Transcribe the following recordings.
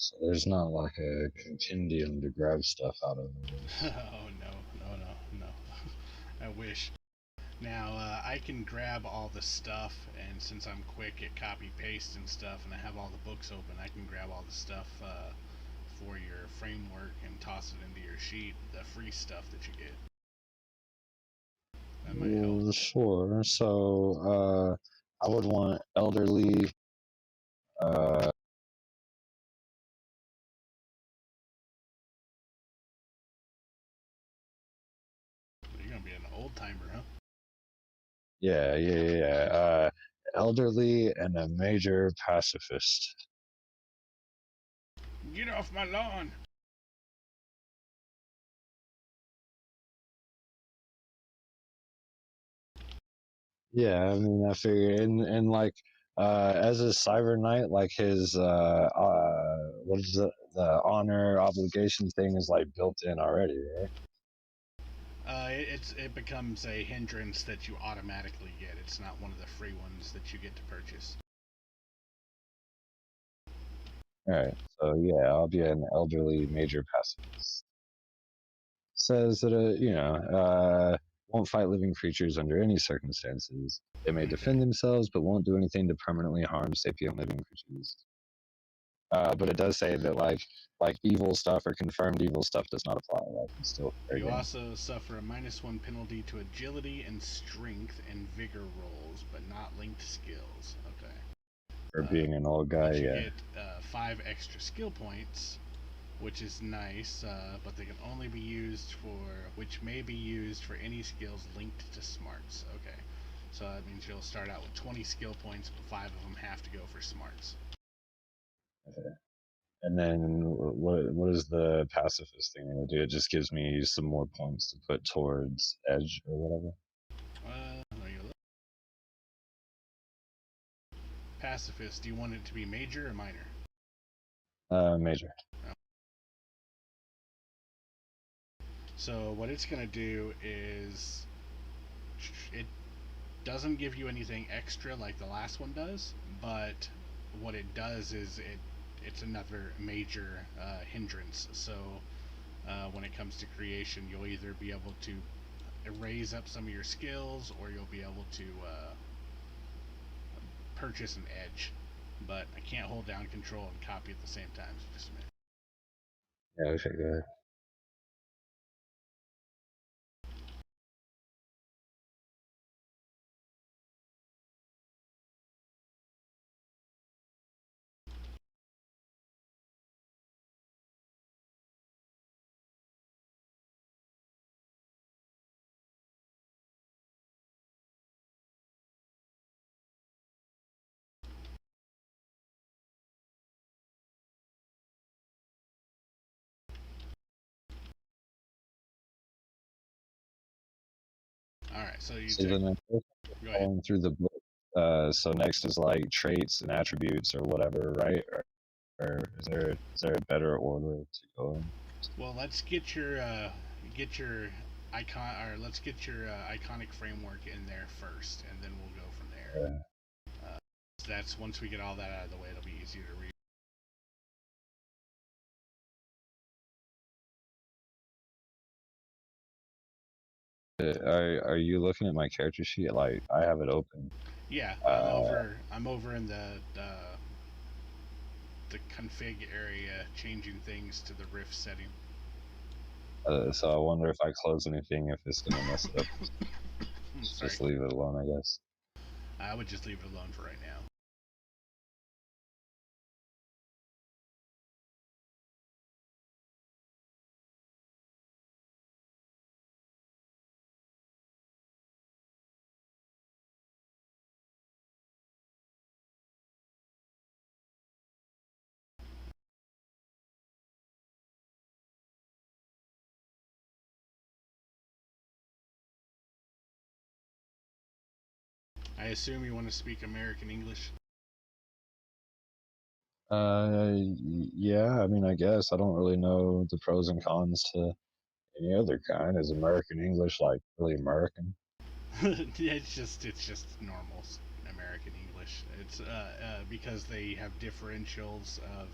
So there's not like a compendium to grab stuff out of. Oh no. I wish. Now I can grab all the stuff, and since I'm quick at copy paste and stuff, and I have all the books open, I can grab all the stuff for your framework and toss it into your sheet. The free stuff that you get. That might help. Sure. So I would want elderly. Uh, You're gonna be an old timer, huh? yeah. Elderly and a major pacifist. Get off my lawn! Yeah, I mean, I figure, and like, as a cyber knight, like his, what is the honor obligation thing is like built in already, right? It becomes a hindrance that you automatically get. It's not one of the free ones that you get to purchase. All right, so yeah, I'll be an elderly major pacifist. Says that, won't fight living creatures under any circumstances. They may Okay. defend themselves, but won't do anything to permanently harm sapient living creatures. But it does say that like evil stuff or confirmed evil stuff does not apply. Like it's still fair You game. also suffer a -1 penalty to agility and strength and vigor rolls, but not linked skills. Okay. For being an old guy, But you yeah. get 5 extra skill points, which is nice, but they can only be used which may be used for any skills linked to smarts. Okay. So that means you'll start out with 20 skill points, but 5 of them have to go for smarts. Okay. And then what is the pacifist thing going to do? It just gives me some more points to put towards edge or whatever. There you go. Pacifist, do you want it to be major or minor? Major. So what it's going to do is it doesn't give you anything extra like the last one does, but what it does is it's another major hindrance. So when it comes to creation, you'll either be able to raise up some of your skills, or you'll be able to purchase an edge. But I can't hold down control and copy at the same time. So just a minute. Yeah, okay, go ahead. All right, so you So take. then I'm Go ahead. following through the book. So next is like traits and attributes or whatever, right? Or is there a better order to go in? Well, let's get your icon, or let's get your iconic framework in there first, and then we'll go from there. Uh, That's once we get all that out of the way, it'll be easier to read. are you looking at my character sheet? Like I have it open. Yeah, Uh, I'm over in the config area, changing things to the Rift setting. so I wonder if I close anything, if it's gonna mess it up. Sorry, Just leave it alone, I guess. I would just leave it alone for right now. I assume you want to speak American English. Yeah. I mean, I guess I don't really know the pros and cons to any other kind. Is American English like really American? It's just normal American English. It's because they have differentials of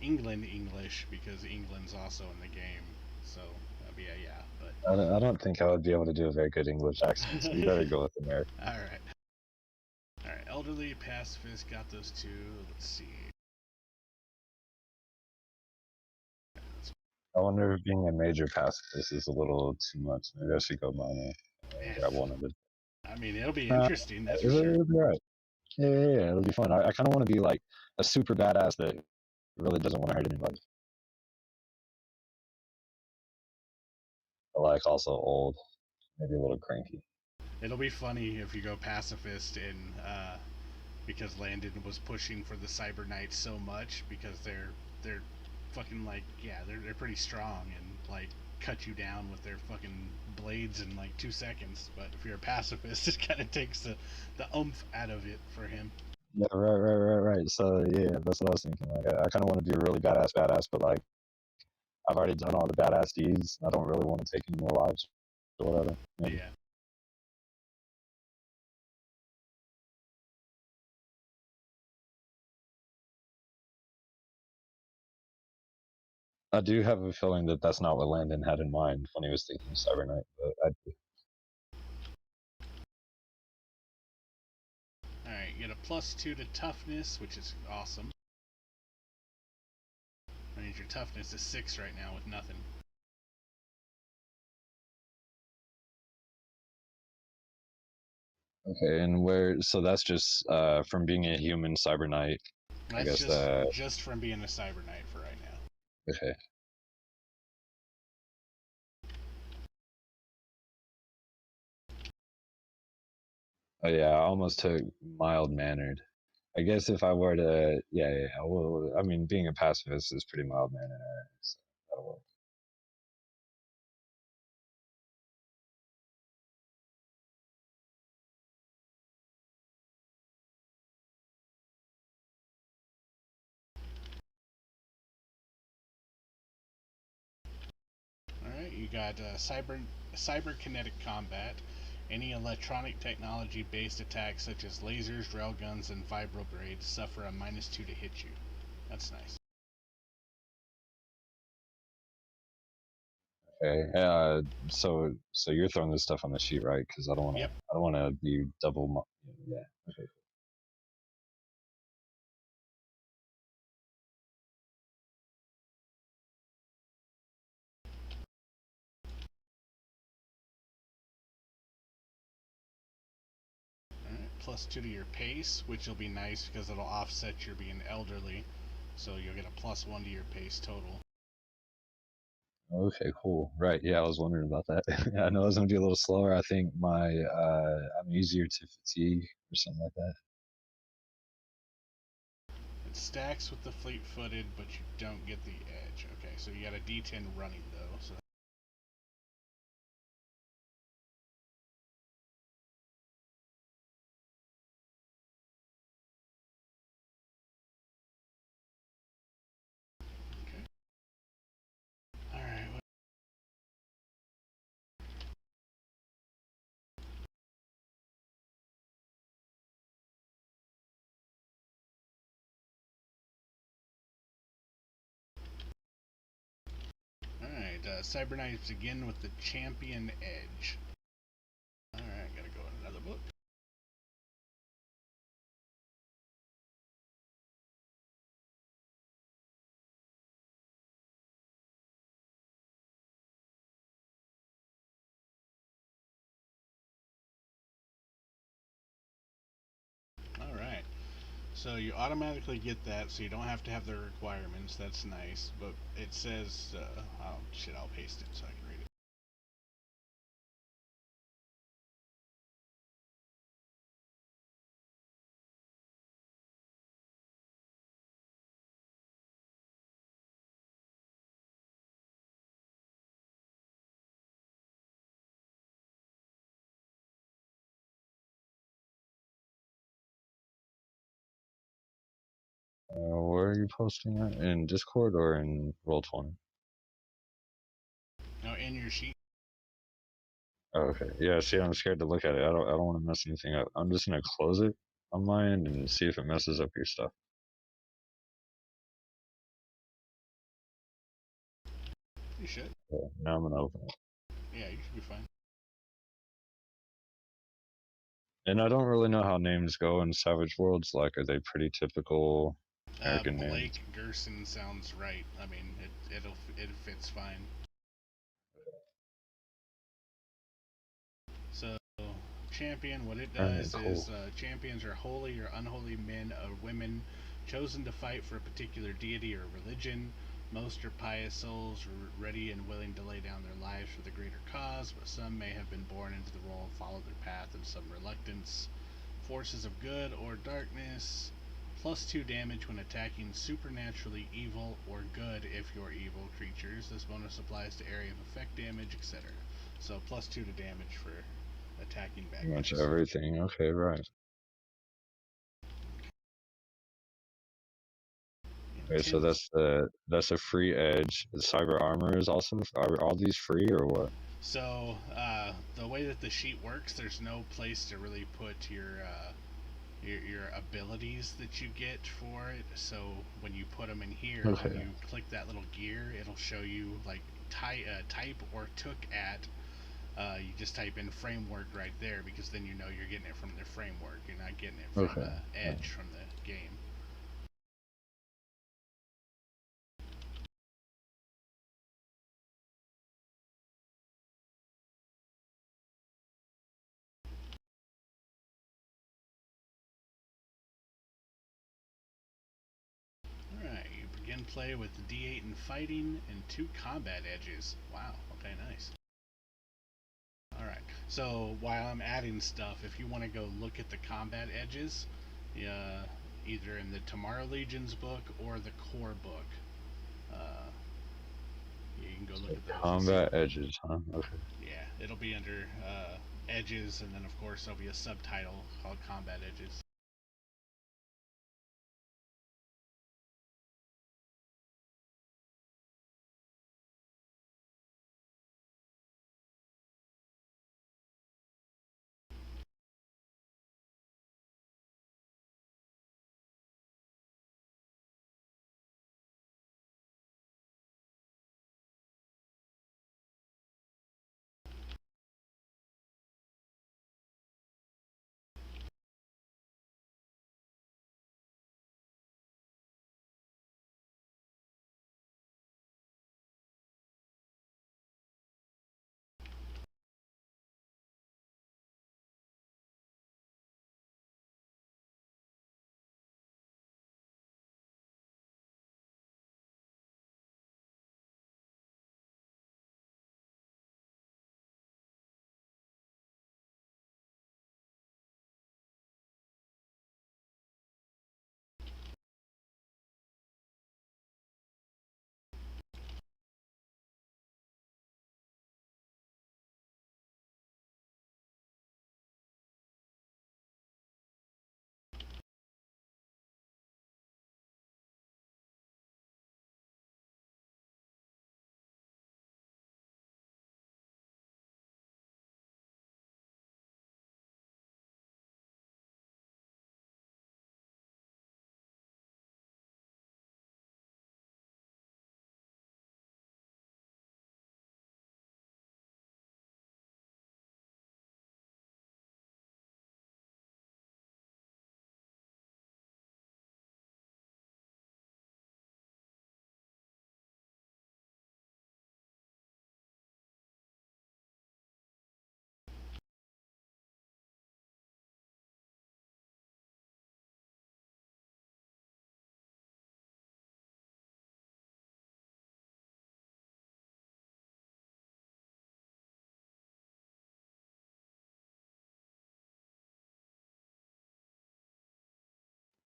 England English because England's also in the game. So that'd be a yeah. I don't think I would be able to do a very good English accent, so you better go with American. All right. All right. Elderly, pacifist, got those two. Let's see. I wonder if being a major pacifist is a little too much. Maybe I should go minor. Grab one of it. I mean, it'll be Uh, interesting. That's for sure. it'll be alright. Yeah, it'll be fun. I kind of want to be like a super badass that really doesn't want to hurt anybody, but like also old, maybe a little cranky. It'll be funny if you go pacifist in because Landon was pushing for the Cyber Knights so much because they're fucking like yeah they're pretty strong and like cut you down with their fucking blades in like 2 seconds. But if you're a pacifist, it kind of takes the oomph out of it for him. Yeah, right. So yeah, that's what I was thinking. Like, I kind of want to be a really badass, but like I've already done all the badass deeds. I don't really want to take any more lives or whatever. Yeah. I do have a feeling that that's not what Landon had in mind when he was thinking Cyber Knight, but I do. All right, you get a +2 to toughness, which is awesome. I mean, your toughness is 6 right now with nothing. Okay, and where? So that's just from being a human Cyber Knight. I That's guess. Just from being a Cyber Knight for right now. Okay. Oh yeah, I almost took mild mannered. I guess if I were to, yeah. Well, I mean, being a pacifist is pretty mild mannered. So that'll work. All right, you got cyberkinetic combat. Any electronic technology based attacks such as lasers, railguns, and vibroblades suffer a -2 to hit you. That's nice. Okay. So you're throwing this stuff on the sheet, right? Because I don't want to. Yep. I don't want to be double. Yeah. Okay. All right, +2 to your pace, which will be nice because it'll offset your being elderly. So you'll get a +1 to your pace total. Okay. Cool. Right. Yeah, I was wondering about that. I know I was gonna be a little slower. I think I'm easier to fatigue or something like that. It stacks with the fleet-footed, but you don't get the edge. Okay, so you got a D10 running though. So okay. All right. All right. Cyber Knights again with the Champion Edge. All right, gotta go in another book. All right. So you automatically get that, so you don't have to have the requirements. That's nice. But it says, oh shit, I'll paste it so I can read it. Where are you posting that? In Discord or in Roll20? Now in your sheet. Oh, okay. Yeah. See, I'm scared to look at it. I don't want to mess anything up. I'm just gonna close it on my end and see if it messes up your stuff. Okay, now I'm gonna open it. Yeah, you should be fine. And I don't really know how names go in Savage Worlds. Like, are they pretty typical American names? Blake Gerson sounds right. I mean, it fits fine. So, champion, what it All right, does cool. is champions are holy or unholy men or women chosen to fight for a particular deity or religion. Most are pious souls, ready and willing to lay down their lives for the greater cause, but some may have been born into the role and followed their path in some reluctance. Forces of good or darkness, +2 damage when attacking supernaturally evil or good if you're evil creatures. This bonus applies to area of effect damage, etc. So +2 to damage for attacking bad Pretty much guys. everything. Okay, right. Okay, so that's a free edge. The cyber armor is also. Are all these free or what? So the way that the sheet works, there's no place to really put your abilities that you get for it. So when you put them in here, when Okay. you click that little gear, it'll show you like type or took at. You just type in framework right there because then you know you're getting it from the framework. You're not getting it from Okay. Edge from the game. Alright, you begin play with D8 in fighting and 2 combat edges. Wow, okay, nice. Alright, so while I'm adding stuff, if you want to go look at the combat edges, either in the Tomorrow Legions book or the core book, uh, you can go look at those and see. Combat edges, huh? Okay. Yeah, it'll be under edges, and then of course there'll be a subtitle called Combat Edges.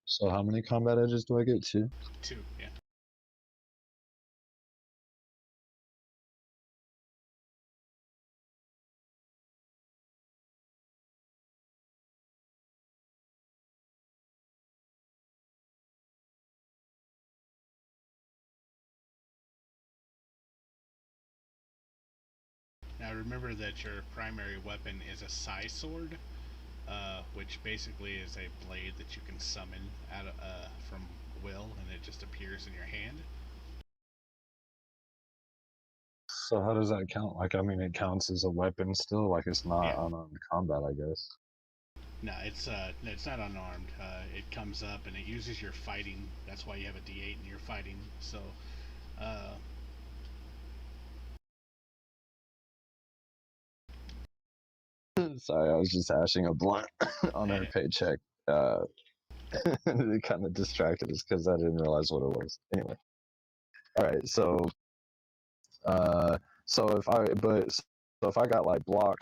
So how many combat edges do I get? 2? 2, yeah. Now remember that your primary weapon is a Psi Sword, which basically is a blade that you can summon out of, from will, and it just appears in your hand. So how does that count? Like, I mean, it counts as a weapon still. Like, it's not Yeah. unarmed combat, I guess. No, it's not unarmed. It comes up and it uses your fighting. That's why you have a D8 in your fighting. So, uh, Sorry, I was just hashing a blunt on her paycheck. Uh, it kind of distracted us because I didn't realize what it was. Anyway, all right. Uh, so if I got like block,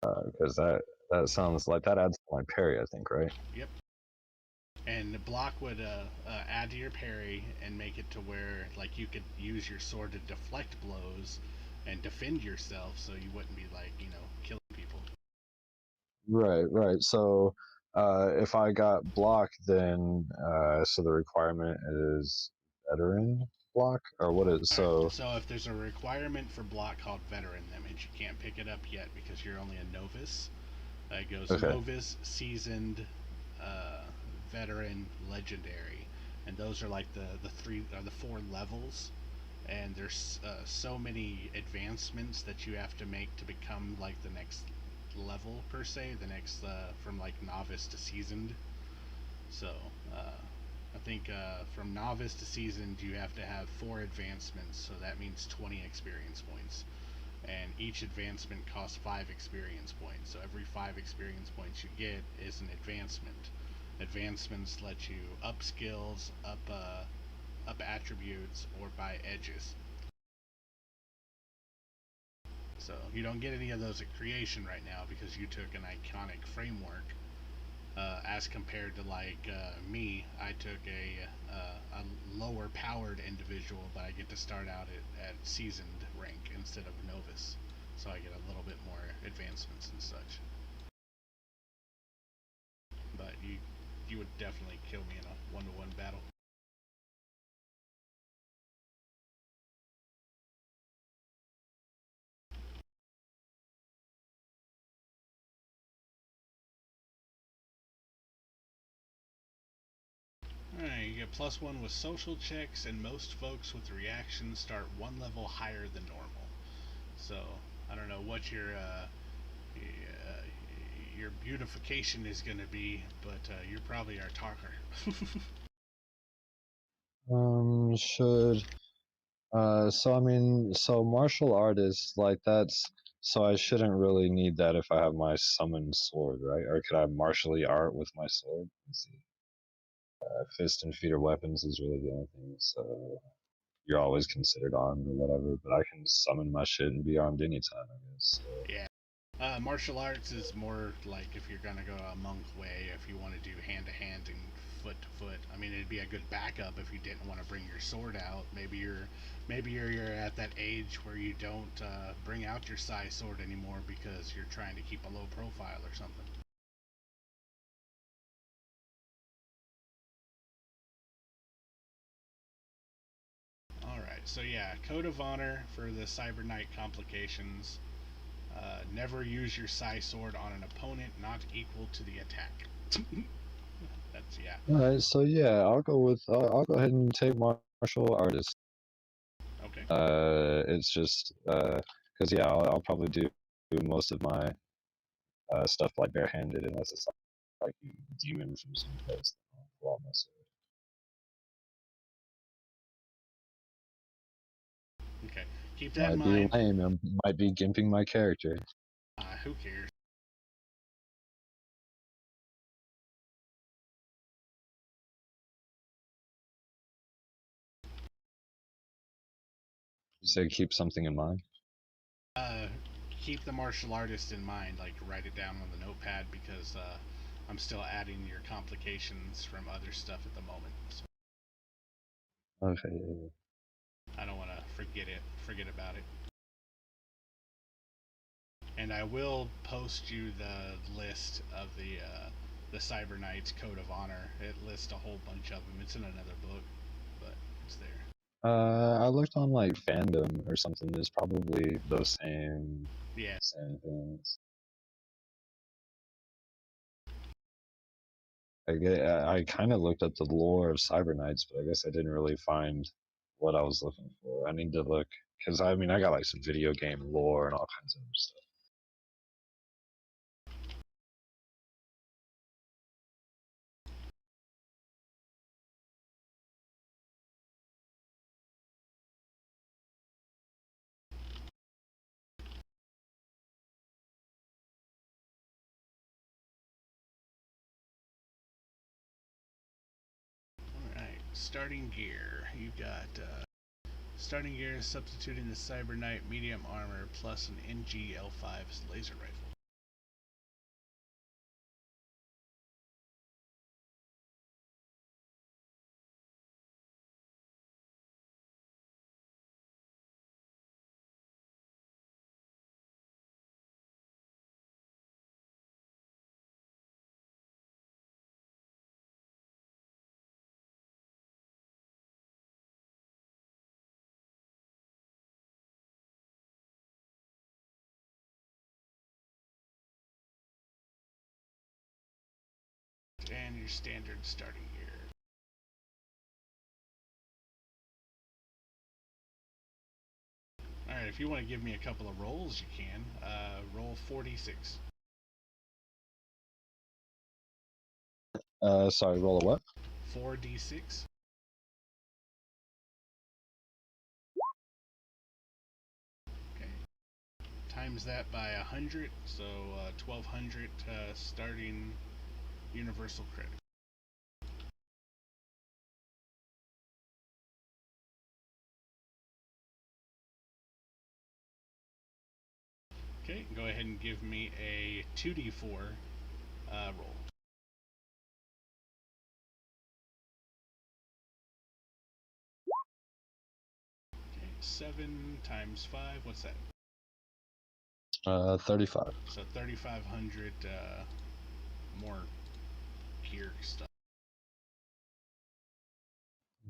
because that sounds like that adds to my parry, I think, right? yep. And the block would add to your parry and make it to where like you could use your sword to deflect blows and defend yourself, so you wouldn't be like killing people. Right, right. So if I got block, then so the requirement is veteran block, or what is All right. so? So if there's a requirement for block called veteran, that means you can't pick it up yet because you're only a novice. It goes Okay, novice, seasoned, uh, veteran, legendary, and those are like the three or the four levels. And there's so many advancements that you have to make to become like the next level per se. The next from like novice to seasoned. So I think from novice to seasoned, you have to have four advancements. So that means 20 experience points and each advancement costs 5 experience points. So every 5 experience points you get is an advancement. Advancements let you up skills, up attributes, or buy edges. So you don't get any of those at creation right now because you took an iconic framework. As compared to like me, I took a lower powered individual, but I get to start out at seasoned rank instead of novice, so I get a little bit more advancements and such. But you would definitely kill me in a 1-to-1 battle. Alright, you get +1 with social checks, and most folks with reactions start one level higher than normal. So I don't know what your beautification is going to be, but you're probably our talker. should so I mean, so martial artists like that's so I shouldn't really need that if I have my summoned sword, right? Or could I martially art with my sword? Let's see. Fist and feet or weapons is really the only thing. So you're always considered armed or whatever, but I can summon my shit and be armed anytime, I guess. So. Yeah. Martial arts is more like if you're gonna go a monk way, if you want to do hand to hand and foot to foot. I mean, it'd be a good backup if you didn't want to bring your sword out. Maybe you're at that age where you don't bring out your sai sword anymore because you're trying to keep a low profile or something. All right, so yeah, code of honor for the Cyber Knight complications. Never use your sai sword on an opponent not equal to the attack. That's yeah. All right, so yeah, I'll go ahead and take martial artist. Okay. It's just because yeah, I'll probably do most of my stuff like barehanded unless it's like demon from some place. I'll mess Okay. Keep it. that in Might be mind. lame. I might be gimping my character. Who cares? You say keep something in mind. Uh, Keep the martial artist in mind. Like write it down on the notepad because I'm still adding your complications from other stuff at the moment. So Okay. I don't want to forget it. Forget about it. And I will post you the list of the Cyber Knights Code of Honor. It lists a whole bunch of them. It's in another book, but it's there. I looked on like fandom or something. There's probably those Yeah. same things. I kind of looked up the lore of Cyber Knights, but I guess I didn't really find what I was looking for. I need to look because I mean I got like some video game lore and all kinds of stuff. Alright, starting gear. You got starting gear substituting the Cyber Knight medium armor plus an NG-L5 laser rifle. And your standard starting gear. Alright, if you want to give me a couple of rolls, you can. Roll 4d6. Sorry, roll a what? 4d6. Okay. Times that by 100, so 1200 starting universal credit. Okay, go ahead and give me a 2d4 roll. Okay, 7 times 5, what's that? 35. So 3,500 more gear stuff.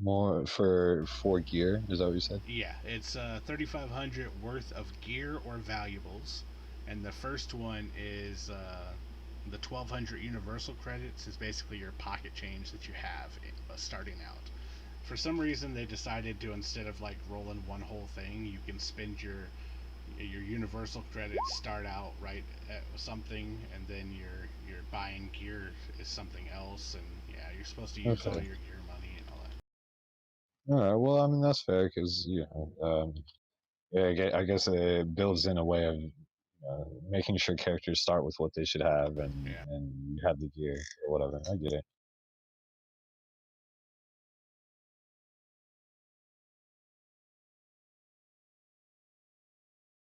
More for gear, is that what you said? Yeah, it's 3,500 worth of gear or valuables, and the first one is the 1,200 universal credits is basically your pocket change that you have starting out. For some reason, they decided to, instead of like rolling one whole thing, you can spend your universal credits start out right at something, and then your buying gear is something else, and yeah, you're supposed to use all Okay. your gear money and all that. All right. Well, I mean that's fair because yeah, I guess it builds in a way of making sure characters start with what they should have, Yeah. and you have the gear or whatever. I get it.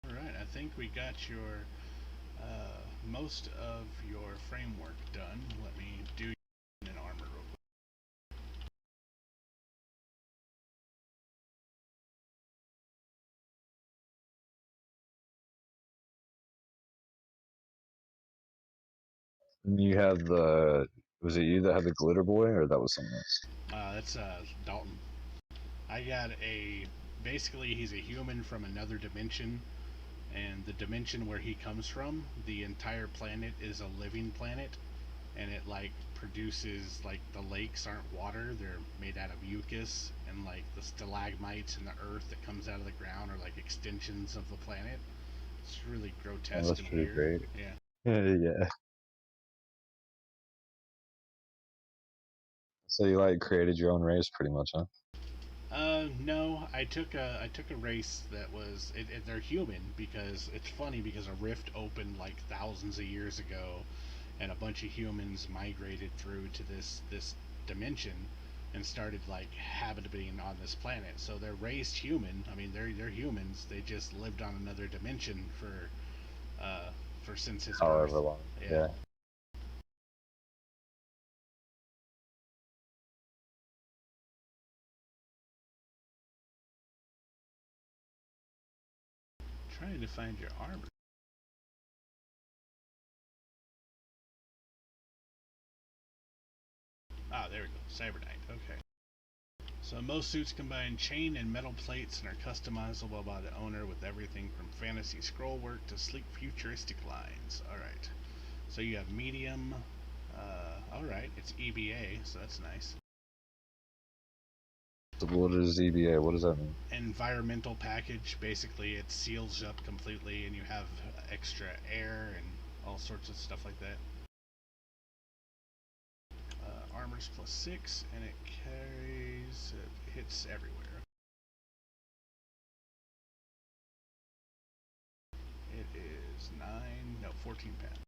All right, I think we got your most of your framework done. Let me do an armor real quick. And you have the was it you that had the glitter boy or that was someone else? That's Dalton. I got a basically he's a human from another dimension, and the dimension where he comes from, the entire planet is a living planet, and it like produces like the lakes aren't water, they're made out of mucus, and like the stalagmites and the earth that comes out of the ground are like extensions of the planet. It's really Oh, grotesque that's and pretty weird. great. Yeah. Yeah. So you like created your own race, pretty much, huh? No, I took a race that was they're human, because it's funny because a rift opened like thousands of years ago, and a bunch of humans migrated through to this dimension and started like habiting on this planet. So they're raised human. I mean, they're humans. They just lived on another dimension uh, for since his birth. However long. Yeah. Yeah. Trying to find your armor. Ah, there we go. Cyber Knight. Okay. So most suits combine chain and metal plates and are customizable by the owner with everything from fantasy scrollwork to sleek futuristic lines. Alright. So you have medium. Alright, it's EBA, so that's nice. What is EBA? What does that mean? Environmental package. Basically, it seals up completely, and you have extra air and all sorts of stuff like that. Armor's +6, and it carries. It hits everywhere. It is 14 pounds.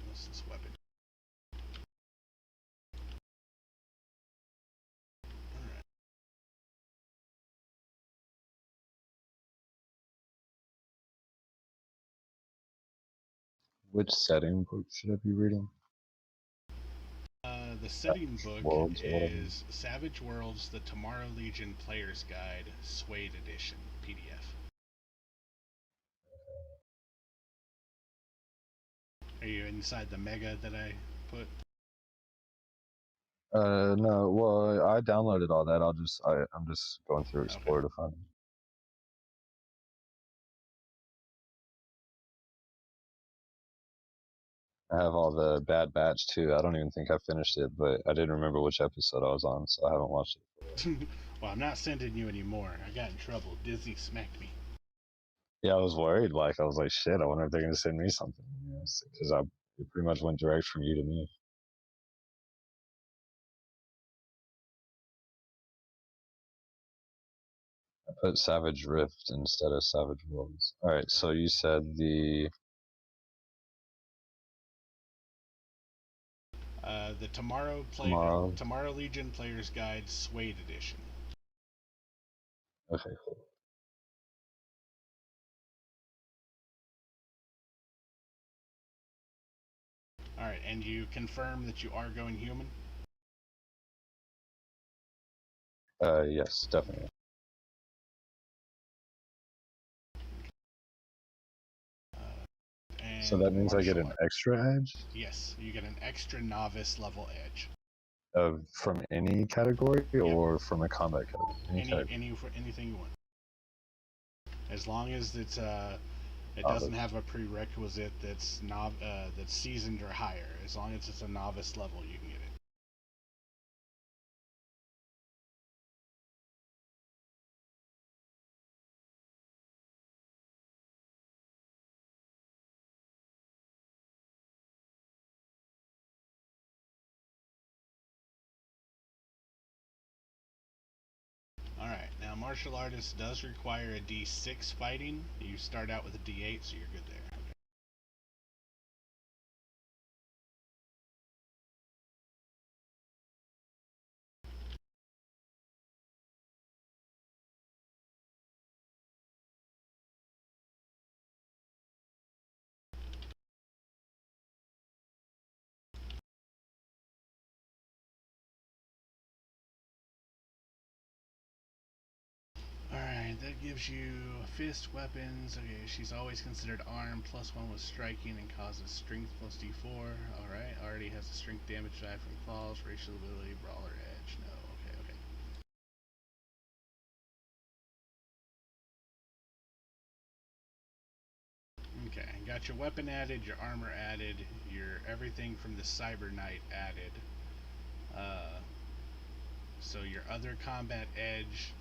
What's this weapon? Alright. Which setting book should I be reading? The setting book Worlds or whatever. is Savage Worlds: The Tomorrow Legion Player's Guide, Suede Edition PDF. Are you inside the mega that I put? No. Well, I downloaded all that. I'm just going through Explorer Okay. to find them. I have all the Bad Batch too. I don't even think I finished it, but I didn't remember which episode I was on, so I haven't watched it. Well, I'm not sending you anymore. I got in trouble. Disney smacked me. Yeah, I was worried. Like, I was like, shit. I wonder if they're gonna send me something. Because it pretty much went direct from you to me. I put Savage Rift instead of Savage Worlds. All right. So you said the The tomorrow. Tomorrow Legion Player's Guide, Suede Edition. Okay, cool. All right, and you confirm that you are going human? Yes, definitely. So that And means I get martial an art. extra edge Yes, you get an extra novice level edge. from any category Yep. or from a combat category. Any category. Anything you want. As long as it Oh, doesn't have a prerequisite that's seasoned or higher. As long as it's a novice level, you can get it. All right. Now, martial artist does require a D6 fighting. You start out with a D8, so you're good there. Okay. Alright, that gives you fist weapons. Okay, she's always considered armed. +1 with striking and causes strength +D4. Alright, already has a strength damage die from falls, racial ability, brawler edge. No, okay. Okay, got your weapon added, your armor added, your everything from the Cyber Knight added. So your other combat edge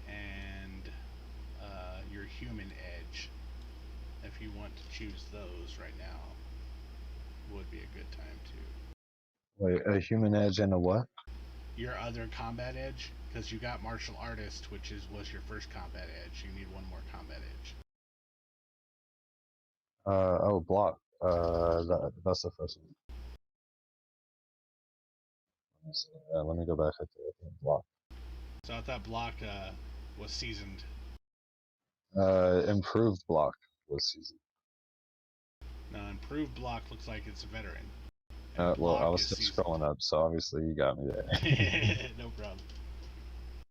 and your human edge, if you want to choose those right now, would be a good time to. Wait, a human edge and a what? Your other combat edge, because you got martial artist, which was your first combat edge. You need one more combat edge. Block. That's the first one. Let me go back at the block. So I thought block was seasoned. Improved block was seasoned. Now improved block looks like it's a veteran. Well, And block I was is still seasoned. scrolling up, so obviously you got me there. No problem.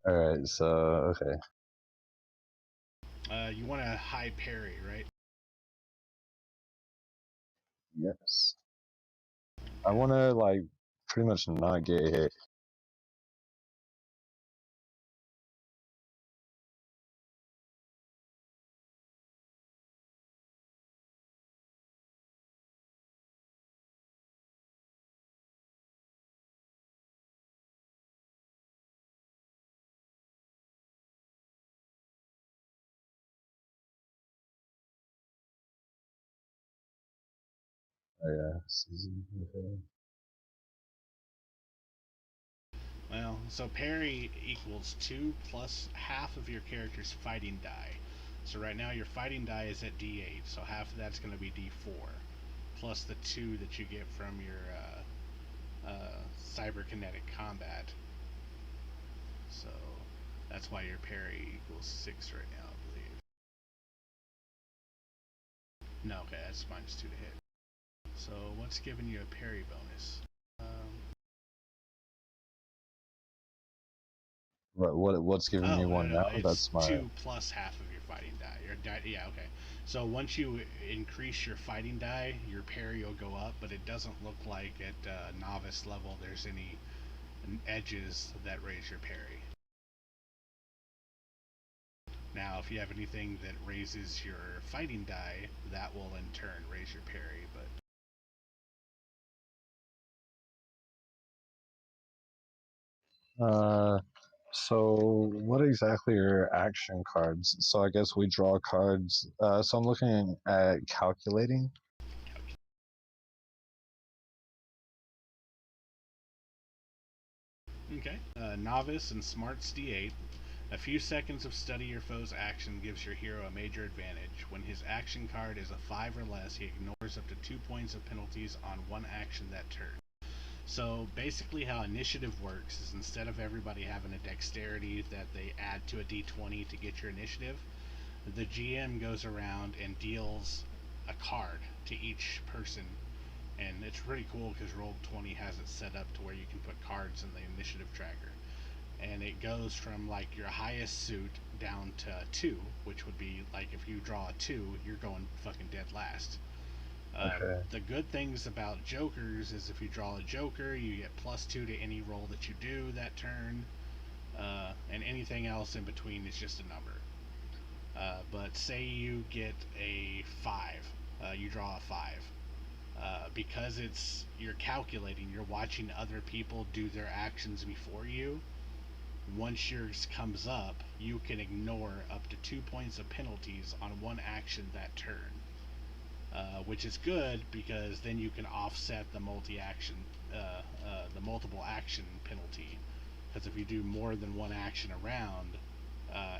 All right, so okay. You want a high parry, right? Yes. I want to like pretty much not get hit. Oh yeah, season. Okay. Well, so parry equals 2 plus half of your character's fighting die. So right now your fighting die is at D8, so half of that's going to be D4, plus the 2 that you get from your cyberkinetic combat. So that's why your parry equals 6 right now, I believe. No, okay, that's minus 2 to hit. So what's giving you a parry bonus? What's giving me Oh, one now? it's That's my 2 plus half of your fighting die. Yeah, okay. So once you increase your fighting die, your parry will go up, but it doesn't look like at novice level there's any edges that raise your parry. Now, if you have anything that raises your fighting die, that will in turn raise your parry, but So what exactly are action cards? So I guess we draw cards. So I'm looking at calculating. okay. Novice and Smarts D8. A few seconds of study your foe's action gives your hero a major advantage. When his action card is a 5 or less, he ignores up to 2 points of penalties on one action that turn. So basically, how initiative works is instead of everybody having a dexterity that they add to a d20 to get your initiative, the GM goes around and deals a card to each person. And it's pretty cool because Roll20 has it set up to where you can put cards in the initiative tracker. And it goes from like your highest suit down to 2, which would be like if you draw a 2, you're going fucking dead last. Okay. The good things about jokers is if you draw a joker, you get +2 to any roll that you do that turn, and anything else in between is just a number. But say you get a 5, you draw a 5. Because you're calculating, you're watching other people do their actions before you. Once yours comes up, you can ignore up to 2 points of penalties on one action that turn. Which is good because then you can offset the the multiple action penalty. Because if you do more than one action around,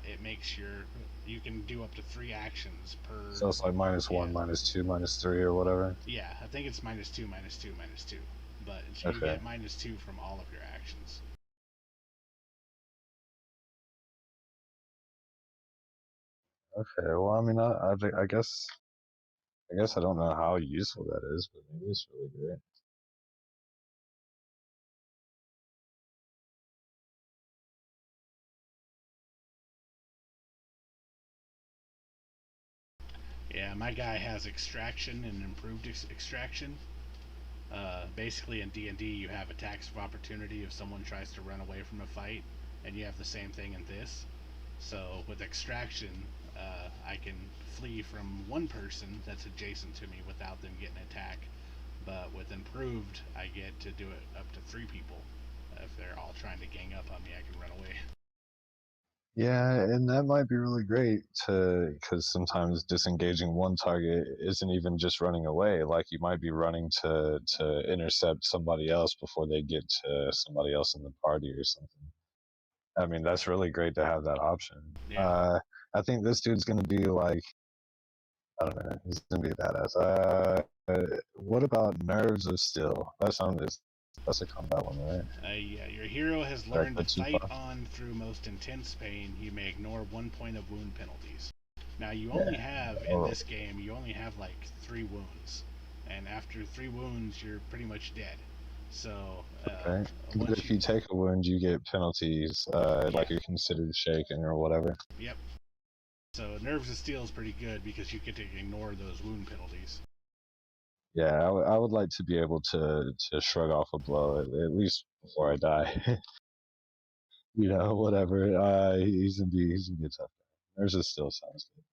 it makes you can do up to 3 actions per. So it's like -1, Yeah, -2, -3, or whatever. yeah. I think it's -2, -2, -2, but you Okay. get -2 from all of your actions. Okay. Well, I mean, I guess I don't know how useful that is, but maybe it's really great. Yeah, my guy has extraction and improved extraction. Basically, in D&D, you have attacks of opportunity if someone tries to run away from a fight, and you have the same thing in this. So with extraction, I can flee from one person that's adjacent to me without them getting attacked. But with improved, I get to do it up to 3 people. If they're all trying to gang up on me, I can run away. Yeah, and that might be really great because sometimes disengaging one target isn't even just running away. Like you might be running to intercept somebody else before they get to somebody else in the party or something. I mean, that's really great to have that option. Yeah. I think this dude's gonna be like, I don't know, he's gonna be a badass. What about Nerves of Steel? That sounded That's a combat one, right? Yeah, your hero has Did I learned go to too fight far? on through most intense pain. You may ignore 1 point of wound penalties. Now, you only Yeah. have, in Oh, this game, you only have like 3 wounds. And after 3 wounds, you're pretty much dead. So, okay. But once if you. you take a wound, you get penalties, Yeah, like you're considered shaken or whatever. yep. So, Nerves of Steel is pretty good because you get to ignore those wound penalties. Yeah, I would like to be able to shrug off a blow at least before I die. You know, whatever. He's a good tough guy. There's just still sounds good.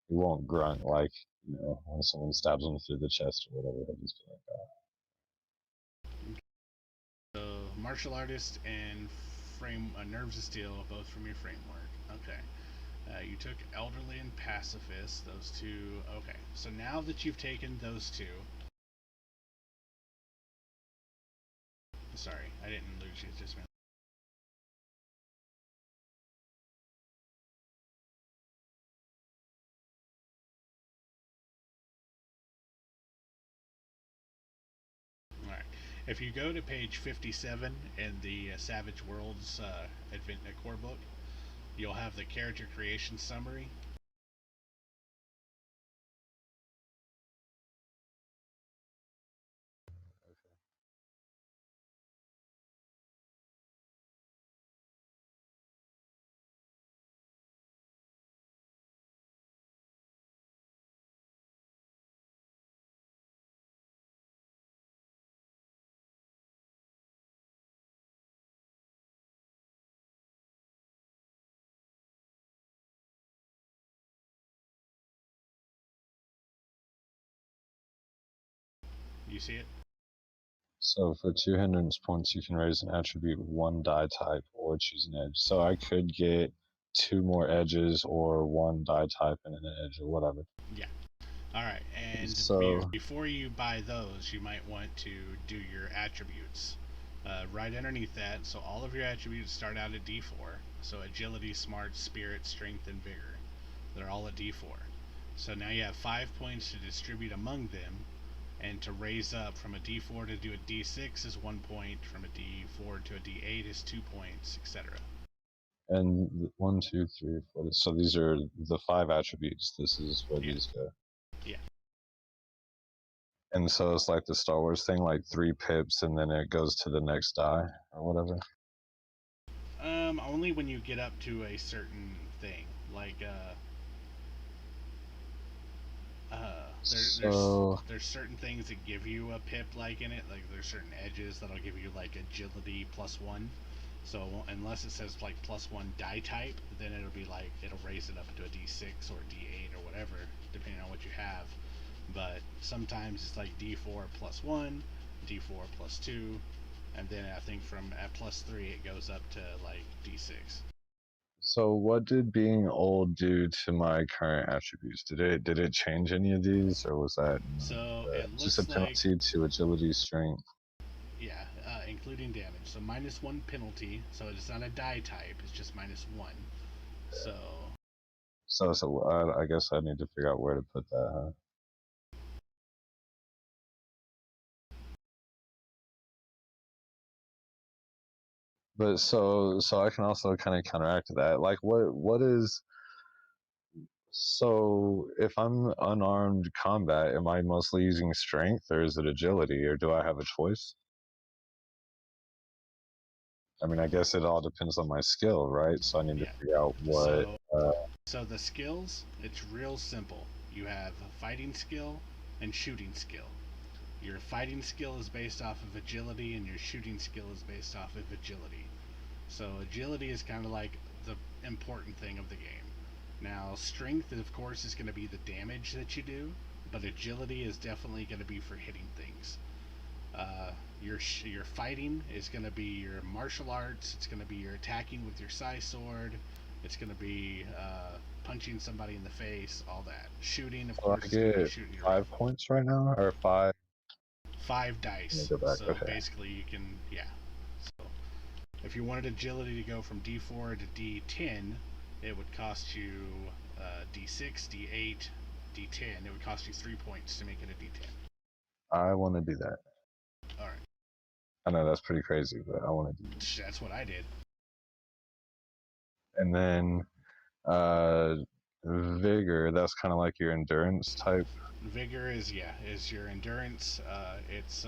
He won't grunt like, you know, when someone stabs him through the chest or whatever. He'll just be like, So, Martial Artist and Nerves of Steel, both from your framework. Okay. You took Elderly and Pacifist, those two. Okay, so now that you've taken those two. Sorry, I didn't lose you just a minute. Alright. If you go to page 57 in the Savage Worlds core book, you'll have the character creation summary. You see it? so for 2 hindrance points, you can raise an attribute with one die type or choose an edge. So I could get 2 more edges or one die type and an edge or whatever. Yeah. Alright, and So before you buy those, you might want to do your attributes. Right underneath that, so all of your attributes start out at D4. So agility, smart, spirit, strength, and vigor. They're all at D4. So now you have 5 points to distribute among them, and to raise up from a D4 to do a D6 is 1 point, from a D4 to a D8 is 2 points, etc. and 1, 2, 3, 4. So these are the 5 attributes. This is where Yeah, these go. yeah. And so it's like the Star Wars thing, like 3 pips, and then it goes to the next die or whatever. Only when you get up to a certain thing, like So there's certain things that give you a pip like in it. Like there's certain edges that'll give you like agility +1. So unless it says like +1 die type, then it'll be like it'll raise it up into a D6 or D8 or whatever, depending on what you have. But sometimes it's like D4 +1, D4 +2, and then I think from at +3 it goes up to like D6. So what did being old do to my current attributes? Did it change any of these, or was that So it just a looks like, penalty to agility, strength? yeah, including damage. So -1 penalty. So it's not a die type. It's just -1. So So I guess I need to figure out where to put that. Huh? But so I can also kind of counteract that. Like what is so if I'm unarmed combat, am I mostly using strength or is it agility or do I have a choice? I mean, I guess it all depends on my skill, right? So I need to yeah. figure out what. So so the skills, it's real simple. You have fighting skill and shooting skill. Your fighting skill is based off of agility, and your shooting skill is based off of agility. So agility is kind of like the important thing of the game. Now, strength, of course, is going to be the damage that you do, but agility is definitely going to be for hitting things. Uh, your fighting is going to be your martial arts. It's going to be your attacking with your sai sword. It's going to be punching somebody in the face. All that. Shooting, of So course, I is going to be get shooting your 5 rifle. points right now, or five. Five Let me dice. go back. So Okay. basically, you can, yeah. So if you wanted agility to go from D4 to D10, it would cost you D6, D8, D10. It would cost you 3 points to make it a D10. I want to do that. All right. I know that's pretty crazy, but I want to do that. That's what I did. And then vigor, that's kind of like your endurance type. Vigor is your endurance. It's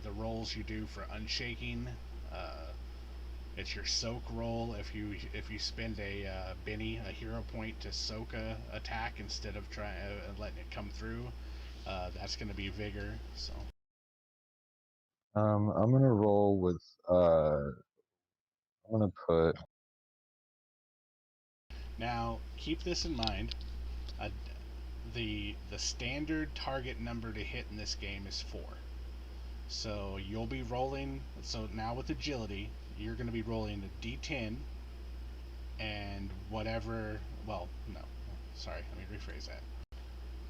the rolls you do for unshaking. Uh, it's your soak roll if you spend a Benny, a hero point to soak a attack instead of letting it come through. That's going to be vigor. So I'm gonna roll with I'm gonna put now keep this in mind. Uh, the standard target number to hit in this game is 4. So you'll be rolling. So now with agility, you're going to be rolling a d10 and whatever. Well, no, sorry. Let me rephrase that.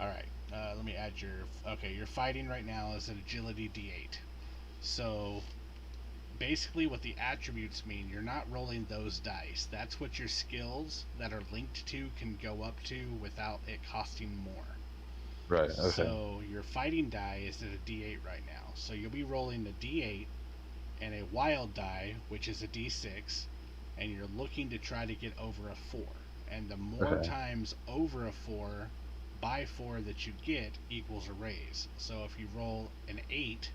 All right. Let me add your. Okay, your fighting right now is an agility d8. So basically, what the attributes mean, you're not rolling those dice. That's what your skills that are linked to can go up to without it costing more. right. Okay. So your fighting die is at a d8 right now. So you'll be rolling a d8 and a wild die, which is a d6, and you're looking to try to get over a 4. And the more Okay. times over a 4 by 4 that you get equals a raise. So if you roll an 8,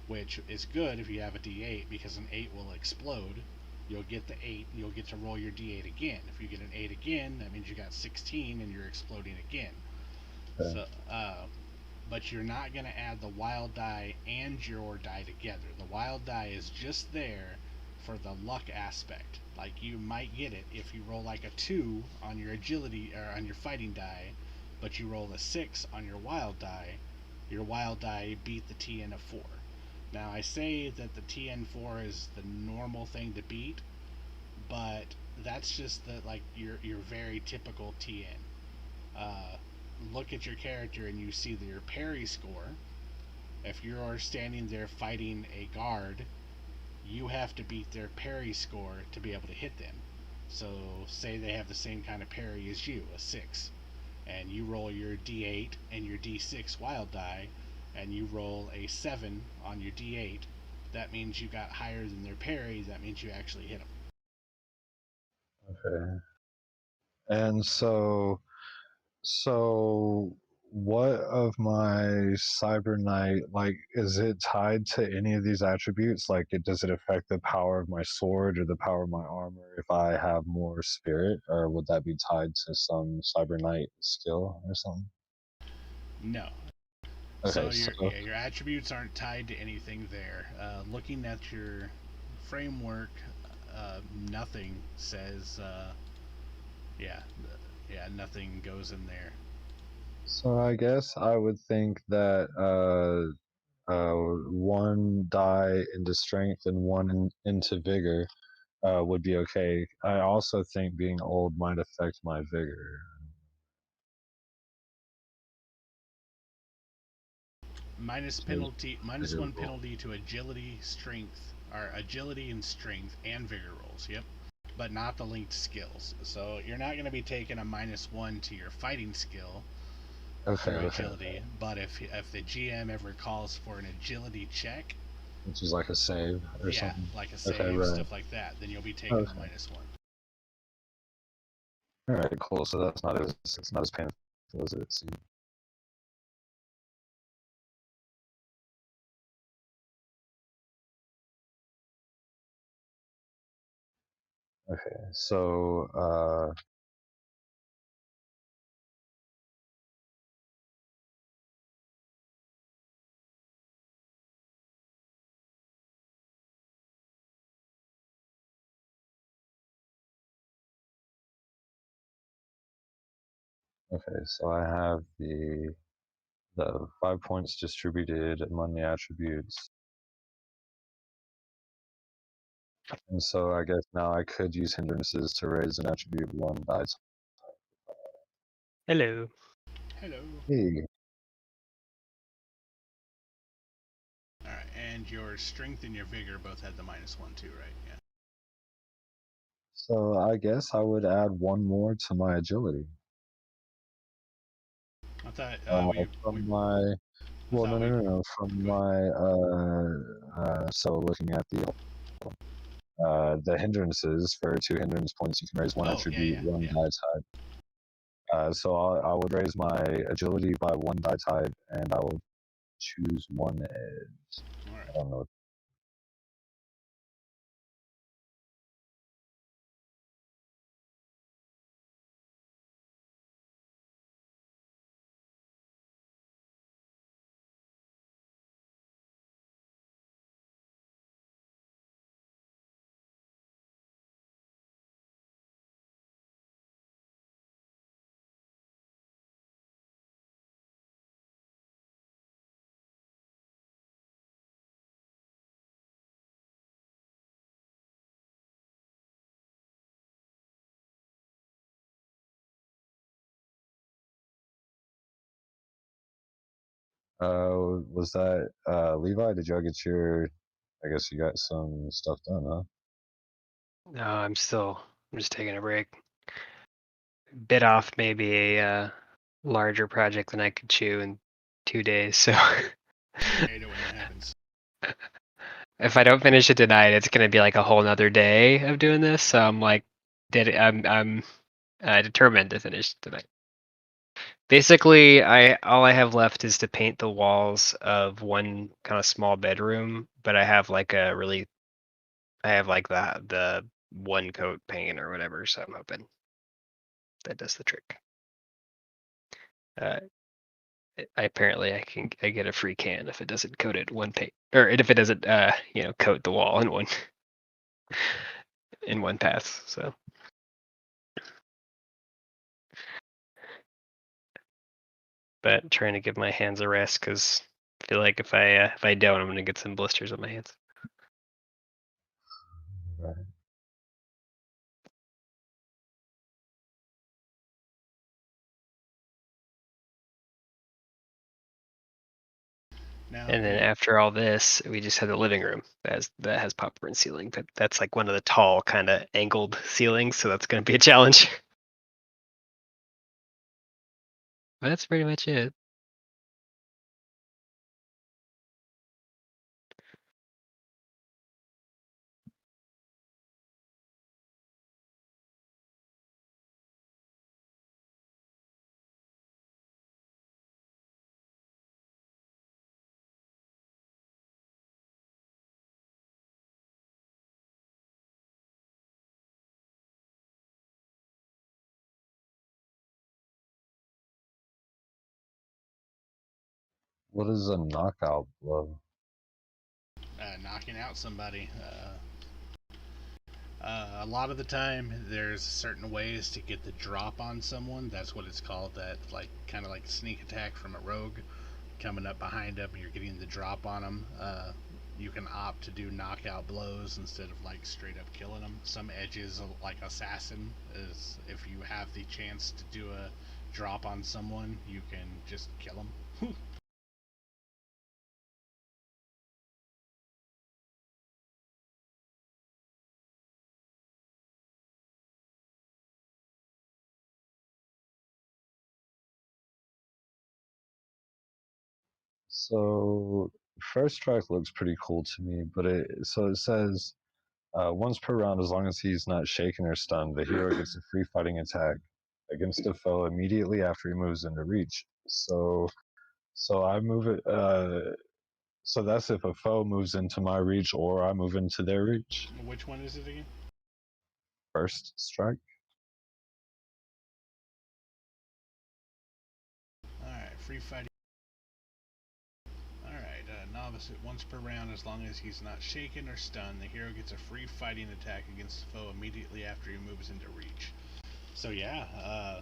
which is good if you have a d8 because an 8 will explode, you'll get the 8, you'll get to roll your d8 again. If you get an 8 again, that means you got 16 and you're exploding again. Okay. So, but you're not going to add the wild die and your die together. The wild die is just there for the luck aspect. Like you might get it if you roll like a 2 on your agility or on your fighting die, but you roll a 6 on your wild die. Your wild die beat the TN of 4. Now I say that the TN4 is the normal thing to beat, but that's just the like your very typical TN. Uh, Look at your character and you see their parry score. If you're standing there fighting a guard, you have to beat their parry score to be able to hit them. So, say they have the same kind of parry as you, a 6, and you roll your d8 and your d6 wild die, and you roll a 7 on your d8, that means you got higher than their parry, that means you actually hit them. Okay. And so what of my Cyber Knight, like, is it tied to any of these attributes? Like, does it affect the power of my sword or the power of my armor if I have more spirit, or would that be tied to some Cyber Knight skill or something? No. Okay, So so your attributes aren't tied to anything there. Looking at your framework, nothing says yeah, nothing goes in there. I guess I would think that one die into strength and one into vigor would be okay. I also think being old might affect my vigor. Minus So maybe penalty, minus vigor one roll. penalty to agility, strength, or agility and strength and vigor rolls. Yep, but not the linked skills. So you're not going to be taking a -1 to your fighting skill Okay, through okay, agility. okay. But if the GM ever calls for an agility check, Which is like a save or yeah, something. like a Okay, save, right. stuff like that, then you'll be taking a Okay. -1. All right, cool. So that's not as it's not as painful as it seems. Okay, so okay, so I have the 5 points distributed among the attributes. And so I guess now I could use hindrances to raise an attribute one dice. Hello. Hello. Hey, All right, and your strength and your vigor both had the -1 too, right? Yeah. so I guess I would add one more to my agility. I thought From my Well, thought we. no. From Go ahead. my so looking at the hindrances for 2 hindrance points, you can raise one Oh yeah, attribute, yeah, one yeah. die type. So I would raise my agility by one die type, and I will choose one edge. All right. I don't know. Was that Levi? Did y'all get your? I guess you got some stuff done, huh? No, I'm just taking a break. Bit off maybe a larger project than I could chew in 2 days. So I hate it when that happens. if I don't finish it tonight, it's gonna be like a whole nother day of doing this. So I'm like, I'm determined to finish tonight. Basically, all I have left is to paint the walls of one kind of small bedroom, but I have like the one coat paint or whatever. So I'm hoping that does the trick. I get a free can if it doesn't coat it one paint, or if it doesn't coat the wall in one pass. So but trying to give my hands a rest because I feel like if I don't, I'm gonna get some blisters on my hands. Right. Now, And then after all this, we just have the living room that has popcorn ceiling, but that's like one of the tall kind of angled ceilings, so that's gonna be a challenge. But that's pretty much it. What is a knockout blow? knocking out somebody. A lot of the time, there's certain ways to get the drop on someone. That's what it's called. That like kind of like sneak attack from a rogue, coming up behind them. You're getting the drop on them. You can opt to do knockout blows instead of like straight up killing them. Some edges, like assassin, is if you have the chance to do a drop on someone, you can just kill them. So first strike looks pretty cool to me, but it says once per round, as long as he's not shaken or stunned, the hero gets a free fighting attack against a foe immediately after he moves into reach. So I move it. So that's if a foe moves into my reach or I move into their reach. Which one is it again? First strike. Alright, free fighting. Alright, novice at once per round, as long as he's not shaken or stunned, the hero gets a free fighting attack against the foe immediately after he moves into reach. So yeah,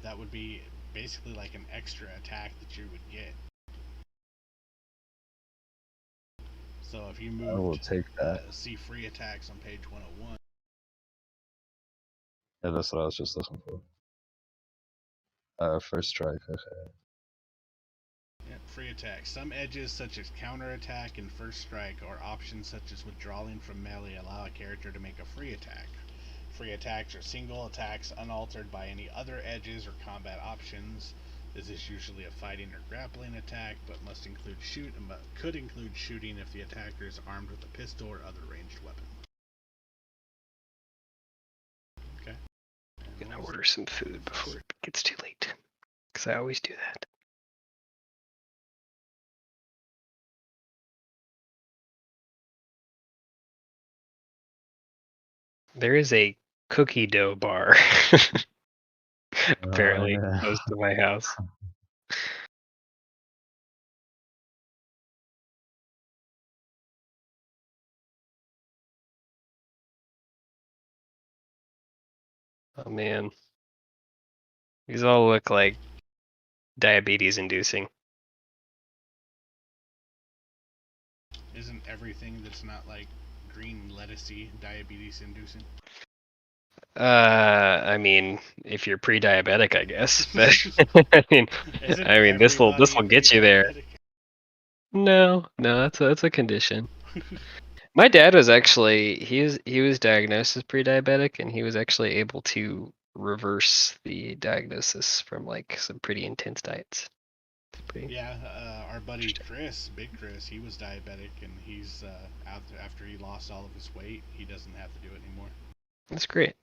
that would be basically like an extra attack that you would get. So if you I will moved, take that. see free attacks on page 101. Yeah, that's what I was just looking for. First strike. Okay. Yep, free attack. Some edges, such as counterattack and first strike, or options such as withdrawing from melee, allow a character to make a free attack. Free attacks are single attacks unaltered by any other edges or combat options. This is usually a fighting or grappling attack, but must include could include shooting if the attacker is armed with a pistol or other ranged weapon. Okay. I'm gonna order some food before it gets too late, because I always do that. There is a cookie dough bar apparently yeah. close to my house. Oh man, these all look like diabetes inducing. Isn't everything that's not like green lettucey diabetes inducing? I mean, if you're pre-diabetic, I guess. But Isn't I mean, this will everybody get you there. pre-diabetic? No, that's a condition. My dad was actually he was diagnosed as pre-diabetic, and he was actually able to reverse the diagnosis from like some pretty intense diets. It's pretty Yeah, our buddy Chris, Big Chris, he was diabetic, and he's out after he lost all of his weight. He doesn't have to do it anymore. That's great.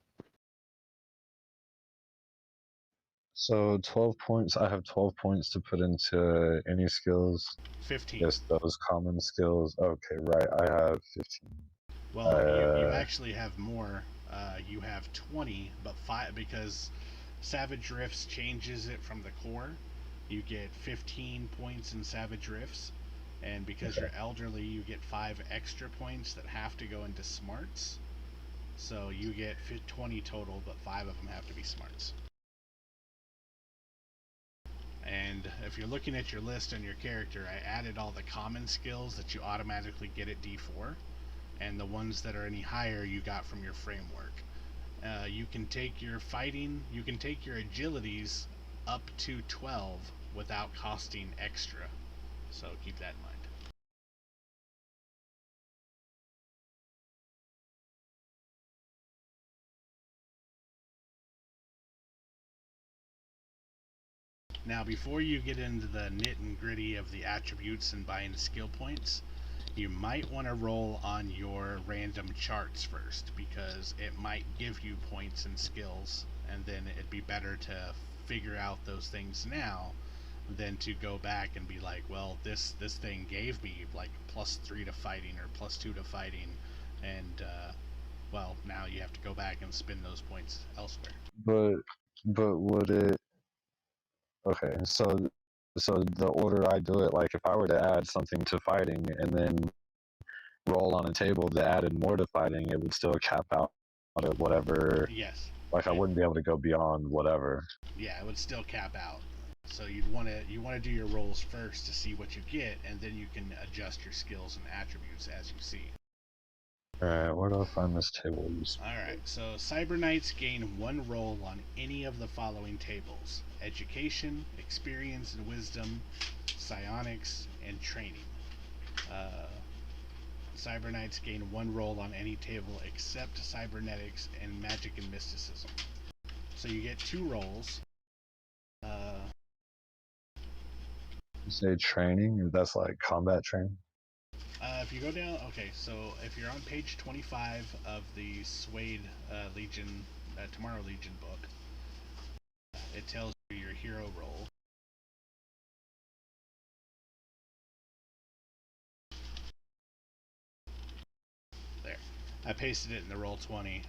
So 12 points. I have 12 points to put into any skills. 15. Yes, those common skills. Okay, right. I have 15. Well, you actually have more. You have 20, but 5 because Savage Rifts changes it from the core. You get 15 points in Savage Rifts, and because Okay. you're elderly, you get 5 extra points that have to go into smarts. So you get 20 total, but 5 of them have to be smarts. And if you're looking at your list and your character, I added all the common skills that you automatically get at D4, and the ones that are any higher you got from your framework. You can take your fighting, you can take your agilities up to 12 without costing extra. So keep that in mind. Now, before you get into the nit and gritty of the attributes and buying skill points, you might want to roll on your random charts first, because it might give you points and skills, and then it'd be better to figure out those things now than to go back and be like, well, this thing gave me like +3 to fighting or +2 to fighting, and well, now you have to go back and spend those points elsewhere. But would it? Okay, so the order I do it, like if I were to add something to fighting and then roll on a table that added more to fighting, it would still cap out at whatever. Yes. Like I wouldn't be able to go beyond whatever. Yeah, it would still cap out. So you want to do your rolls first to see what you get, and then you can adjust your skills and attributes as you see. Alright, where do I find this table? Alright, so Cyber Knights gain 1 roll on any of the following tables: Education, Experience and Wisdom, Psionics, and Training. Cyber Knights gain 1 roll on any table except Cybernetics and Magic and Mysticism. So you get 2 rolls. You say training? That's like combat training? If you go down, okay, so if you're on page 25 of the Suede Legion, Tomorrow Legion book, it tells you your hero roll. There. I pasted it in the roll 20.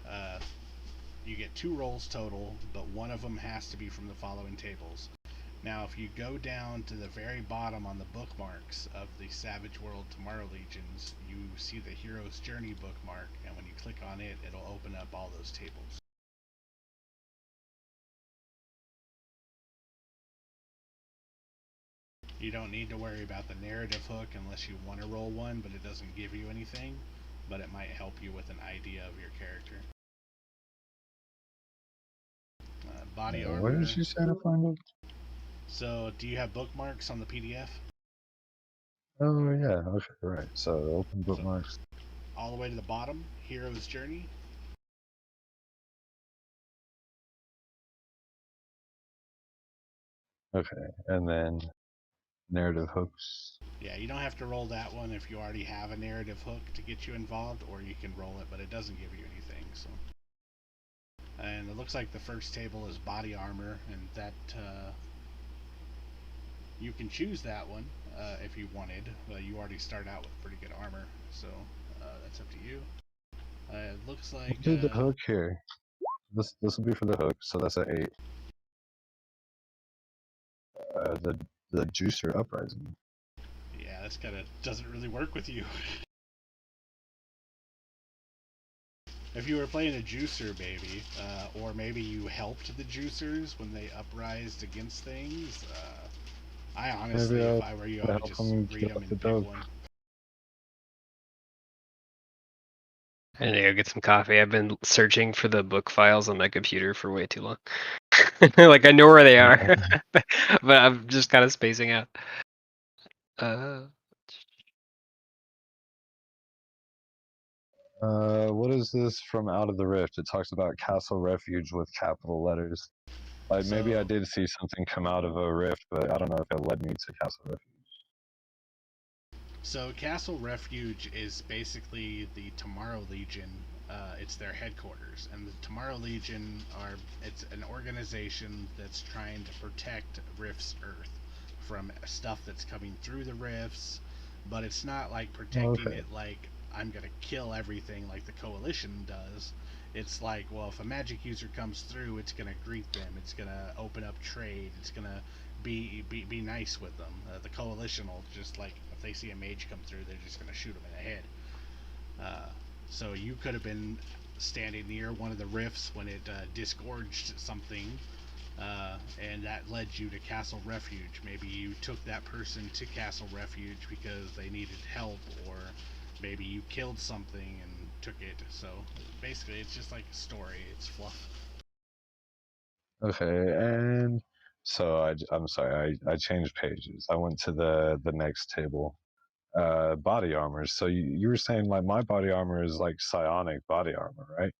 You get 2 rolls total, but one of them has to be from the following tables. Now, if you go down to the very bottom on the bookmarks of the Savage World Tomorrow Legions, you see the Hero's Journey bookmark, and when you click on it, it'll open up all those tables. You don't need to worry about the narrative hook unless you want to roll one, but it doesn't give you anything, but it might help you with an idea of your character. Body armor. Where did you say to find it? So, do you have bookmarks on the PDF? Oh yeah, okay, right. So open bookmarks. All the way to the bottom, Hero's Journey. Okay, and then narrative hooks. Yeah, you don't have to roll that one if you already have a narrative hook to get you involved, or you can roll it, but it doesn't give you anything. So, and it looks like the first table is body armor, and that you can choose that one if you wanted. You already start out with pretty good armor, so that's up to you. It looks like We'll do the hook here. This will be for the hook, so that's an 8. The juicer uprising. yeah, this kind of doesn't really work with you. If you were playing a juicer, maybe, or maybe you helped the juicers when they uprised against things. I honestly, Maybe if I were you, I would help just them read get them off and the pick dog. one. I need to go get some coffee. I've been searching for the book files on my computer for way too long. Like I know where they are, but I'm just kind of spacing out. What is this from Out of the Rift? It talks about Castle Refuge with capital letters. Like maybe I So, did see something come out of a rift, but I don't know if it led me to Castle Refuge. so Castle Refuge is basically the Tomorrow Legion. It's their headquarters, and the Tomorrow Legion it's an organization that's trying to protect Rift's Earth from stuff that's coming through the rifts, but it's not like protecting Okay. it like I'm gonna kill everything like the Coalition does. It's like, well, if a magic user comes through, it's gonna greet them, it's gonna open up trade, it's gonna be nice with them. The Coalition will just like if they see a mage come through, they're just gonna shoot him in the head. So you could have been standing near one of the rifts when it disgorged something, and that led you to Castle Refuge. Maybe you took that person to Castle Refuge because they needed help, or maybe you killed something and took it. So basically, it's just like a story. It's fluff. Okay, and so I'm sorry, I changed pages. I went to the next table. Body armor. So you were saying like my body armor is like psionic body armor, right?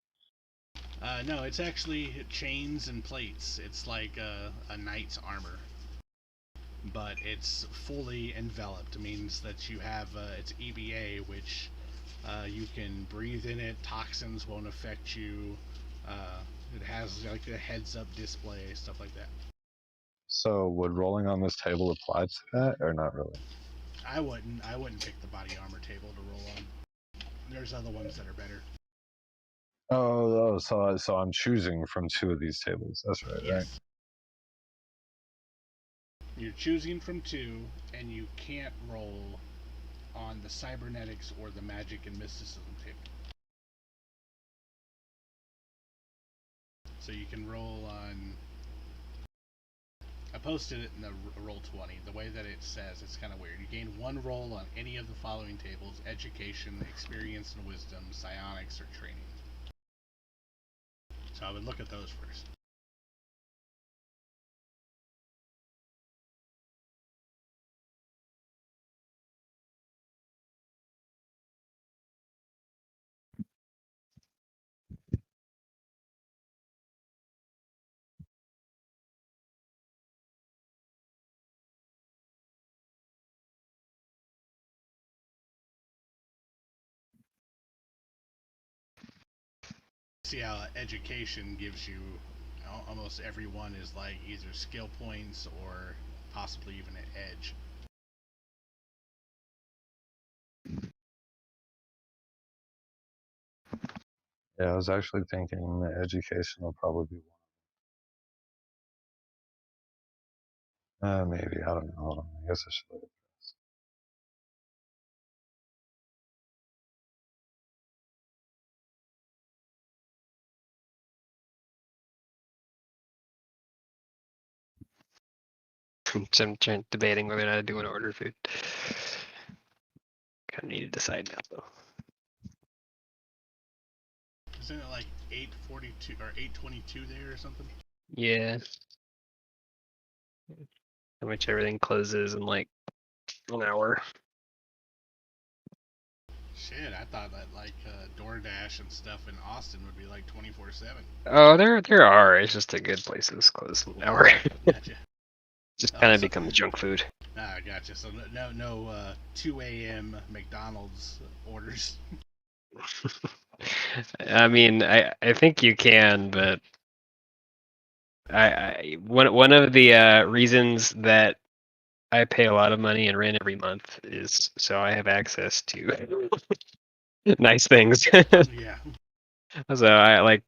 No, it's actually chains and plates. It's like a knight's armor, but it's fully enveloped. It means that you have it's EBA, which you can breathe in it. Toxins won't affect you. It has like a heads-up display, stuff like that. So would rolling on this table apply to that or not really? I wouldn't. I wouldn't pick the body armor table to roll on. There's other ones that are better. So I'm choosing from 2 of these tables. That's right, right? Yes. You're choosing from 2, and you can't roll on the cybernetics or the magic and mysticism table. So you can roll on. I posted it in the Roll20. The way that it says, it's kind of weird. You gain 1 roll on any of the following tables: education, experience and wisdom, psionics, or training. So I would look at those first. See how education gives you almost everyone is like either skill points or possibly even an edge. Yeah, I was actually thinking that education will probably be one. Maybe, I don't know. Hold on. I guess I should look at I'm debating whether or not to do an order food. Kind of need to decide now though. Isn't it like 8:42 or 8:22 there or something? Yeah. How much everything closes in like an hour. Shit, I thought that like DoorDash and stuff in Austin would be like 24/7. Oh, there are. It's just a good places close in an hour. Gotcha. Just Oh, kind of so- becomes junk food. Ah, gotcha. So no 2 a.m. McDonald's orders. I mean, I think you can, but one of the reasons that I pay a lot of money in rent every month is so I have access to nice things. Yeah. So I like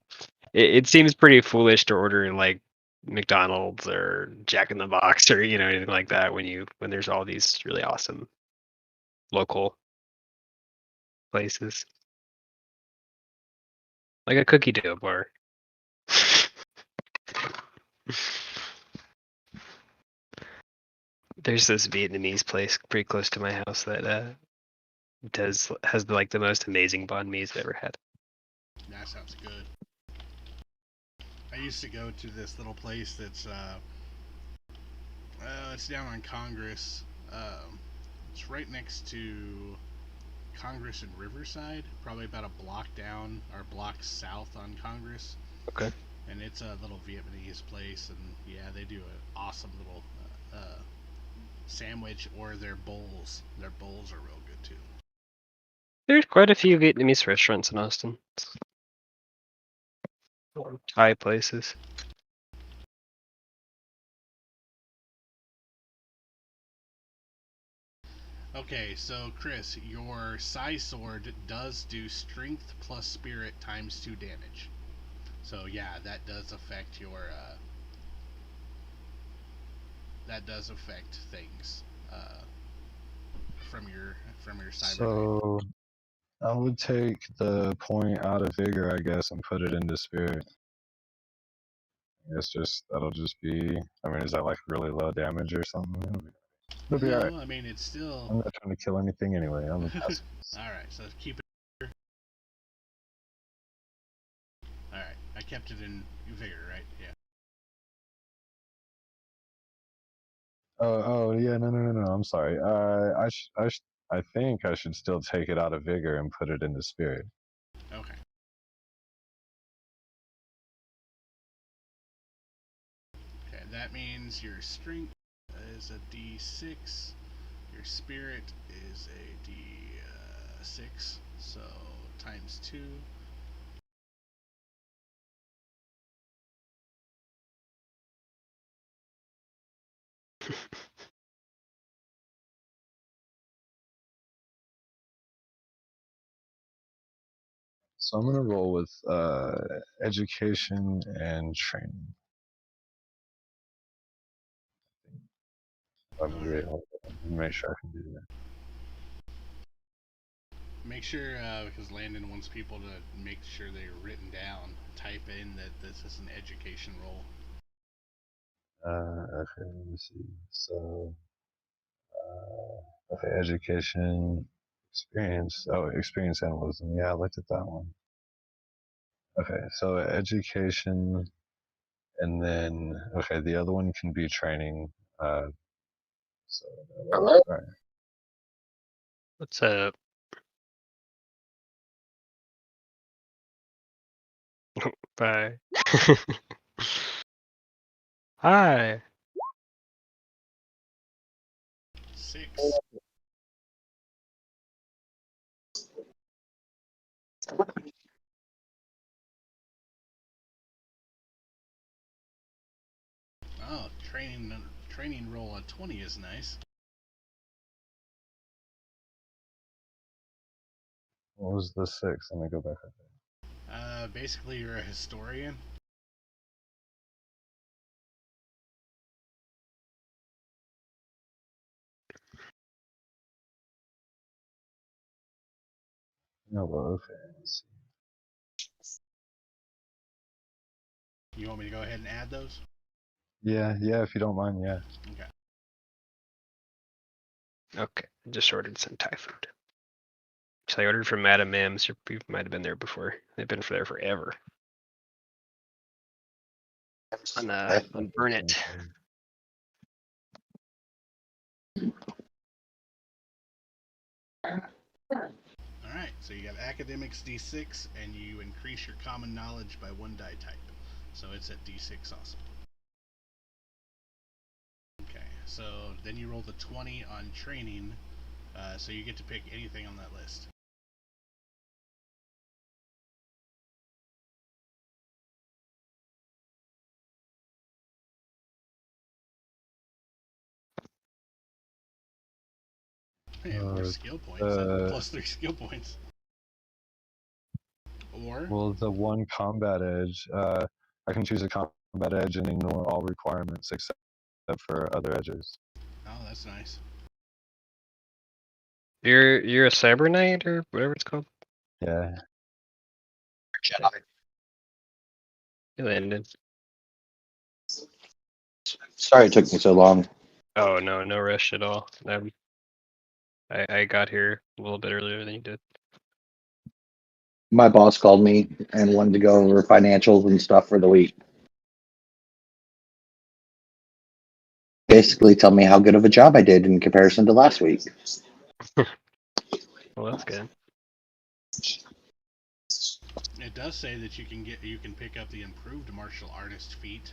it seems pretty foolish to order like McDonald's or Jack in the Box or anything like that when there's all these really awesome local places. Like a cookie dough bar. There's this Vietnamese place pretty close to my house that has like the most amazing banh mi's I've ever had. That sounds good. I used to go to this little place that's it's down on Congress. It's right next to Congress and Riverside, probably about a block down or block south on Congress. Okay. And it's a little Vietnamese place, and yeah, they do an awesome little sandwich or their bowls. Their bowls are real good too. There's quite a few Vietnamese restaurants in Austin. Thai places. Okay, so Chris, your Psy Sword does do strength plus spirit times 2 damage. So yeah, that does affect your that does affect things from your cyber. So I would take the point out of vigor, I guess, and put it into spirit. That'll just be. I mean, is that like really low damage or something? It'll be No, alright. I mean it's still. I'm not trying to kill anything anyway. I'm a pacifist. All right, so keep it. All right, I kept it in vigor, right? Yeah. Oh yeah, no. I'm sorry. I think I should still take it out of vigor and put it into spirit. Okay. Okay, that means your strength is a D6. Your spirit is a D6. So times 2. So I'm gonna roll with education and training. Alright. Hold on. Let me make sure I can do that. Make sure, because Landon wants people to make sure they're written down, type in that this is an education roll. Okay, let me see. So, okay, education, experience. Oh, experience analysis. Yeah, I looked at that one. Okay, so education, and then okay, the other one can be training. So, all right. What's up? Bye. Hi. 6. Oh, training roll a 20 is nice. What was the 6? Let me go back up there. Basically you're a historian. No, well, okay. Let's see. You want me to go ahead and add those? Yeah, if you don't mind, yeah. Okay. Okay, I just ordered some Thai food. So I ordered from Madam Mim's. You might have been there before. They've been there forever. On Burnett. Alright, so you got academics D6, and you increase your common knowledge by 1 die type. So it's at D6 also. Okay. So then you roll the 20 on training, so you get to pick anything on that list. Yeah, more skill points. Plus 3 skill points. Or Well, the one combat edge, I can choose a combat edge and ignore all requirements except for other edges. oh, that's nice. You're a cyber knight or whatever it's called. Yeah. Jedi. You landed. Sorry it took me so long. Oh no, no rush at all. I got here a little bit earlier than you did. My boss called me and wanted to go over financials and stuff for the week. Basically, tell me how good of a job I did in comparison to last week. Well, that's good. It does say that you can pick up the improved martial artist feat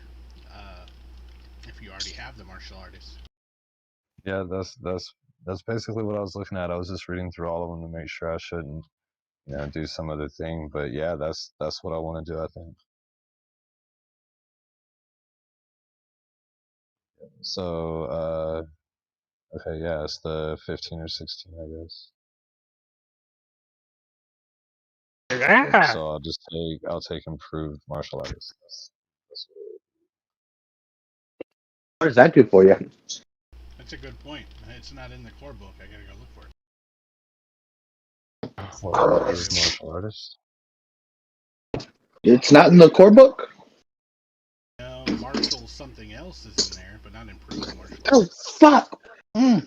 if you already have the martial artist. Yeah, that's basically what I was looking at. I was just reading through all of them to make sure I shouldn't, do some other thing. But yeah, that's what I want to do, I think. So, okay, yeah, it's the 15 or 16, I guess. Ah! So I'll take improved martial artist. That's What does that do for you? That's a good point. It's not in the core book. I gotta go look for it. what improved martial artist. It's not in the core book? No, martial something else is in there, but not improved martial. Oh, fuck! I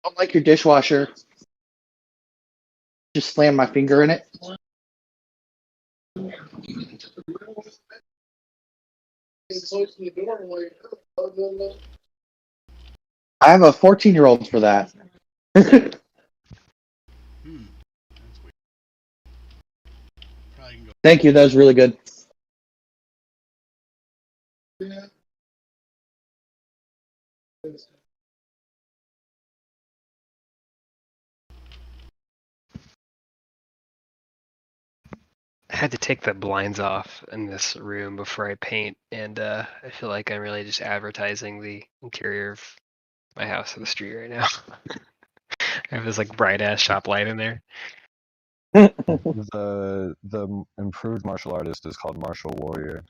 don't like your dishwasher. Just slam my finger in it. I have a 14-year-old for that. That's weird. Probably can go. Thank you, that was really good. I had to take the blinds off in this room before I paint, and I feel like I'm really just advertising the interior of my house on the street right now. I have this like bright ass shop light in there. The improved martial artist is called martial warrior.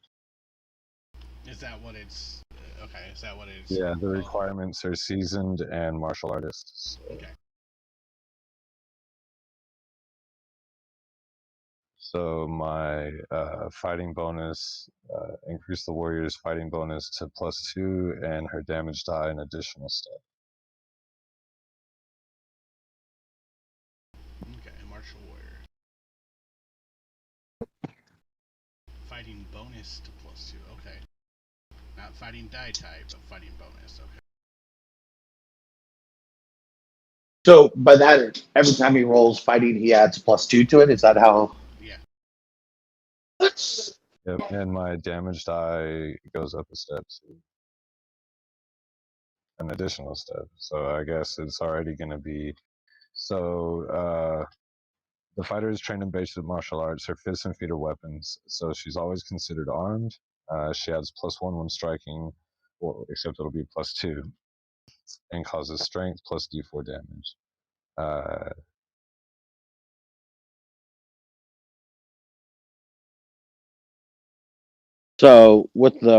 Is that what it's? Okay, is that what it's? Yeah, the requirements are seasoned and martial artists. Okay. So my fighting bonus increase the warrior's fighting bonus to +2 and her damage die an additional step. Okay, martial warrior. Fighting bonus to +2. Okay. Not fighting die type, but fighting bonus. Okay. So, by that, every time he rolls fighting, he adds +2 to it? Is that how? Yeah. Yep, and my damage die goes up a step too. An additional step. So I guess it's already going to be. So the fighter is trained in basic martial arts. Her fists and feet are weapons, so she's always considered armed. She adds +1 when striking, well, except it'll be +2, and causes strength plus D4 damage. So, with the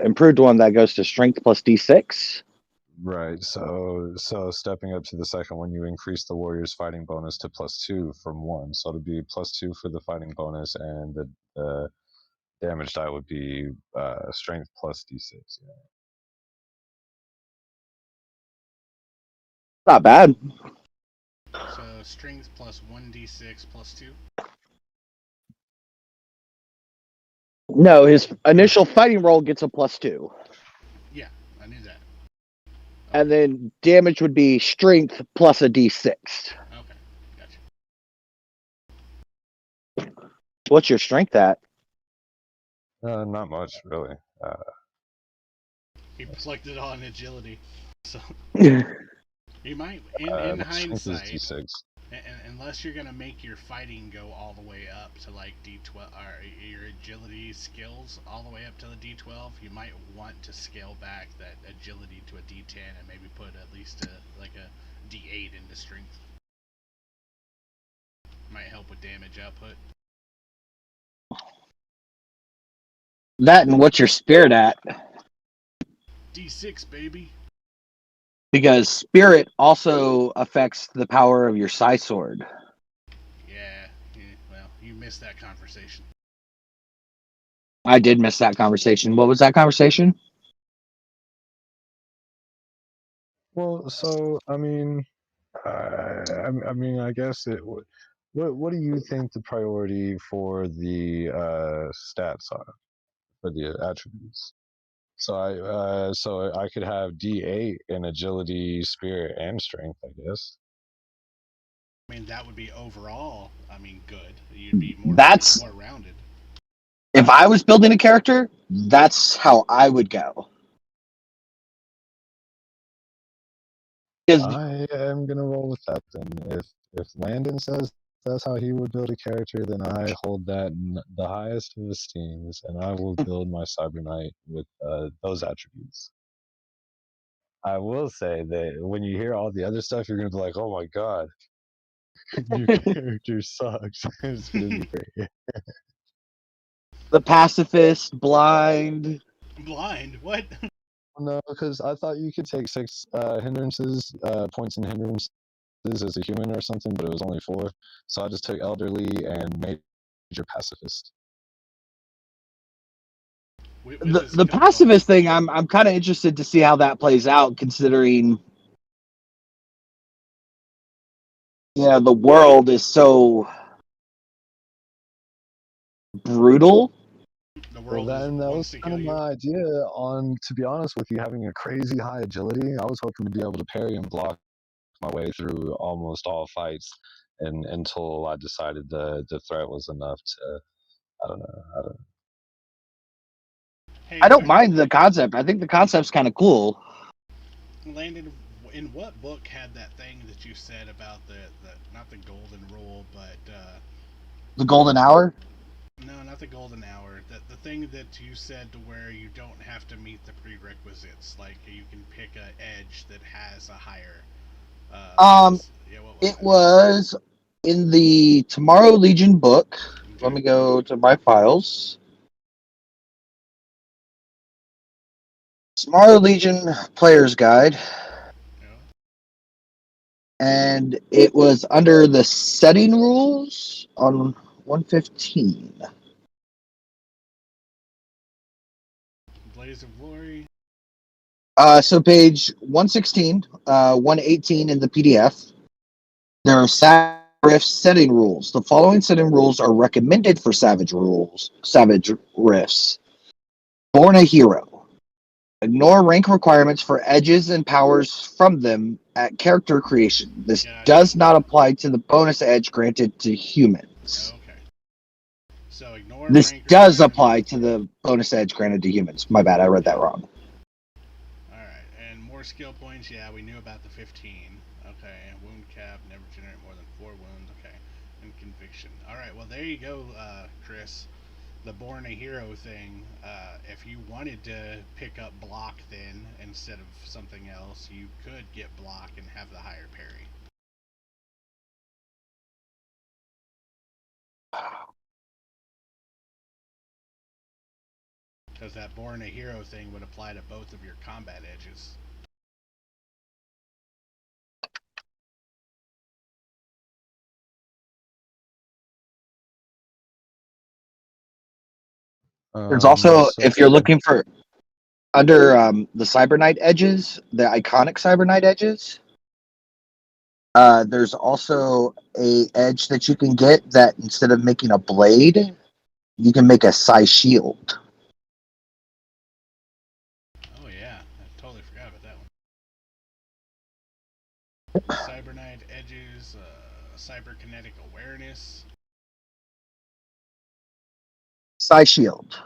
improved one, that goes to strength plus D6? Right. So stepping up to the second one, you increase the warrior's fighting bonus to +2 from 1. So it'll be +2 for the fighting bonus, and the damage die would be strength plus D6. Yeah. Not bad. So strength plus 1d6 +2. No, his initial fighting roll gets a +2. Yeah, I knew that. And then damage would be strength plus a D6. Okay, gotcha. What's your strength at? Not much really. He plugged it on agility. So you might, in My strength is hindsight, D6. unless you're gonna make your fighting go all the way up to like D12 or your agility skills all the way up to the D12, you might want to scale back that agility to a D10 and maybe put at least a D8 into strength. Might help with damage output. That and what's your spirit at? D6, baby. Because spirit also affects the power of your psi sword. Yeah, well, you missed that conversation. I did miss that conversation. What was that conversation? Well, so I mean, I guess it. What do you think the priority for the stats are for the attributes? So I could have D8 in agility, spirit, and strength. I guess. I mean, that would be overall. I mean, good. You'd be more That's rounded. if I was building a character, that's how I would go. I am gonna roll with that then. If Landon says that's how he would build a character, then I hold that in the highest of esteems, and I will build my Cyber Knight with those attributes. I will say that when you hear all the other stuff, you're gonna be like, "Oh my god, your character sucks." It's gonna be great. The pacifist, blind. Blind? What? No, because I thought you could take 6 hindrances, points and hindrances as a human or something, but it was only 4. So I just took elderly and major pacifist. The pacifist thing, I'm kind of interested to see how that plays out, considering the world is so brutal. The world Well, then that was wants to kind kill of you. my idea on, to be honest with you, having a crazy high agility. I was hoping to be able to parry and block my way through almost all fights, and until I decided the threat was enough to, I don't know. Hey, I don't mind the concept. I think the concept's kind of cool. Landon, in what book had that thing that you said about the not the golden rule, but The golden hour. no, not the golden hour. The thing that you said to where you don't have to meet the prerequisites, like you can pick a edge that has a higher. Yeah, what was It that? was in the Tomorrow Legion book. Okay. Let me go to my files. Tomorrow Legion Player's Guide. Yeah. And it was under the setting rules on 115. Blaze of Glory. So page 116, 118 in the PDF. There are Savage Rift setting rules. The following setting rules are recommended for Savage Rifts. Born a hero. Ignore rank requirements for edges and powers from them at character creation. This does not apply to the bonus edge granted to humans. Okay. So ignore. This rank does apply to the bonus edge granted to humans. My bad, I read that wrong. Alright, and more skill points. Yeah, we knew about the 15. Okay, wound cap, never generate more than 4 wounds. Okay, and conviction. Alright, well, there you go, Chris. The Born a Hero thing. If you wanted to pick up block then instead of something else, you could get block and have the higher parry. Because that Born a Hero thing would apply to both of your combat edges. There's also, So if you're looking for under the Cyber Knight edges, the iconic Cyber Knight edges, there's also a edge that you can get that instead of making a blade, you can make a psi shield. Oh yeah, I totally forgot about that one. Cyber Knight edges, cyberkinetic awareness. Psi shield.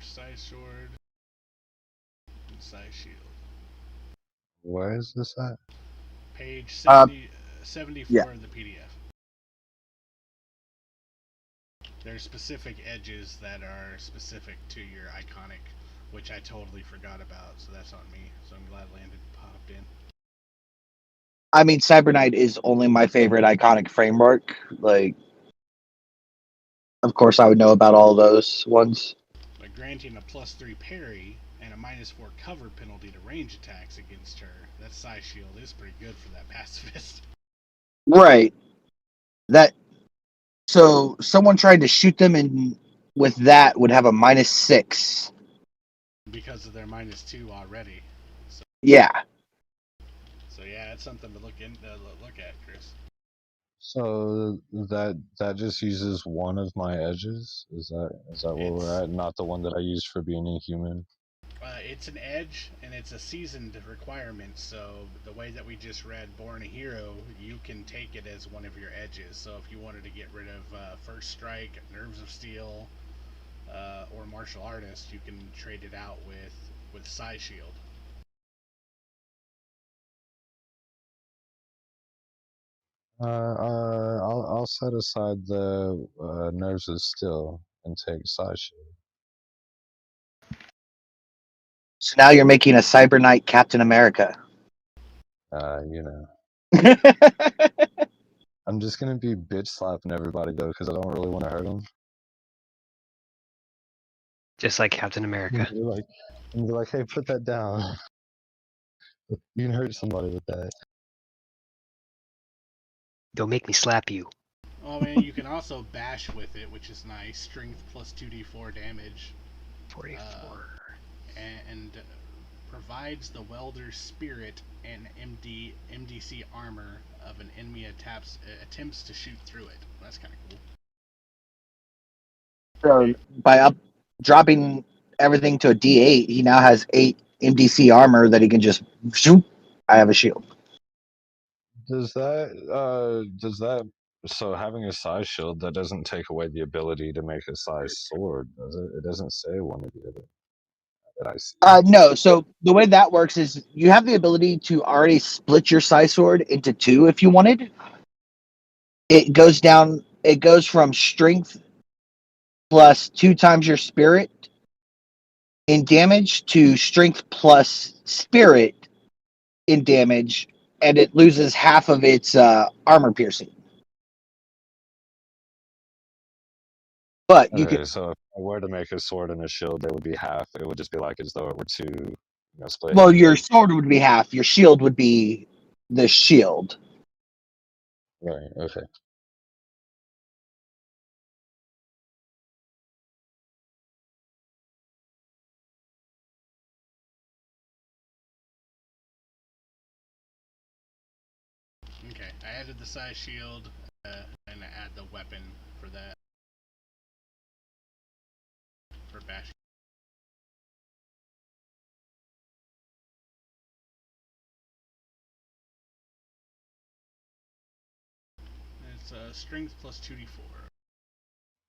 Size sword. And size shield. Where is this at? Page 74 yeah. of the PDF. There's specific edges that are specific to your iconic, which I totally forgot about, so that's on me. So I'm glad Landon popped in. I mean, Cyber Knight is only my favorite iconic framework. Like, of course, I would know about all those ones. By granting a +3 parry and a -4 cover penalty to range attacks against her, that size shield is pretty good for that pacifist. Right. That. So someone tried to shoot them, and with that would have a -6. Because of their -2 already. Yeah. So yeah, it's something to look at, Chris. So that just uses one of my edges. Is that where we're at? Not the one that I used for being a human. It's an edge, and it's a seasoned requirement. So the way that we just read Born a Hero, you can take it as one of your edges. So if you wanted to get rid of First Strike, Nerves of Steel, or Martial Artist, you can trade it out with Size Shield. I'll set aside the Nerves of Steel and take Side Shield. So now you're making a Cyber Knight Captain America. You know. I'm just gonna be bitch slapping everybody though, because I don't really want to hurt them. Just like Captain America. And be like, hey, put that down. You can hurt somebody with that. Don't make me slap you. Oh man, you can also bash with it, which is nice. Strength plus 2d4 damage. 44. And provides the welder's spirit and MDC armor of an enemy attempts to shoot through it. That's kind of cool. So by dropping everything to a D8, he now has 8 MDC armor that he can just shoot. I have a shield. Does that so having a size shield, that doesn't take away the ability to make a size sword, does it? It doesn't say one or the other that I see. No. So the way that works is you have the ability to already split your size sword into 2 if you wanted. It goes down. It goes from strength plus 2 times your spirit in damage to strength plus spirit in damage, and it loses half of its armor piercing. But you Okay, can. so if I were to make a sword and a shield, they would be half. It would just be like as though it were two, split. Well, your sword would be half. Your shield would be the shield. Right. Okay. Okay, I added the size shield, and I add the weapon for that. For bash. It's strength plus 2d4.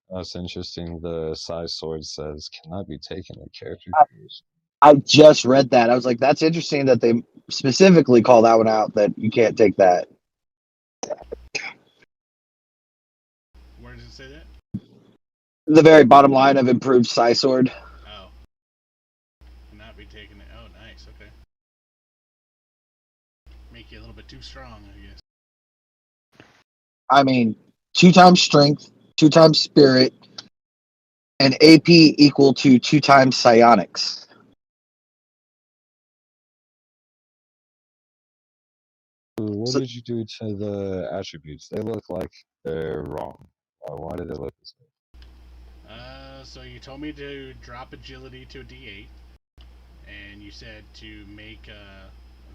That's interesting. The size sword says cannot be taken at character creation. I just read that. I was like, that's interesting that they specifically call that one out, that you can't take that. Where does it say that? The very bottom line of improved size sword. Oh. Cannot be taken. Oh, nice. Okay. Make you a little bit too strong, I guess. I mean, 2 times strength, 2 times spirit, and AP equal to 2 times psionics. What So- did you do to the attributes? They look like they're wrong. Why did they look this way? So you told me to drop agility to a D8, and you said to make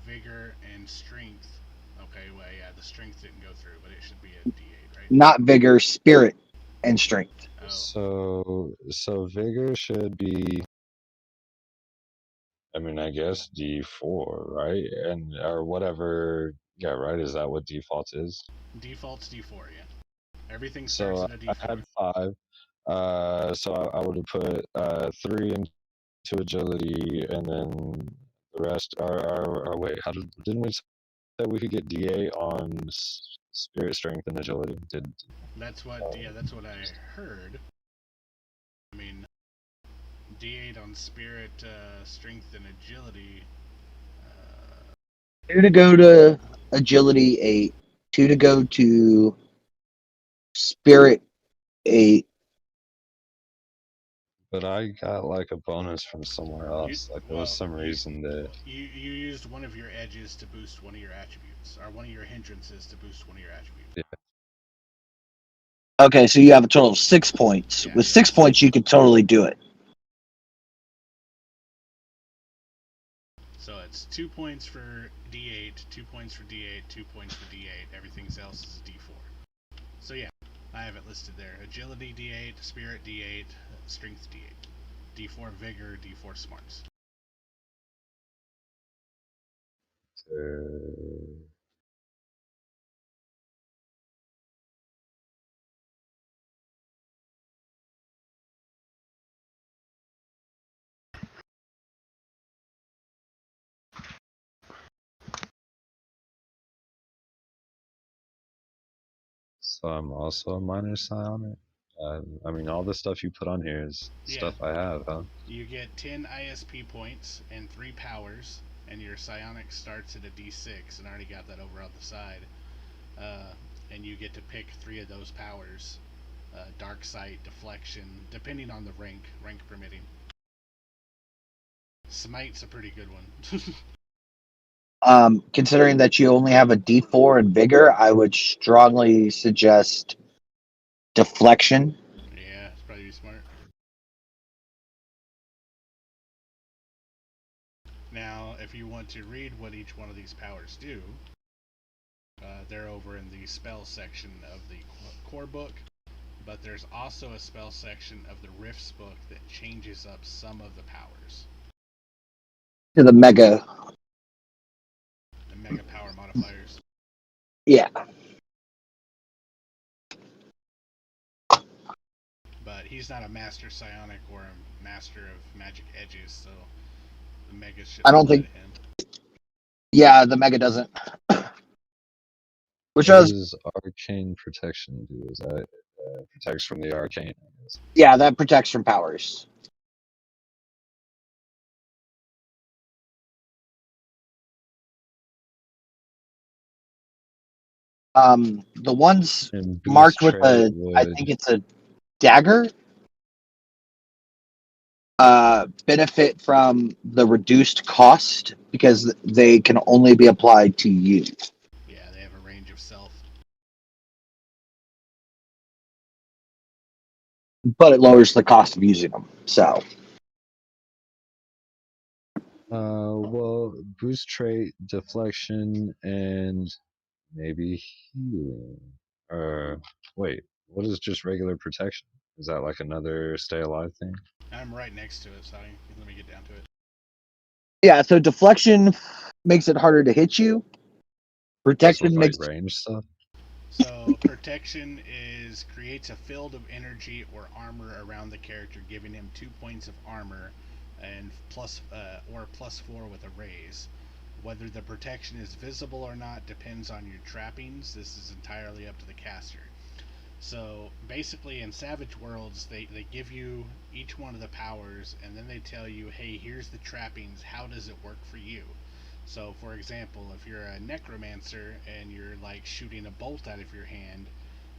vigor and strength. Okay, well, yeah, the strength didn't go through, but it should be a D8, right? Not vigor, spirit, and strength. Oh. So vigor should be, I mean, I guess D4, right? And or whatever. Yeah, right. Is that what default is? Default's D4, yeah. Everything starts So at a I D4. had 5. So I would have put 3 into agility, and then the rest are wait, didn't we say we could get D8 on spirit, strength, and agility? That's what I heard. I mean, D8 on spirit, strength, and agility. 2 to go to agility 8, 2 to go to spirit 8. But I got like a bonus from somewhere else. Like there was some reason that you used one of your edges to boost one of your attributes, or one of your hindrances to boost one of your attributes. Yeah. Okay, so you have a total of 6 points. Yeah, With 6 points, you could totally do it. So it's 2 points for D8, 2 points for D8, 2 points for D8. Everything else is D4. So yeah, I have it listed there. Agility D8, Spirit D8, Strength D8, D4 Vigor, D4 Smarts. So I'm also a minor psionic. I mean, all the stuff you put on here is stuff I have, huh? You get 10 ISP points and 3 powers, and your psionic starts at a D6, and I already got that over on the side. And you get to pick 3 of those powers: Dark Sight, Deflection, depending on the rank permitting. Smite's a pretty good one. Considering that you only have a D4 in vigor, I would strongly suggest deflection. Yeah, it's probably smart. Now, if you want to read what each one of these powers do, they're over in the spell section of the core book, but there's also a spell section of the Rifts book that changes up some of the powers. To the mega power modifiers. Yeah. But he's not a master psionic or a master of magic edges, so the mega should I don't think him. Yeah, the mega doesn't. What does arcane protection do? Is that protects from the arcane? Yeah, that protects from powers. The ones marked with I think it's a dagger, benefit from the reduced cost because they can only be applied to you. Yeah, they have a range of self. But it lowers the cost of using them. So. Well, boost trait, deflection, and maybe healing. Wait, what is just regular protection? Is that like another stay alive thing? I'm right next to it, so let me get down to it. Yeah, so deflection makes it harder to hit you. Protection makes range stuff. So protection creates a field of energy or armor around the character, giving him 2 points of armor, and +4 with a raise. Whether the protection is visible or not depends on your trappings. This is entirely up to the caster. So basically, in Savage Worlds, they give you each one of the powers, and then they tell you, hey, here's the trappings. How does it work for you? So, for example, if you're a necromancer and you're like shooting a bolt out of your hand,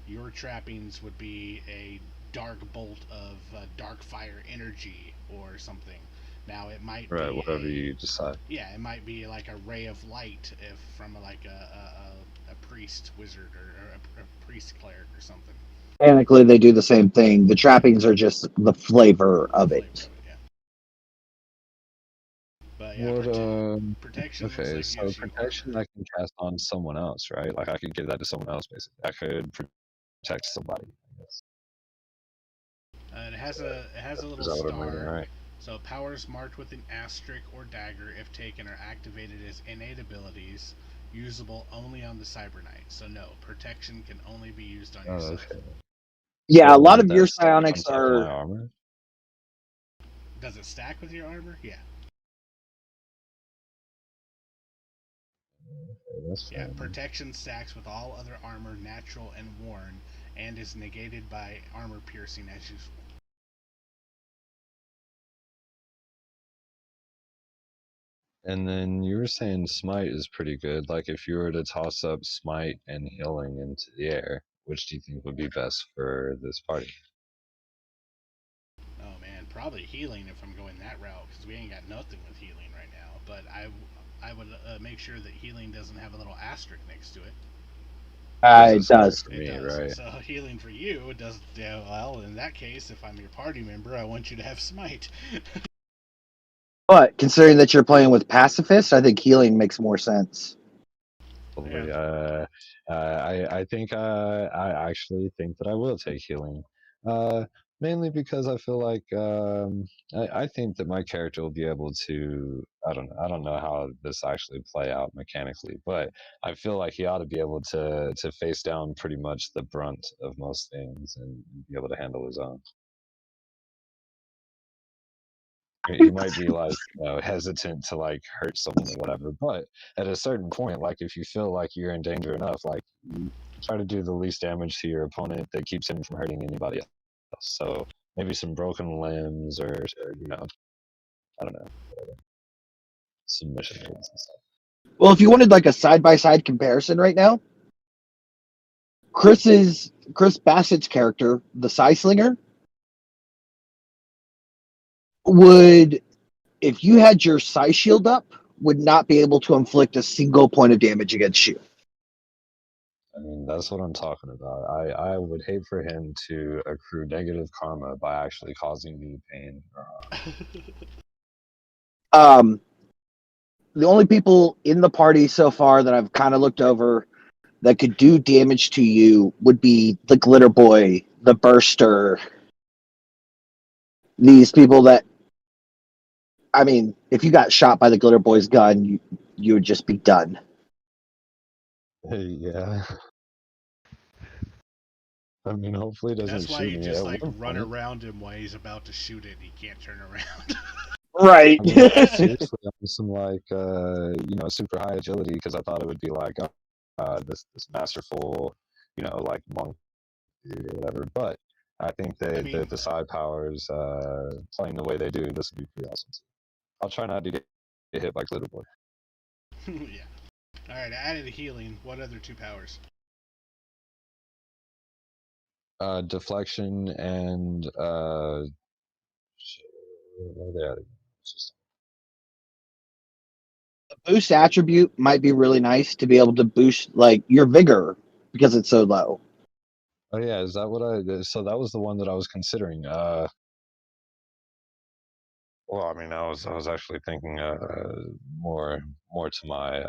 your trappings would be a dark bolt of dark fire energy or something. Now it might be whatever you decide. Yeah, it might be like a ray of light if from like a priest wizard or a priest cleric or something. Technically, they do the same thing. The trappings are just the flavor of it. But yeah, protection. Okay, like so protection I can cast on someone else, right? Like I could give that to someone else, basically. I could protect somebody. I guess. It has a little star. Right? So powers marked with an asterisk or dagger, if taken, are activated as innate abilities, usable only on the Cyber Knight. So no, protection can only be used on yourself. Okay. Yeah, So a lot wouldn't of your that stack on psionics top of my are. armor? Does it stack with your armor? Yeah. Okay, that's Yeah. fine. Protection stacks with all other armor, natural and worn, and is negated by armor piercing as usual. And then you were saying smite is pretty good. Like if you were to toss up smite and healing into the air, which do you think would be best for this party? Oh man, probably healing if I'm going that route because we ain't got nothing with healing right now. But I would make sure that healing doesn't have a little asterisk next to it. Because It it's smite does. for It me, does. right? So healing for you does well. In that case, if I'm your party member, I want you to have smite. But considering that you're playing with pacifist, I think healing makes more sense. Probably. Yeah. I think I actually think that I will take healing. Uh, Mainly because I feel like I think that my character will be able to. I don't know how this actually play out mechanically, but I feel like he ought to be able to face down pretty much the brunt of most things and be able to handle his own. He might be like hesitant to like hurt someone or whatever, but at a certain point, like if you feel like you're in danger enough, like you try to do the least damage to your opponent that keeps him from hurting anybody else. So maybe some broken limbs or I don't know, submission moves and stuff. Well, if you wanted like a side by side comparison right now, Chris Bassett's character, the Psy Slinger, would, if you had your Psy shield up, would not be able to inflict a single point of damage against you. I mean, that's what I'm talking about. I would hate for him to accrue negative karma by actually causing me pain or harm. The only people in the party so far that I've kind of looked over that could do damage to you would be the Glitter Boy, the Burster. These people that, I mean, if you got shot by the Glitter Boy's gun, you would just be done. Yeah. I mean, hopefully it doesn't That's why shoot you me. just At like one run point, around him while he's about to shoot it and he can't turn around. Right. I mean, seriously, I'm some like super high agility because I thought it would be like this masterful, like monk or whatever. But I think I mean, the side powers playing the way they do, this would be pretty awesome too. I'll try not to get hit by Glitter Boy. yeah. All right, I added healing. What other two powers? Deflection and what are they at? The boost attribute might be really nice to be able to boost like your vigor because it's so low. Oh yeah, is that what so that was the one that I was considering. Well, I mean, I was actually thinking more to my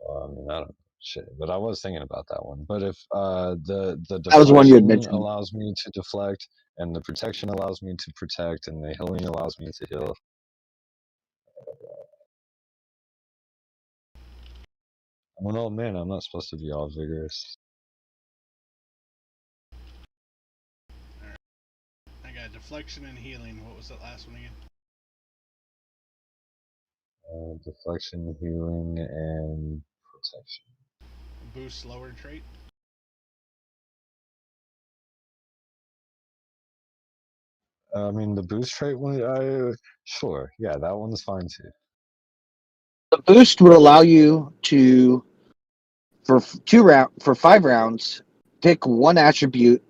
well, I mean, I don't know, shit, but I was thinking about that one. But if the That was the one you had deflection mentioned. allows me to deflect, and the protection allows me to protect, and the healing allows me to heal. I'm an old man. I'm not supposed to be all vigorous. I got deflection and healing. What was that last one again? Deflection, healing, and protection. Boost lower trait. I mean, the boost trait one. Sure, yeah, that one's fine too. The boost would allow you to, for 5 rounds, pick one attribute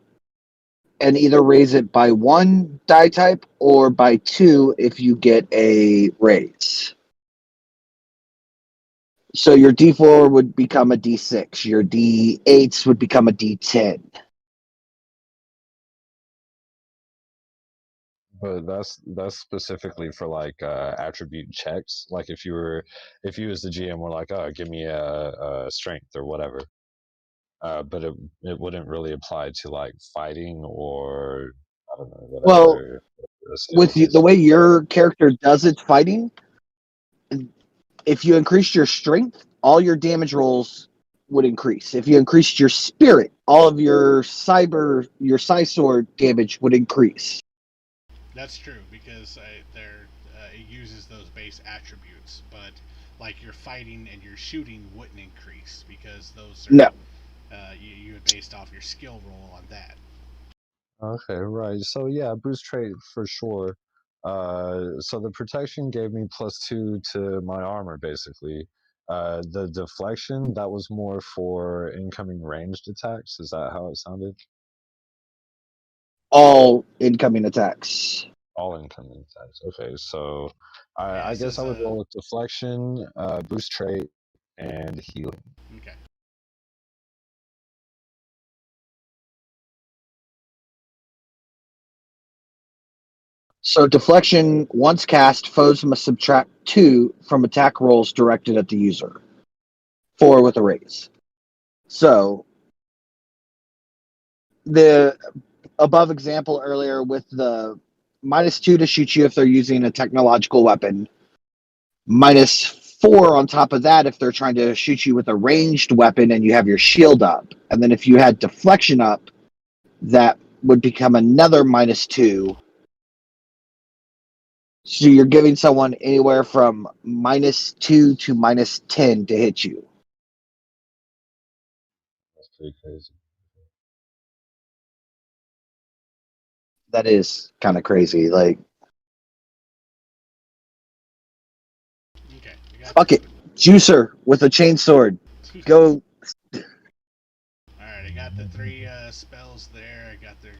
and either raise it by 1 die type or by 2 if you get a raise. So your D4 would become a D6. Your D8s would become a D10. But that's specifically for like attribute checks. Like if you as the GM were like, oh, give me a strength or whatever. But it wouldn't really apply to like fighting or I don't know Well, whatever the skill with the is. way your character does its fighting, if you increase your strength, all your damage rolls would increase. If you increased your spirit, all of your psi sword damage would increase. That's true because it uses those base attributes, but like your fighting and your shooting wouldn't increase because those are No. you had based off your skill roll on that. Okay, right. So yeah, boost trait for sure. So the protection gave me +2 to my armor, basically. The deflection, that was more for incoming ranged attacks. Is that how it sounded? All incoming attacks. All incoming attacks. Okay, so Yeah, I this guess is I would roll with deflection, boost trait, and healing. okay. So deflection, once cast, foes must subtract 2 from attack rolls directed at the user. 4 with a raise. So the above example earlier with the -2 to shoot you if they're using a technological weapon, -4 on top of that if they're trying to shoot you with a ranged weapon and you have your shield up. And then if you had deflection up, that would become another -2. So you're giving someone anywhere from -2 to -10 to hit you. That's pretty crazy. That is kind of crazy. Like, Okay. We got fuck it. Juicer with a chainsword. Go. Alright, I got the 3 spells there. I got their.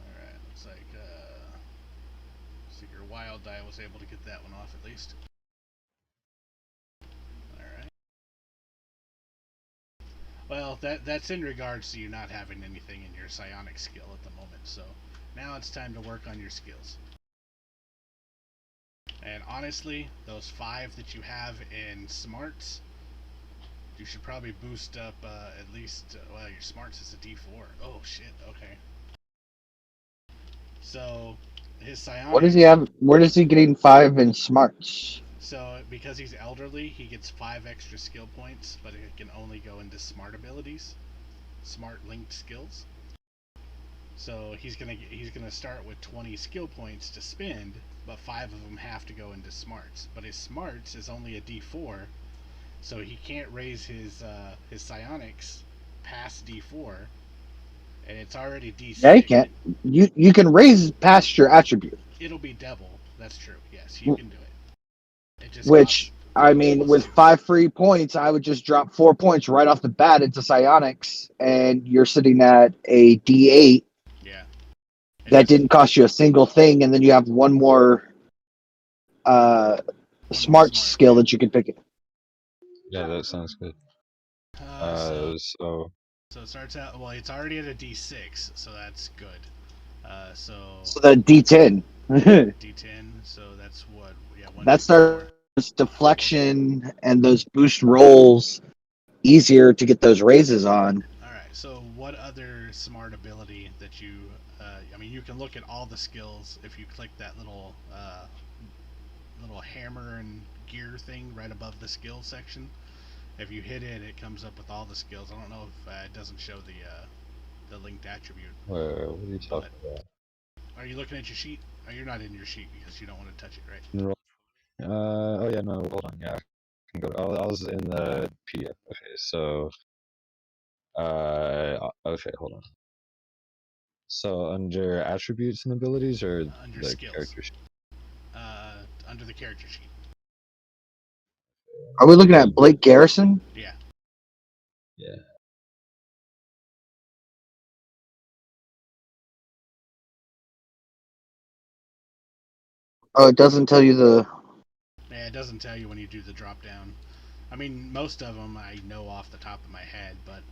Alright, looks like Seeker Wild Die was able to get that one off at least. Alright. Well, that's in regards to you not having anything in your psionic skill at the moment, so now it's time to work on your skills. And honestly, those 5 that you have in smarts, you should probably boost up at least, well, your smarts is a D4. Oh shit, okay. So, his psionics... What does he have? Where does he getting 5 in smarts? So, because he's elderly, he gets 5 extra skill points, but it can only go into smart abilities. Smart linked skills. So he's gonna start with 20 skill points to spend, but 5 of them have to go into smarts. But his smarts is only a D4, so he can't raise his psionics past D4, and it's already D6. Yeah, he can't. You can raise past your attribute. It'll be devil. That's true. Yes, you can do it. It just Which, I costs mean, with +2. 5 free points, I would just drop 4 points right off the bat into psionics, and you're sitting at a D8 Yeah. that didn't cost you a single thing, and then you have one more smart skill that you can pick. Yeah, that sounds good. So it starts out, well, it's already at a D6, so that's good. So the D10. D10, so that's what, yeah, 1, That 2, 4. starts deflection and those boost rolls easier to get those raises on. Alright, so what other smart ability that you, I mean, you can look at all the skills if you click that little hammer and gear thing right above the skill section. If you hit it, it comes up with all the skills. I don't know if it doesn't show the linked attribute. what are you talking about? Are you looking at your sheet? Oh, you're not in your sheet because you don't want to touch it, right? Oh yeah, no, hold on. Yeah, I can go. I was in the PDF. Okay, so okay, hold on. So under attributes and abilities, or Under the skills. character sheet? Under the character sheet. Are we looking at Blake Garrison? Yeah. Yeah. Oh, it doesn't tell you the. Yeah, it doesn't tell you when you do the drop down. I mean, most of them I know off the top of my head, but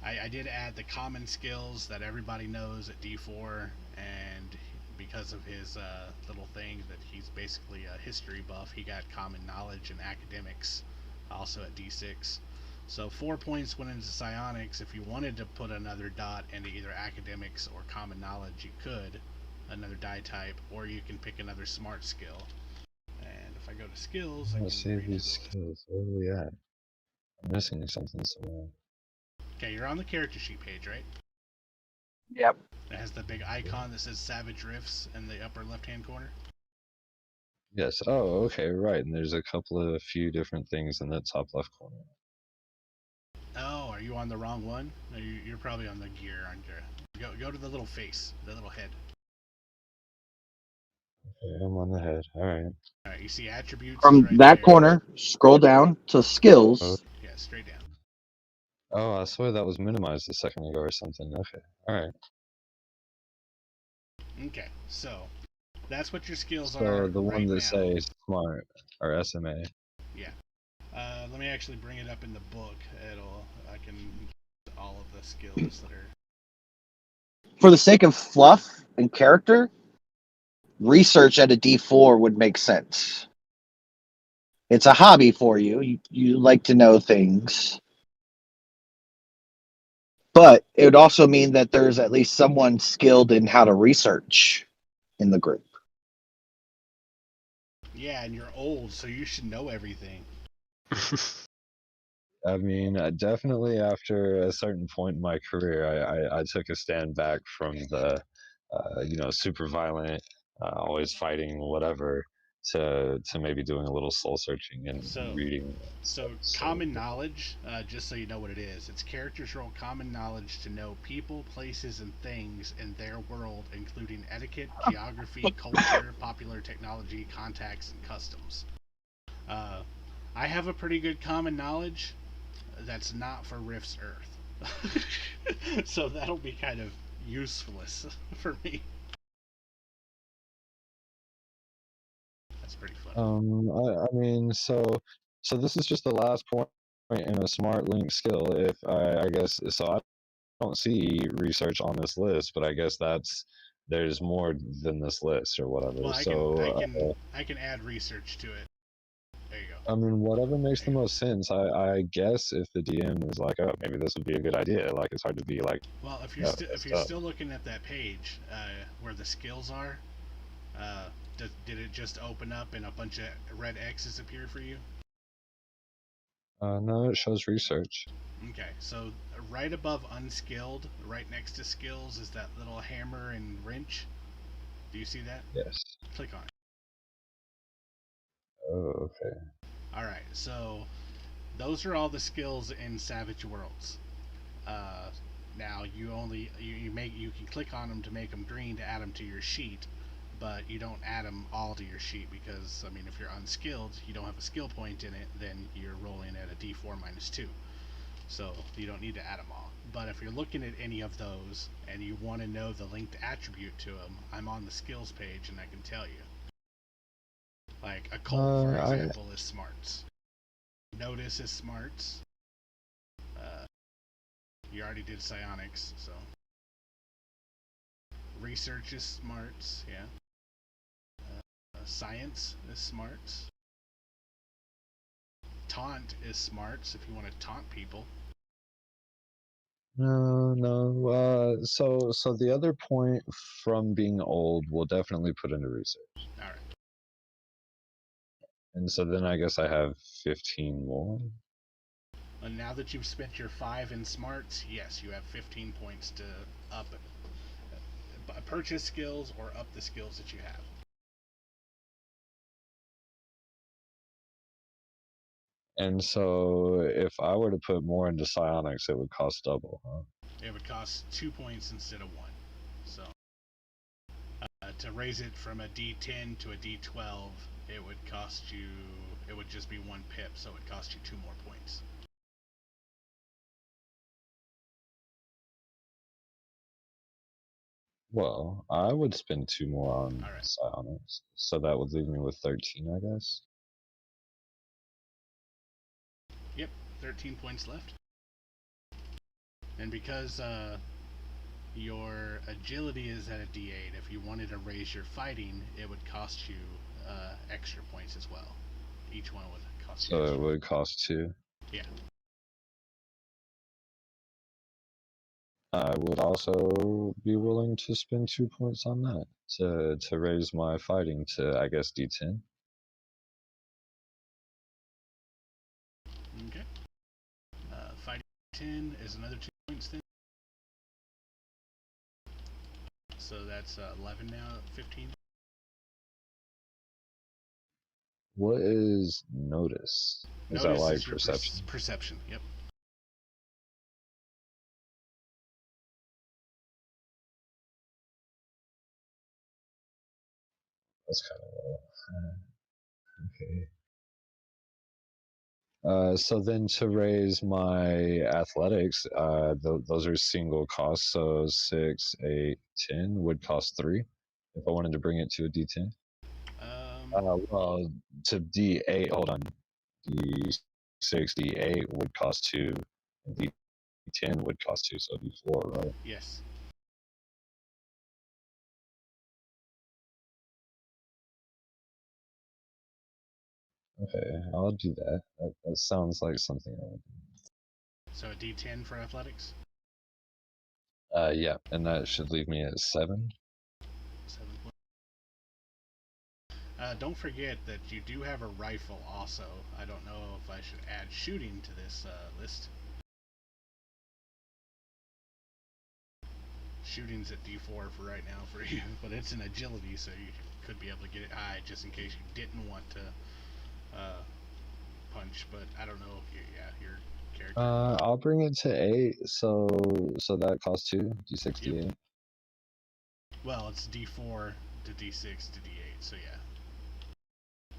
I did add the common skills that everybody knows at D4, and because of his little thing that he's basically a history buff, he got common knowledge and academics also at D6. So 4 points went into psionics. If you wanted to put another dot into either academics or common knowledge, you could, another die type, or you can pick another smart skill. And if I go to skills, I Let's can see these skills. Where are we at? I'm missing something somewhere. Okay, you're on the character sheet page, right? Yep. It has the big icon that says Savage Rifts in the upper left-hand corner. Yes. Oh, okay, right. And there's a couple of few different things in the top left corner. Oh, are you on the wrong one? No, you're probably on the gear, aren't you? Go to the little face, the little head. Okay, I'm on the head. All right. All right, you see attributes From right that there. corner, scroll down to skills. Yeah, straight down. Oh, I swear that was minimized a second ago or something. Okay. All right. Okay, so that's what your skills So are the right one that now. say smart or SMA. Yeah. Let me actually bring it up in the book. I can all of the skills that are. For the sake of fluff and character, research at a D4 would make sense. It's a hobby for you. You like to know things. But it would also mean that there's at least someone skilled in how to research in the group. Yeah, and you're old, so you should know everything. I mean, definitely after a certain point in my career, I took a stand back from the, super violent, always fighting, whatever, to maybe doing a little soul searching and So- reading. So, common knowledge, just so you know what it is, it's characters roll common knowledge to know people, places, and things in their world, including etiquette, geography, culture, popular technology, contacts, and customs. I have a pretty good common knowledge that's not for Rift's Earth. So that'll be kind of useless for me. That's pretty fun. I mean, so this is just the last point in a smart link skill. If I guess so, I don't see research on this list, but I guess there's more than this list or whatever. Well, So I can add research to it. There you go. I mean, whatever makes the most sense. I guess if the DM is like, oh, maybe this would be a good idea. Like, it's hard to be like, Well, if you're no, if you're still looking at that page where the skills are, did it just open up and a bunch of red X's appear for you? no, it shows research. Okay, so right above unskilled, right next to skills, is that little hammer and wrench. Do you see that? Yes. Click on it. Oh, okay. Alright, so those are all the skills in Savage Worlds. Now you can click on them to make them green to add them to your sheet, but you don't add them all to your sheet because, I mean, if you're unskilled, you don't have a skill point in it, then you're rolling at a D4 -2. So you don't need to add them all. But if you're looking at any of those and you want to know the linked attribute to them, I'm on the skills page and I can tell you. Like occult, for example, is smarts. Notice is smarts. You already did psionics, so. Research is smarts, yeah. Science is smarts. Taunt is smarts if you want to taunt people. No. So the other point from being old will definitely put into research. All right. And so then I guess I have 15 more. And now that you've spent your 5 in smarts, yes, you have 15 points to up purchase skills or up the skills that you have. And so if I were to put more into psionics, it would cost double, huh? It would cost 2 points instead of 1. So to raise it from a D10 to a D12, it would cost you. It would just be 1 pip, so it would cost you 2 more points. Well, I would spend 2 more on All right. psionics, so that would leave me with 13, I guess. Yep, 13 points left. And because your agility is at a D8, if you wanted to raise your fighting, it would cost you extra points as well. Each one would cost you. So extra. it would cost 2. Yeah. I would also be willing to spend 2 points on that to raise my fighting to, I guess, D10. Okay. D10 is another 2 points then. So that's 11 now, 15. What is notice? Is that Notice like is your perception? Perception, yep. That's kind of low. Okay. So then to raise my athletics, those are single costs. So 6, 8, 10 would cost 3 if I wanted to bring it to a D10. Well, to D8, hold on. D6, D8 would cost 2, and D10 would cost 2, so D4, right? Yes. Okay, I'll do that. That sounds like something I would So a D10 for athletics. do. Yeah, and that should leave me at 7. 7 points. Don't forget that you do have a rifle also. I don't know if I should add shooting to this list. Shooting's at D4 for right now for you, but it's an agility, so you could be able to get it high just in case you didn't want to punch. But I don't know if your character. I'll bring it to 8, so that costs 2, D6, Yep. D8. Well, it's D4 to D6 to D8, so yeah.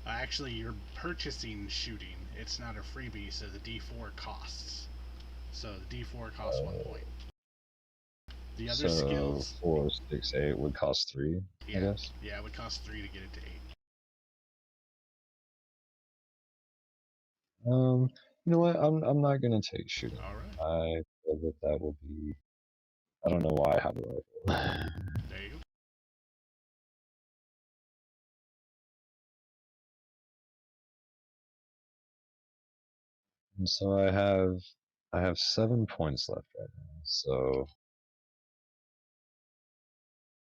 Actually, you're purchasing shooting. It's not a freebie, so the D4 costs. So the D4 costs 1 point. The other So skills. 4, 6, 8 would cost 3, Yeah, I guess. yeah, it would cost 3 to get it to 8. You know what? I'm not gonna take shooting. All right. I feel that will be. I don't know why I have a rifle. There you go. And so I have 7 points left right now. So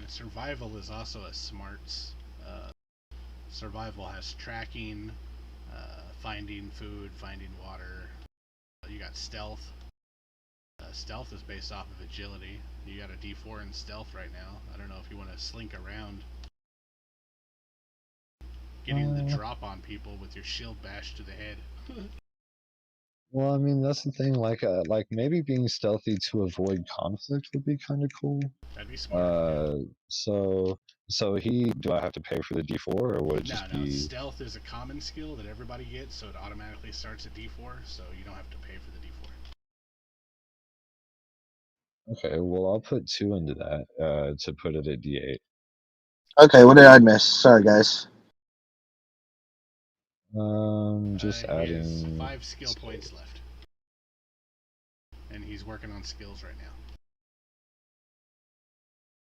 Survival is also a smarts. Survival has tracking, finding food, finding water. You got stealth. Stealth is based off of agility. You got a D4 in stealth right now. I don't know if you want to slink around. Getting the drop on people with your shield bashed to the head. well, I mean that's the thing. Like maybe being stealthy to avoid conflict would be kind of cool. That'd be smart. So do I have to pay for the D4 or would it just No. be? Stealth is a common skill that everybody gets, so it automatically starts at D4. So you don't have to pay for the D4. Okay, well I'll put 2 into that to put it at D8. Okay, what did I miss? Sorry, guys. Just He has adding 5 skill points left, and he's working on skills right now.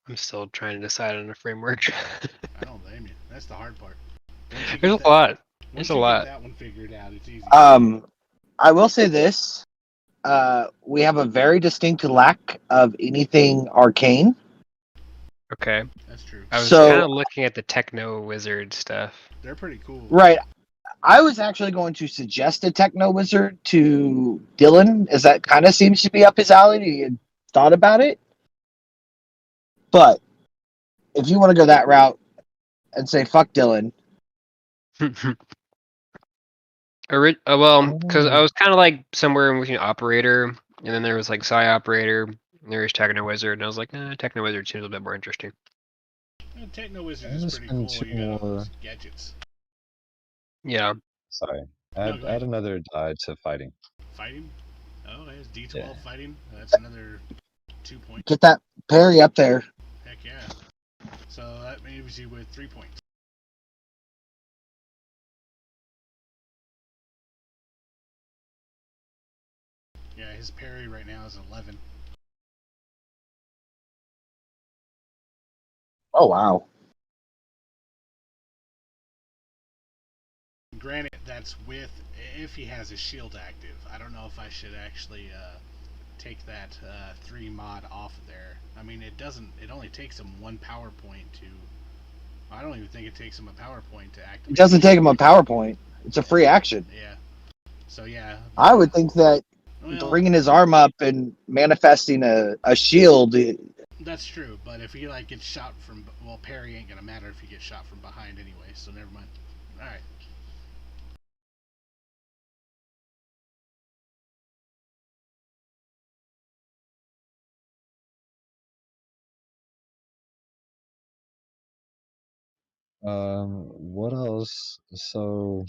I'm still trying to decide on a framework. I don't blame you. That's the hard part. There's a lot. Once There's a you lot. get that one figured out, it's easy. I will say this. We have a very distinct lack of anything arcane. Okay. That's true. I was So- kind of looking at the techno wizard stuff. They're pretty cool. Right. I was actually going to suggest a techno wizard to Dylan, as that kind of seems to be up his alley. He had thought about it. But if you want to go that route and say fuck Dylan, Well, because I was kind of like somewhere in between operator, and then there was like psi operator, and there was techno wizard, and I was like, nah, techno wizard seems a bit more interesting. Techno Wizard There's is pretty been cool. 2 You got all more. those gadgets. Yeah. Sorry. No, Add go ahead. another die to fighting. Fighting? Oh, there's D12 Yeah. fighting. That's another 2 points. get that parry up there. Heck yeah. So that leaves you with 3 points. Yeah, his parry right now is 11. Oh, wow. Granted, that's with if he has his shield active. I don't know if I should actually take that 3 mod off of there. I mean, it doesn't. It only takes him 1 power point to. I don't even think it takes him a power point to activate. It doesn't take him a PowerPoint. It's a free action. Yeah. So yeah. I would think that Well, bringing his arm up and manifesting a shield. that's true, but if he like gets shot from, well, parry ain't gonna matter if he gets shot from behind anyway. So never mind. All right. What else? So,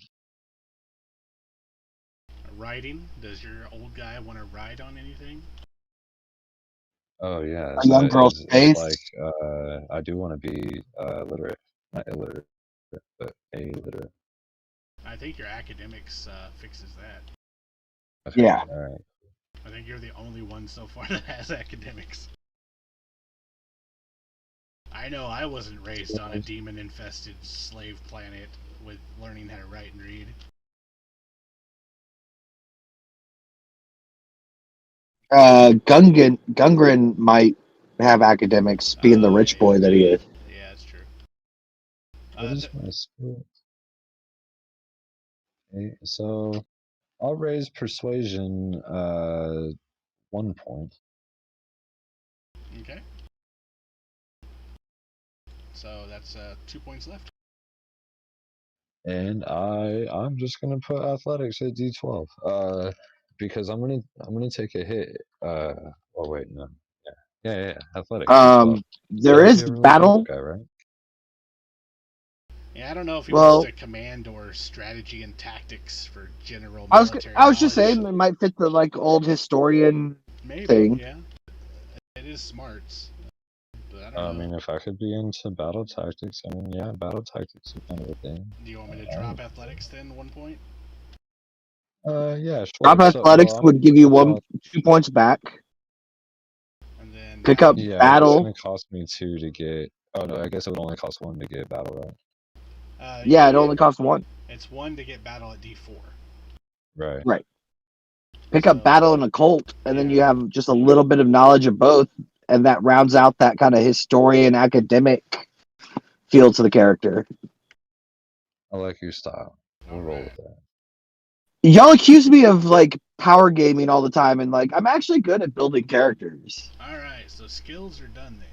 Riding. Does your old guy want to ride on anything? oh yeah, A so young girl's is face. like I do want to be literate, not illiterate, but illiterate. I think your academics fixes that. Okay, Yeah. all right. I think you're the only one so far that has academics. I know I wasn't raised on a demon-infested slave planet with learning how to write and read. Gungren might have academics, being the rich boy that he is. Yeah, that's true. What is my skill? Okay, so I'll raise persuasion 1 point. Okay. So that's 2 points left. And I'm just gonna put athletics at D12. Because I'm gonna take a hit. Oh wait, no. Yeah. Athletics D12. There Have is you ever looked at battle. that guy, right? Yeah, I don't know if he Well- wants to command or strategy and tactics for general I was military just knowledge. saying it might fit the like old historian. Maybe, thing. yeah. It is smarts. But I don't I know. mean, if I could be into battle tactics, I mean, yeah, battle tactics is kind of a thing. Do you want me to drop athletics then 1 point? Yeah, sure. Drop athletics would give you 2 points back. And then Pick up Yeah, battle. it's gonna cost me 2 to get. Oh no, I guess it would only cost 1 to get battle, right? Yeah, it only costs 1. It's 1 to get battle at D4. Right. Pick up battle and occult, and then you have just a little bit of knowledge of both, and that rounds out that kind of historian academic feel to the character. I like your style. We'll roll with that. Y'all accuse me of like power gaming all the time, and like I'm actually good at building characters. Alright, so skills are done then.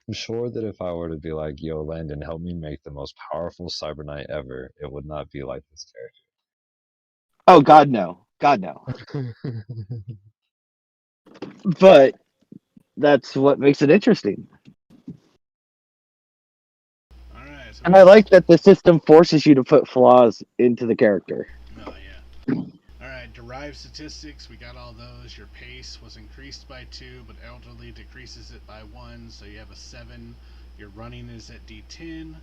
I'm sure that if I were to be like, yo, Landon, help me make the most powerful Cyber Knight ever, it would not be like this Oh God, no. God, no. character. But that's what makes it interesting. Alright, so And I like that the system forces you to put flaws into the character. oh yeah. Alright, derived statistics, we got all those. Your pace was increased by 2, but elderly decreases it by 1, so you have a 7. Your running is at D10.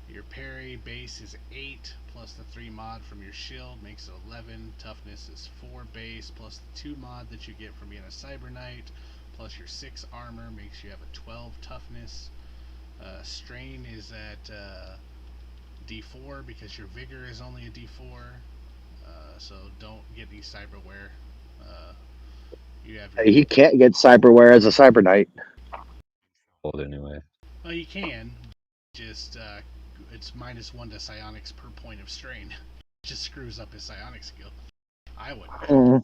Your parry base is 8, plus the 3 mod from your shield makes it 11. Toughness is 4 base, plus the 2 mod that you get from being a Cyber Knight, plus your 6 armor makes you have a 12 toughness. Strain is at D4 because your vigor is only a D4. So don't get any cyberware. You have your, He can't get cyberware as a cyber knight. Hold anyway. well, you can. Just it's -1 to psionics per point of strain. Just screws up his psionic skill. I wouldn't. Mm.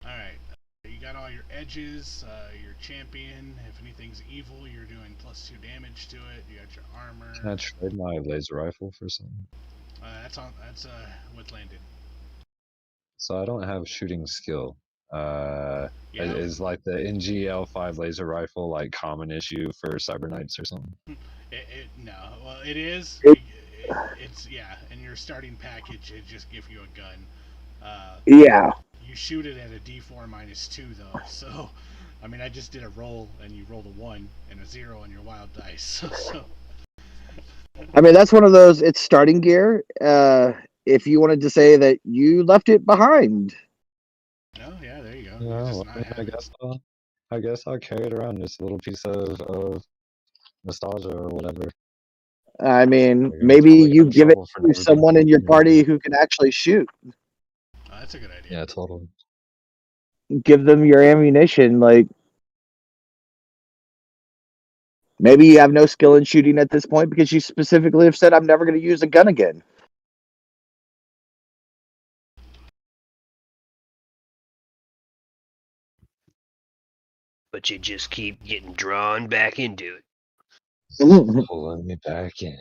Alright. You got all your edges, your champion. If anything's evil, you're doing +2 damage to it. You got your armor. Can I trade my laser rifle for something? That's with Landon. So I don't have shooting skill. Yeah. Is like the NGL5 laser rifle like common issue for Cyber Knights or something? No. Well, it is. It's yeah. In your starting package, it just gives you a gun. Yeah. You shoot it at a D4 -2 though. So, I mean, I just did a roll, and you rolled a 1 and a 0 on your wild dice. So. I mean, that's one of those. It's starting gear. If you wanted to say that you left it behind. Oh yeah, there you go. Yeah, You just well, not have it. I guess I'll carry it around, this little piece of nostalgia or whatever. I mean, Like, maybe totally you got in give it trouble for to never someone being in your cool. party who can actually shoot. Oh, that's a good idea. Yeah, totally. Give them your ammunition. Like, maybe you have no skill in shooting at this point because you specifically have said, I'm never going to use a gun again. but you just keep getting drawn back into it. Pulling me back in.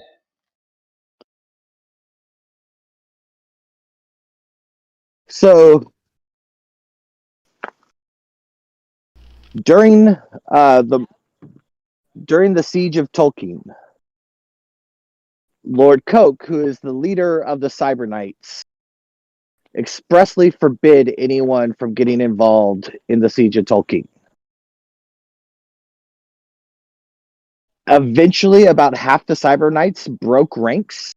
So during the siege of Tolkien, Lord Coke, who is the leader of the Cyber Knights, expressly forbid anyone from getting involved in the siege of Tolkien. Eventually, about half the Cyber Knights broke ranks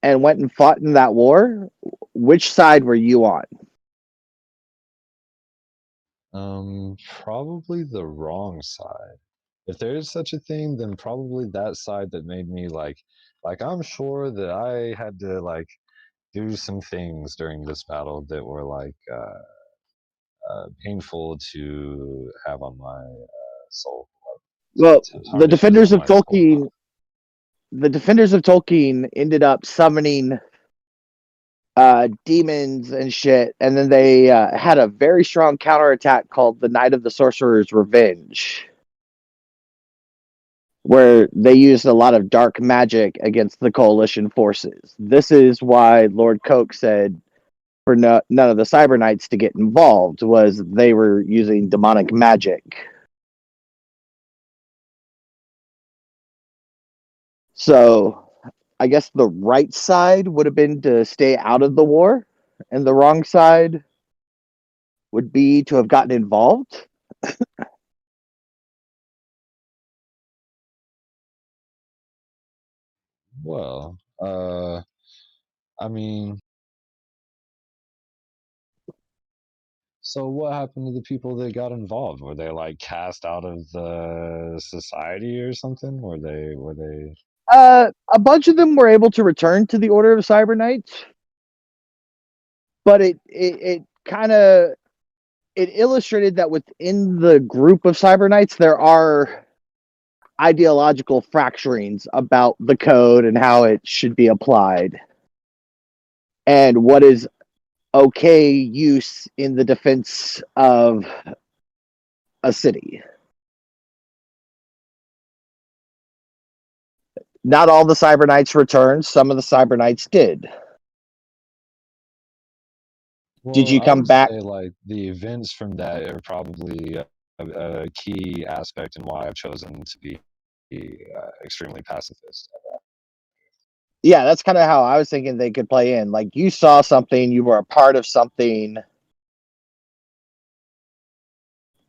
and went and fought in that war. Which side were you on? Probably the wrong side. If there is such a thing, then probably that side that made me like I'm sure that I had to like do some things during this battle that were like painful to have on my soul. Well, To the tarnish defenders on of my soul. Tolkien ended up summoning demons and shit, and then they had a very strong counterattack called the Night of the Sorcerer's Revenge, where they used a lot of dark magic against the coalition forces. This is why Lord Coke said for none of the Cyber Knights to get involved, was they were using demonic magic. So I guess the right side would have been to stay out of the war, and the wrong side would be to have gotten involved. Well, I mean, so what happened to the people that got involved? Were they like cast out of the society or something? Were they? A bunch of them were able to return to the Order of Cyber Knights, but it kind of it illustrated that within the group of Cyber Knights there are ideological fracturings about the code and how it should be applied, and what is okay use in the defense of a city. Not all the Cyber Knights returned. Some of the Cyber Knights did. Did Well, you I come would back? say like the events from that are probably a key aspect in why I've chosen to be extremely pacifist. Yeah, that's kind of how I was thinking they could play in. Like, you saw something, you were a part of something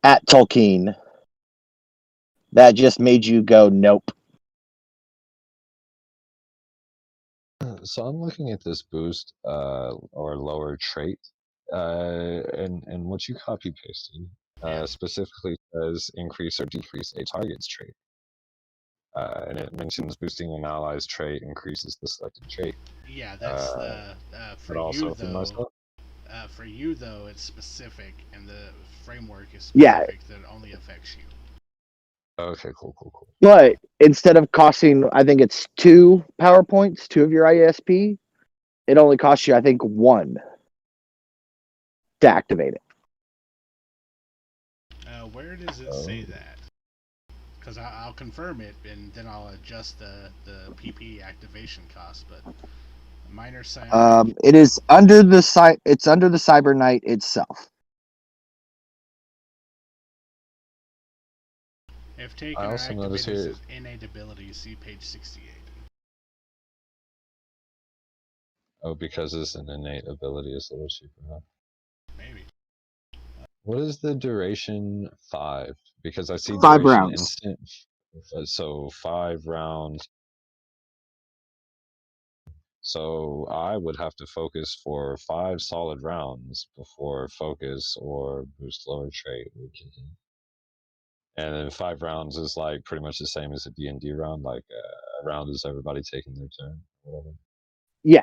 at Tolkien that just made you go, nope. So I'm looking at this boost or lower trait, and what you copy pasted specifically says increase or decrease a target's trait, and it mentions boosting an ally's trait increases the selected trait. Yeah, that's for But also you within though. myself. For you though, it's specific, and the framework is Yeah. specific that only affects you. Okay, cool. But instead of costing, I think it's 2 power points, 2 of your ISP, it only costs you, I think, 1 to activate it. Where does it say that? Because I'll confirm it, and then I'll adjust the PP activation cost. But minor psionic. It is under the it's under the Cyber Knight itself. If taken I or also notice activated, here. this is innate ability. See page 68. Oh, because it's an innate ability, it's a little cheaper, huh? Maybe. What is the duration 5? Because I see 5 duration rounds. instant. So 5 rounds. So I would have to focus for 5 solid rounds before focus or boost lower trait would kick in. And then 5 rounds is like pretty much the same as a D&D round. Like a round is everybody taking their turn. Whatever. Yeah.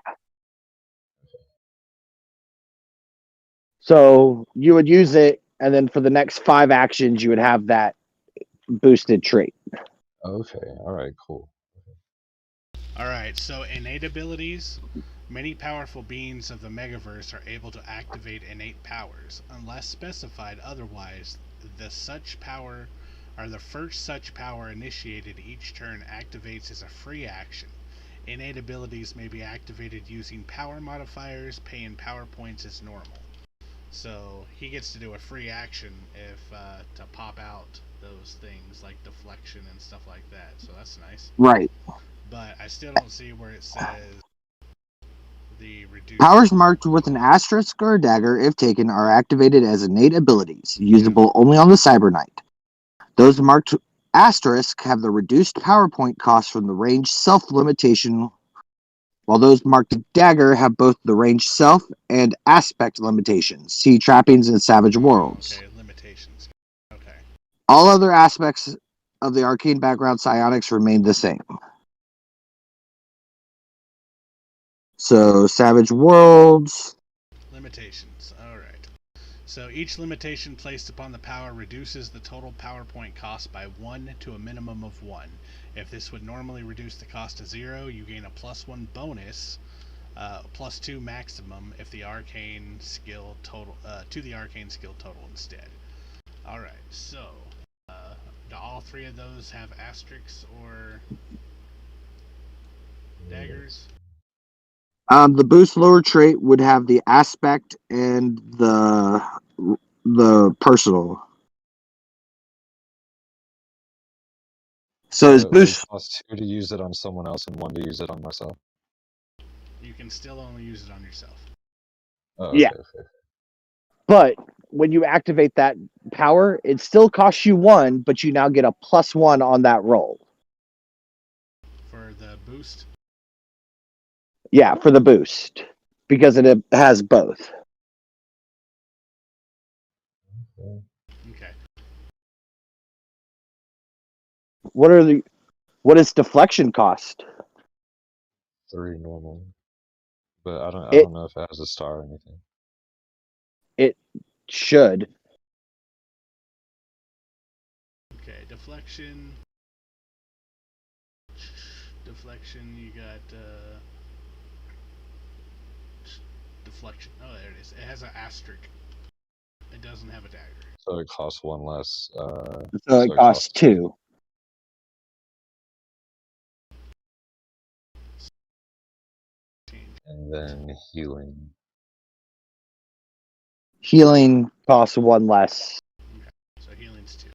So you would use it, and then for the next 5 actions, you would have that boosted trait. Okay. All right. Cool. All right. So innate abilities. Many powerful beings of the Megaverse are able to activate innate powers, unless specified otherwise. The first such power initiated each turn activates as a free action. Innate abilities may be activated using power modifiers, paying power points as normal. So he gets to do a free action if to pop out those things like deflection and stuff like that. So that's nice. Right. But I still don't see where it says the reduced Powers marked with an asterisk or a dagger, if taken, are activated as innate abilities, usable only on the Cyber Knight. Those marked asterisk have the reduced power point cost from the range self limitation, while those marked dagger have both the range self and aspect limitations. See trappings in Savage Worlds. Okay, limitations. Okay. All other aspects of the arcane background psionics remain the same. So, Savage Worlds. Limitations. Alright. So each limitation placed upon the power reduces the total power point cost by 1 to a minimum of 1. If this would normally reduce the cost to 0, you gain a +1 bonus, +2 maximum if the arcane skill total to the arcane skill total instead. Alright, so do all three of those have asterisks or daggers? The boost lower trait would have the aspect and the personal. So his It boost. costs 2 to use it on someone else and 1 to use it on myself. You can still only use it on yourself. Oh, Yeah. okay. But when you activate that power, it still costs you 1, but you now get a +1 on that roll. For the boost? Yeah, for the boost. Because it has both. Okay. What does deflection cost? 3 normal. But I It- don't know if it has a star or anything. It should. Okay, deflection. Deflection, you got deflection. Oh, there it is. It has an asterisk. It doesn't have a dagger. So it costs 1 less. So it costs 2. And then healing. Healing costs 1 less. Okay, so healing's 2.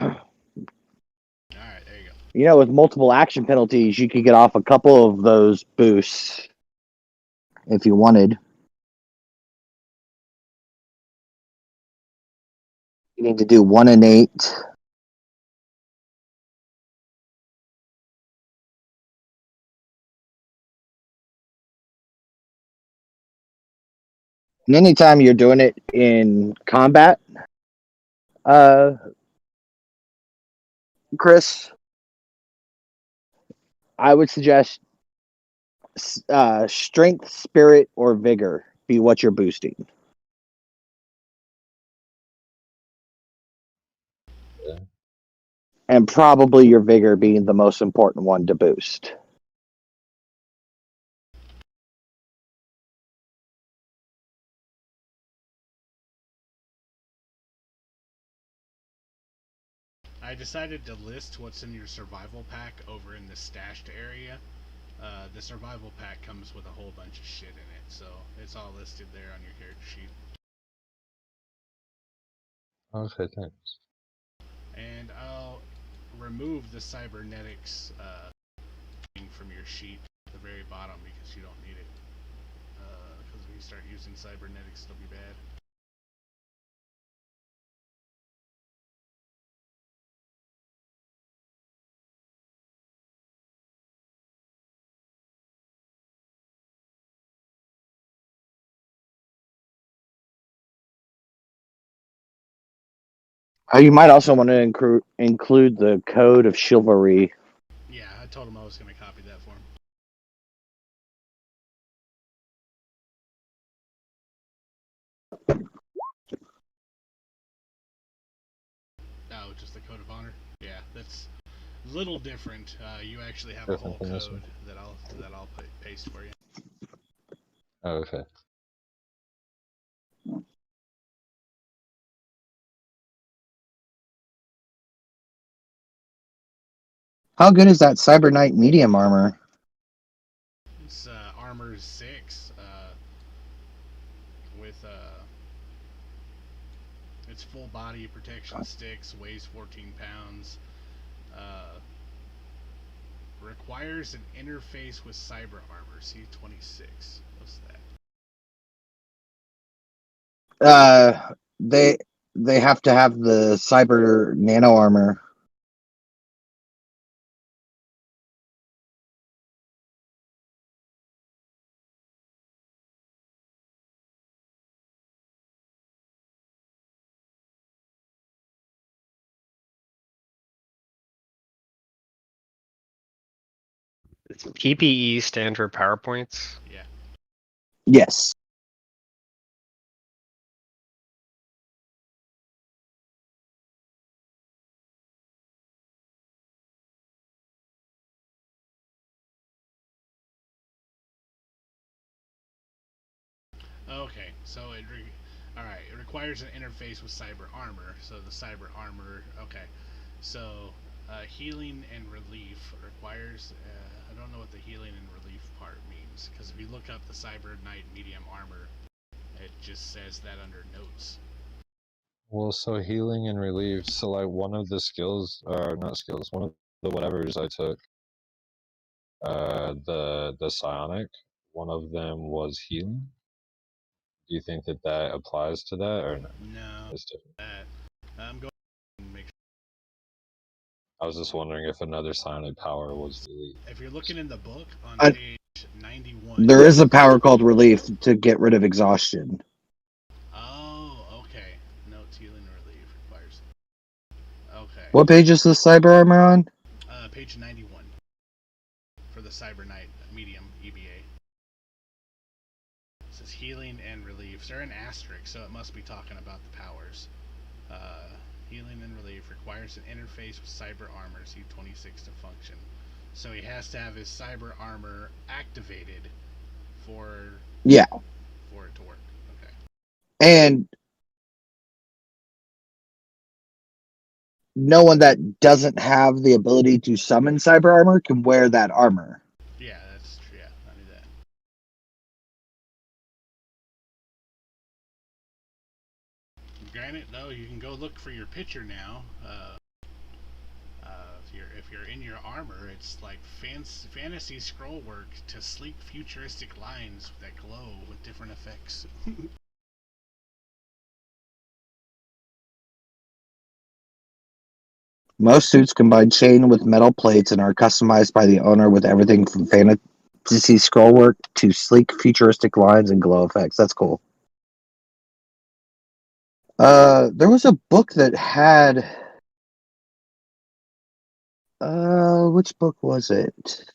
Alright, there you go. With multiple action penalties, you could get off a couple of those boosts if you wanted. You need to do 1 and 8. And anytime you're doing it in combat, Chris, I would suggest strength, spirit, or vigor be what you're boosting. Yeah. And probably your vigor being the most important one to boost. I decided to list what's in your survival pack over in the stashed area. The survival pack comes with a whole bunch of shit in it, so it's all listed there on your character sheet. Okay, thanks. And I'll remove the cybernetics thing from your sheet at the very bottom because you don't need it. Because when you start using cybernetics, it'll be bad. You might also want to include the code of chivalry. Yeah, I told him I was going to copy that for him. Oh, just the code of honor. Yeah, that's a little different. You actually have a Different whole than this code one? that I'll paste for you. Oh, okay. How good is that Cyber Knight medium armor? It's armor 6 with it's full body protection sticks, weighs 14 pounds, requires an interface with cyber armor C26. What's that? They have to have the cyber nano armor. Does PPE stand for PowerPoints? Yeah. Yes. Okay, so all right. It requires an interface with cyber armor. So the cyber armor. Okay, so healing and relief requires. I don't know what the healing and relief part means because if you look up the cyber knight medium armor, it just says that under notes. Well, so healing and relief. So like one of the skills, or not skills, one of the whatevers I took, the psionic, one of them was healing. Do you think that that applies to that or no? No, It's different. I'm going to make. I was just wondering if another psionic power was delete. If you're looking in the book on I- page 91. There is a power called relief to get rid of exhaustion. Oh, okay. Notes healing and relief requires. Okay. What page is the cyber armor on? Page 91 for the Cyber Knight medium EBA. It says healing and relief. They're an asterisk, so it must be talking about the powers. Healing and relief requires an interface with cyber armor C26 to function. So he has to have his cyber armor activated for it to work. Okay. And no one that doesn't have the ability to summon cyber armor can wear that armor. Yeah, that's true. Yeah, I knew that. Granted, though, you can go look for your picture now. If you're in your armor, it's like fantasy scroll work to sleek futuristic lines that glow with different effects. Most suits combine chain with metal plates and are customized by the owner with everything from fantasy scroll work to sleek futuristic lines and glow effects. That's cool. There was a book that had which book was it?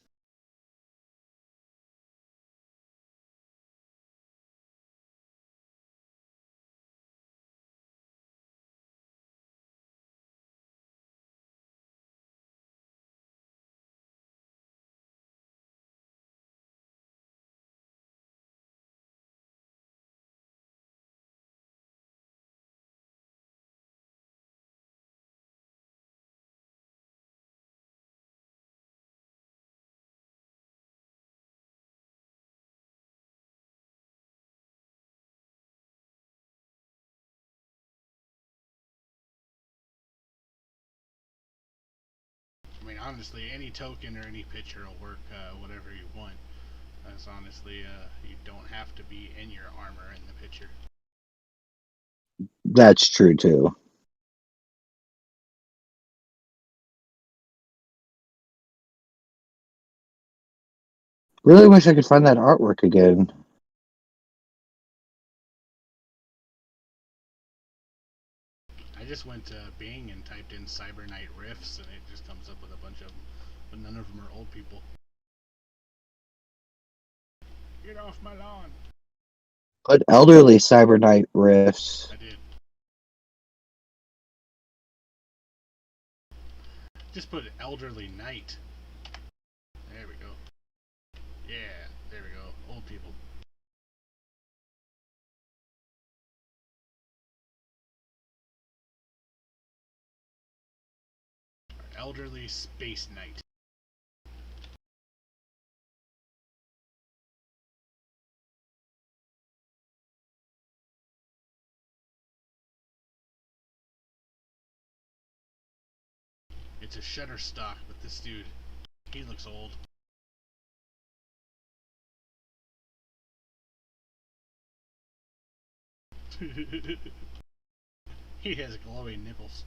I mean, honestly, any token or any picture will work whatever you want. That's honestly, you don't have to be in your armor in the picture. That's true too. Really wish I could find that artwork again. I just went to Bing and typed in Cyber Knight riffs, and it just comes up with a bunch of them, but none of them are old people. Get off my lawn! Put elderly Cyber Knight riffs. I did. Just put elderly knight. There we go. Yeah, there we go. Old people. Elderly space knight. It's a Shutterstock, but this dude, he looks old. He has glowing nipples.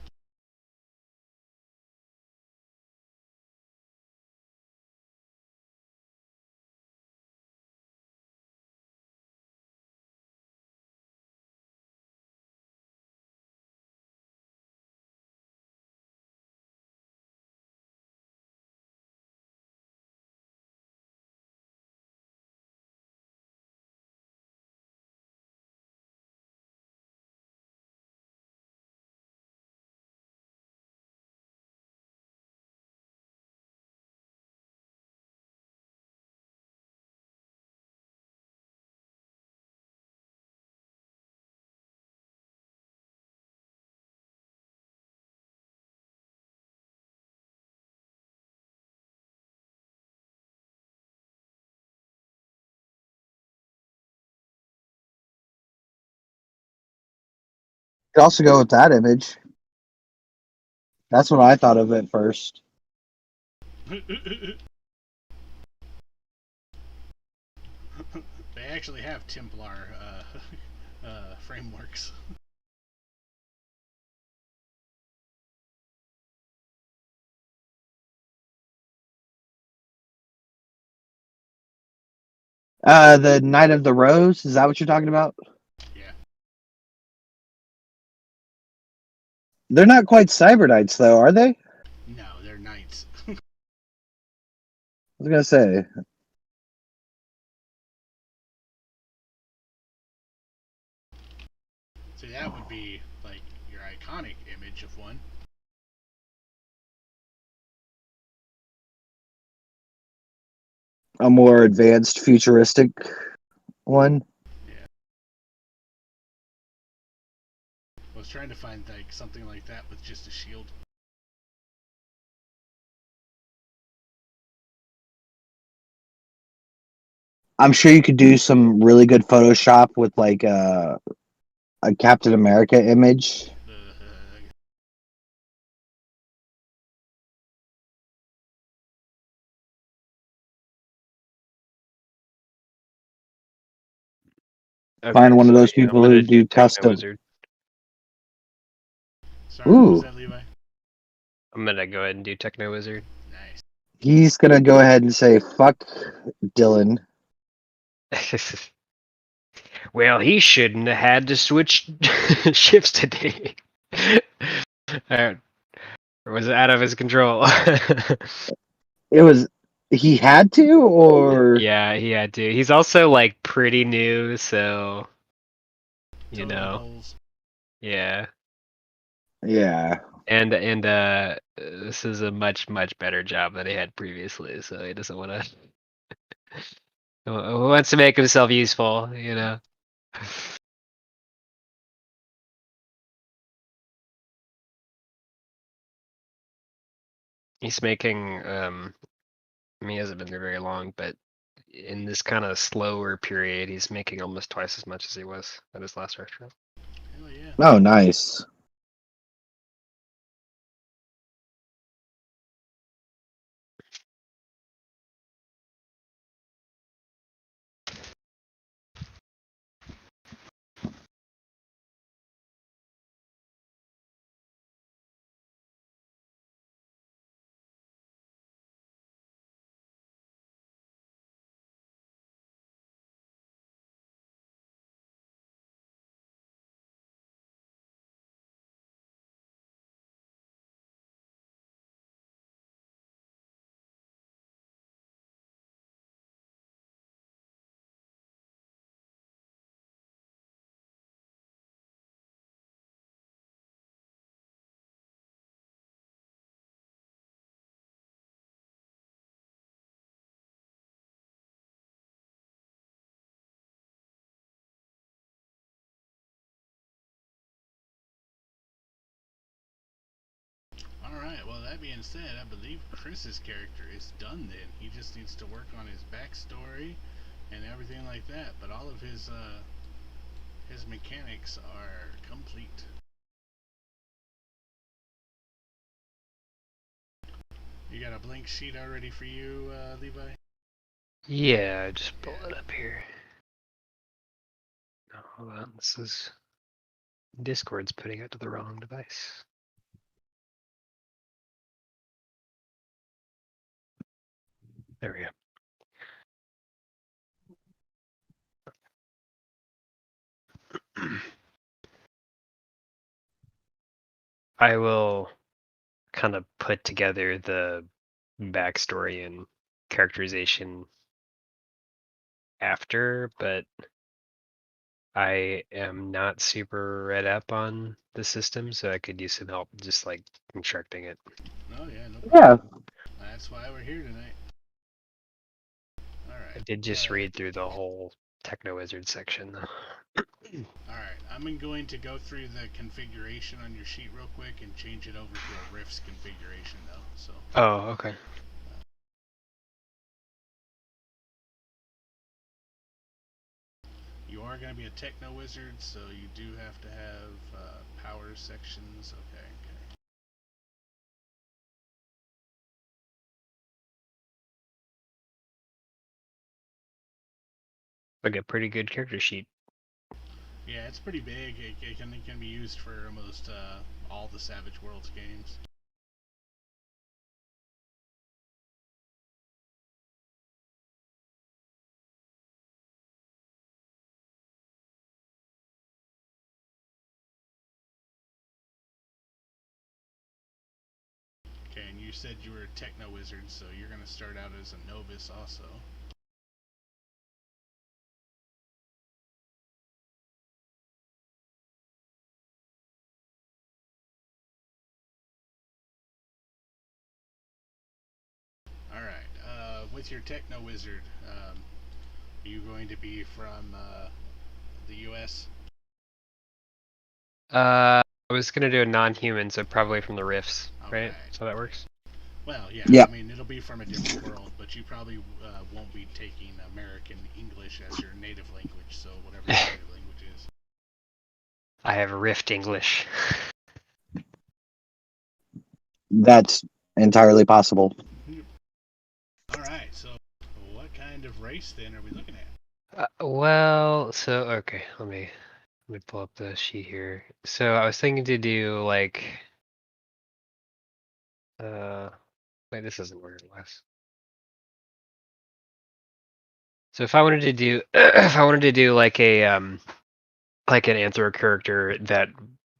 You could also go with that image. That's what I thought of at first. They actually have Templar frameworks. The Knight of the Rose, is that what you're talking about? Yeah. They're not quite Cyber Knights, though, are they? I No, they're knights. was gonna say. So that would be like your iconic image of one. A more advanced, futuristic one. Yeah. I was trying to find like something like that with just a shield. I'm sure you could do some really good Photoshop with like a Captain America image. Find one of those so, yeah, people I'm who gonna do Techno custom. Wizard. Sorry, what was Ooh, that, Levi? I'm gonna go ahead and do Techno Wizard. Nice. he's gonna go ahead and say, "Fuck Dylan." Well, he shouldn't have had to switch shifts today. Or was it out of his control? It was he had to, or Yeah, he had to. He's also like pretty new, so you Totem know, poles. yeah. yeah. And this is a much better job than he had previously, so he doesn't want to. He wants to make himself useful, you know. He's making I mean, he hasn't been there very long, but in this kind of slower period, he's making almost twice as much as he was at his last restaurant. Hell yeah. Oh, nice. Alright, well, that being said, I believe Chris's character is done then. He just needs to work on his backstory and everything like that, but all of his mechanics are complete. You got a blank sheet already for you, Levi? Yeah, just pull it up here. No, hold on. This is Discord's putting it to the wrong device. There we go. I will kind of put together the backstory and characterization after, but I am not super read up on the system, so I could use some help just like constructing it. Oh, yeah, no Yeah. problem. That's why we're here tonight. Alright. I did just read through the whole Techno Wizard section though. Alright, I'm going to go through the configuration on your sheet real quick and change it over to a Rifts configuration though, so. Oh, okay. You are going to be a Techno Wizard, so you do have to have power sections. Okay. Like a pretty good character sheet. Yeah, it's pretty big. It can be used for almost all the Savage Worlds games. Okay, and you said you were a Techno Wizard, so you're going to start out as a Novice also. Alright, with your Techno Wizard, are you going to be from the US? I was gonna do a non-human, so probably from the Rifts, right? Alright. So that works. Well, yeah, Yep. I mean, it'll be from a different world, but you probably won't be taking American English as your native language, so whatever your native language is. I have Rift English. That's entirely possible. Alright, so what kind of race then are we looking at? Well, so okay, let me pull up the sheet here. So I was thinking to do like, wait, this isn't where it was. So if I wanted to do, if I wanted to do like like an anthro character that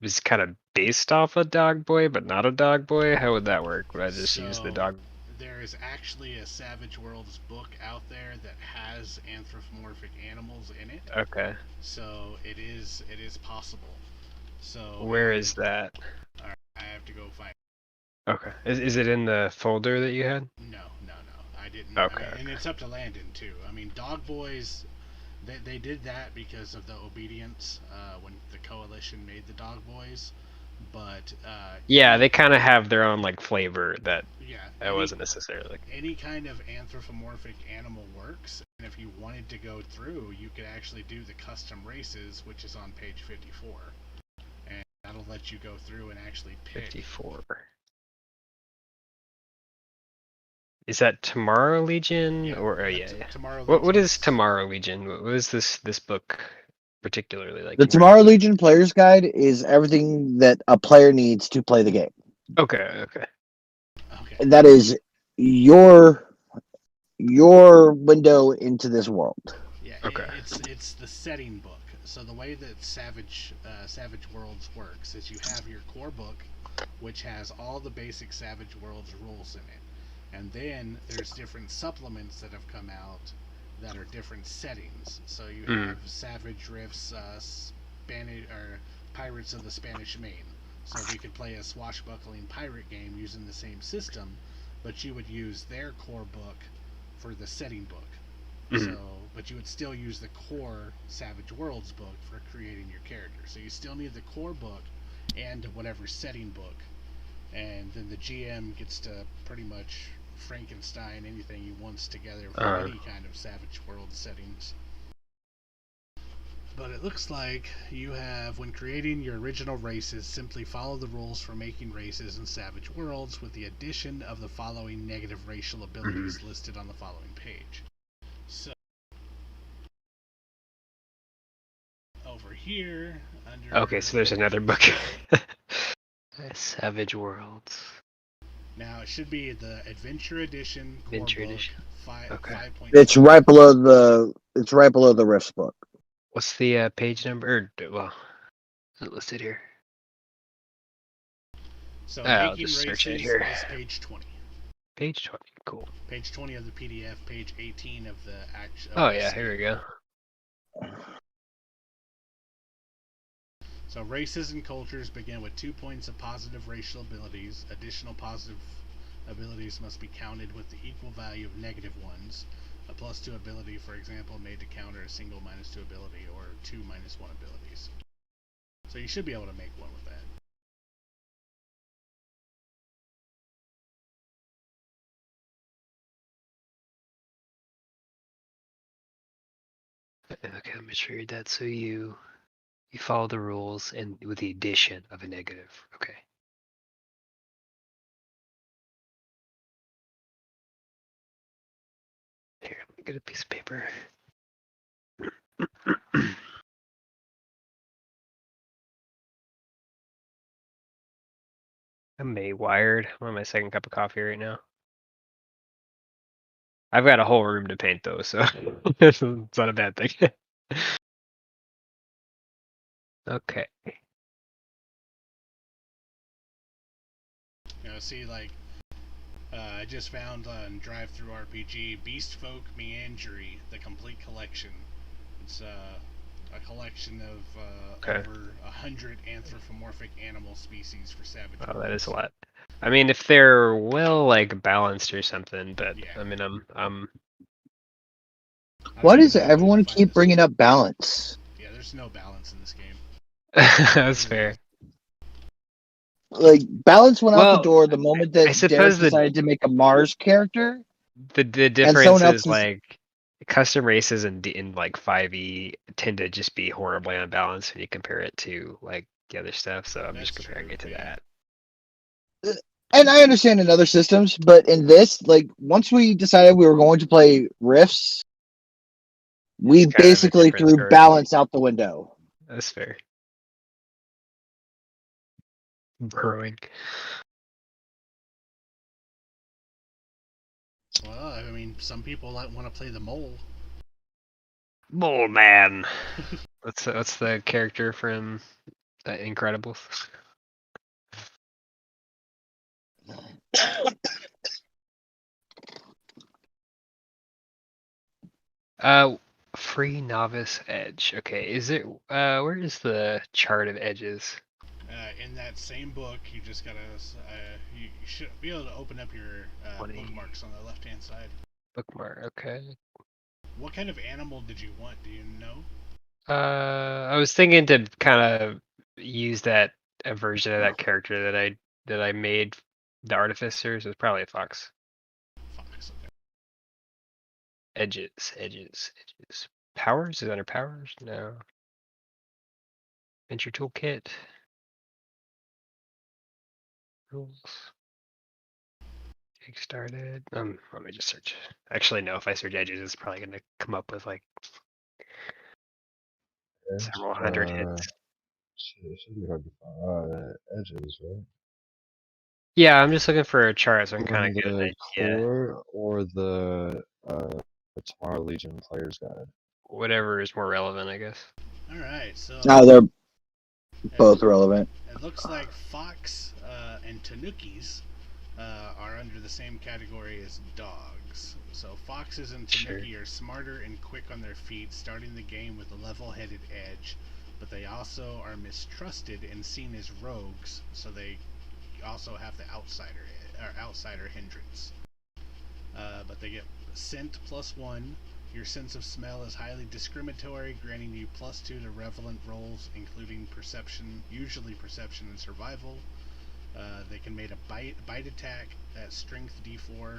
was kind of based off a dog boy, but not a dog boy, how would that work? Would I just use the So, dog? there is actually a Savage Worlds book out there that has anthropomorphic animals in it, Okay. so it is possible. So Where is that? Alright, I have to go find. Okay. Is it in the folder that you had? No, I didn't. Okay, I mean, and it's up to Landon too. I mean, Dog Boys, they did that because of the obedience when the Coalition made the Dog Boys, but Yeah, they kind of have their own like flavor that yeah, wasn't necessarily like. any kind of anthropomorphic animal works. And if you wanted to go through, you could actually do the custom races, which is on page 54, and that'll let you go through and actually pick. 54. Is that Tomorrow Legion or yeah? Tomorrow What Legion is Tomorrow Legion? What is this book particularly like? The Tomorrow Legion Player's Guide is everything that a player needs to play the game. Okay. Okay. And that is your window into this world. Yeah. Okay. It's the setting book. So the way that Savage Worlds works is you have your core book, which has all the basic Savage Worlds rules in it, and then there's different supplements that have come out that are different settings. So you have Savage Rifts, Spanish or Pirates of the Spanish Main. So we could play a swashbuckling pirate game using the same system, but you would use their core book for the setting book. So, but you would still use the core Savage Worlds book for creating your character. So you still need the core book and whatever setting book and then the GM gets to pretty much Frankenstein anything he wants together for any kind of Savage World settings. But it looks like you have, when creating your original races, simply follow the rules for making races in Savage Worlds with the addition of the following negative racial abilities listed on the following page. So, over here, under... Okay, so there's another book. Savage Worlds. Now, it should be the Adventure Edition, core Adventure book, Edition. 5.7. It's right below the Rifts book. What's the page number? Well, is it listed here? So I'll making just search it races here. is page 20. Page 20, cool. Page 20 of the PDF, page 18 of the actual. Oh yeah, here we go. So races and cultures begin with 2 points of positive racial abilities. Additional positive abilities must be counted with the equal value of negative ones. A +2 ability, for example, made to counter a single -2 ability or 2 -1 abilities. So you should be able to make one with that. Okay, let me just read that. So you follow the rules and with the addition of a negative. Okay. Here, let me get a piece of paper. I'm wired. I'm on my second cup of coffee right now. I've got a whole room to paint though, so it's not a bad thing. Okay. You know, see, like, I just found on Drive-Thru RPG, Beast Folk Meandery, the complete collection. It's a collection of over 100 anthropomorphic animal species for Savage Worlds. Oh, that is a lot. I mean, if they're well, like, balanced or something, but yeah. I mean, Why does everyone keep bringing up balance? Yeah, there's no balance in this game. That's fair. Like, balance went out the door the moment that Derek decided to make a Mars character. The difference is like custom races in like 5e tend to just be horribly unbalanced when you compare it to like the other stuff. So I'm just comparing it to that. And I understand in other systems, but in this, like, once we decided we were going to play Rifts, we basically threw balance out the window. That's fair. Brewing. Well, I mean, some people want to play the mole. Mole man. What's the character from Incredibles? Free novice edge. Okay, is it? Where is the chart of edges? In that same book, you just gotta. You should be able to open up your bookmarks on the left-hand side. Bookmark. Okay. What kind of animal did you want? Do you know? I was thinking to kind of use that a version of that character that I made, the artificers. It was probably a fox. Fox. Okay. Edges. Powers? Is it under powers? No. Venture toolkit. Rules. Get started. Let me just search. Actually, no. If I search edges, it's probably gonna come up with like several hundred hits. It should be hard to find edges, right? Yeah, I'm just looking for a chart, so I'm kind of getting an idea. Core or the Tomorrow Legion Player's Guide. Whatever is more relevant, I guess. All right, so. No, they're both relevant. It looks like fox and tanukis are under the same category as dogs. So foxes and tanuki are smarter and quick on their feet, starting the game with a level-headed edge, but they also are mistrusted and seen as rogues, so they also have the outsider hindrance. But they get scent +1. Your sense of smell is highly discriminatory, granting you +2 to relevant rolls, including perception, usually perception and survival. They can make a bite attack at strength D4,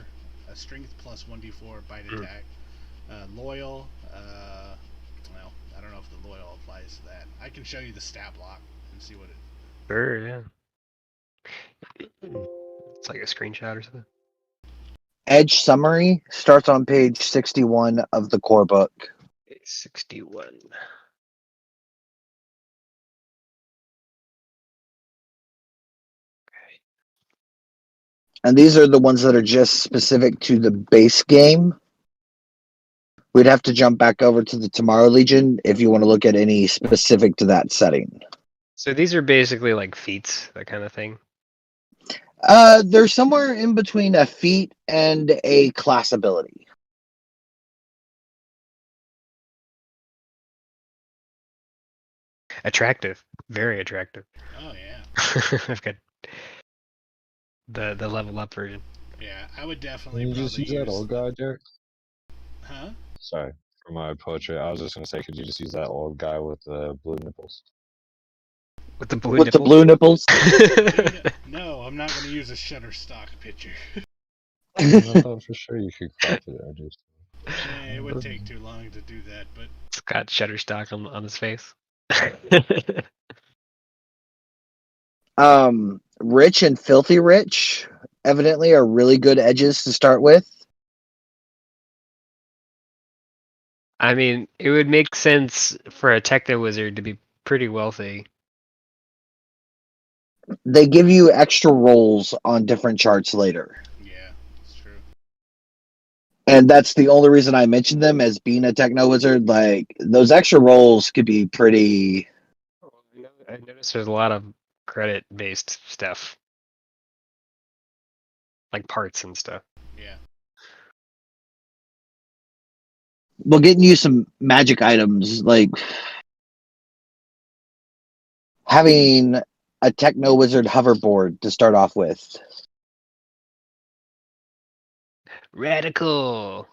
a strength plus 1d4 bite attack. Loyal, well, I don't know if the loyal applies to that. I can show you the stat block and see what it. Sure, yeah. It's like a screenshot or something. Edge summary starts on page 61 of the core book. 61. And these are the ones that are just specific to the base game. We'd have to jump back over to the Tomorrow Legion if you want to look at any specific to that setting. So these are basically like feats, that kind of thing. They're somewhere in between a feat and a class ability. Attractive, very attractive. Oh yeah. I've got the level up version. Yeah, I would definitely Can you probably just use that old guy, Derek? Huh? Sorry for my poetry. I was just gonna say, could you just use that old guy with the blue nipples? With the blue With the nipples? blue nipples. Dude, no, I'm not going to use a Shutterstock picture. I thought for sure you could crop it. I just. It would take too long to do that, but It's got Shutterstock on his face. Rich and Filthy Rich evidently are really good edges to start with. I mean, it would make sense for a techno wizard to be pretty wealthy. They give you extra rolls on different charts later. yeah, it's true. And that's the only reason I mentioned them as being a techno wizard. Like, those extra rolls could be pretty. I noticed there's a lot of credit based stuff, like parts and stuff. Yeah. Well, getting you some magic items, like having a techno wizard hoverboard to start off with. Radical.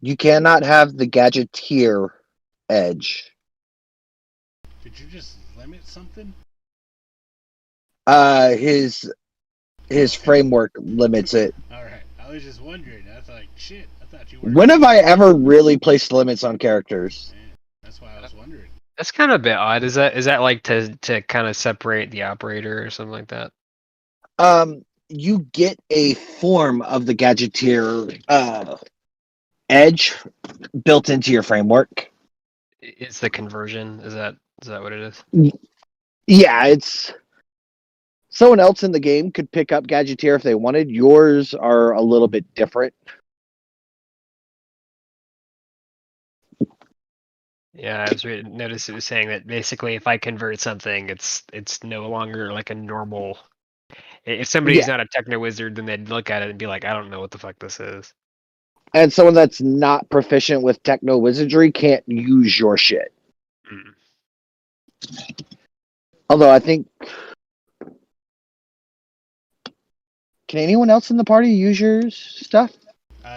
You cannot have the gadgeteer edge. Did you just limit something? His Okay. framework limits it. Alright, I was just wondering. I thought, shit, I thought you were. When have I ever really placed limits on characters? Yeah, that's why I was wondering. That's kind of a bit odd. Is that like to kind of separate the operator or something like that? You get a form of the gadgeteer edge built into your framework. It's the conversion. Is that what it is? Yeah, it's someone else in the game could pick up gadgeteer if they wanted. Yours are a little bit different. Yeah, I was noticed it was saying that basically if I convert something, it's no longer like a normal. If somebody's not a techno wizard, then they'd look at it and be like, I don't know what the fuck this is. And someone that's not proficient with techno wizardry can't use your shit. Although I think, can anyone else in the party use your stuff?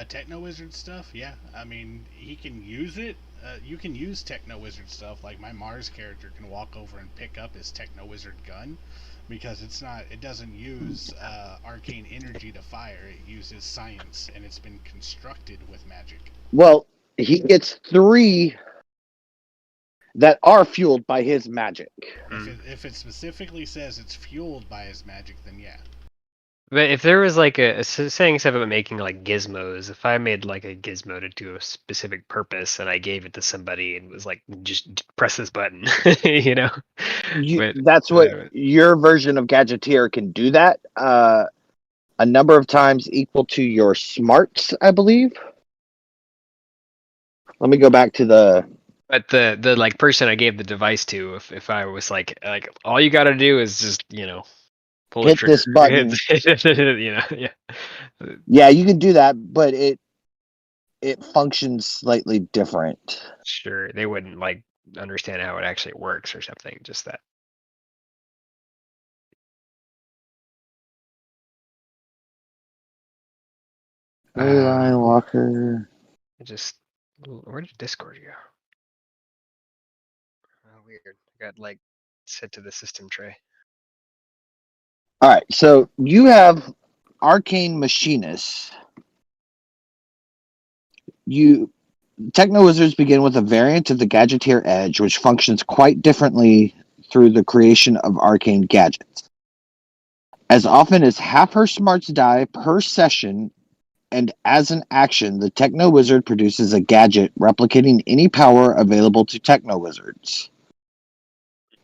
Techno Wizard stuff, yeah. I mean, he can use it. You can use Techno Wizard stuff. Like my Mars character can walk over and pick up his Techno Wizard gun, because it doesn't use arcane energy to fire. It uses science, and it's been constructed with magic. Well, he gets 3 that are fueled by his magic. If it specifically says it's fueled by his magic, then yeah. But if there was like saying something about making like gizmos, if I made like a gizmo to do a specific purpose and I gave it to somebody and was like, just press this button, you know? That's what your version of gadgeteer can do that. A number of times equal to your smarts, I believe. Let me go back to the. But the like person I gave the device to, if I was like all you got to do is just pull hit this button. Yeah. Yeah, you can do that, but it functions slightly different. Sure, they wouldn't like understand how it actually works or something. Just that. Line Walker. Where did Discord go? Oh, weird. I got like set to the system tray. All right, so you have Arcane Machinist. Techno Wizards begin with a variant of the Gadgeteer Edge, which functions quite differently through the creation of arcane gadgets. As often as half her smarts die per session, and as an action, the Techno Wizard produces a gadget replicating any power available to Techno Wizards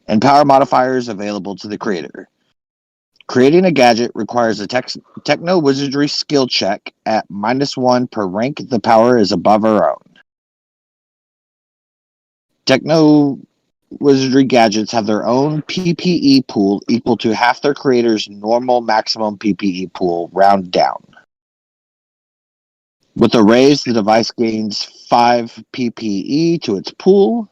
and power modifiers available to the creator. Creating a gadget requires a Techno Wizardry skill check at -1 per rank the power is above her own. Techno Wizardry gadgets have their own PPE pool equal to half their creator's normal maximum PPE pool, round down. With a raise, the device gains 5 PPE to its pool.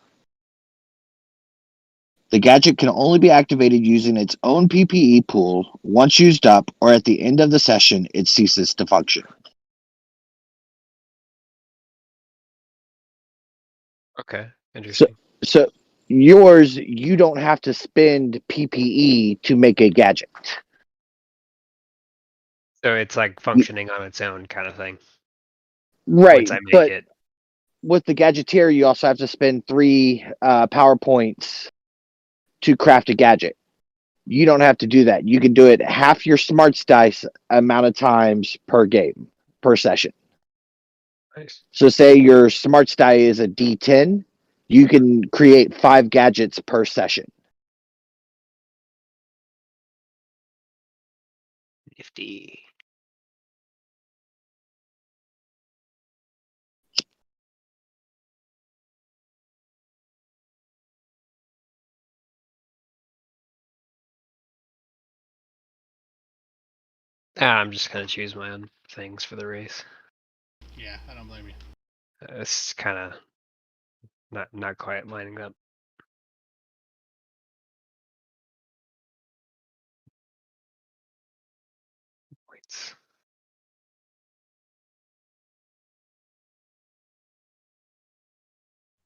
The gadget can only be activated using its own PPE pool. Once used up, or at the end of the session, it ceases to function. Okay, interesting. So yours, you don't have to spend PPE to make a gadget. So it's like functioning on its own kind of thing. Right, Once I make but it. with the Gadgeteer, you also have to spend 3 power points to craft a gadget. You don't have to do that. You can do it half your smarts dice amount of times per game, per session. Nice. So say your smarts die is a D10, you can create 5 gadgets per session. Nifty. I'm just gonna choose my own things for the race. Yeah, I don't blame you. It's kind of not quite lining up. Points.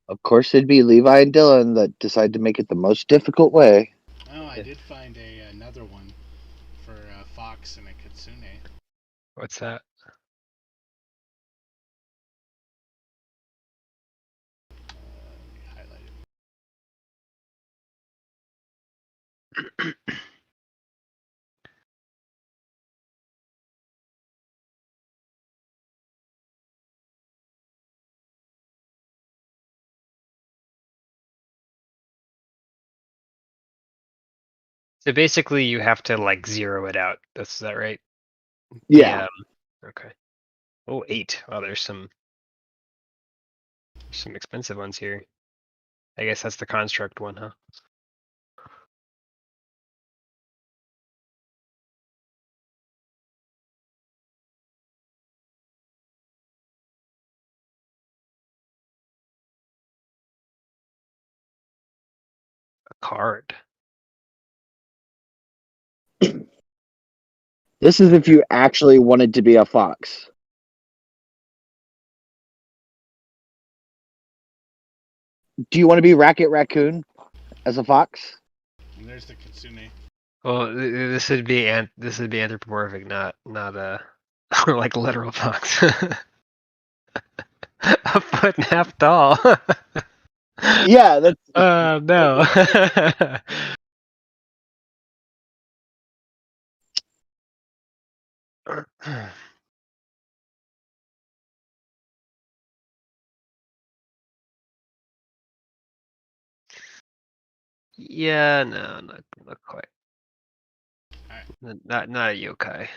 Of course, it'd be Levi and Dylan that decide to make it the most difficult way. Oh, I did find another one for Fox and a Kitsune. What's that? Let me highlight it. So basically, you have to like zero it out. Is that right? Yeah. Okay. Oh, 8. Oh, there's some expensive ones here. I guess that's the construct one, huh? A card. This is if you actually wanted to be a fox. Do you want to be Racket Raccoon as a fox? And there's the Kitsune. Well, this would be anthropomorphic, not like literal fox. A foot and a half tall. Yeah, that's no. Yeah, no, not quite. Alright. Not a yokai.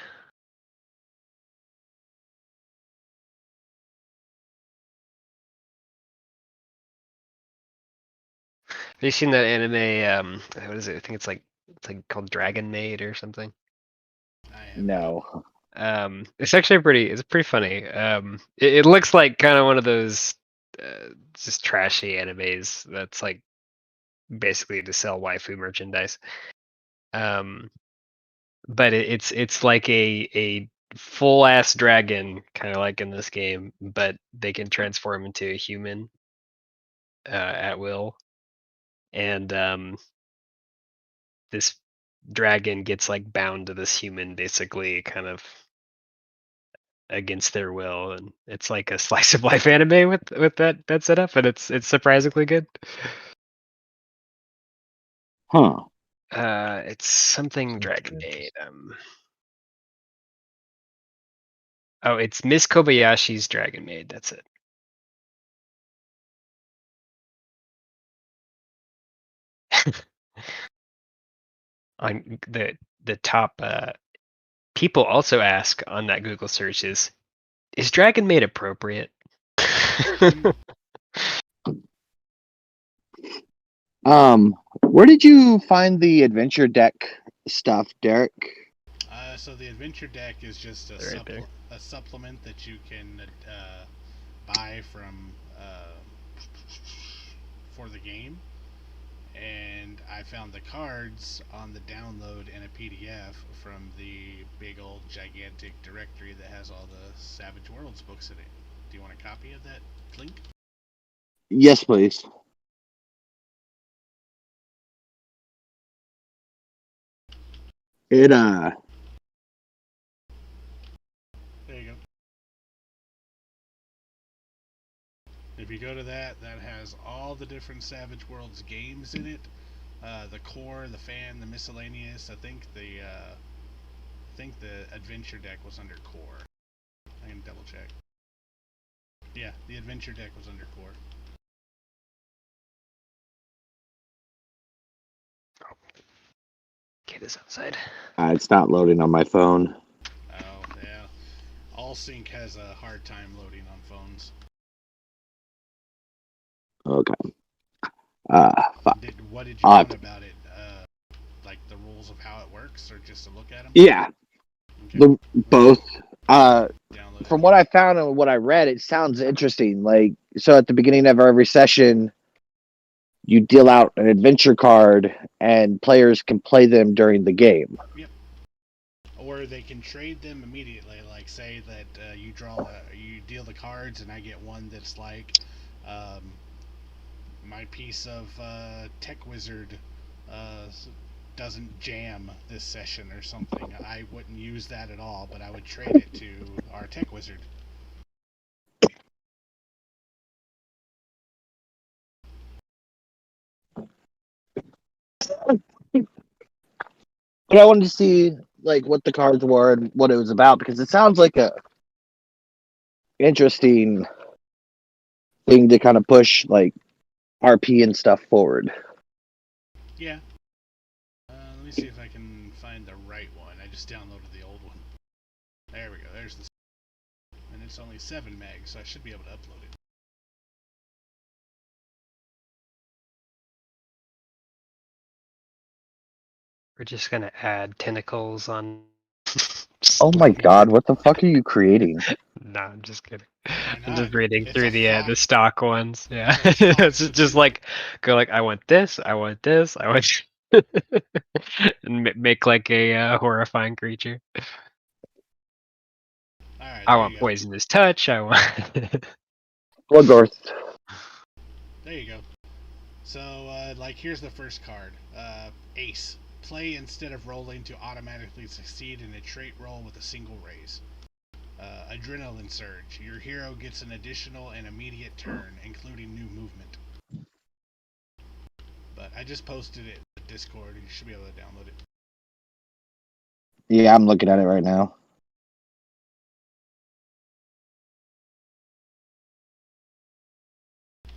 Have you seen that anime? What is it? I think it's like called Dragon Maid or something. I have no. It's actually it's pretty funny. It looks like kind of one of those just trashy animes that's like basically to sell waifu merchandise. But it's like a full ass dragon, kind of like in this game, but they can transform into a human at will. And this dragon gets like bound to this human, basically, kind of against their will, and it's like a slice of life anime with that setup, and it's surprisingly good. Huh. It's something Dragon Maid. Oh, it's Miss Kobayashi's Dragon Maid. That's it. On the top, people also ask on that Google search is Dragon Maid appropriate? Where did you find the adventure deck stuff, Derek? So the adventure deck is just a supplement that you can buy from for the game, and I found the cards on the download in a PDF from the big old gigantic directory that has all the Savage Worlds books in it. Do you want a copy of that, Clink? Yes, please. It There you go. If you go to that has all the different Savage Worlds games in it. The core, the fan, the miscellaneous. I think the adventure deck was under core. I can double check. Yeah, the adventure deck was under core. Kid is outside. it's not loading on my phone. Oh yeah, AllSync has a hard time loading on phones. Okay. What did you learn about it? Like the rules of how it works, or just to look at them? Yeah, okay. Both. From what I found and what I read, it sounds interesting. Like, so at the beginning of every session, you deal out an adventure card, and players can play them during the game. Yep. Or they can trade them immediately. Like, say that you deal the cards, and I get one that's like my piece of Tech Wizard doesn't jam this session or something. I wouldn't use that at all, but I would trade it to our Tech Wizard. But I wanted to see like what the cards were and what it was about, because it sounds like a interesting thing to kind of push like RP and stuff forward. Yeah. Let me see if I can find the right one. I just downloaded the old one. There we go. There's the. And it's only 7 meg, so I should be able to upload it. We're just gonna add tentacles on. Oh my god, what the fuck are you creating? No, I'm just kidding. Why I'm not? just reading It's through a the fox. stock ones. Yeah, It's a fox. it's just like go like I want this, I want this, I want, and make like a horrifying creature. Alright, I there want you go. poisonous touch. I want. Bloodgorth. There you go. So, like, here's the first card. Ace. Play instead of rolling to automatically succeed in a trait roll with a single raise. Adrenaline Surge. Your hero gets an additional and immediate turn, including new movement. But I just posted it in Discord. You should be able to download it. Yeah, I'm looking at it right now.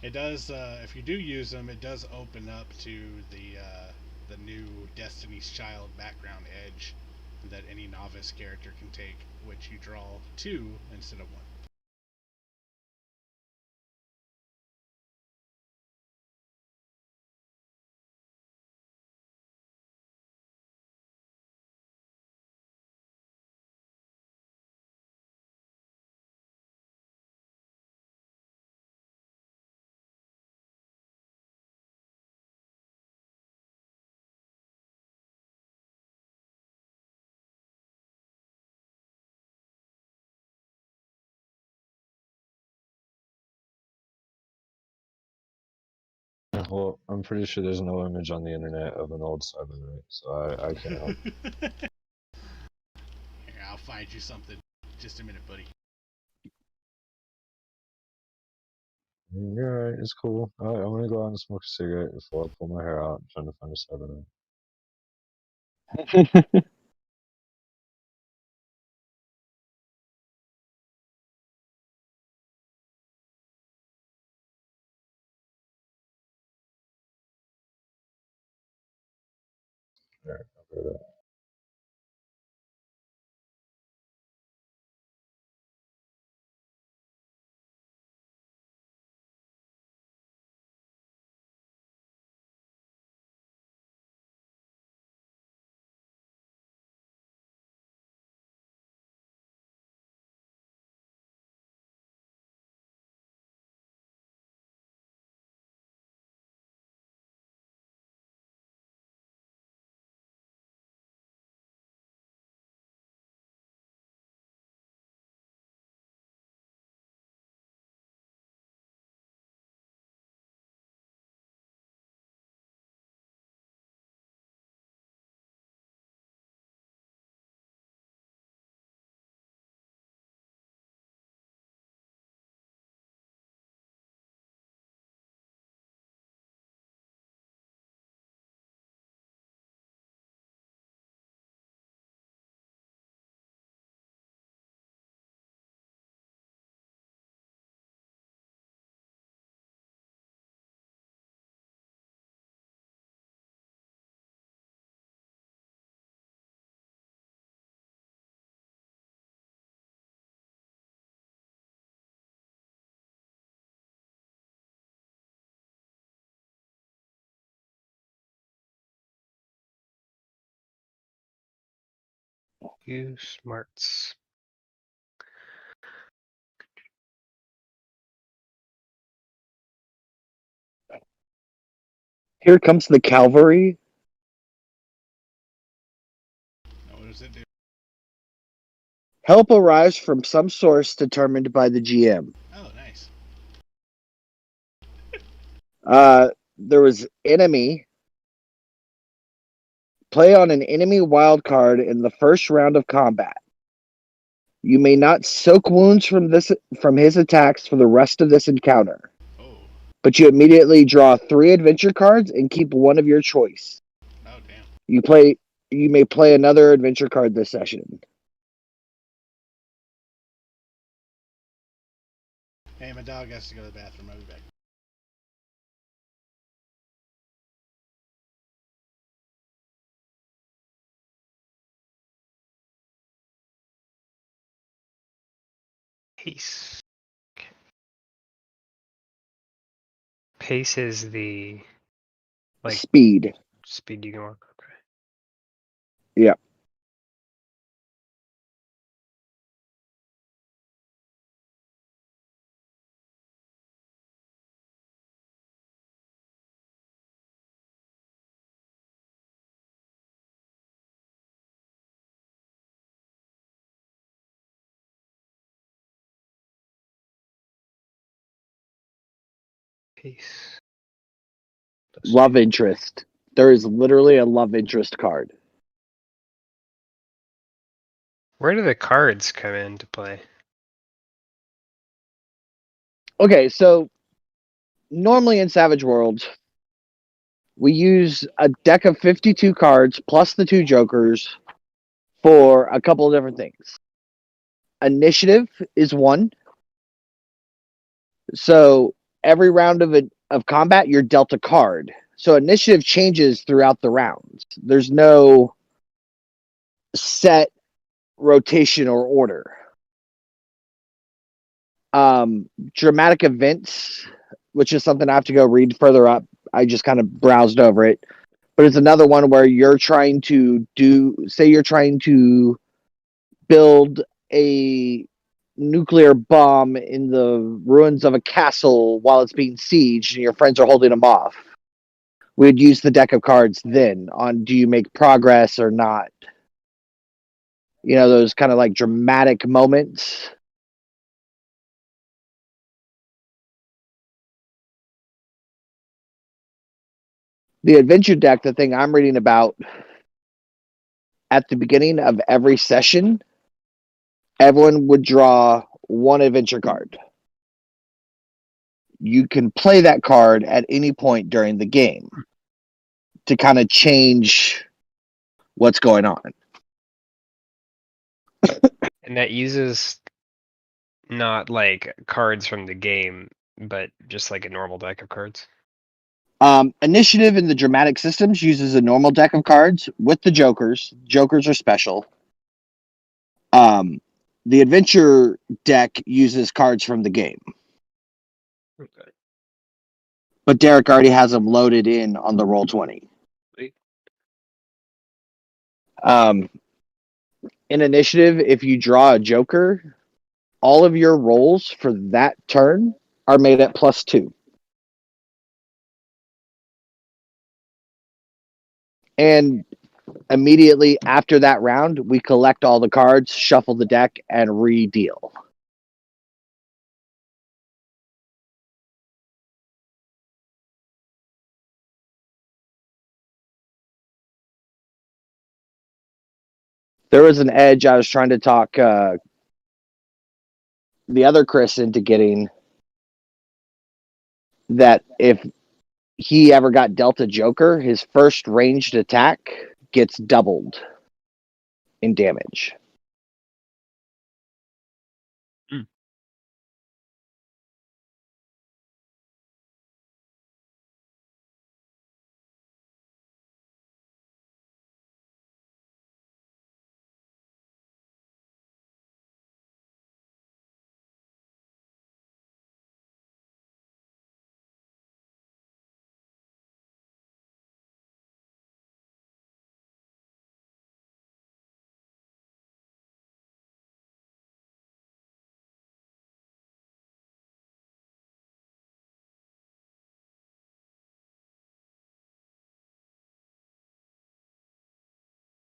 It does, if you do use them, it does open up to the new Destiny's Child background edge that any novice character can take, which you draw 2 instead of 1. well, I'm pretty sure there's no image on the internet of an old Cyber Knight, so I can't help. Here, I'll find you something. Just a minute, buddy. You're right, it's cool. I'm gonna go out and smoke a cigarette before I pull my hair out. I'm trying to find a Cyber Knight. There, I'll go there. You smarts. Here comes the cavalry. Now, what does it do? Help arrives from some source determined by the GM. Oh, nice. There was enemy. Play on an enemy wild card in the first round of combat. You may not soak wounds from his attacks for the rest of this encounter. Oh. But you immediately draw 3 adventure cards and keep one of your choice. Oh, damn. You may play another adventure card this session. Hey, my dog has to go to the bathroom. I'll be back. Pace. Okay. Pace is the like Speed. speed you can walk. Okay. Yeah. Pace. Love interest. There is literally a love interest card. Where do the cards come into play? Okay, so normally in Savage Worlds, we use a deck of 52 cards plus the 2 jokers for a couple of different things. Initiative is 1. So every round of combat, you're dealt a card. So initiative changes throughout the rounds. There's no set rotation or order. Dramatic events, which is something I have to go read further up. I just kind of browsed over it. But it's another one where you're trying to build a nuclear bomb in the ruins of a castle while it's being sieged and your friends are holding them off. We'd use the deck of cards then on do you make progress or not. You know, those kind of like dramatic moments. The adventure deck, the thing I'm reading about, at the beginning of every session, everyone would draw one adventure card. You can play that card at any point during the game to kind of change what's going on. And that uses not like cards from the game, but just like a normal deck of cards. Initiative in the dramatic systems uses a normal deck of cards with the jokers. Jokers are special. The adventure deck uses cards from the game. Okay. But Derek already has them loaded in on the Roll20. Sweet. In initiative, if you draw a joker, all of your rolls for that turn are made at +2. And immediately after that round, we collect all the cards, shuffle the deck, and re-deal. There was an edge I was trying to talk the other Chris into getting, that if he ever got dealt a joker, his first ranged attack gets doubled in damage.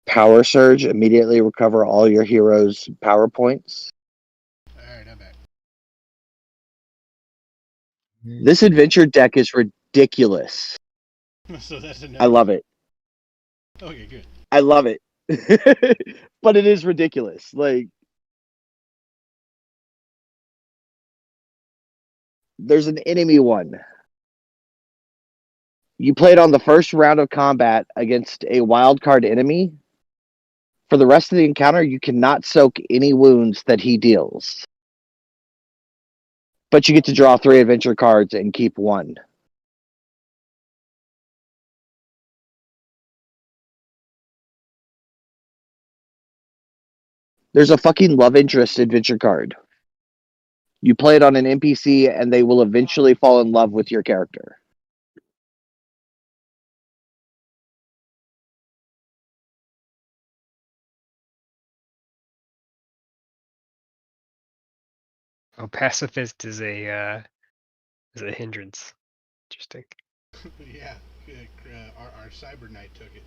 Power Surge, immediately recover all your heroes' power points. Alright, I'm back. This adventure deck is ridiculous. So that's a no. I love it. Okay, good. I love it. But it is ridiculous. Like, there's an enemy one. You play it on the first round of combat against a wildcard enemy. For the rest of the encounter, you cannot soak any wounds that he deals. But you get to draw 3 adventure cards and keep 1. There's a fucking love interest adventure card. You play it on an NPC and they will eventually fall in love with your character. Oh, pacifist is a hindrance. Interesting. Yeah, our Cyber Knight took it.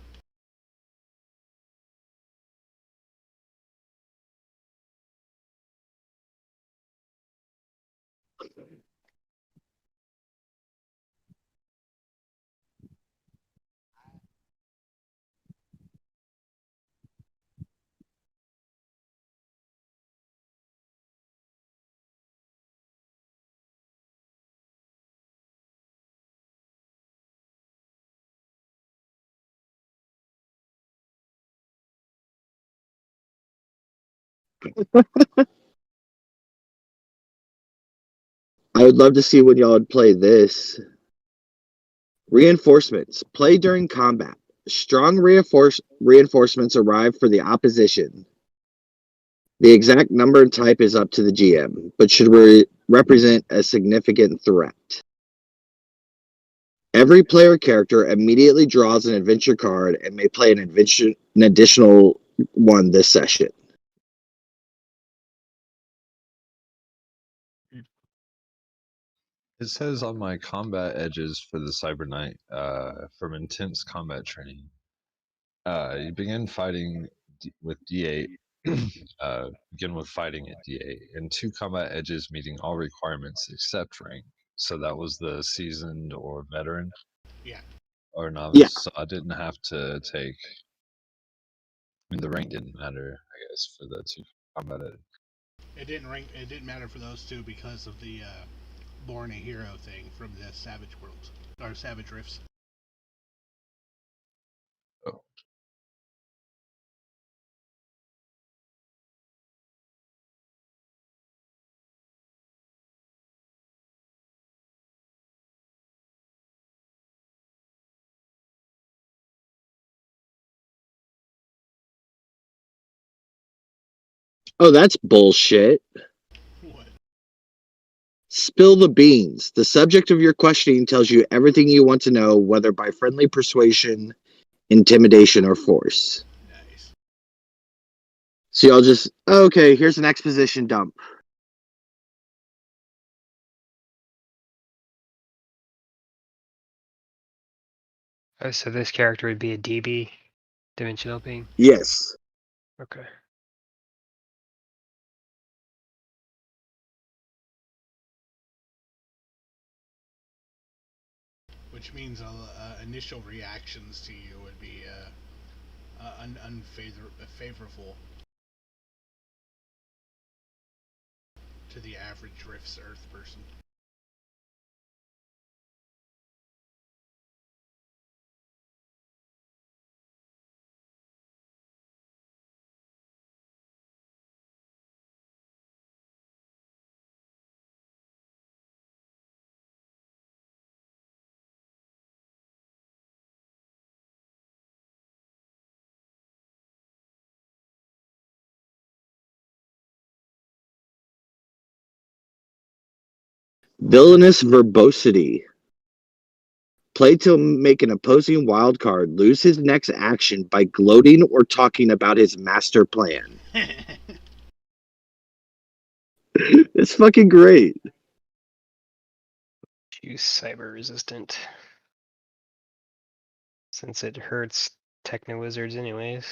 I would love to see when y'all would play this. Reinforcements. Play during combat. Strong reinforcements arrive for the opposition. The exact number and type is up to the GM, but should represent a significant threat. Every player character immediately draws an adventure card and may play an additional one this session. It says on my combat edges for the Cyber Knight, from intense combat training, you begin fighting with D8. Begin with fighting at D8, and 2 combat edges meeting all requirements except rank. So that was the seasoned or veteran. Yeah. or novice, so I didn't have to take. I mean, the rank didn't matter, I guess, for the two combat editing. It didn't matter for those two because of the Born a Hero thing from the Savage Worlds or Savage Rifts. Oh. Oh, that's bullshit. What? Spill the beans. The subject of your questioning tells you everything you want to know, whether by friendly persuasion, intimidation, or force. Nice. So y'all just, okay, here's an exposition dump. Oh, so this character would be a DB, dimensional being? Yes. Okay. Which means initial reactions to you would be unfavorable to the average Rift's Earth person. Villainous verbosity. Play to make an opposing wild card lose his next action by gloating or talking about his master plan. It's fucking great. Use cyber resistant. Since it hurts Techno Wizards anyways.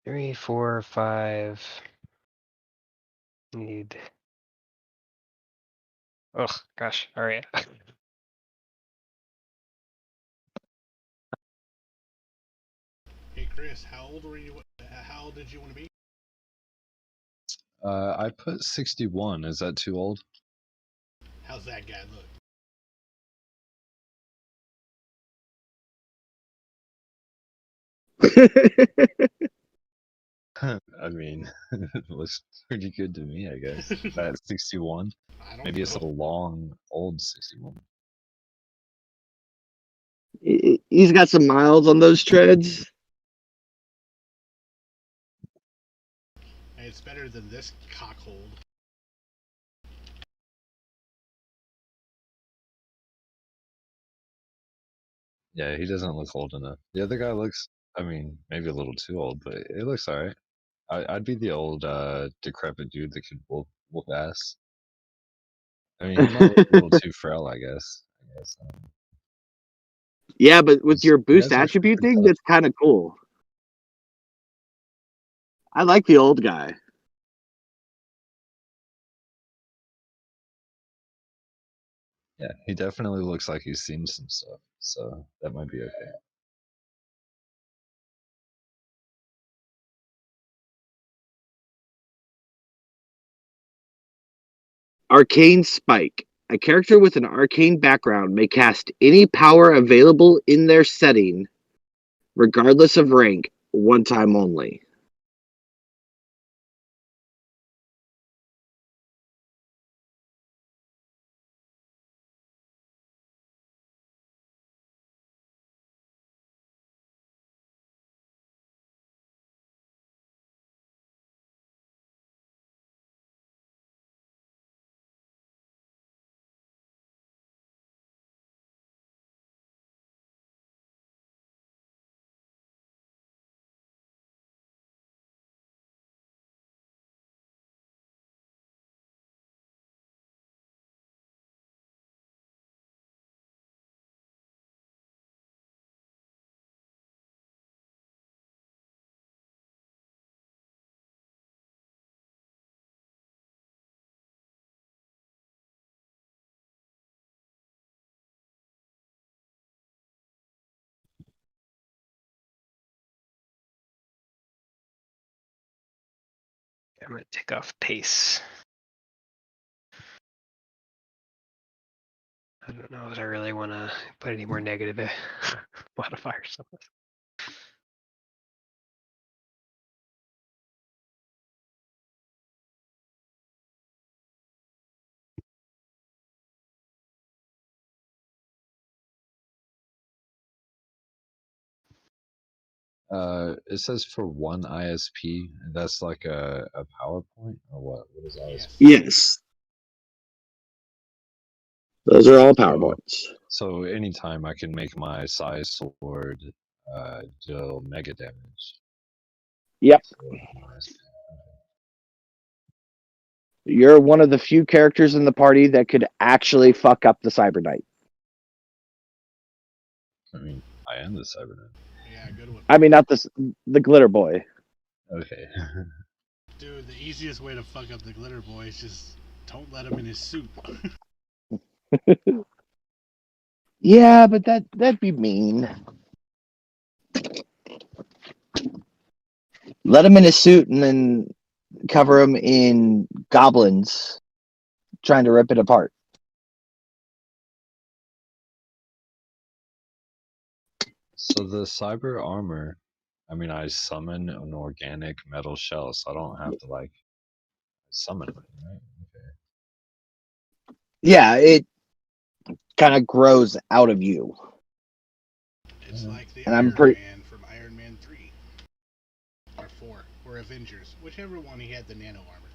Three, 4, 5. Need. Ugh, gosh. All right. Hey Chris, how old were you? How old did you want to be? I put 61. Is that too old? How's that guy look? I mean, it looks pretty good to me, I guess. At 61. I don't Maybe it's know. a long, old 61. He's got some miles on those treads. Hey, it's better than this cockhold. Yeah, he doesn't look old enough. The other guy looks, I mean, maybe a little too old, but it looks alright. I'd be the old, decrepit dude that could whoop ass. I mean, he might look a little too frail, I guess. Yeah, but with your You boost guys are actually attribute pretty thing, tough. that's kind of cool. I like the old guy. Yeah, he definitely looks like he's seen some stuff, so that might be okay. Arcane Spike. A character with an arcane background may cast any power available in their setting, regardless of rank, one time only. I'm gonna take off pace. I don't know that I really want to put any more negative modifiers on this. It says for one ISP, and that's like a PowerPoint or what? What is ISP? Yes. Yes. Those are all So- PowerPoints. So anytime I can make my size sword deal mega damage. Yep. So, nice. You're one of the few characters in the party that could actually fuck up the Cyber Knight. I mean, I am the Cyberknight. Yeah, good one. I mean, not the Glitter Boy. Okay. Dude, the easiest way to fuck up the glitter boy is just don't let him in his suit. Yeah, but that'd be mean. Let him in his suit and then cover him in goblins trying to rip it apart. So the cyber armor, I mean, I summon an organic metal shell, so I don't have to like summon it, right? Okay. Yeah, it kind of grows out of you. It's like the And I'm Iron pretty- Man from Iron Man 3. Or 4. Or Avengers. Whichever one he had the nano armor.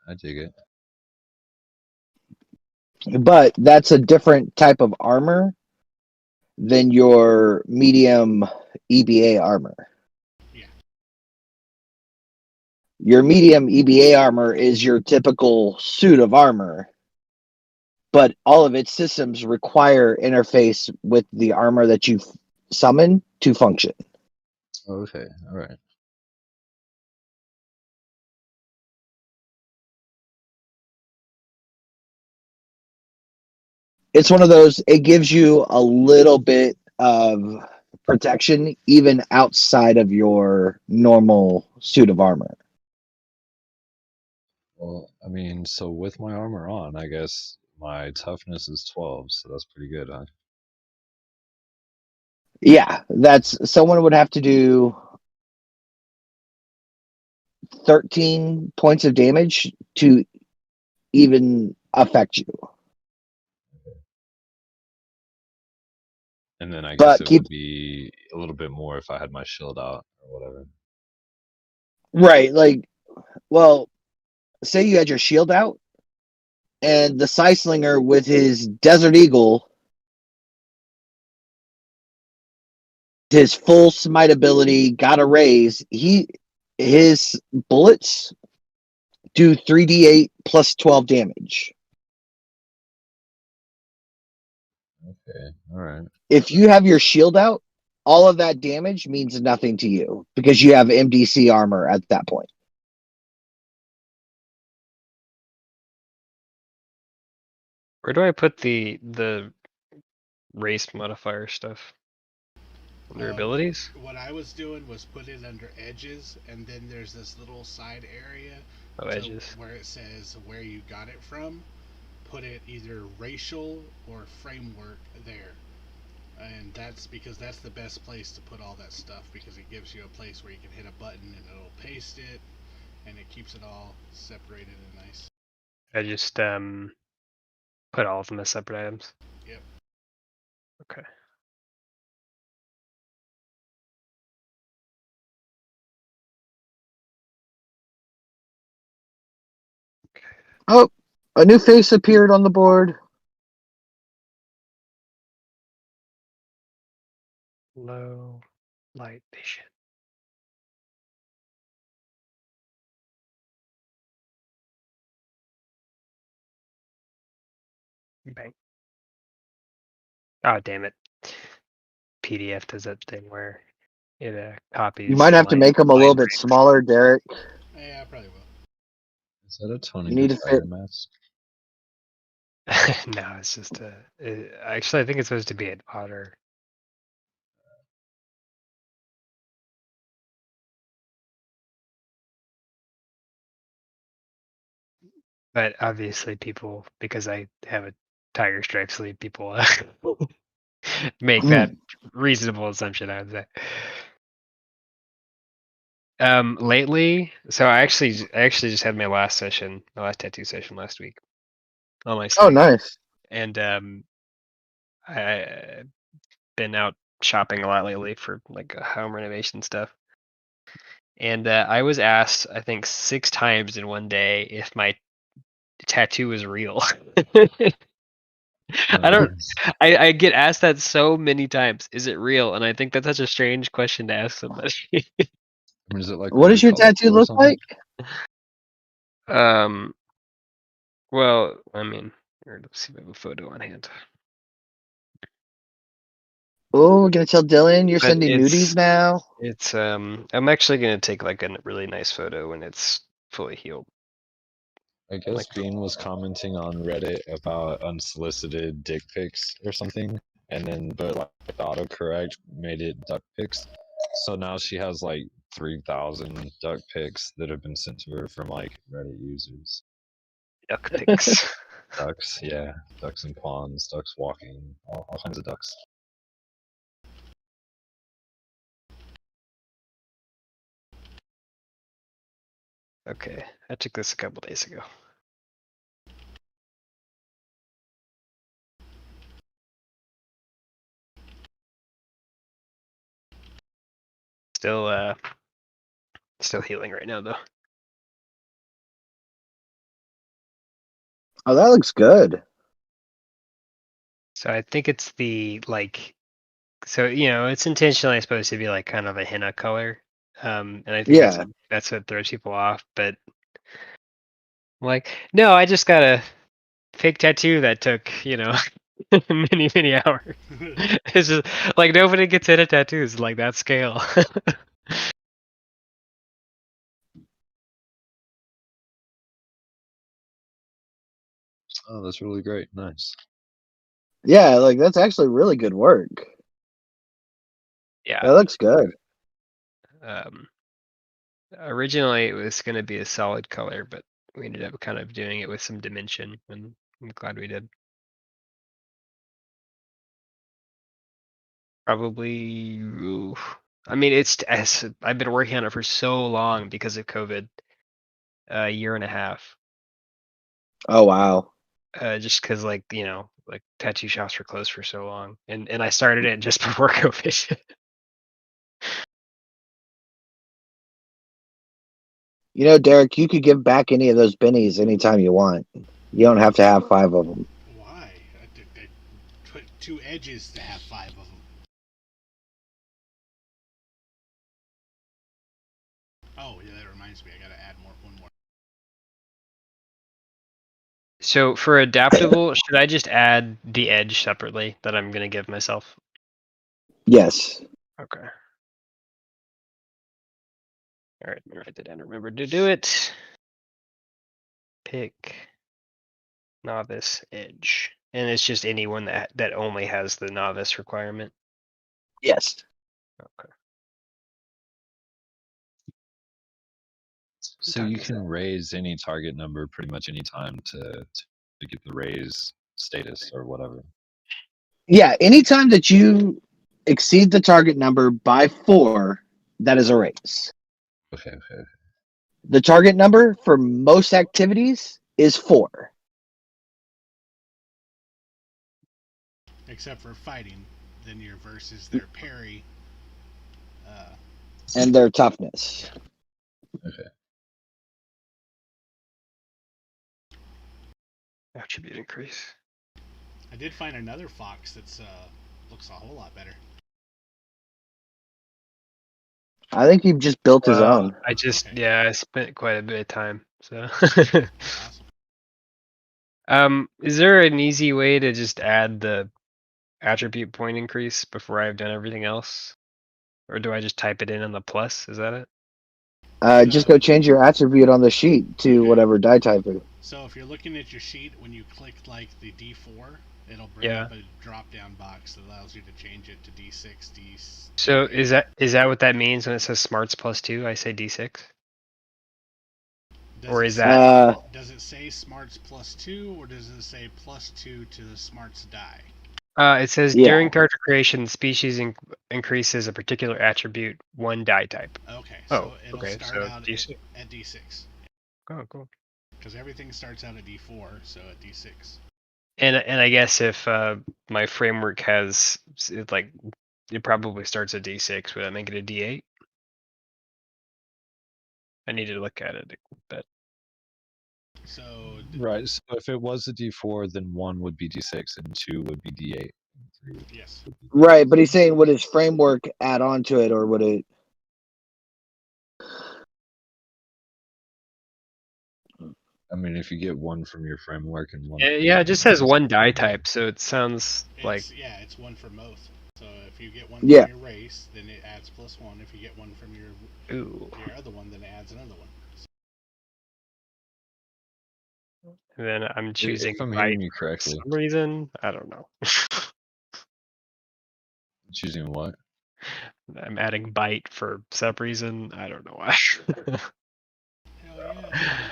I dig it. But that's a different type of armor than your medium EBA armor. Yeah. Your medium EBA armor is your typical suit of armor, but all of its systems require interface with the armor that you summon to function. Okay, all right. It's one of those, it gives you a little bit of protection even outside of your normal suit of armor. Well, I mean, so with my armor on, I guess my toughness is 12, so that's pretty good, huh? Yeah, that's someone would have to do 13 points of damage to even affect you. And then I But guess it keep- would be a little bit more if I had my shield out or whatever. Right, like, well, say you had your shield out and the Slinger with his Desert Eagle, his full smite ability, got a raise. His bullets do 3d8 plus 12 damage. Okay, all right. If you have your shield out, all of that damage means nothing to you because you have MDC armor at that point. Where do I put the race modifier stuff? Under abilities? What I was doing was put it under edges, and then there's this little side area Oh, edges. where it says where you got it from. Put it either racial or framework there. And that's because that's the best place to put all that stuff, because it gives you a place where you can hit a button and it'll paste it, and it keeps it all separated and nice. I just put all of them as separate items. Yep. Okay. Oh, a new face appeared on the board. Low light vision. Bang. Oh, damn it. PDF does that thing where it copies. You might have to make them a little bit smaller, Derek. Yeah, I probably will. Is that a Tony You need to Tiger fit- mask? No, it's just actually, I think it's supposed to be an otter. But obviously, people, because I have a tiger stripe sleeve, people make that reasonable assumption, I would say. Lately, so I actually just had my last tattoo session last week on my Oh, sleeve, nice. and I been out shopping a lot lately for like home renovation stuff. And I was asked, I think 6 times in one day if my tattoo was real. I don't. I get asked that so many times. Is it real? And I think that's such a strange question to ask somebody. I mean, is it like What does your really tattoo colorful or look something? like? Well, I mean, let's see if I have a photo on hand. Oh, we're gonna tell Dylan you're But sending nudies now. It's I'm actually gonna take like a really nice photo when it's fully healed. I guess Like, Bean was commenting on Reddit about unsolicited dick pics or something, and then but like the autocorrect made it duck pics. So now she has like 3,000 duck pics that have been sent to her from like Reddit users. duck pics. Ducks, yeah, ducks in ponds, ducks walking, all kinds of ducks. Okay, I took this a couple days ago. Still healing right now though. Oh, that looks good. So I think it's the like, so it's intentionally supposed to be like kind of a henna color, and I think Yeah. that's what throws people off. But I'm like, no, I just got a fake tattoo that took many hours. It's just like nobody gets henna tattoos like that scale. Oh, that's really great. Nice. Yeah, like that's actually really good work. Yeah. That looks good. Originally it was going to be a solid color, but we ended up kind of doing it with some dimension, and I'm glad we did. Probably, I mean, I've been working on it for so long because of COVID, a year and a half. Oh wow. Just because like tattoo shops were closed for so long, and I started it just before COVID. You know, Derek, you could give back any of those bennies anytime you want. You don't have to have 5 of them. Why? I put 2 edges to have 5 of them. Oh, yeah, that reminds me. I gotta add one more. So for adaptable, should I just add the edge separately that I'm gonna give myself? Yes. Okay. All right, write that down. Remember to do it. Pick novice edge, and it's just anyone that only has the novice requirement. Yes. Okay. So you can raise any target number pretty much any time to get the raise status or whatever. Yeah, anytime that you exceed the target number by 4, that is a raise. Okay. The target number for most activities is 4. Except for fighting. Then your versus their parry. And their toughness. Okay. Attribute increase. I did find another fox that's looks a whole lot better. I think he just built his own. I just I spent quite a bit of time. So Awesome. Is there an easy way to just add the attribute point increase before I've done everything else? Or do I just type it in on the plus? Is that it? Just go change your attribute on the sheet to whatever die type it. So if you're looking at your sheet, when you click like the D4, it'll bring up a drop-down box that allows you to change it to D6, D. So is that what that means when it says smarts +2? I say D6. Or is it that- say, does it say smarts +2, or does it say +2 to the smarts die? It says Yeah. during character creation, species increases a particular attribute, one die type. Okay, Oh, so it'll okay, start so out D6. at D6. Oh, cool. Because everything starts out at D4, so at D6. And I guess if my framework has it probably starts at D6, would that make it a D8? I need to look at it, but So Right. So if it was a D4, then 1 would be D6 and 2 would be D8. yes, Right, but he's saying would his framework add on to it, or would it? I mean, if you get 1 from your framework and 1. yeah, it just says one die type, so it sounds like it's one for both. So if you get one Yeah. from your race, then it adds +1. If you get one from your other one, then it adds another one. and then I'm choosing If I'm right hearing you for correctly. some reason. I don't know. Choosing what? I'm adding bite for some reason. I don't know why. Hell yeah.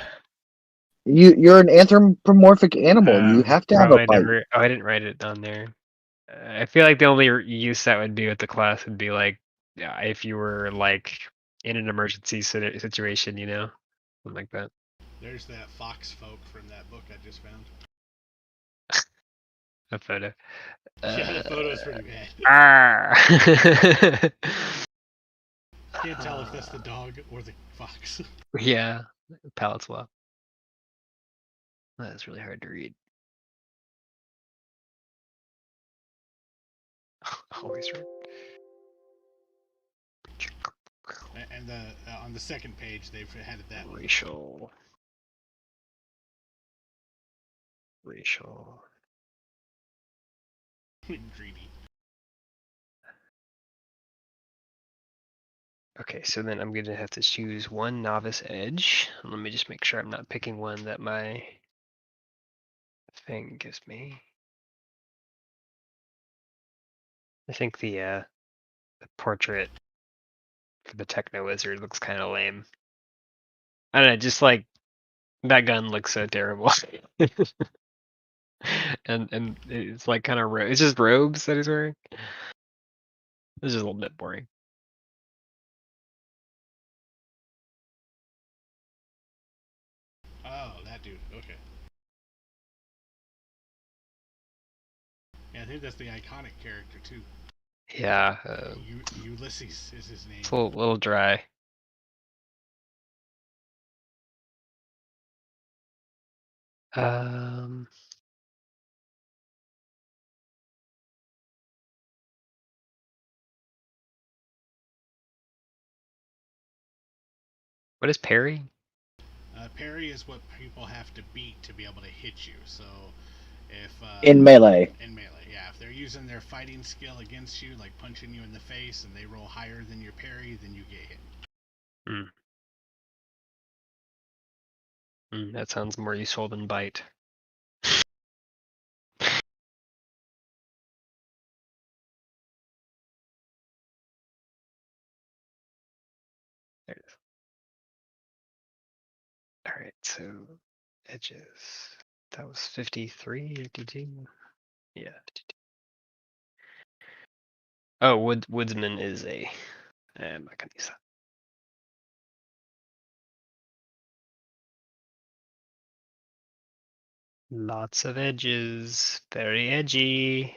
You're an anthropomorphic animal. You have to have a bite. I didn't write it on there. I feel like the only use that would be with the class would be like, yeah, if you were like in an emergency situation, you know, something like that. There's that fox folk from that book I just found. A photo. Yeah, the photo's pretty bad. Can't tell if that's the dog or the fox. Yeah, palette swap. That's really hard to read. Always right. And the on the second page they've had it that way. Racial. Greedy. Okay, so then I'm gonna have to choose one novice edge. Let me just make sure I'm not picking one that my thing gives me. I think the portrait for the Techno Wizard looks kind of lame. I don't know, just like that gun looks so terrible. and it's like kind of it's just robes that he's wearing. It's just a little bit boring. Oh, that dude. Okay. Yeah, I think that's the iconic character too. Yeah, Ulysses is his name. it's a little dry. What is parry? Parry is what people have to beat to be able to hit you. So if In melee. Yeah, if they're using their fighting skill against you, like punching you in the face, and they roll higher than your parry, then you get hit. That sounds more useful than bite. There it is. Alright, so edges. That was 53 or 52? Yeah, 52. Oh, Woodsman is a. I'm not gonna use that. Lots of edges. Very edgy.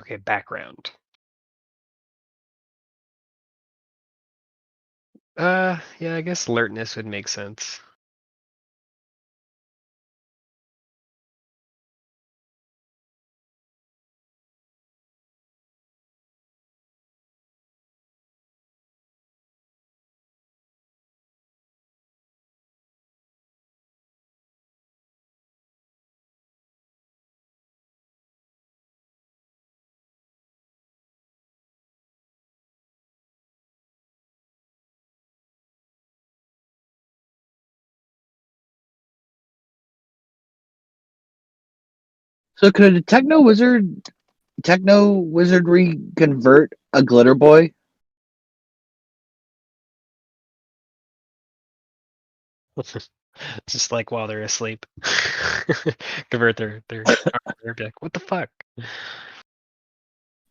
Okay, background. Yeah, I guess alertness would make sense. So could a techno wizardry convert a glitter boy? Just like while they're asleep. Convert their armor, be like, what the fuck?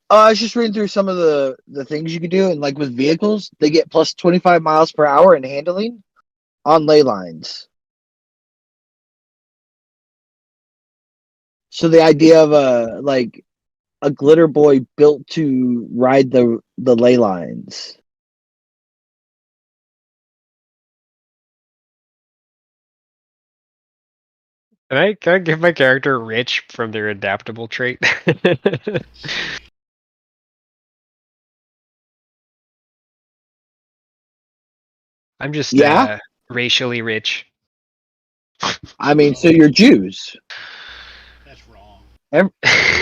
I was just reading through some of the things you can do, and like with vehicles, they get plus 25 miles per hour in handling on ley lines. So the idea of a glitter boy built to ride the ley lines. Can I give my character rich from their adaptable trait? I'm just Yeah, racially rich. I mean, so you're Jews. That's wrong.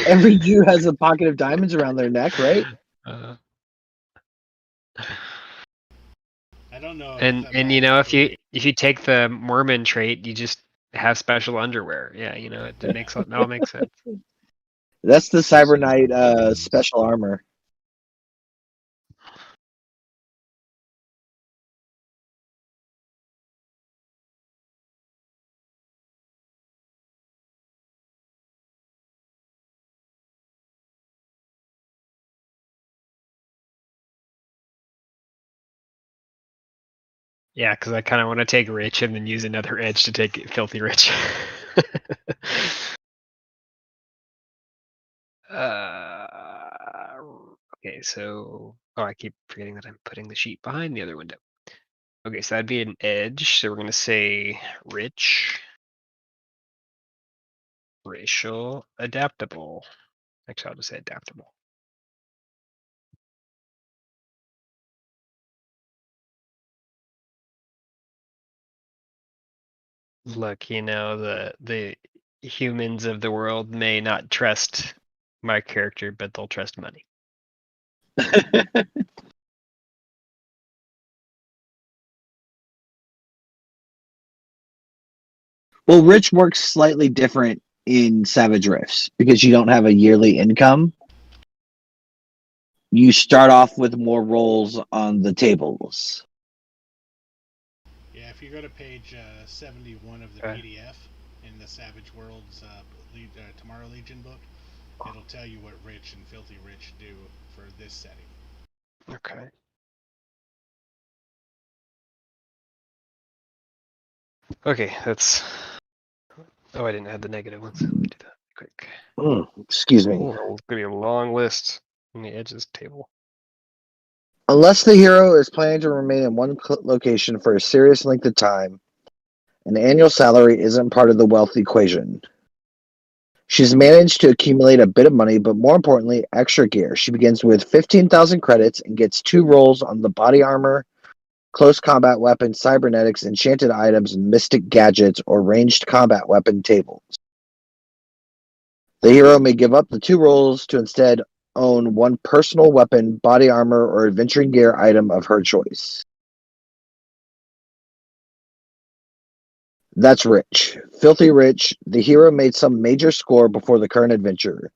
Every Jew has a pocket of diamonds around their neck, right? I don't know. And you know, if you take the Mormon trait, you just have special underwear. Yeah, you know, it makes it all makes sense. That's the Cyber Knight special armor. Yeah, because I kind of want to take rich and then use another edge to take filthy rich. Okay, so I keep forgetting that I'm putting the sheet behind the other window. Okay, so that'd be an edge. So we're gonna say rich, racial, adaptable. Actually, I'll just say adaptable. Look, you know, the humans of the world may not trust my character, but they'll trust money. Well, rich works slightly different in Savage Rifts because you don't have a yearly income. You start off with more rolls on the tables. Yeah, if you go to page 71 of the PDF in the Savage Worlds Tomorrow Legion book, it'll tell you what rich and filthy rich do for this setting. Okay. Okay, that's. Oh, I didn't have the negative ones. Let me do that quick. Excuse me. Oh, it's gonna be a long list on the edges table. Unless the hero is planning to remain in one location for a serious length of time, an annual salary isn't part of the wealth equation. She's managed to accumulate a bit of money, but more importantly, extra gear. She begins with 15,000 credits and gets 2 rolls on the body armor, close combat weapons, cybernetics, enchanted items, mystic gadgets, or ranged combat weapon tables. The hero may give up the 2 rolls to instead own 1 personal weapon, body armor, or adventuring gear item of her choice. That's rich. Filthy rich. The hero made some major score before the current adventure.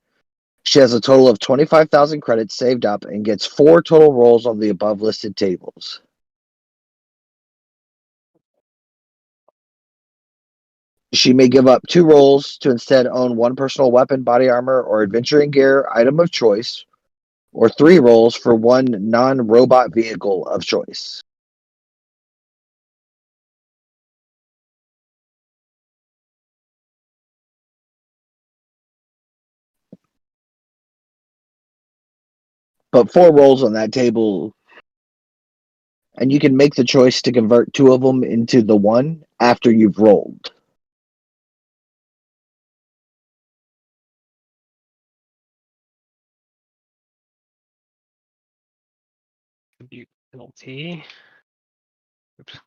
She has a total of 25,000 credits saved up and gets 4 total rolls on the above listed tables. She may give up 2 rolls to instead own 1 personal weapon, body armor, or adventuring gear item of choice, or 3 rolls for 1 non-robot vehicle of choice. But 4 rolls on that table, and you can make the choice to convert 2 of them into the 1 after you've rolled. Compute penalty. Oops.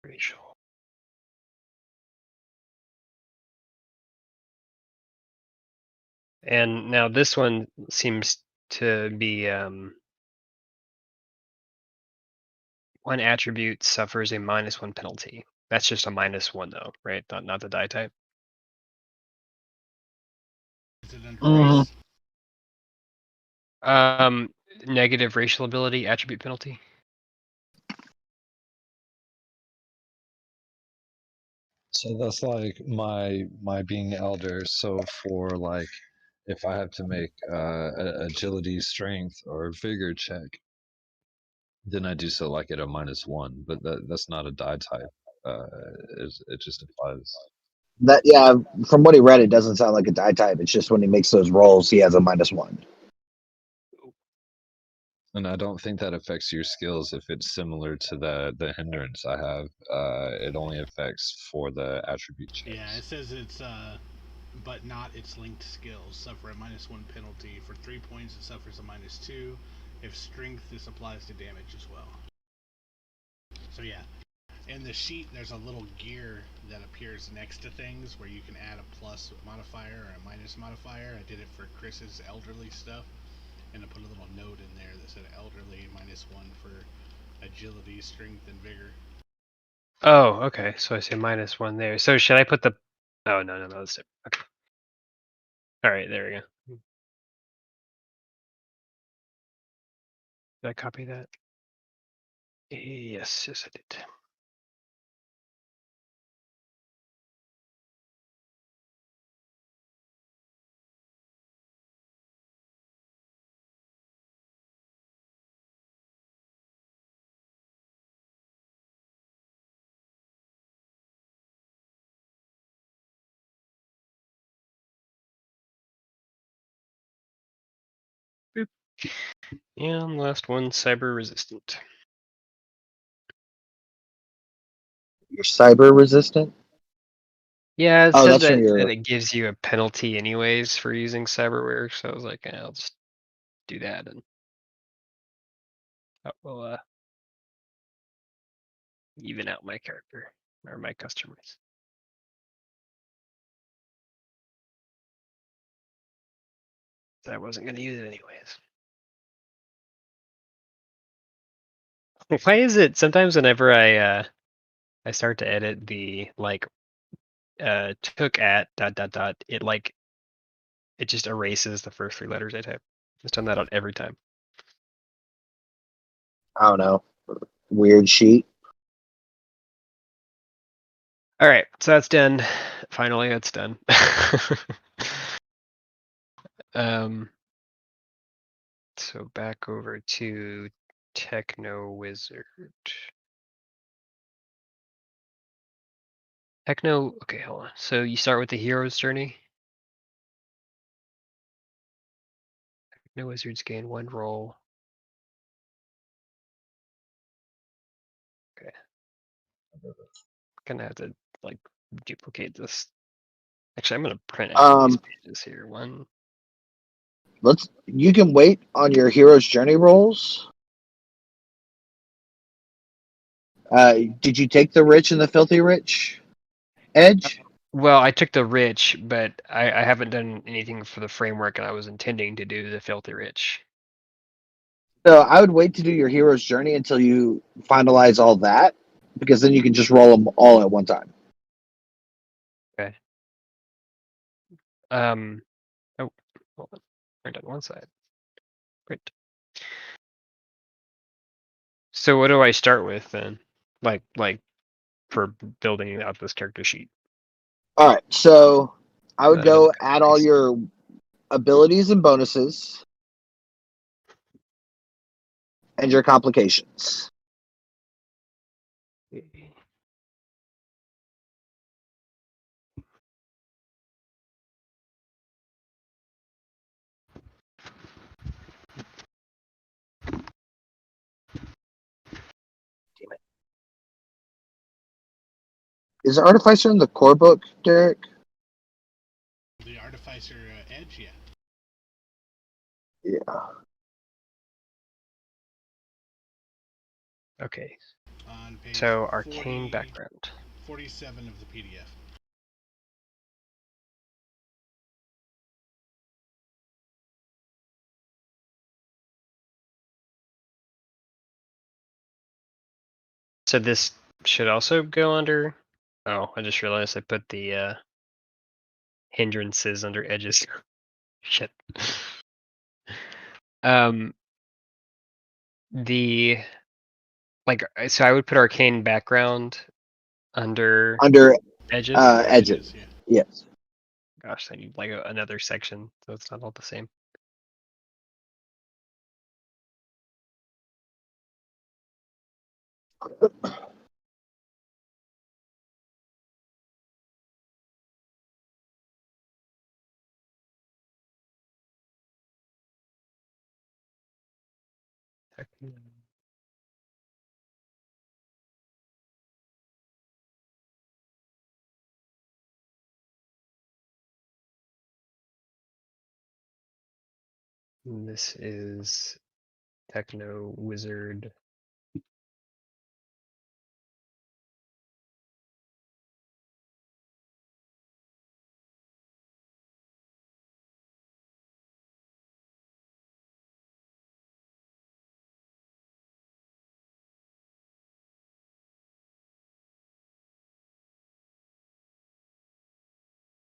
Racial. And now this one seems to be One attribute suffers a -1 penalty. That's just a -1 though, right? Not the die type. Is it under Mhm. race? Negative racial ability attribute penalty. So that's like my being elder. So for like, if I have to make agility, strength, or vigor check, then I do so like at a -1. But that's not a die type. It just applies. That yeah, from what he read, it doesn't sound like a die type. It's just when he makes those rolls, he has a -1. And I don't think that affects your skills if it's similar to the hindrance I have. It only affects for the attribute checks. Yeah, it says it's but not its linked skills suffer a -1 penalty. For 3 points, it suffers a -2. If strength, this applies to damage as well. So yeah, in the sheet, there's a little gear that appears next to things where you can add a plus modifier or a minus modifier. I did it for Chris's elderly stuff, and I put a little note in there that said elderly -1 for agility, strength, and vigor. Oh, okay. So I say -1 there. So should I put the? Oh no, that's different. Okay. All right, there we go. Did I copy that? Yes, I did. Boop. And last one, cyber resistant. You're cyber resistant. Yeah, it Oh, said that's from that your. it gives you a penalty anyways for using cyberware, so I was like, I'll just do that and that will even out my character or my customers. So I wasn't gonna use it anyways. Why is it sometimes whenever I start to edit the like took at ... it just erases the first 3 letters I type. It's done that on every time. I don't know. Weird sheet. All right, so that's done. Finally, that's done. So back over to Techno Wizard. Techno, okay, hold on. So you start with the hero's journey. Techno Wizards gain 1 roll. Okay. Gonna have to like duplicate this. Actually, I'm gonna print out these pages here. One. You can wait on your hero's journey rolls. Did you take the rich and the filthy rich edge? Well, I took the rich, but I haven't done anything for the framework, and I was intending to do the filthy rich. So I would wait to do your hero's journey until you finalize all that, because then you can just roll them all at one time. Okay. Oh, hold on. Print on one side. Print. So what do I start with then? Like for building out this character sheet. All right. So I would Then I'm go gonna add all your abilities and bonuses and your complications. Is the Artificer in the core book, Derek? The Artificer Edge, yeah. Yeah. Okay. On page So arcane background. 47 of the PDF. So this should also go under. Oh, I just realized I put the hindrances under edges. Shit. The so I would put arcane background under Under edges. edges. Yeah. Yes. Gosh, I need like another section, so it's not all the same. And this is Techno Wizard.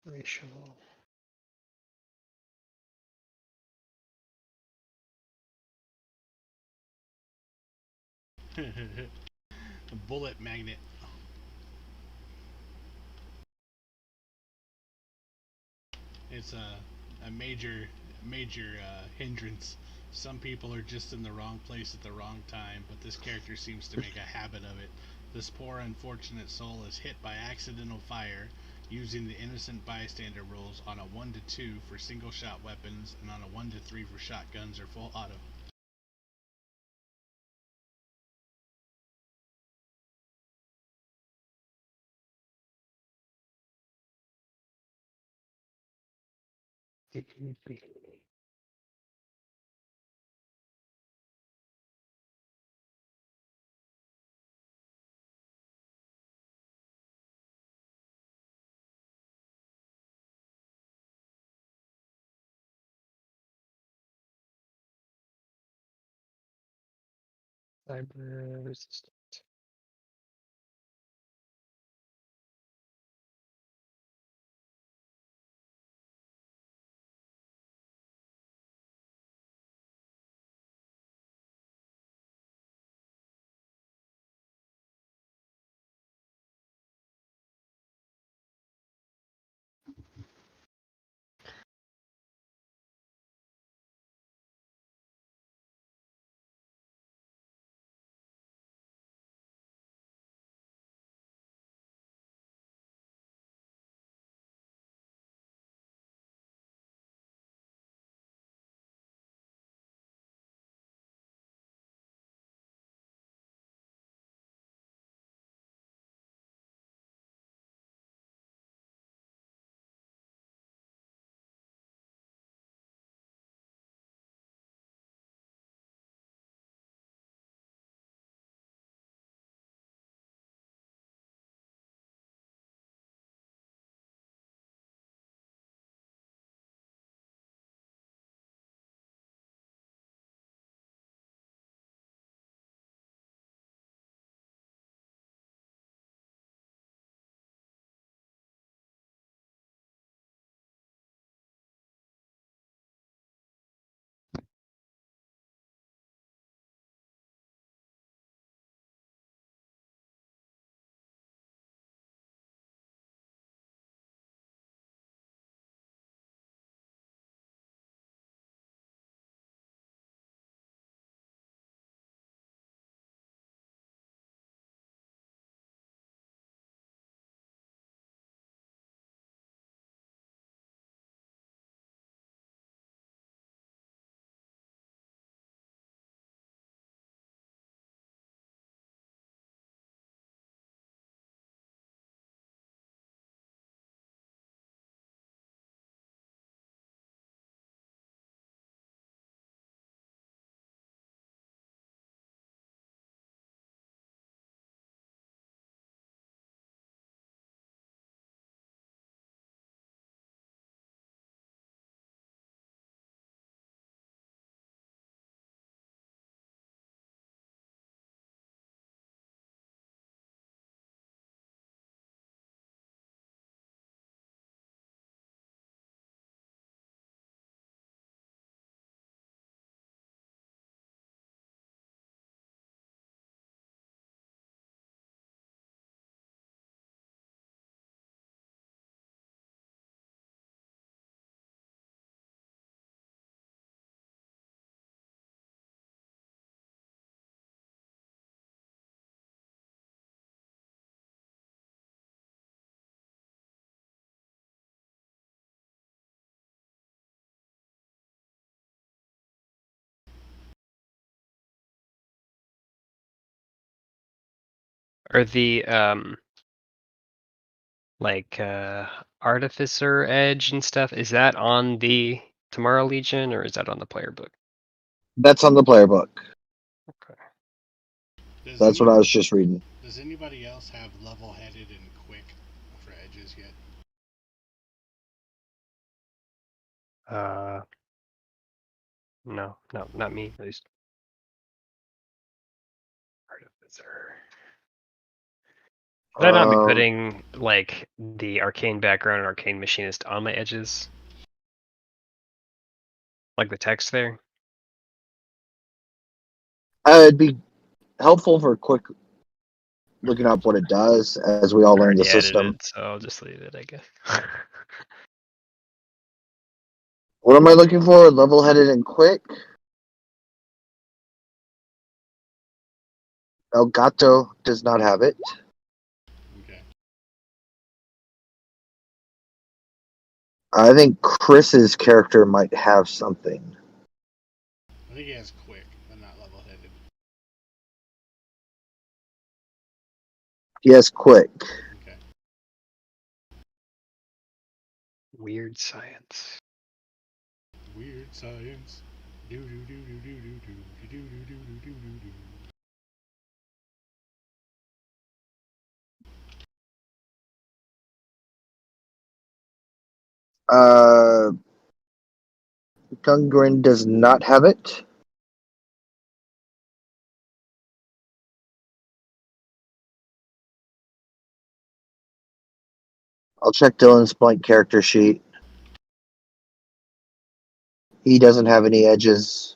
Racial. A bullet magnet. It's a major hindrance. Some people are just in the wrong place at the wrong time, but this character seems to make a habit of it. This poor unfortunate soul is hit by accidental fire using the innocent bystander rules on a 1 to 2 for single shot weapons and on a 1 to 3 for shotguns or full auto. Cyber resistant. Are the like Artificer Edge and stuff, is that on the Tomorrow Legion or is that on the player book? That's on the player book. Okay. That's what I was just reading. Does anybody else have level-headed and quick for edges yet? No, not me at least. Artificer. Should I not be putting like the arcane background and arcane machinist on my edges? Like the text there? It'd be helpful for quick looking up what it does as we all learn the Already edited system. it, so I'll just leave it, I guess. What am I looking for? Level-headed and quick. Elgato does not have it. Okay. I think Chris's character might have something. I think he has quick, but not level-headed. He has quick. Okay. Weird science. Weird science. Do do do do do do do do do do do do do. Gungren does not have it. I'll check Dylan's blank character sheet. He doesn't have any edges.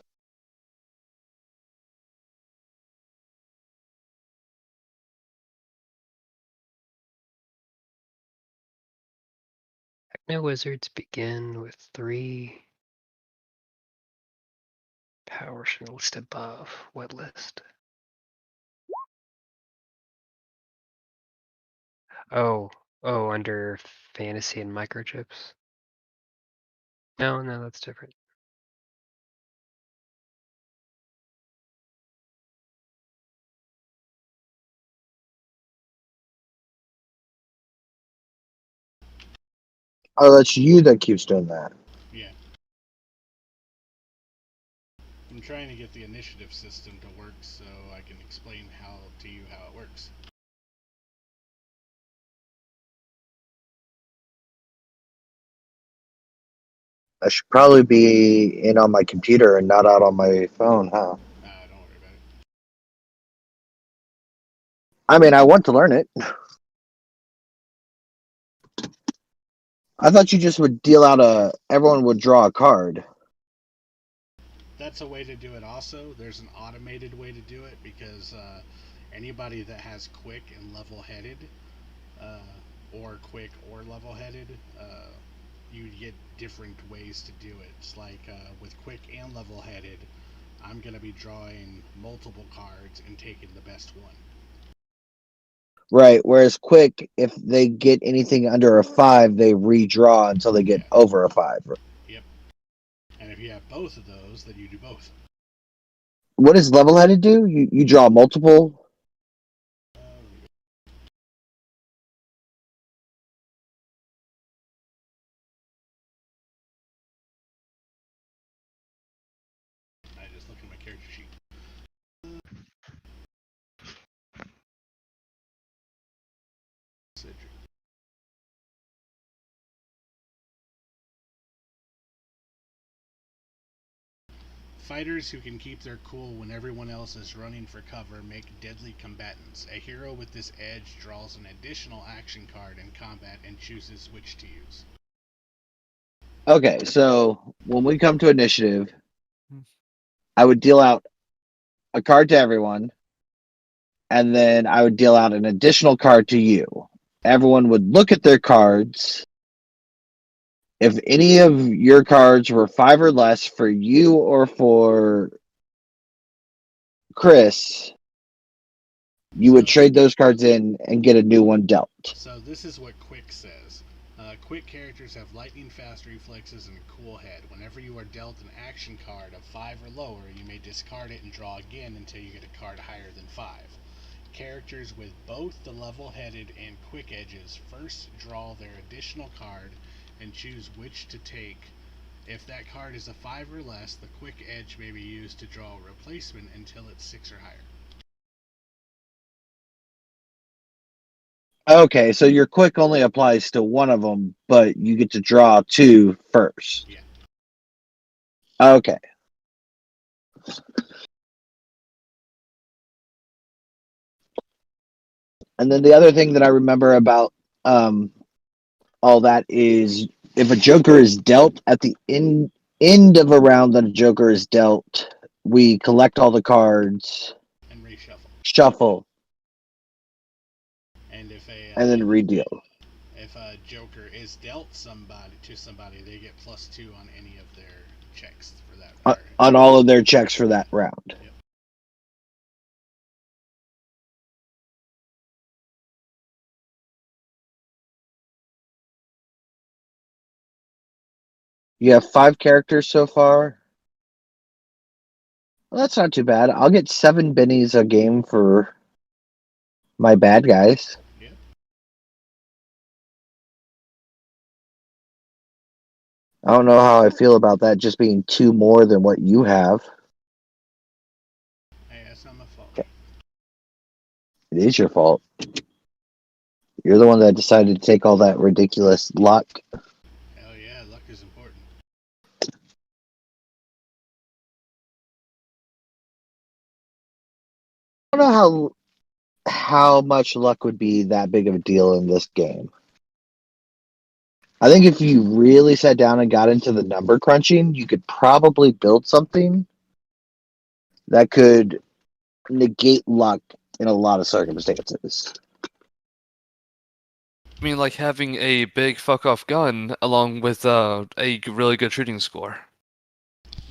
Techno wizards begin with 3 power should list above. What list? Oh, under fantasy and microchips. No, that's different. Oh, that's you that keeps doing that. Yeah. I'm trying to get the initiative system to work so I can explain to you how it works. I should probably be in on my computer and not out on my phone, huh? Don't worry about it. I mean, I want to learn it. I thought you just would deal out everyone would draw a card. That's a way to do it also. There's an automated way to do it because anybody that has quick and level-headed, or quick or level-headed, you get different ways to do it. It's like with quick and level-headed, I'm going to be drawing multiple cards and taking the best one. Right. Whereas quick, if they get anything under a 5, they redraw until they get over a 5. Yep. And if you have both of those, then you do both. What does level-headed do? You draw multiple. I just look at my character sheet. Fighters who can keep their cool when everyone else is running for cover make deadly combatants. A hero with this edge draws an additional action card in combat and chooses which to use. Okay, so when we come to initiative, I would deal out a card to everyone, and then I would deal out an additional card to you. Everyone would look at their cards. If any of your cards were 5 or less for you or for Chris, you would trade those cards in and get a new one dealt. So this is what Quick says. Quick characters have lightning fast reflexes and a cool head. Whenever you are dealt an action card of 5 or lower, you may discard it and draw again until you get a card higher than 5. characters with both the level-headed and quick edges first draw their additional card and choose which to take. If that card is a 5 or less, the quick edge may be used to draw a replacement until it's 6 or higher. Okay, so your quick only applies to one of them, but you get to draw two first. Yeah. Okay. And then the other thing that I remember about all that is if a Joker is dealt at the end of a round that a Joker is dealt, we collect all the cards, And reshuffle. shuffle, And if and then redeal. if a Joker is dealt to somebody, they get +2 on any of their checks for that. On all of their checks for that round. Yep. You have 5 characters so far. Well, that's not too bad. I'll get 7 bennies a game for my bad guys. Yep. I don't know how I feel about that just being 2 more than what you have. Hey, that's not my fault. It is your fault. You're the one that decided to take all that ridiculous luck. Hell yeah, luck is important. I don't know how much luck would be that big of a deal in this game. I think if you really sat down and got into the number crunching, you could probably build something that could negate luck in a lot of circumstances. I mean, like having a big fuck off gun along with a really good shooting score.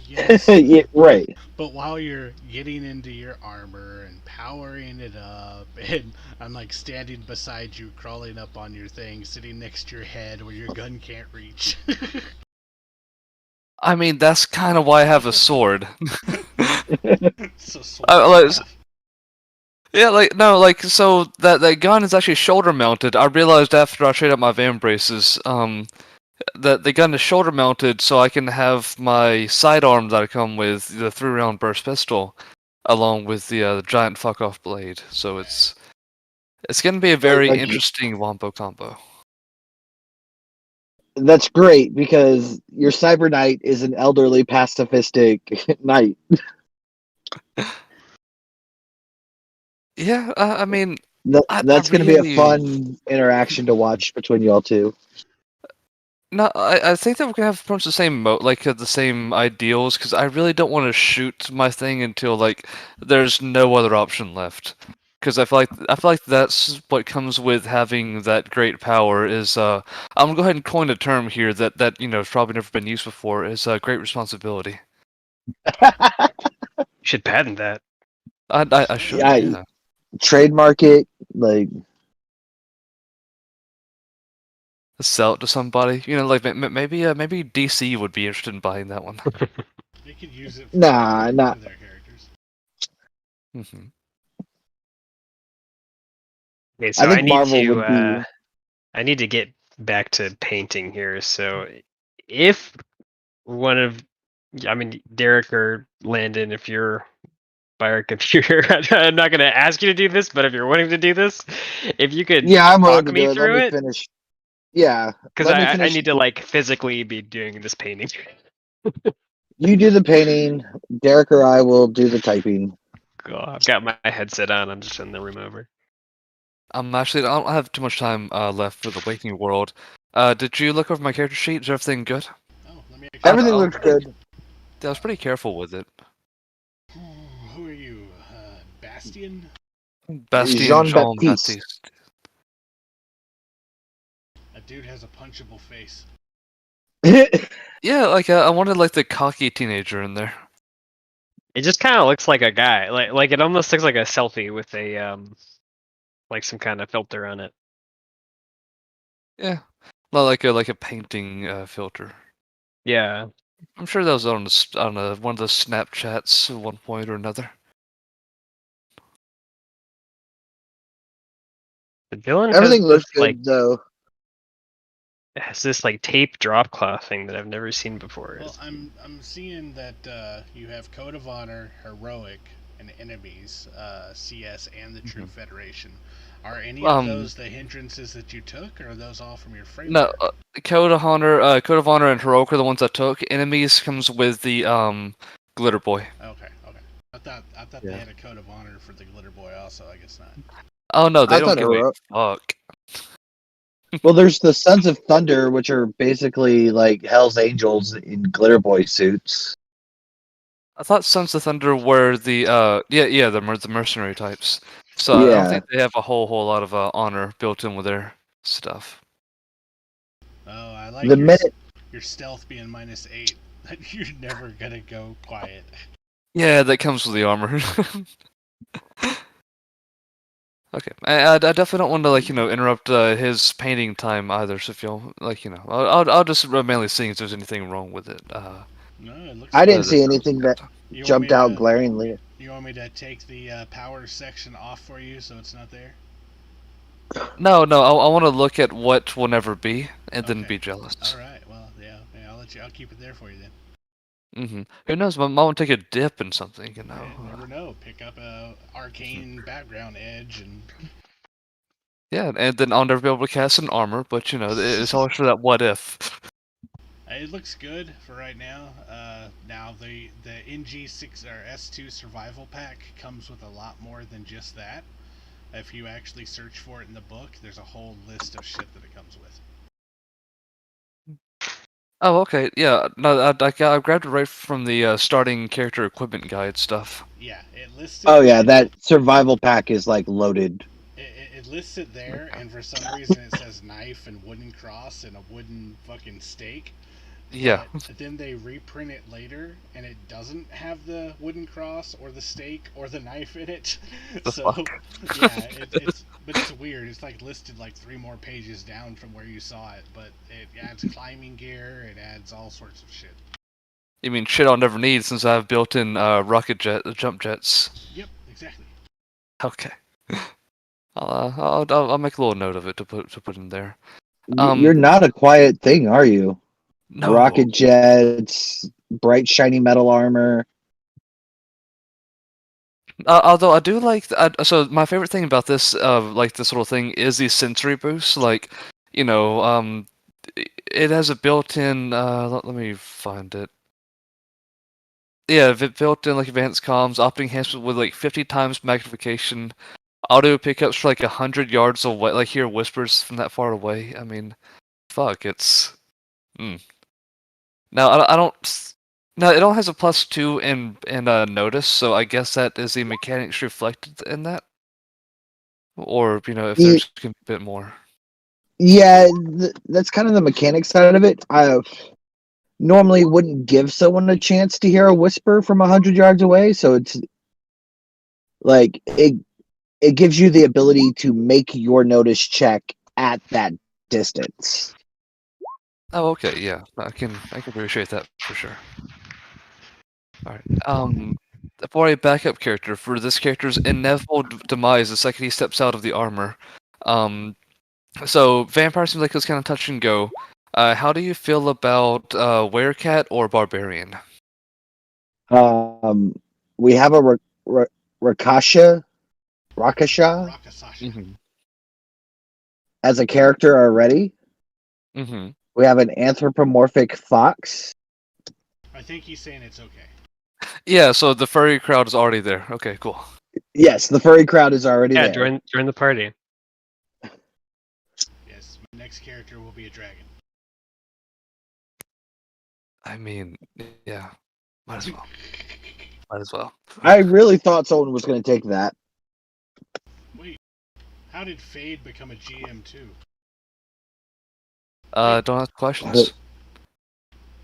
Yes. Yeah, right. But while you're getting into your armor and powering it up, and I'm like standing beside you, crawling up on your thing, sitting next to your head where your gun can't reach. I mean, that's kind of why I have a sword. So Yeah, so that gun is actually shoulder mounted. I realized after I traded up my van braces, that the gun is shoulder mounted, so I can have my sidearm that I come with, the 3-round burst pistol, along with the giant fuck off blade. So it's gonna be a very interesting wombo combo. That's great because your Cyber Knight is an elderly pacifistic knight. Yeah, I mean, that's going to be a fun interaction to watch between y'all two. No, I think that we're gonna have pretty much the same the same ideals, because I really don't want to shoot my thing until like there's no other option left. Because I feel like that's what comes with having that great power is I'm gonna go ahead and coin a term here that has probably never been used before, is great responsibility. You should patent that. I should. Yeah. Trademark it, like sell it to somebody. Like maybe DC would be interested in buying that one. They could use it for not their characters. Mm-hmm. Okay, so I need to get back to painting here. So if Derek or Landon, if you're by our computer, I'm not going to ask you to do this, but if you're wanting to do this, if you could I'm talk me through it. Finish. Yeah, because I need to like physically be doing this painting. You do the painting. Derek or I will do the typing. God, I've got my headset on. I'm just in the room over. Actually, I don't have too much time left for the Waking World. Did you look over my character sheet? Is everything good? Oh, let me. Everything looks good. I was pretty careful with it. Who are you, Bastion? Bastion Jean-Baptiste. That dude has a punchable face. Yeah, like I wanted like the cocky teenager in there. It just kind of looks like a guy. Like it almost looks like a selfie with a like some kind of filter on it. Yeah, not like a painting filter. Yeah, I'm sure that was on one of the Snapchats at one point or another. The villain Everything has looks this, good like though. tape drop cloth thing that I've never seen before. Well, I'm seeing that you have Code of Honor, Heroic, and Enemies, CS, and the True Federation. Are any of those the hindrances that you took, or are those all from your framework? No, Code of Honor, and Heroic are the ones I took. Enemies comes with the Glitter Boy. Okay. I thought they had a Code of Honor for the Glitter Boy also. I guess not. Oh no, they I don't thought give a Heroic. fuck. Well, there's the Sons of Thunder, which are basically like Hell's Angels in Glitter Boy suits. I thought Sons of Thunder were the the mercenary types. So I don't Yeah. think they have a whole lot of honor built in with their stuff. Oh, I like The minute your stealth being -8. You're never gonna go quiet. Yeah, that comes with the armor. Okay, I definitely don't want to interrupt his painting time either. So if y'all I'll just mainly see if there's anything wrong with it. No, it looks. I didn't good. see anything that You want me jumped out to- glaringly. You want me to take the power section off for you so it's not there? No, I want to look at what will never be and then Okay. be jealous. All right. Well, yeah. I'll keep it there for you then. Who knows? My mom will take a dip in something, you know. Yeah, never know. Pick up a arcane background edge and. Yeah, and then I'll never be able to cast an armor, but it's always for that what if. It looks good for right now. Now the NG6 or S2 survival pack comes with a lot more than just that. If you actually search for it in the book, there's a whole list of shit that it comes with. Oh, okay. Yeah, no, I grabbed it right from the starting character equipment guide stuff. Yeah, it lists. Oh yeah, that survival pack is like loaded. It lists it there, and for some reason it says knife and wooden cross and a wooden fucking stake. Yeah. But then they reprint it later, and it doesn't have the wooden cross or the stake or the knife in it. So yeah, it's weird. It's like listed like 3 more pages down from where you saw it, but it adds climbing gear. It adds all sorts of shit. You mean shit I'll never need since I have built-in rocket jump jets. Yep, exactly. Okay. I'll make a little note of it to put in there. You're not a quiet thing, are you? No. Rocket jets, bright shiny metal armor. Although I do like, so my favorite thing about this, this little thing is the sensory boost. It has a built-in. Let me find it. Yeah, built-in advanced comms, optic enhancement with 50 times magnification, audio pickups for 100 yards away. Hear whispers from that far away. I mean, fuck, it's. Now I don't. Now it only has a +2 in notice, so I guess that is the mechanics reflected in that, or if there's a bit more. Yeah, that's kind of the mechanics side of it. I normally wouldn't give someone a chance to hear a whisper from 100 yards away, so it's like it gives you the ability to make your notice check at that distance. Oh, okay, yeah, I can appreciate that for sure. All right. For a backup character, for this character's inevitable demise the second he steps out of the armor. So vampire seems like it's kind of touch and go. How do you feel about Werecat or Barbarian? We have a Rakasha as a character already. We have an anthropomorphic fox. I think he's saying it's okay. Yeah, so the furry crowd is already there. Okay, cool. Yes, the furry crowd is already there. Yeah, join the party. Yes, my next character will be a dragon. I mean, yeah, might as well. Might as well. I really thought someone was going to take that. Wait, how did Fade become a GM too? Don't ask questions.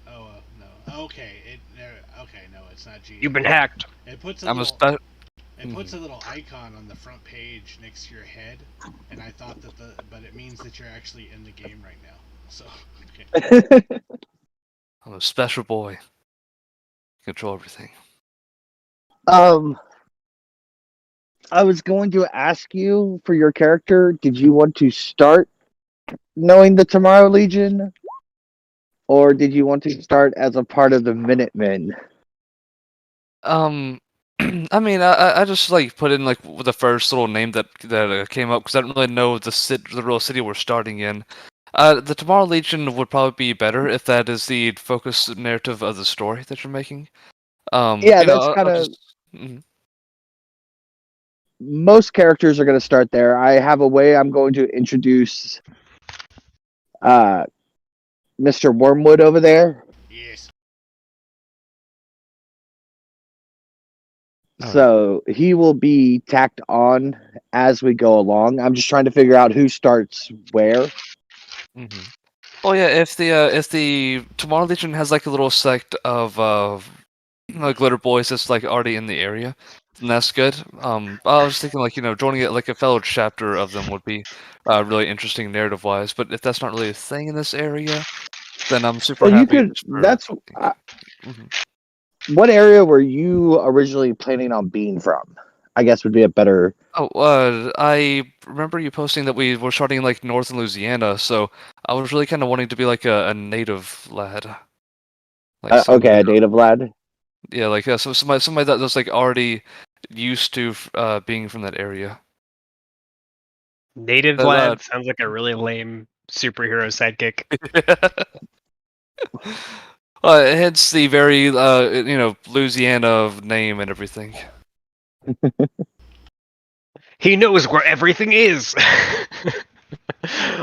Oh no. Okay, no, it's not GM. You've been hacked. It puts it puts a little icon on the front page next to your head, and I thought but it means that you're actually in the game right now. So, okay. I'm a special boy. Control everything. I was going to ask you for your character. Did you want to start knowing the Tomorrow Legion, or did you want to start as a part of the Minutemen? I mean, I just like put in like the first little name that came up because I don't really know the real city we're starting in. The Tomorrow Legion would probably be better if that is the focus narrative of the story that you're making. Yeah, that's kind I'll of just. Mhm. most characters are going to start there. I have a way I'm going to introduce uh, Mr. Wormwood over there. Yes. All right. So he will be tacked on as we go along. I'm just trying to figure out who starts where. Mm-hmm. Oh yeah, if the Tomorrow Legion has like a little sect of glitter boys that's like already in the area, then that's good. I was thinking like joining it like a fellow chapter of them would be really interesting narrative wise. But if that's not really a thing in this area, then I'm super Well, you happy could. just for. That's Mhm. what area were you originally planning on being from? I guess would be a better. Oh, I remember you posting that we were starting like north in Louisiana, so I was really kind of wanting to be like a native lad, like Okay, a native lad. yeah, like so somebody that's like already used to being from that area. Native That, lad sounds like a really lame superhero sidekick. hence the very Louisiana name and everything. He knows where everything is.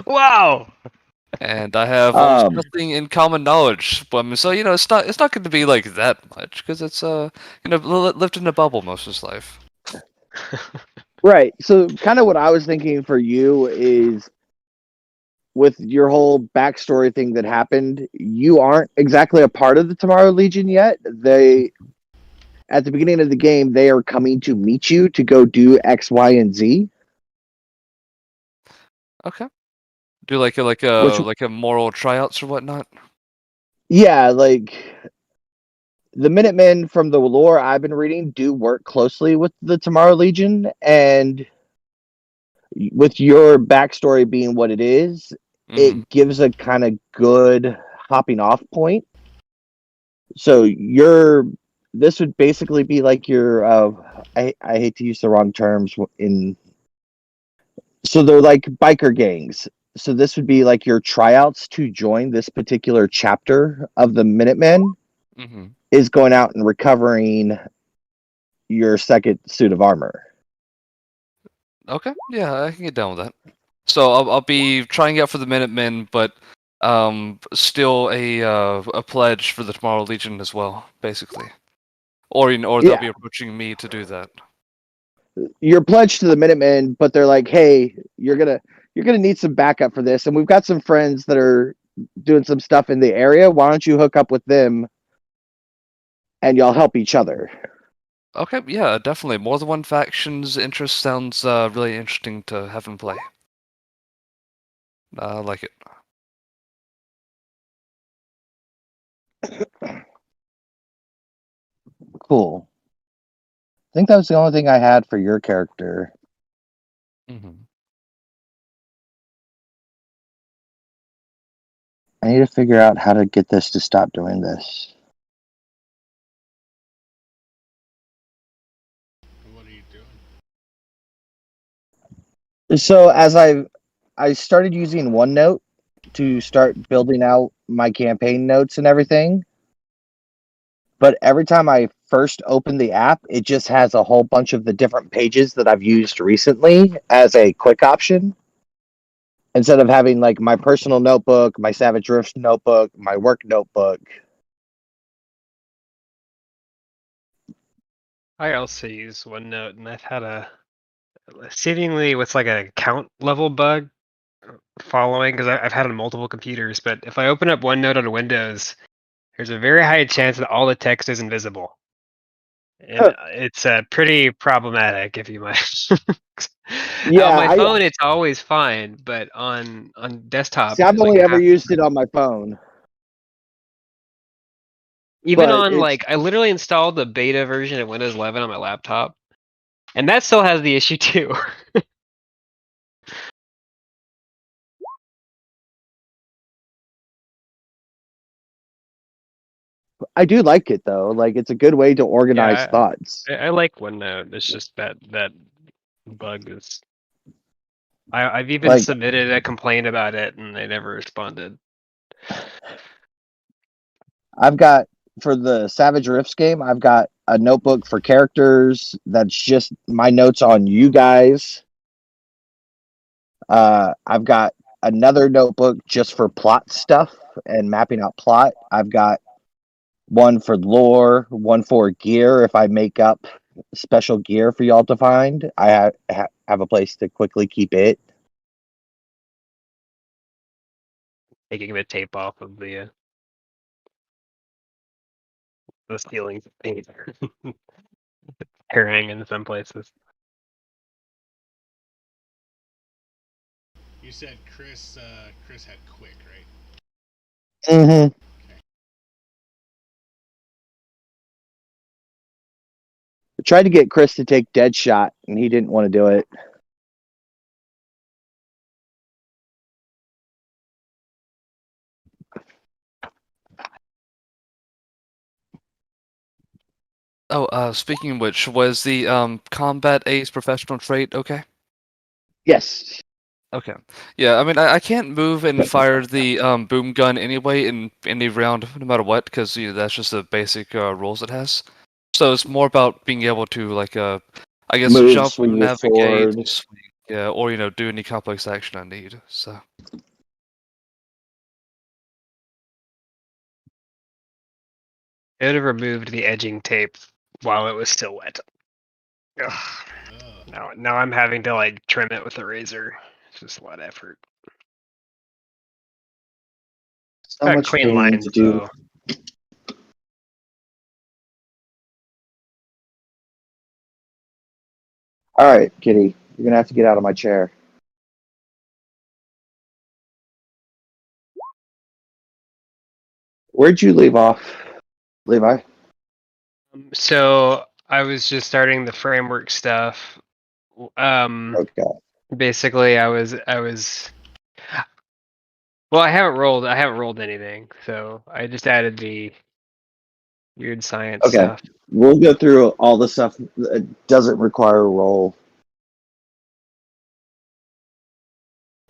Wow. And I have almost Um, nothing in common knowledge, but so it's not going to be like that much because it's lived in a bubble most of his life. right. So, kind of what I was thinking for you is with your whole backstory thing that happened, you aren't exactly a part of the Tomorrow Legion yet. They, at the beginning of the game, they are coming to meet you to go do X, Y, and Z. Okay. Do like Which, a moral tryouts or whatnot. yeah, like the Minutemen from the lore I've been reading do work closely with the Tomorrow Legion, and with your backstory being what it is, Mm-hmm. it gives a kind of good hopping off point. So this would basically be like your I hate to use the wrong terms in so they're like biker gangs. So this would be like your tryouts to join this particular chapter of the Minutemen Mm-hmm. is going out and recovering your second suit of armor. Okay, yeah, I can get down with that. So I'll be trying out for the Minutemen, but still a pledge for the Tomorrow Legion as well, basically. Or they'll be Yeah, approaching me to do that. you're pledged to the Minutemen, but they're like, "Hey, you're gonna need some backup for this, and we've got some friends that are doing some stuff in the area. Why don't you hook up with them, and y'all help each other?" Okay, yeah, definitely. More than one faction's interest sounds really interesting to have in play. I like it. Cool. I think that was the only thing I had for your character. Mm-hmm. I need to figure out how to get this to stop doing this. What are you doing? So as I started using OneNote to start building out my campaign notes and everything, but every time I first open the app, it just has a whole bunch of the different pages that I've used recently as a quick option. Instead of having like my personal notebook, my Savage Rift notebook, my work notebook. I also use OneNote, and I've had a seemingly what's like a count level bug following because I've had it on multiple computers. But if I open up OneNote on Windows, there's a very high chance that all the text is invisible, and it's pretty problematic. If you might. Yeah, On my I phone, it's always fine, but on desktop, see. I've like only ever half the used it time. on my phone, Even but on it's like I literally installed the beta version of Windows 11 on my laptop, And that still has the issue too. I do like it though. Like it's a good way to organize Yeah, thoughts. I like OneNote. It's just that bug is. I've even Like submitted a complaint about it, and they never responded. I've got for the Savage Rifts game, I've got a notebook for characters that's just my notes on you guys. I've got another notebook just for plot stuff and mapping out plot. I've got one for lore, one for gear. If I make up special gear for y'all to find, I have a place to quickly keep it. Taking the tape off of the ceilings of paint. Tearing in some places. You said Chris had quick, right? Mm-hmm. I tried to get Chris to take Deadshot, and he didn't want to do it. Oh, speaking of which, was the combat ace professional trait okay? Yes. Okay. Yeah, I mean, I can't move and fire the boom gun anyway in any round, no matter what, because that's just the basic rules it has. So it's more about being able to, like, I guess, Move, jump, swing your navigate, sword. swing, yeah, or do any complex action I need. So I would have removed the edging tape while it was still wet. Ugh. Ugh. Now I'm having to like trim it with a razor. It's just a lot of effort. So Got much clean painting lines to do. though. All right, Kitty, you're gonna have to get out of my chair. Where'd you leave off, Levi? So I was just starting the framework stuff. Okay. Basically I was well, I haven't rolled anything, so I just added the weird science Okay. stuff. We'll go through all the stuff that doesn't require a roll,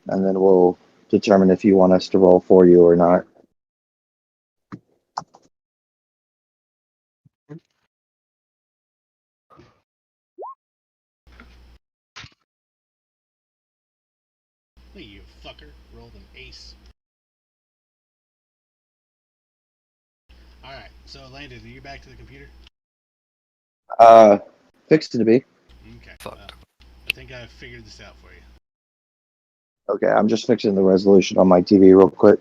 and then we'll determine if you want us to roll for you or not. Hey, you fucker. Rolled an ace. Alright, so Landon, are you back to the computer? Fixed to be. Okay. fucked. I think I figured this out for you. Okay, I'm just fixing the resolution on my TV real quick.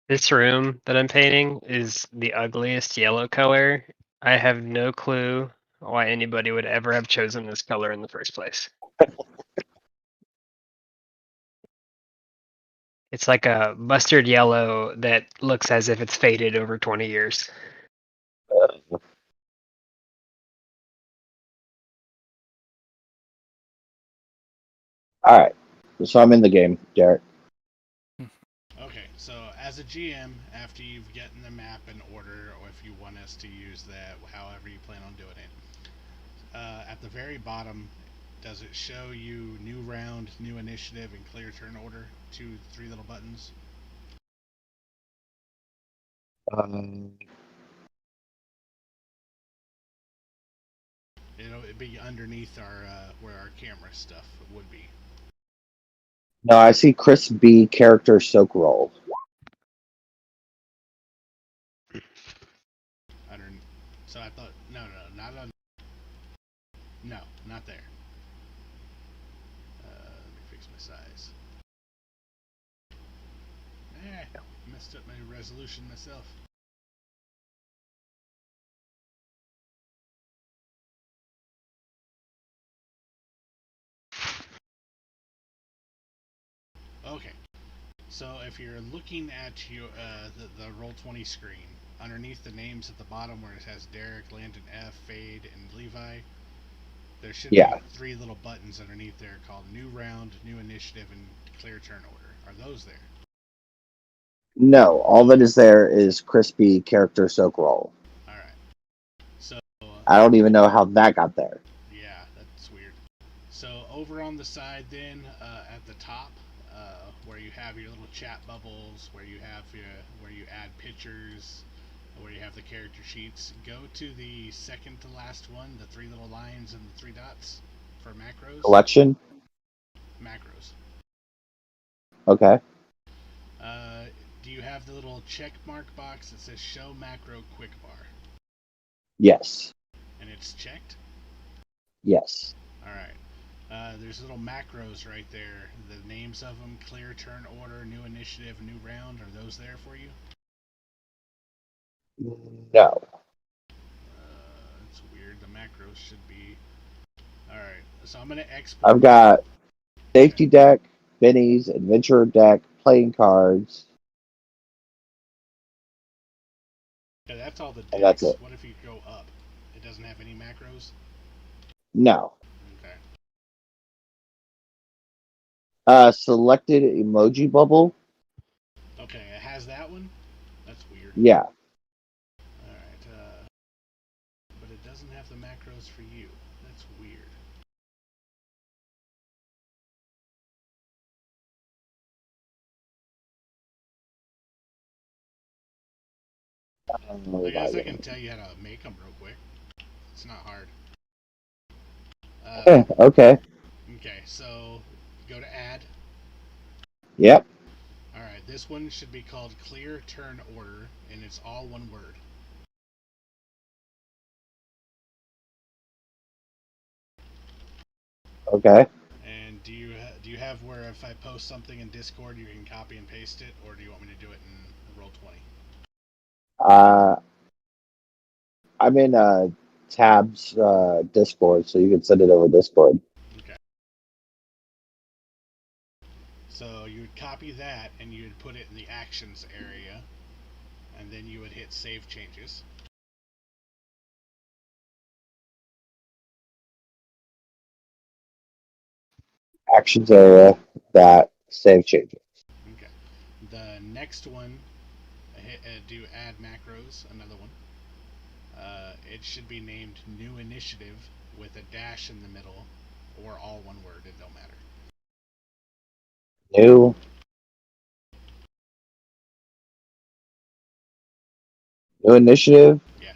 This room that I'm painting is the ugliest yellow color. I have no clue why anybody would ever have chosen this color in the first place. It's like a mustard yellow that looks as if it's faded over 20 years. All right, so I'm in the game, Garrett. Okay, so as a GM, after you've gotten the map in order, or if you want us to use that, however you plan on doing it, at the very bottom, does it show you new round, new initiative, and clear turn order? 3 little buttons. Um, It'd be underneath our where our camera stuff would be. no, I see Chris B. character soak roll. Under. So I thought no, not on. No, not there. Let me fix my size. Messed up my resolution myself. Okay, so if you're looking at your the Roll20 screen, underneath the names at the bottom where it has Derek, Landon F, Fade, and Levi, there should Yeah. be 3 little buttons underneath there called New Round, New Initiative, and Clear Turn Order. Are those there? No, all that is there is crispy character soak roll. Alright. So, I don't even know how that got there. yeah, that's weird. So, over on the side, then, at the top, where you have your little chat bubbles, where you have where you add pictures, where you have the character sheets, go to the second to last one, the 3 little lines and the 3 dots for macros. Collection? Macros. Okay. Do you have the little check mark box that says Show Macro Quick Bar? Yes. And it's checked? Yes. Alright. There's little macros right there. The names of them: Clear Turn Order, New Initiative, New Round. Are those there for you? No. It's weird. The macros should be. Alright. So I'm going to export. I've got safety deck, bennies, adventurer deck, playing cards. Yeah, that's all the decks. And that's it. What if you go up? It doesn't have any macros? No. Okay. Selected emoji bubble. Okay, it has that one? That's weird. Yeah. Alright, but it doesn't have the macros for you. That's weird. I guess I can tell you how to make them real quick. It's not hard. Okay. Okay, so go to Add. Yep. Alright, this one should be called Clear Turn Order, and it's all one word. Okay. And do you have where if I post something in Discord you can copy and paste it, or do you want me to do it in Roll20? I'm in Tab's Discord, so you can send it over Discord. Okay. So you would copy that and you would put it in the actions area, and then you would hit Save Changes. Actions area, that save changes. Okay. The next one, do Add Macros, another one. It should be named New Initiative with a dash in the middle, or all one word, it don't matter. New initiative. Yeah.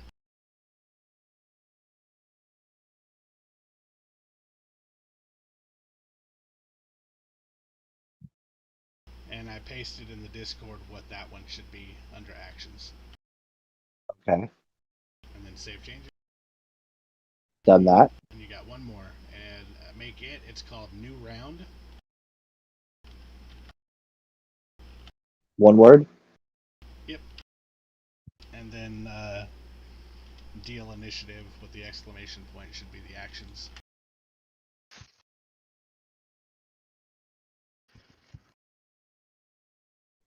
And I pasted in the Discord what that one should be under actions. Okay. And then save changes. Done that. And you got one more. And make it, it's called New Round. One word. Yep. And then deal initiative with the exclamation point should be the actions.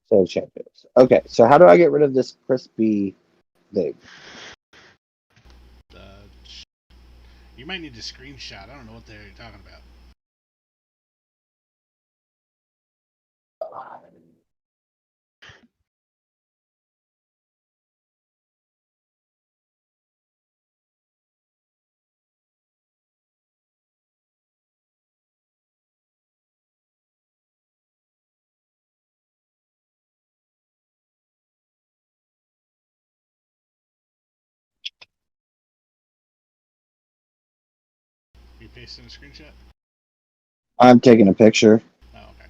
Save changes. Okay, so how do I get rid of this crispy thing? You might need to screenshot. I don't know what they're talking about. You pasting a screenshot? I'm taking a picture. Oh, okay.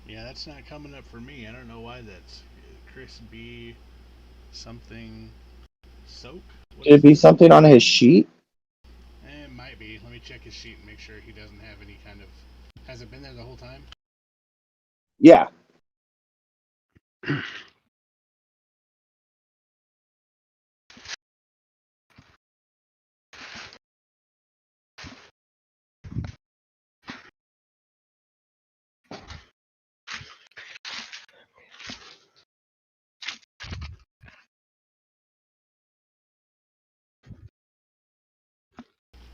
Yeah, that's not coming up for me. I don't know why that's Chris B. something soak. What Should is it be it? something on his sheet? It might be. Let me check his sheet and make sure he doesn't have any kind of. Has it been there the whole time? Yeah.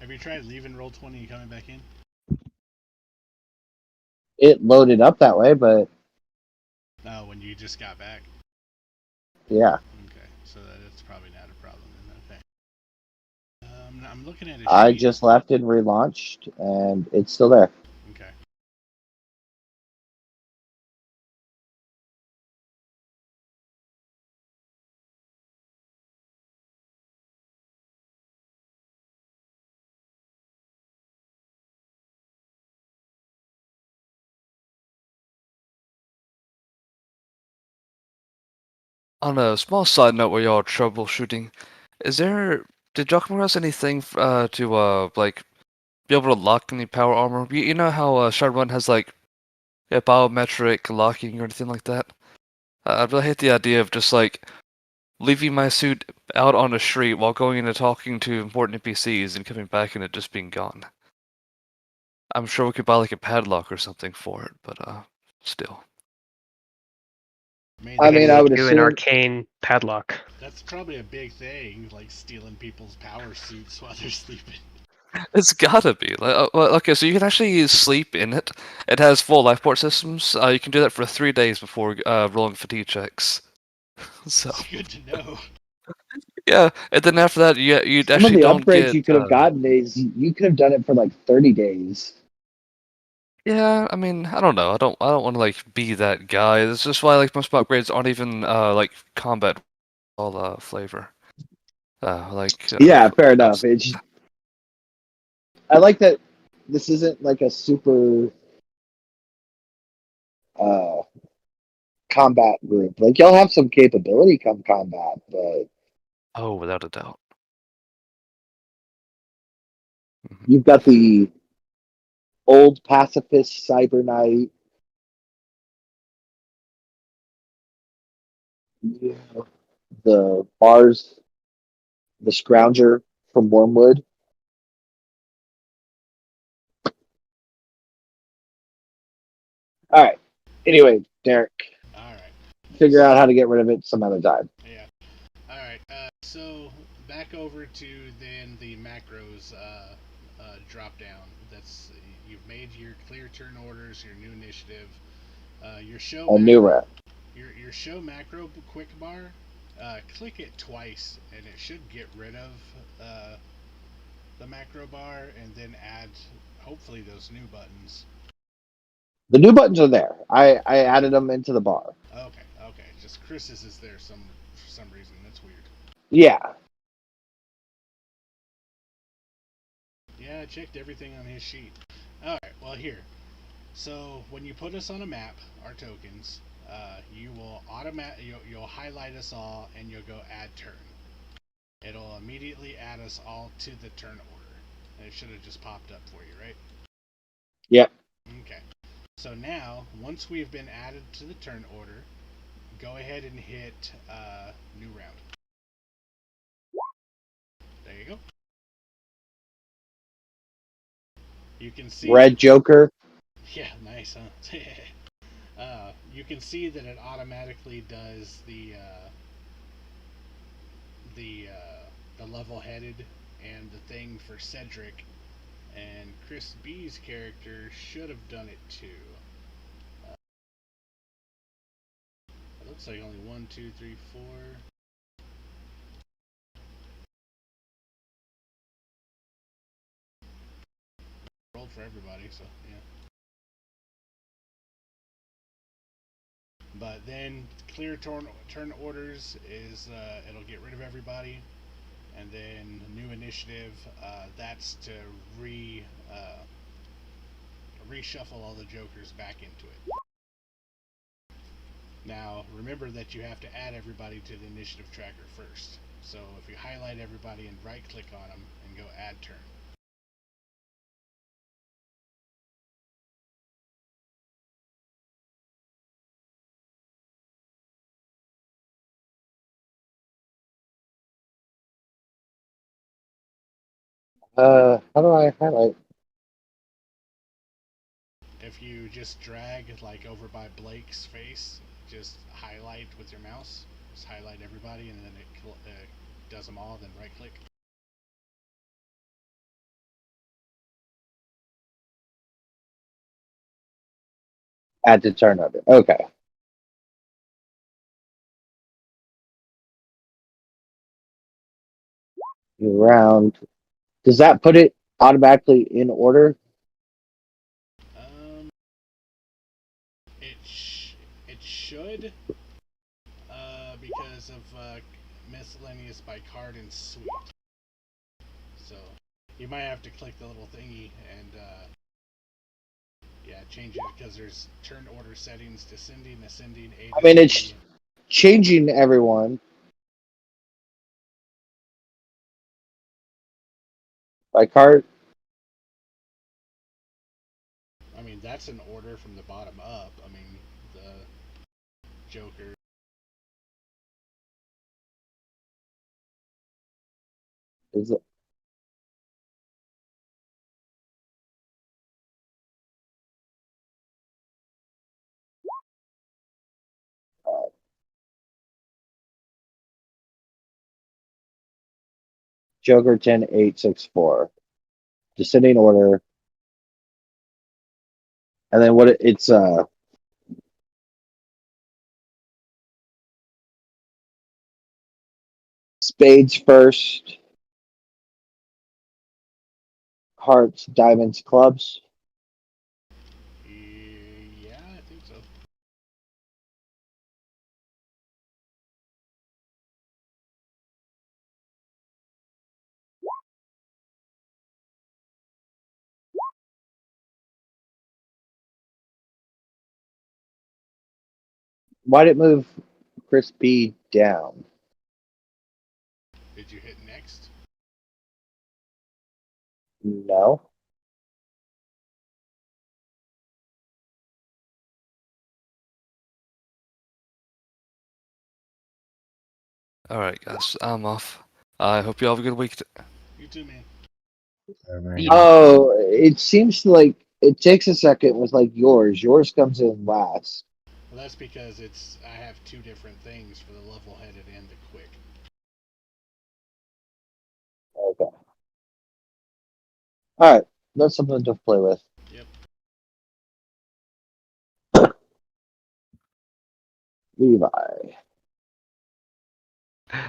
Have you tried leaving Roll20 and coming back in? It loaded up that way, but No, when you just got back. yeah. Okay, so that's probably not a problem then. Okay. I'm looking at his I sheet. just left and relaunched, and it's still there. Okay. On a small side note, where y'all are troubleshooting, is there? Did y'all come across anything to like be able to lock any power armor? You know how Shadowrun has like biometric locking or anything like that? I really hate the idea of just like leaving my suit out on a street while going in and talking to important NPCs and coming back and it just being gone. I'm sure we could buy like a padlock or something for it, but still. Maybe I We're gonna mean, I need would you an assume arcane padlock. that's probably a big thing, like stealing people's power suits while they're sleeping. It's gotta be. Like, well, okay, so you can actually sleep in it. It has full life port systems. You can do that for 3 days before rolling fatigue checks. So It's good to know. yeah, and then after that, you some of actually the don't upgrades get. you could have gotten is you could have done it for like 30 days. Yeah, I mean, I don't know. I don't want to like be that guy. That's just why like most upgrades aren't even like combat all flavor. Like Yeah, fair I'm enough. I like that this isn't like a super uh combat group. Like y'all have some capability come combat, but oh, without a doubt. Mhm. you've got the old pacifist cyber knight. Yeah. The bars, the scrounger from Wormwood. All right. Anyway, Derek, All right. figure out how to get rid of it some other time. Yeah. All right. So back over to then the macros drop down. That's you've made your clear turn orders, your new initiative, your show A new macro, rep. your show macro quick bar. Click it twice, and it should get rid of the macro bar, and then add hopefully those new buttons. The new buttons are there. I added them into the bar. Okay. Okay. Just Chris's is there for some reason. That's weird. Yeah. Yeah, I checked everything on his sheet. Alright, well, here. So, when you put us on a map, our tokens, you will you'll highlight us all and you'll go add turn. It'll immediately add us all to the turn order. And it should have just popped up for you, right? Yep. Okay. So now, once we've been added to the turn order, go ahead and hit new round. There you go. You can see. Red Joker. Yeah, nice, huh? You can see that it automatically does the level-headed and the thing for Cedric, and Chris B's character should have done it too. It looks like only 1, 2, 3, 4. Rolled for everybody, so yeah. But then clear turn orders is it'll get rid of everybody, and then new initiative. That's to reshuffle all the jokers back into it. Now, remember that you have to add everybody to the initiative tracker first. So if you highlight everybody and right click on them and go add turn. How do I highlight? If you just drag like over by Blake's face, just highlight with your mouse. Just highlight everybody and then it does them all, then right click. Add to turn under. Okay. Round. Does that put it automatically in order? Um, it should, because of miscellaneous by card and suite. So you might have to click the little thingy and yeah, change it because there's turn order settings, descending, ascending, A I to mean, Z. it's changing everyone by cart. I mean, that's an order from the bottom up. I mean, the Joker. Is it? Joker 10-8-6-4. Descending order. And then it's spades first, hearts, diamonds, clubs. Yeah, I think so. Why'd it move Chris B down? Did you hit next? No. All right, guys, I'm off. I hope you all have a good week. You too, man. I mean, Oh, it seems like it takes a second with like yours. Yours comes in last. Well, that's because I have two different things for the level-headed and the quick. Okay. All right. That's something to play with. Yep. Levi.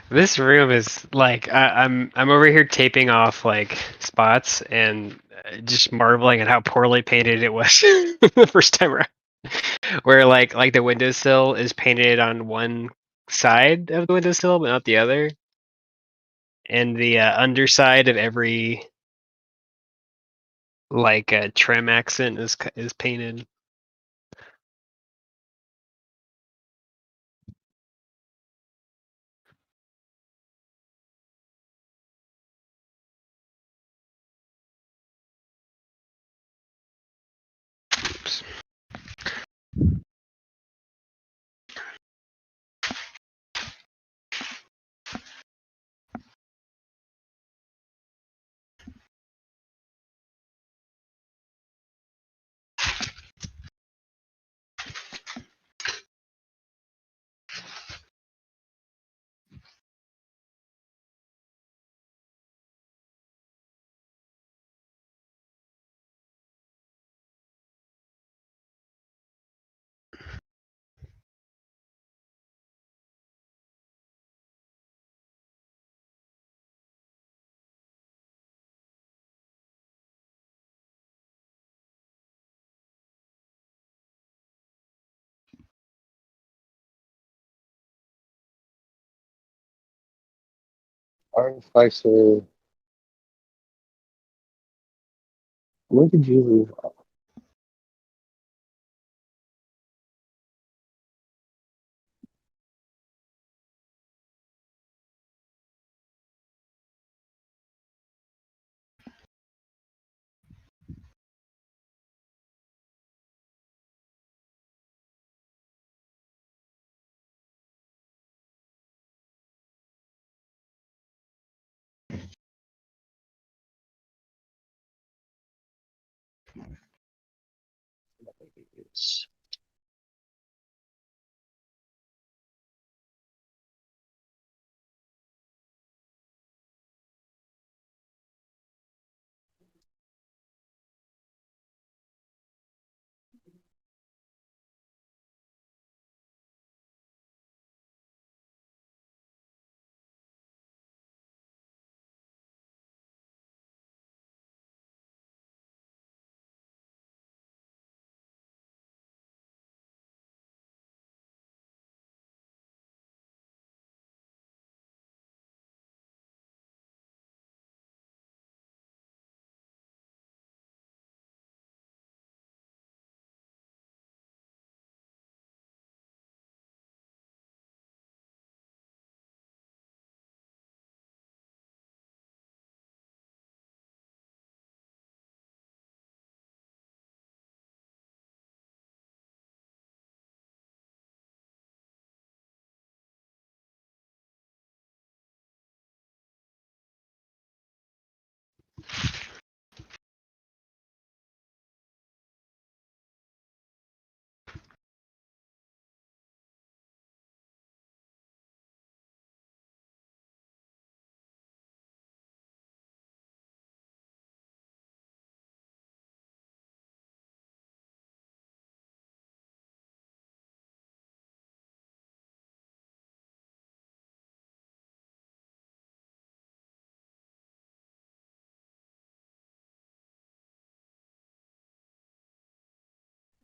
This room is like I'm over here taping off like spots and just marveling at how poorly painted it was the first time around. Where like the windowsill is painted on one side of the windowsill but not the other, and the underside of every like trim accent is painted. Oops. Artificer. Where did you leave?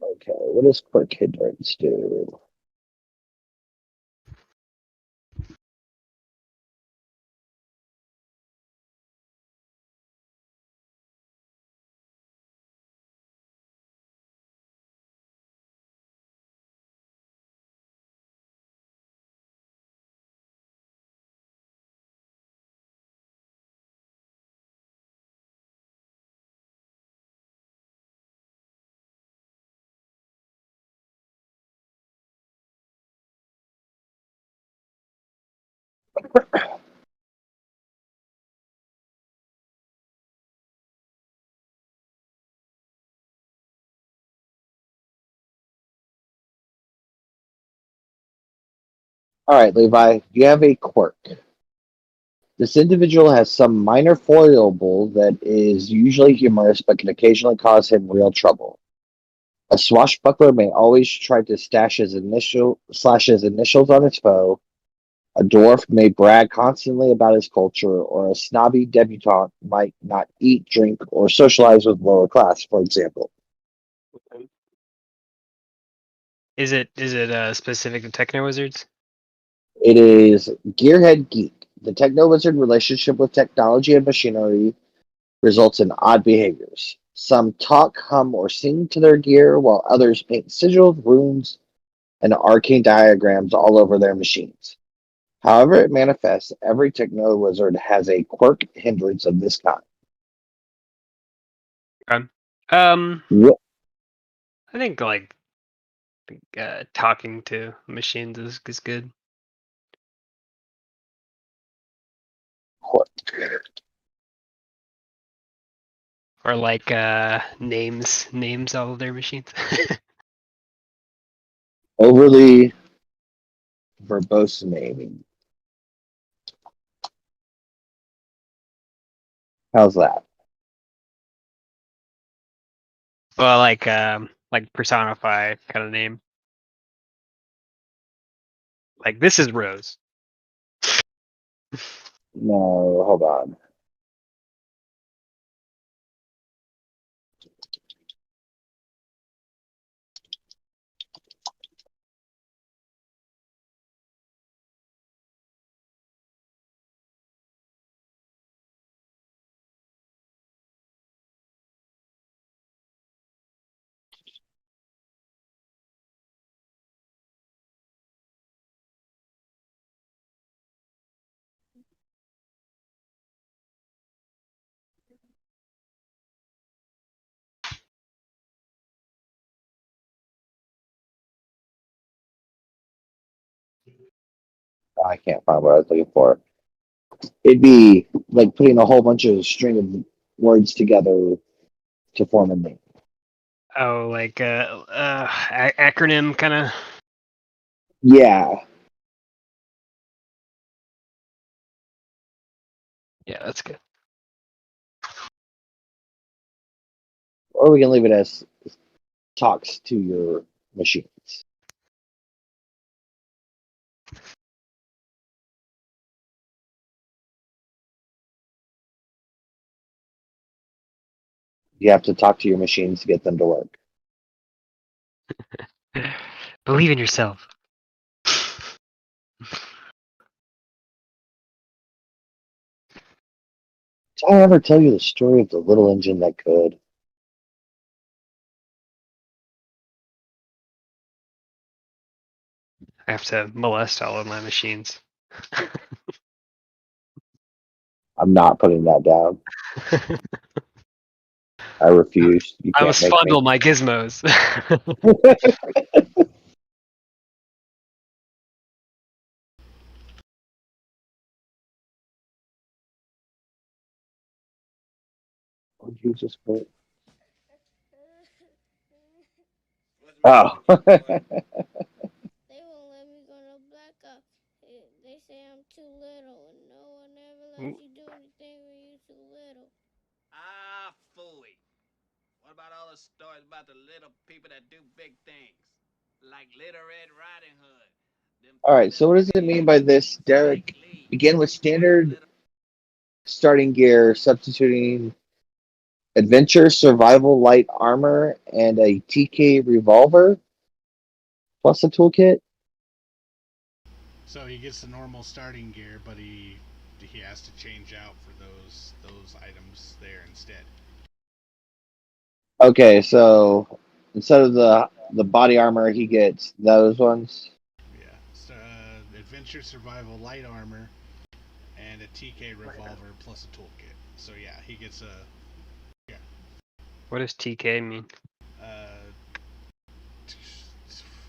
Okay, what does quick hindrance do? All right, Levi, you have a quirk. This individual has some minor foible that is usually humorous but can occasionally cause him real trouble. A swashbuckler may always try to slash his initials on his foe. A dwarf may brag constantly about his culture, or a snobby debutante might not eat, drink, or socialize with lower class, for example. Is it specific to techno wizards? It is Gearhead Geek. The techno wizard relationship with technology and machinery results in odd behaviors. Some talk, hum, or sing to their gear, while others paint sigils, runes, and arcane diagrams all over their machines. However it manifests, every techno wizard has a quirk hindrance of this kind. I think like talking to machines is good. Quirk. Or like names all of their machines. Overly verbose naming. How's that? Well, like personify kind of name. Like this is Rose. No, hold on. I can't find what I was looking for. It'd be like putting a whole bunch of string of words together to form a name. Oh, like acronym kind of. Yeah. Yeah, that's good. Or we can leave it as talks to your machines. You have to talk to your machines to get them to work. Believe in yourself. Did I ever tell you the story of the little engine that could? I have to molest all of my machines. I'm not putting that down. I refuse. You I can't must make me. fondle my gizmos. Oh, Jesus Christ. Oh. They won't let me go to Black Ops. They say I'm too little, and no one ever lets you do anything when you're too little. Ah, phooey. What about all the stories about the little people that do big things? Like Little Red Riding Hood. All right, so what does it mean by this, Derek? Begin with standard starting gear, substituting adventure, survival, light armor, and a TK revolver, plus a toolkit. So he gets the normal starting gear, but he has to change out for those items there instead. Okay, so instead of the body armor, he gets those ones. Yeah. So, adventure, survival, light armor, and a TK revolver plus a toolkit. So yeah, he gets a What does TK mean?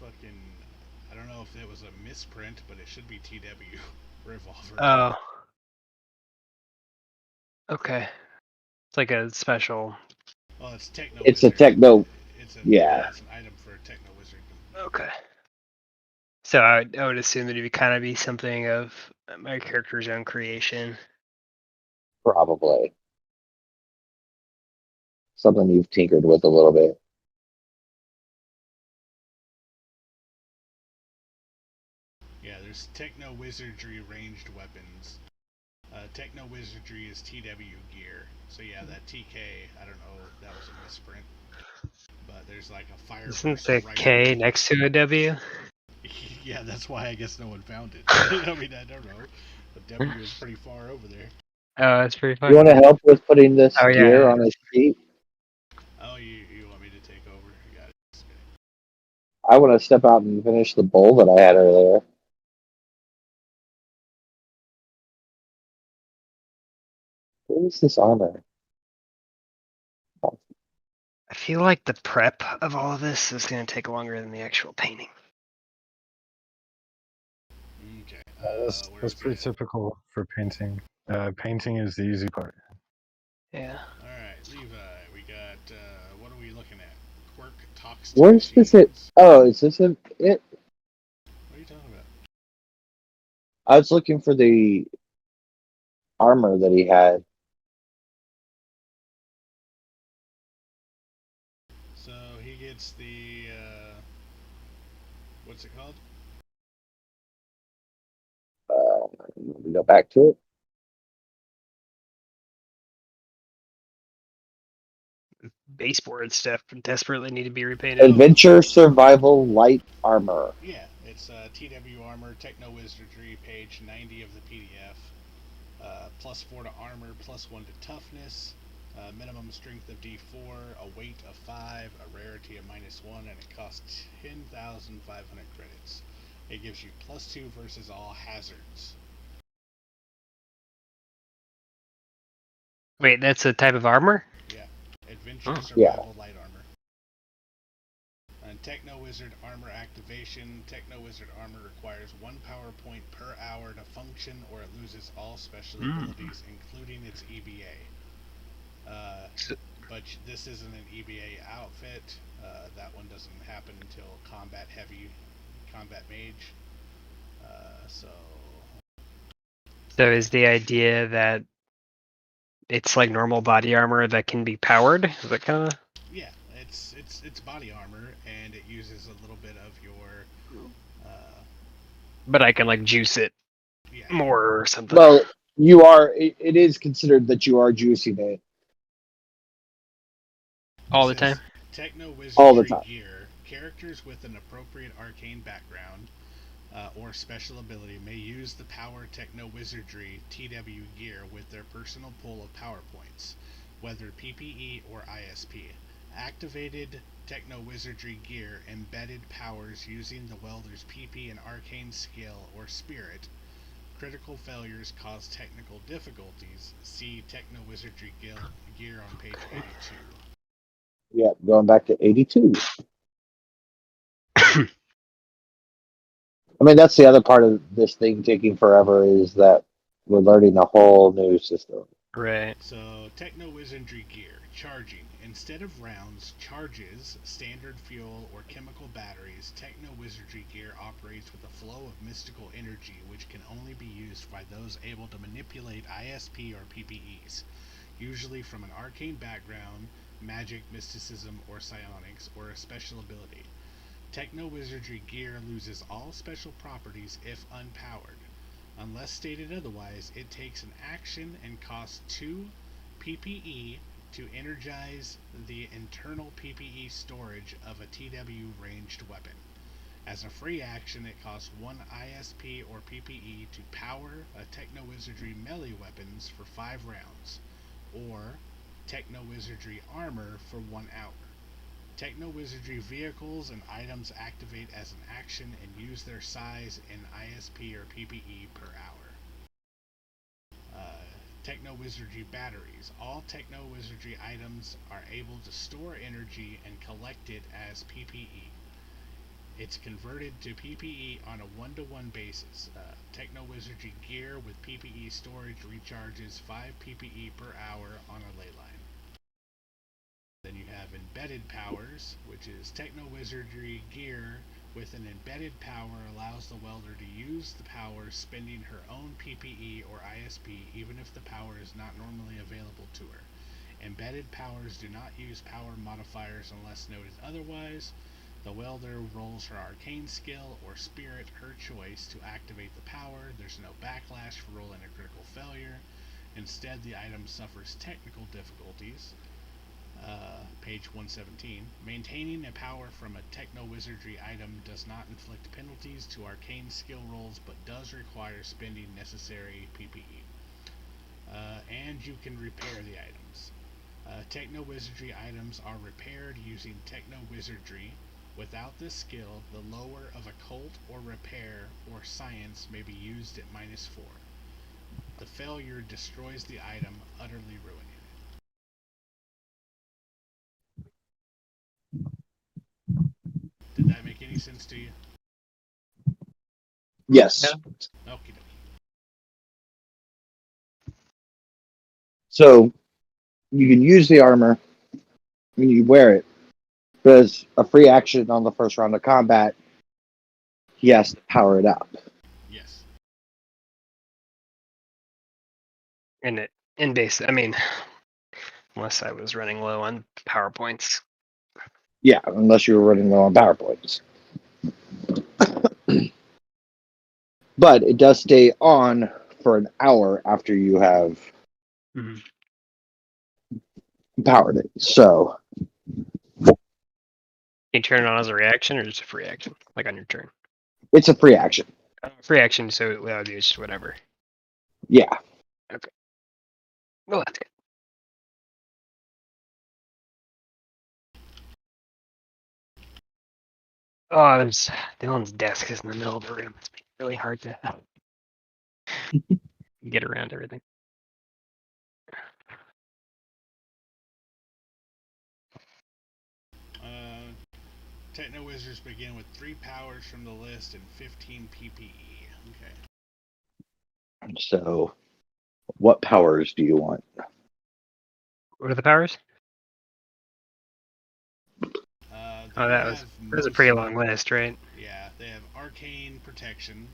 fucking. I don't know if it was a misprint, but it should be TW revolver. Oh. Okay. It's like a special. Well, it's Techno It's Wizard. a techno. It's Yeah. it's an item for Techno Wizard. Okay. So I would assume that it would kind of be something of my character's own creation. Probably. Something you've tinkered with a little bit. Yeah, there's Techno Wizardry ranged weapons. Techno Wizardry is TW gear. So yeah, that TK, I don't know, that was a misprint. But there's like a fire. Isn't the K next to a W? Yeah, that's why I guess no one found it. I mean, I don't know. The W is pretty far over there. Oh, that's pretty funny. You want to help with putting this Oh, gear yeah. on his feet? Oh, you want me to take over? You got it. I want to step out and finish the bowl that I had earlier. What is this armor? I feel like the prep of all of this is going to take longer than the actual painting. Okay. That's pretty typical for painting. Painting is the easy part. Yeah. All right, Levi. We got. What are we looking at? Quirk talks. Where's this it? Oh, is this it? What are you talking about? I was looking for the armor that he had. So he gets the. What's it called? We go back to it. Baseboard stuff desperately need to be repainted. Adventure Survival Light Armor. Yeah, it's TW Armor, Techno Wizardry, page 90 of the PDF. +4 to armor, +1 to toughness, minimum strength of D4, a weight of 5, a rarity of -1, and it costs 10,500 credits. It gives you +2 versus all hazards. Wait, that's a type of armor? Yeah. Adventure Oh. Survival Light Armor. And Techno Wizard Armor Activation. Techno Wizard Armor requires 1 power point per hour to function, or it loses all special abilities, including its EBA. But this isn't an EBA outfit. That one doesn't happen until combat heavy, combat mage. So So is the idea that it's like normal body armor that can be powered? Is that kind of? yeah, it's body armor, and it uses a little bit of your But I can like juice it yeah. more or something. Well, you are. It is considered that you are juicing it. All the It says, time. Techno All the wizardry time. gear. Characters with an appropriate arcane background or special ability may use the power techno wizardry TW gear with their personal pool of power points, whether PPE or ISP. Activated techno wizardry gear embedded powers using the welder's PP and arcane skill or spirit. Critical failures cause technical difficulties. See techno wizardry gear on page 82. Yeah, going back to 82. I mean, that's the other part of this thing taking forever is that we're learning a whole new system. Right. So, techno wizardry gear. Charging. Instead of rounds, charges, standard fuel, or chemical batteries, techno wizardry gear operates with a flow of mystical energy which can only be used by those able to manipulate ISP or PPEs, usually from an arcane background, magic, mysticism, or psionics, or a special ability. Techno wizardry gear loses all special properties if unpowered. Unless stated otherwise, it takes an action and costs 2 PPE to energize the internal PPE storage of a TW ranged weapon. As a free action, it costs 1 ISP or PPE to power a Techno Wizardry melee weapons for 5 rounds, or Techno Wizardry armor for 1 hour. Techno Wizardry vehicles and items activate as an action and use their size in ISP or PPE per hour. Techno Wizardry batteries. All Techno Wizardry items are able to store energy and collect it as PPE. It's converted to PPE on a 1-to-1 basis. Techno Wizardry gear with PPE storage recharges 5 PPE per hour on a ley line. Then you have embedded powers, which is Techno Wizardry gear with an embedded power allows the welder to use the power spending her own PPE or ISP even if the power is not normally available to her. Embedded powers do not use power modifiers unless noted otherwise. The welder rolls her arcane skill or spirit, her choice, to activate the power. There's no backlash for rolling a critical failure. Instead, the item suffers technical difficulties. Page 117. Maintaining a power from a techno wizardry item does not inflict penalties to arcane skill rolls, but does require spending necessary PPE. And you can repair the items. Techno wizardry items are repaired using techno wizardry. Without this skill, the lower of occult or repair or science may be used at -4. The failure destroys the item, utterly ruining it. Did that make any sense to you? Yes. Yeah. Okie dokie. So you can use the armor when you wear it, but as a free action on the first round of combat, he has to power it up. Yes. In base, I mean, unless I was running low on PowerPoints. Yeah, unless you were running low on power points. But it does stay on for an hour after you have powered it. So Can you turn it on as a reaction or just a free action, like on your turn? it's a free action. Free action, so that would be just whatever. Yeah. Well, that's good. Oh, there's Dylan's desk is in the middle of the room. It's really hard to get around everything. Techno Wizards begin with 3 powers from the list and 15 PPE. Okay. So what powers do you want? What are the powers? Oh, you that have was a most- pretty long list, right? Yeah, they have arcane protection,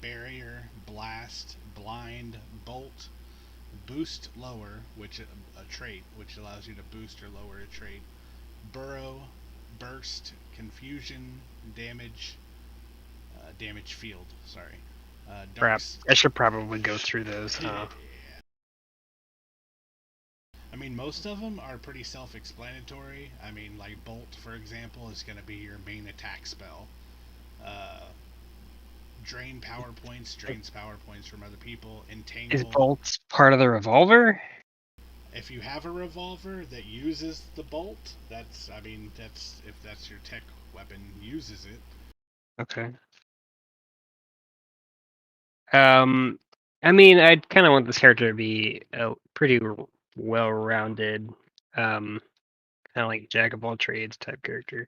barrier, blast, blind, bolt, boost lower, which a trait which allows you to boost or lower a trait, burrow, burst, confusion, damage, damage field. Sorry, Crap. I should probably go through those, huh? Yeah. I mean, most of them are pretty self-explanatory. I mean, like Bolt, for example, is going to be your main attack spell. Drain power points, drains power points from other people. Entangle. Is Bolt part of the revolver? If you have a revolver that uses the bolt, that's if that's your tech weapon uses it. Okay. I mean, I kind of want this character to be a pretty well-rounded, kind of like jack of all trades type character.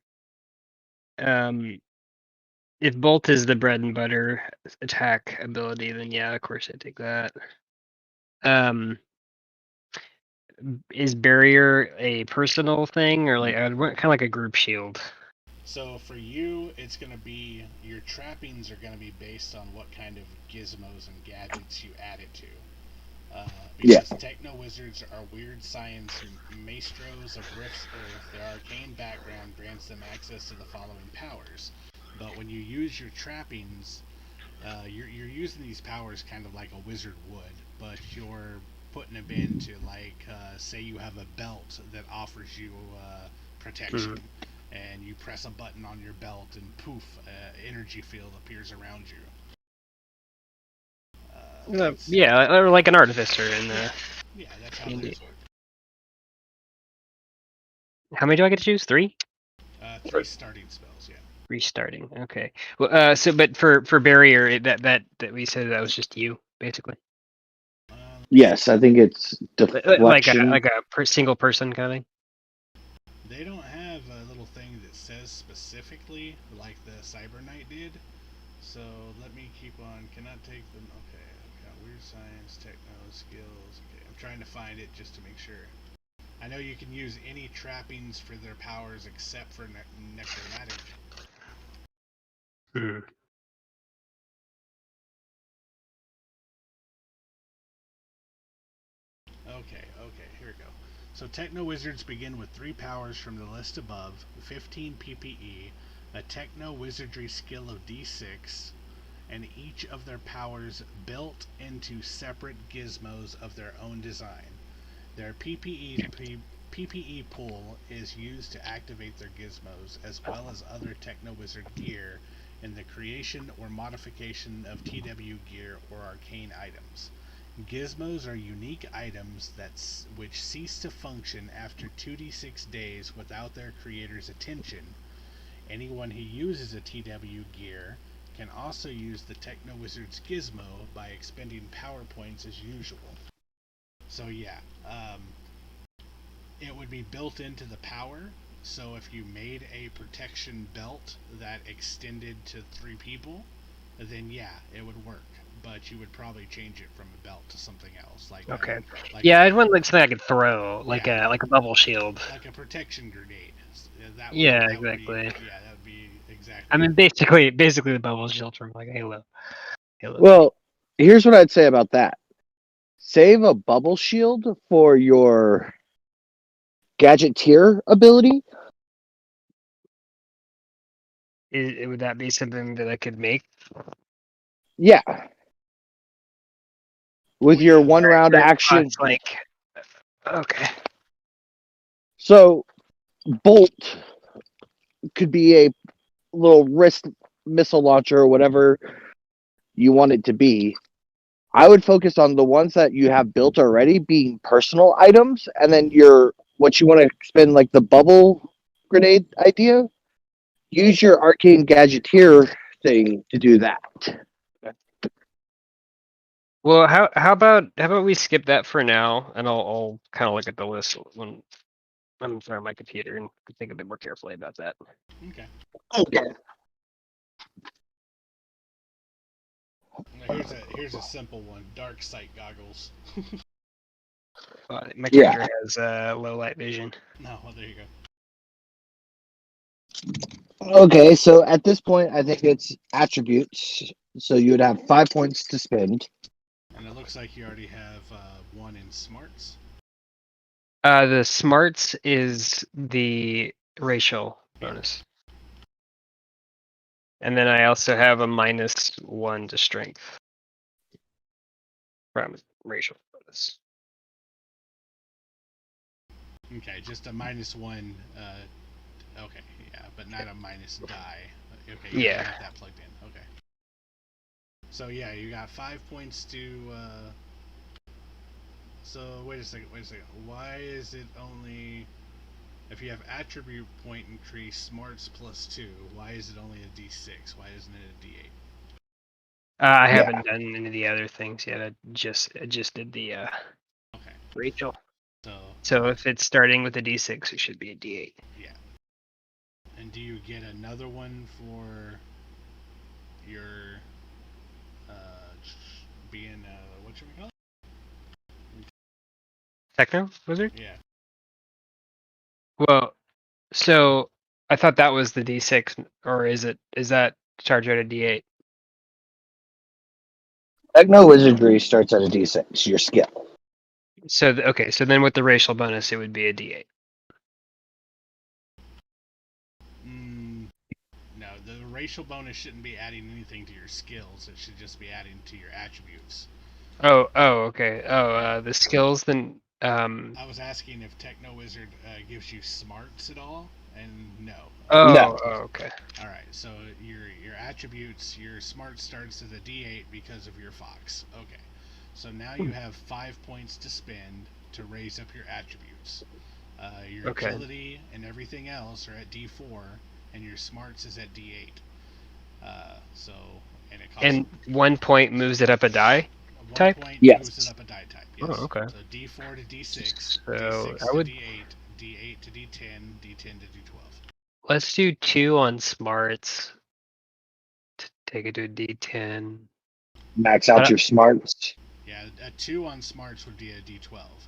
If Bolt is the bread and butter attack ability, then yeah, of course I take that. Is barrier a personal thing, or like kind of like a group shield? So for you, it's going to be your trappings are going to be based on what kind of gizmos and gadgets you add it to. Because techno wizards are weird science maestros of Rift's Earth. Their arcane background grants them access to the following powers. But when you use your trappings, you're using these powers kind of like a wizard would, but you're putting them into like say you have a belt that offers you protection, and you press a button on your belt and poof, energy field appears around you. Yeah, or like an artificer in the. Yeah, that's how those work. How many do I get to choose? 3? 3 starting spells, yeah. Restarting. Okay. Well, but for barrier, that we said that was just you, basically. Yes, I think it's deflection. Like a single person kind of thing. They don't have a little thing that says specifically like the Cyber Knight did. So let me keep on. Cannot take them. Okay, I've got weird science, techno skills. Okay, I'm trying to find it just to make sure. I know you can use any trappings for their powers except for necromantic. Okay, here we go. So Techno Wizards begin with 3 powers from the list above, 15 PPE, a Techno Wizardry skill of D6, and each of their powers built into separate gizmos of their own design. Their PPE pool is used to activate their gizmos, as well as other Techno Wizard gear in the creation or modification of TW gear or arcane items. Gizmos are unique items which cease to function after 2d6 days without their creator's attention. Anyone who uses a TW gear can also use the Techno Wizard's gizmo by expending power points as usual. So yeah, it would be built into the power. So if you made a protection belt that extended to 3 people, then yeah, it would work. But you would probably change it from a belt to something else. Okay. I'd want like something I could throw, like Yeah. a bubble shield. Like a protection grenade. Exactly. That would be exactly. I mean, basically the bubble shield from like Halo. Well, here's what I'd say about that. Save a bubble shield for your gadgeteer ability. Would that be something that I could make? Yeah. With your 1 round action. Like, okay. So, Bolt could be a little wrist missile launcher or whatever you want it to be. I would focus on the ones that you have built already being personal items, and then what you want to spend like the bubble grenade idea. Use your arcane gadgeteer thing to do that. Well, how about we skip that for now, and I'll kind of look at the list when I'm in front of my computer and think a bit more carefully about that. Okay. Okay. Here's a simple one. Dark sight goggles. My character has low light vision. No, well, there you go. Okay, so at this point, I think it's attributes. So you would have 5 points to spend. And it looks like you already have one in smarts. The smarts is the racial Yeah. bonus. And then I also have a -1 to strength from racial bonus. Okay, just a -1. Okay, yeah, but not a minus die. Okay, you Yeah. got that plugged in. Okay. So yeah, you got 5 points to. So wait a second. Why is it only? If you have attribute point increase smarts +2, why is it only a D6? Why isn't it a D8? I Yeah. haven't done any of the other things yet. I just did the Okay. Rachel. So So if it's starting with a D6, it should be a D8. yeah. And do you get another one for your being what should we call it? Techno wizard? Yeah. Well, so I thought that was the D6, or is that charged at a D8? Techno wizardry starts at a D6. Your skill. So okay, so then with the racial bonus, it would be a D8. No, the racial bonus shouldn't be adding anything to your skills. It should just be adding to your attributes. Oh, okay. The skills then. I was asking if Techno Wizard gives you smarts at all, and no. No. Okay. All right, so your attributes, your smart starts as a D8 because of your fox. Okay, so now you have 5 points to spend to raise up your attributes. Your Okay. agility and everything else are at D4, and your smarts is at D8. And it costs. And 1 point moves it up a die. 1 type? point Yes. moves it up a die type. Yes. Oh, okay. So D4 to D6, So D6 I to would- D8, D8 to D10, D10 to D12. Let's do 2 on smarts. To take it to a D10. Max out But- your smarts. Yeah, a 2 on smarts would be a D12.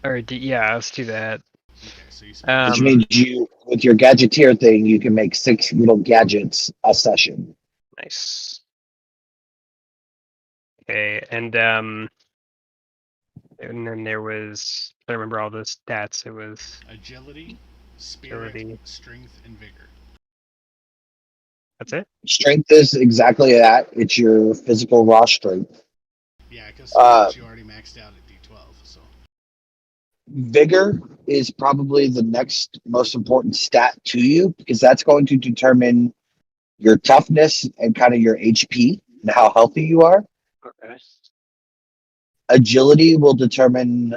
Or yeah, let's do that. Okay, so you spend Which means you, with your gadgeteer thing, you can make 6 little gadgets a session. Nice. Okay, and then there was, I don't remember all the stats. It was agility, spirit, Agility. strength, and vigor. That's it. Strength is exactly that. It's your physical raw strength. Yeah, because you already maxed out at D12. So Vigor is probably the next most important stat to you because that's going to determine your toughness and kind of your HP and how healthy you are. Okay. Agility will determine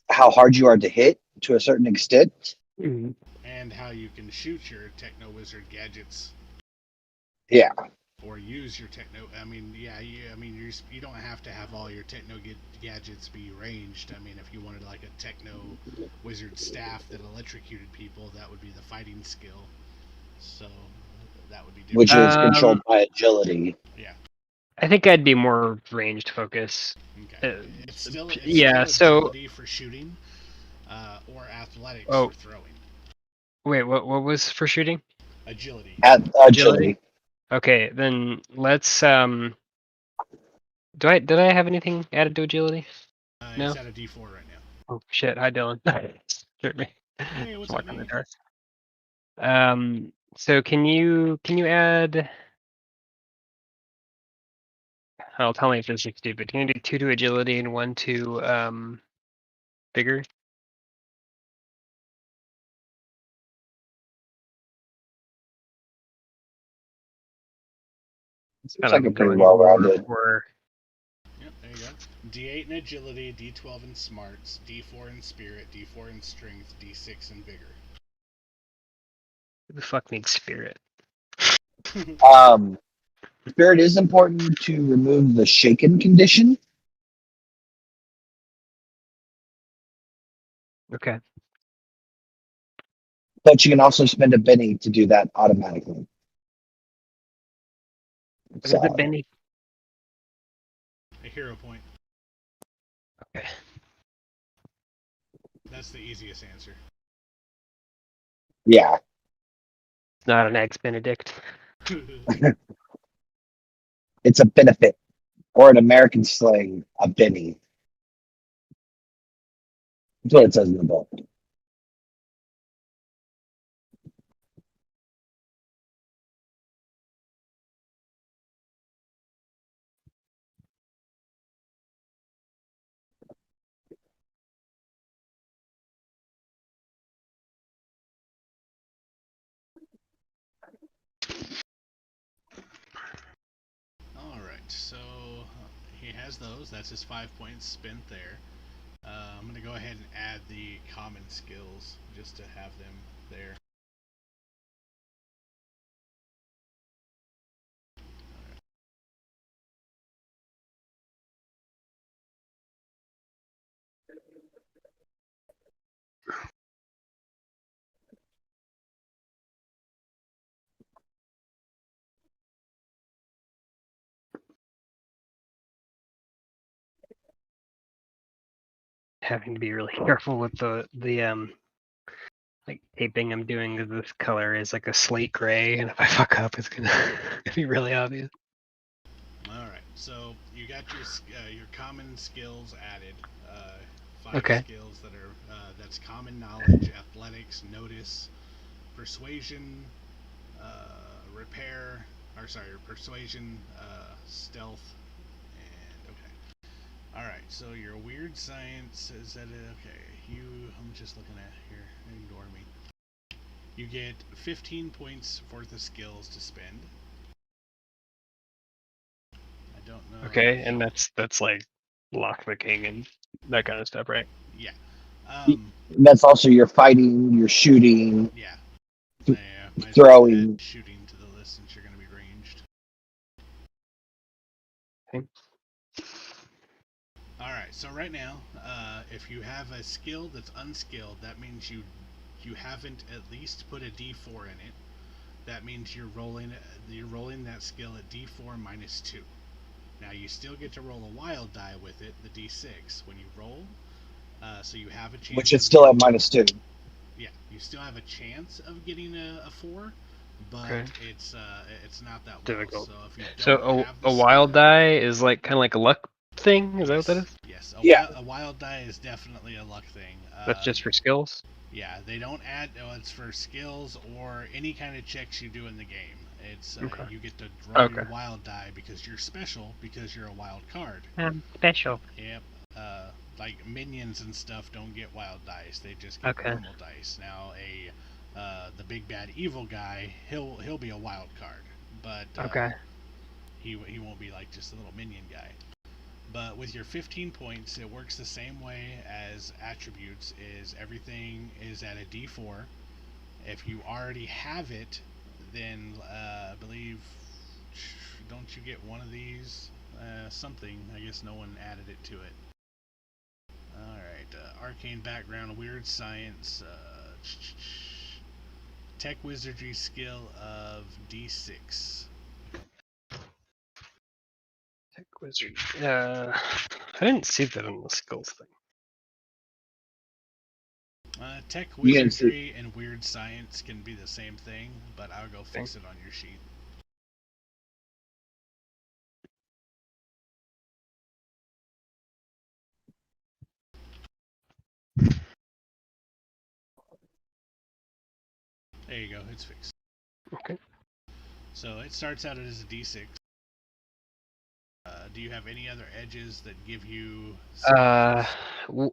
how hard you are to hit to a certain extent. Mm-hmm. and how you can shoot your Techno Wizard gadgets. Yeah. Or use your techno. I mean, yeah. You don't have to have all your techno gadgets be ranged. I mean, if you wanted like a Techno Wizard staff that electrocuted people, that would be the fighting skill. So that would be different. Which is controlled by agility. Yeah. I think I'd be more ranged focus. Okay. It's still so agility for shooting, or athletics Oh. for throwing. Wait, what was for shooting? Agility. Agility. Okay, then let's did I have anything added to agility? No. It's at a D4 right now. Oh shit! Hi Dylan. Scared me. Hey, what's Walk up, in the man? dark. So can you add? Oh, tell me if this is stupid. Can you do 2 to agility and 1 to vigor? Seems like a pretty well rounded. Yep, there you go. D8 in agility, D12 in smarts, D4 in spirit, D4 in strength, D6 in vigor. Who the fuck needs spirit? Spirit is important to remove the shaken condition. Okay. But you can also spend a Benny to do that automatically. What is it, Benny? A hero point. Okay. That's the easiest answer. Yeah. Not an Eggs Benedict. It's a benefit, or an American slang, a Benny. That's what it says in the book. Alright, so he has those. That's his 5 points spent there. I'm going to go ahead and add the common skills just to have them there. Having to be really careful with the like taping I'm doing because this color is like a slate gray, and if I fuck up, it's gonna be really obvious. Alright, so you got your common skills added. 5 Okay. skills that are that's common knowledge, athletics, notice, persuasion, repair, persuasion, stealth, and okay. Alright, so your weird science is that okay? I'm just looking at here. Ignore me. You get 15 points worth of skills to spend. I don't know. Okay, and that's like lockpicking and that kind of stuff, right? Yeah. That's also your fighting, your shooting, Yeah. Th- might as well throwing. add shooting to the list since you're going to be ranged. Okay. Alright, so right now, if you have a skill that's unskilled, that means you haven't at least put a D4 in it. That means you're rolling that skill at D4 minus 2. Now you still get to roll a wild die with it, the D6, when you roll. So you have a chance. Which is still at -2. Yeah, you still have a chance of getting a 4, but Okay. it's not that Difficult. well. So if you So don't have the a wild skill- die is like kind of like a luck thing. Is that what that is? Yes, Yeah. a wild die is definitely a luck thing. That's just for skills. Yeah, they don't add. It's for skills or any kind of checks you do in the game. It's Okay. you get to roll your Okay. wild die because you're special because you're a wild card. Special. Yep. Like minions and stuff don't get wild dice; they just get Okay. normal dice. Now, the big bad evil guy, he'll be a wild card, but Okay. he won't be like just a little minion guy. But with your 15 points, it works the same way as attributes. Is everything is at a D4. If you already have it, then I believe don't you get one of these? Something. I guess no one added it to it. Alright, arcane background, weird science, tech wizardry skill of D6. Tech wizard. I didn't see that on the skills thing. Tech You didn't see- wizardry and weird science can be the same thing, but I'll go fix it on your sheet. There you go, it's fixed. Okay. So it starts out as a D6. Do you have any other edges that give you?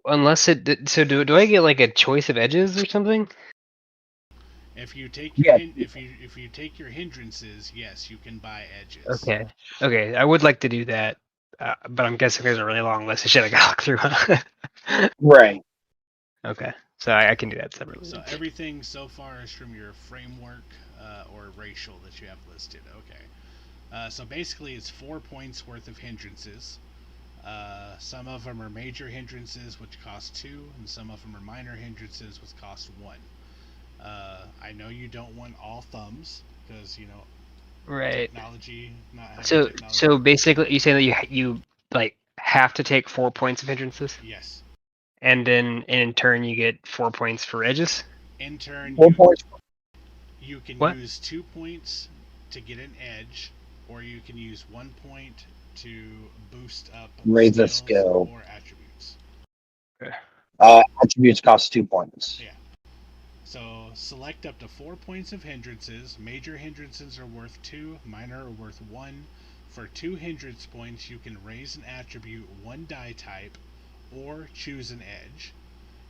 Unless it. So do I get like a choice of edges or something? If you take Yeah. if you take your hindrances, yes, you can buy edges. Okay. Okay. I would like to do that, but I'm guessing there's a really long list of shit I gotta look through. Huh? Right. Okay. So I can do that separately. So everything so far is from your framework or racial that you have listed. Okay. So basically, it's 4 points worth of hindrances. Some of them are major hindrances, which cost 2, and some of them are minor hindrances, which cost 1. I know you don't want all thumbs because Right. technology. Not having So technology. basically, you say that you like have to take 4 points of hindrances, Yes. and then in turn you get 4 points for edges. In turn, 4 points. You can What? use 2 points to get an edge, or you can use 1 point to boost up Raise a skills skill. or attributes. Attributes cost 2 points. Yeah. So select up to 4 points of hindrances. Major hindrances are worth 2, minor are worth 1. For 2 hindrance points, you can raise an attribute 1 die type or choose an edge.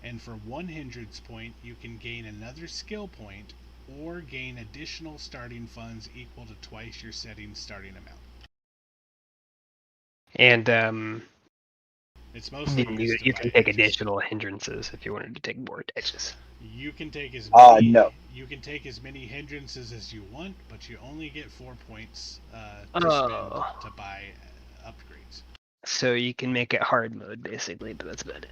And for 1 hindrance point, you can gain another skill point or gain additional starting funds equal to twice your setting starting amount. And It's mostly then used to you buy can take edges. additional hindrances if you wanted to take more edges. You can take as many. No. You can take as many hindrances as you want, but you only get 4 points to Oh. spend to buy upgrades. So you can make it hard mode basically, but that's about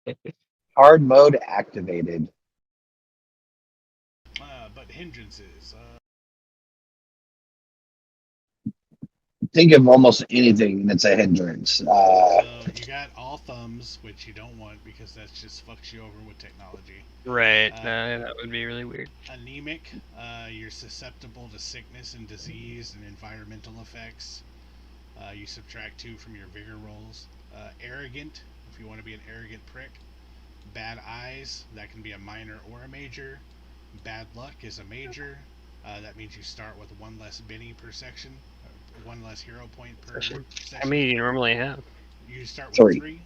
it. Hard mode activated. But hindrances. Think of almost anything that's a hindrance. So you got all thumbs, which you don't want because that just fucks you over with technology. Right. That would be really weird. Anemic. You're susceptible to sickness and disease and environmental effects. You subtract 2 from your vigor rolls. Arrogant, if you want to be an arrogant prick. Bad eyes, that can be a minor or a major. Bad luck is a major. That means you start with 1 less Benny per section. 1 less hero point per Session. session. How many do you normally have? You start with 3. 3,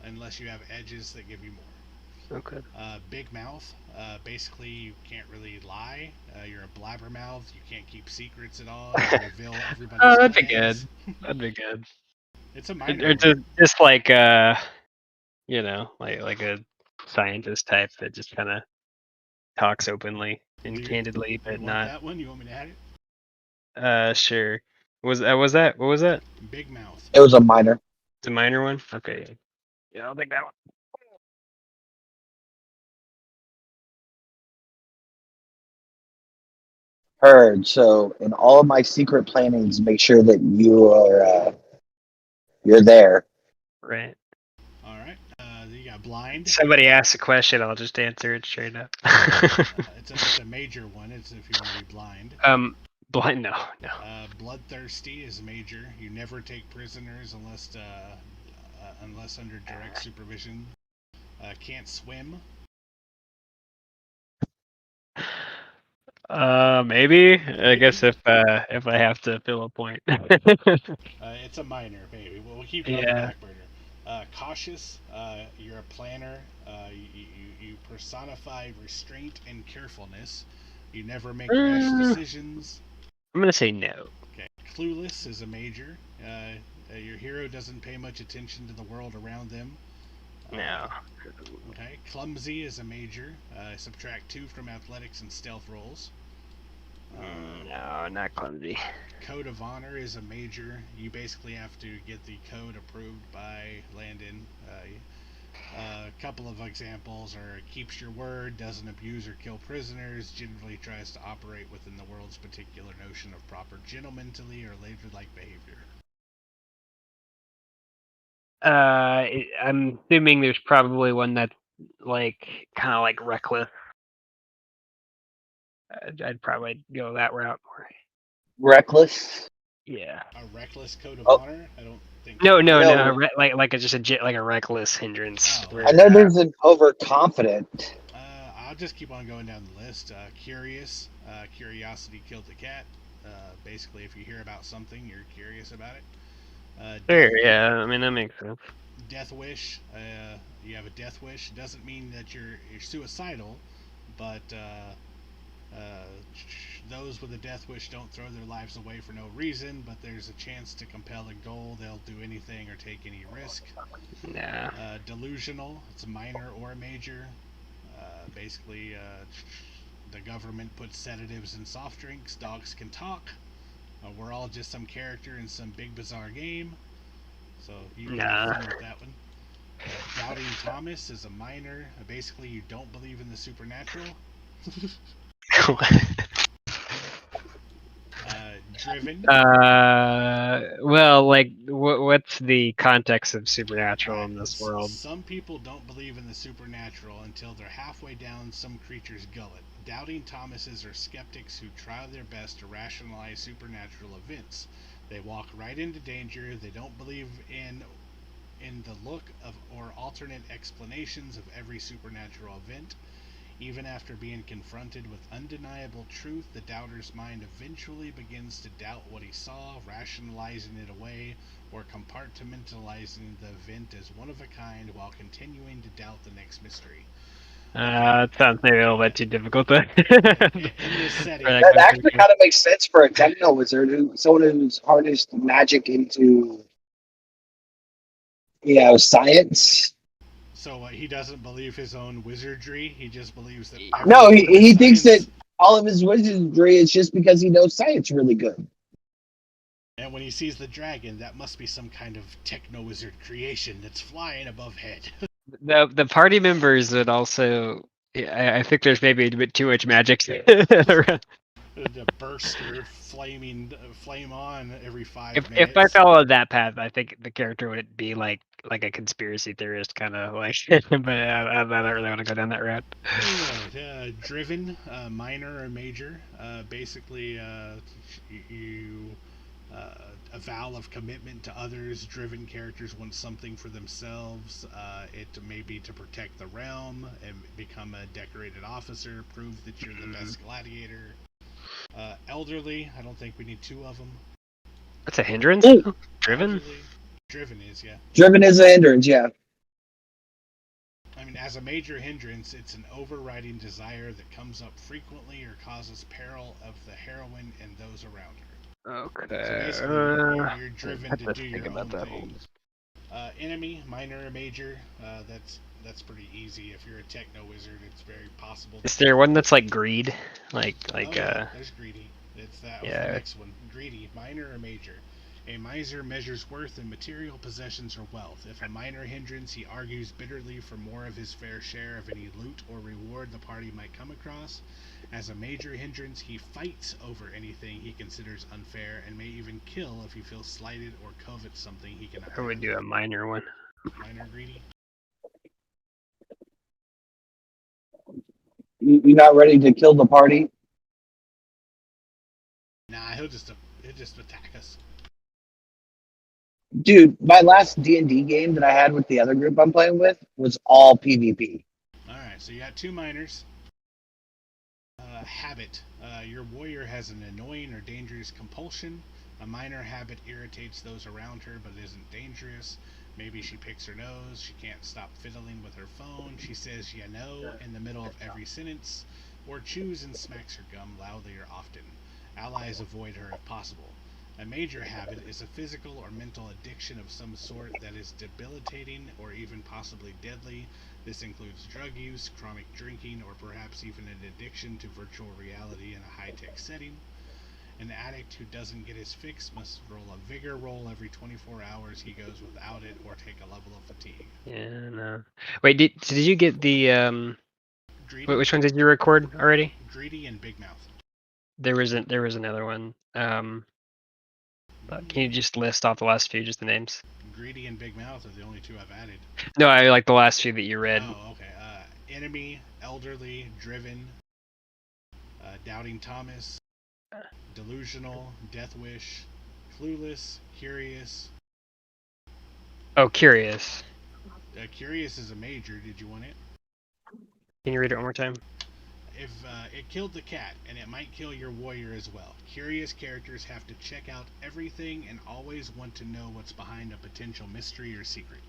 unless you have edges that give you more. Okay. Big mouth. Basically, you can't really lie. You're a blabbermouth. You can't keep secrets at all. You reveal everybody's Oh, that'd be plans. good. That'd be good. It's a minor Or one. just like you know, like a scientist type that just kind of talks openly and Do you- candidly, You but want not. that one? You want me to add it? Sure. Was that? What was that? Big mouth. It was a minor. It's a minor one. Okay. Yeah, I'll take that one. Heard. So in all of my secret plannings, make sure that you're there. Right. All right. You got blind. Somebody asks a question, I'll just answer it straight up. It's a major one. It's if you want to be blind. Blind? No. Bloodthirsty is major. You never take prisoners unless under direct supervision. Can't swim. Maybe. I guess if I have to fill a point. It's a minor, baby. We'll keep it on the Yeah. back burner. Cautious. You're a planner. You personify restraint and carefulness. You never make rash decisions. I'm gonna say no. Okay. Clueless is a major. Your hero doesn't pay much attention to the world around them. No. Okay. Clumsy is a major. Subtract 2 from athletics and stealth rolls. No, not clumsy. Code of Honor is a major. You basically have to get the code approved by Landon. A couple of examples are keeps your word, doesn't abuse or kill prisoners, generally tries to operate within the world's particular notion of proper gentlemanly or ladylike behavior. I'm assuming there's probably one that's like kind of like reckless. I'd probably go that route more. Reckless. Yeah. A reckless code of Oh. honor? I don't think. No. No. Like a reckless hindrance. Oh. where, I know there's an overconfident. I'll just keep on going down the list. Curious. Curiosity killed the cat. Basically, if you hear about something, you're curious about it. Sure, yeah. I mean that makes sense. Death wish. You have a death wish. It doesn't mean that you're suicidal, but those with a death wish don't throw their lives away for no reason, but there's a chance to compel a goal. They'll do anything or take any risk. Nah. Delusional. It's a minor or a major. Basically, the government puts sedatives in soft drinks. Dogs can talk. We're all just some character in some big bizarre game. So you can have fun with that one. Doubting Thomas is a minor. Basically, you don't believe in the supernatural. Driven. Well, like, what's the context of supernatural in this world? Some people don't believe in the supernatural until they're halfway down some creature's gullet. Doubting Thomases are skeptics who try their best to rationalize supernatural events. They walk right into danger. They don't believe in the look of or alternate explanations of every supernatural event. Even after being confronted with undeniable truth, the doubter's mind eventually begins to doubt what he saw, rationalizing it away or compartmentalizing the event as one of a kind while continuing to doubt the next mystery. It sounds maybe a little bit too difficult. In this setting, That actually kind of makes sense for a techno wizard, someone who's harnessed magic into, science. So he doesn't believe his own wizardry. He just believes that. No, he thinks that all of his wizardry is just because he knows science really good. And when he sees the dragon, that must be some kind of techno wizard creation that's flying above head. The party members would also. I think there's maybe a bit too much magic. The burst or flame on every 5 minutes. If I followed that path, I think the character would be like a conspiracy theorist kind of like. But I don't really want to go down that route. Driven, minor or major. Basically, a vow of commitment to others. Driven characters want something for themselves. It may be to protect the realm and become a decorated officer, prove that you're the best gladiator. Elderly, I don't think we need 2 of them. That's a hindrance? Driven? Elderly. Driven is, yeah. Driven is a hindrance, yeah. I mean, as a major hindrance, it's an overriding desire that comes up frequently or causes peril of the heroine and those around her. Okay. So basically, you're driven to do your own thing. Enemy, minor or major, that's pretty easy. If you're a techno wizard, it's very possible. Is there one that's like greed? There's greedy. It's that was the next one. Greedy, minor or major. A miser measures worth in material possessions or wealth. If a minor hindrance, he argues bitterly for more of his fair share of any loot or reward the party might come across. As a major hindrance, he fights over anything he considers unfair and may even kill if he feels slighted or covets something he cannot have. I would do a minor one. Minor greedy? You're not ready to kill the party? Nah, he'll just attack us. Dude, my last D&D game that I had with the other group I'm playing with was all PvP. Alright, so you got 2 minors. Habit. Your warrior has an annoying or dangerous compulsion. A minor habit irritates those around her but isn't dangerous. Maybe she picks her nose, she can't stop fiddling with her phone, she says "ya know" in the middle of every sentence, or chews and smacks her gum loudly or often. Allies avoid her if possible. A major habit is a physical or mental addiction of some sort that is debilitating or even possibly deadly. This includes drug use, chronic drinking, or perhaps even an addiction to virtual reality in a high-tech setting. An addict who doesn't get his fix must roll a vigor roll every 24 hours he goes without it or take a level of fatigue. Yeah, no. Wait, did you get the Greedy, which one did you record already? Greedy and Big Mouth. There was another one. Can you just list off the last few, just the names? Greedy and Big Mouth are the only 2 I've added. No, I like the last few that you read. Oh, okay. Enemy, Elderly, Driven, Doubting Thomas, Delusional, Death Wish, Clueless, Curious. Oh, Curious. Curious is a major. Did you want it? Can you read it one more time? If it killed the cat, and it might kill your warrior as well. Curious characters have to check out everything and always want to know what's behind a potential mystery or secret.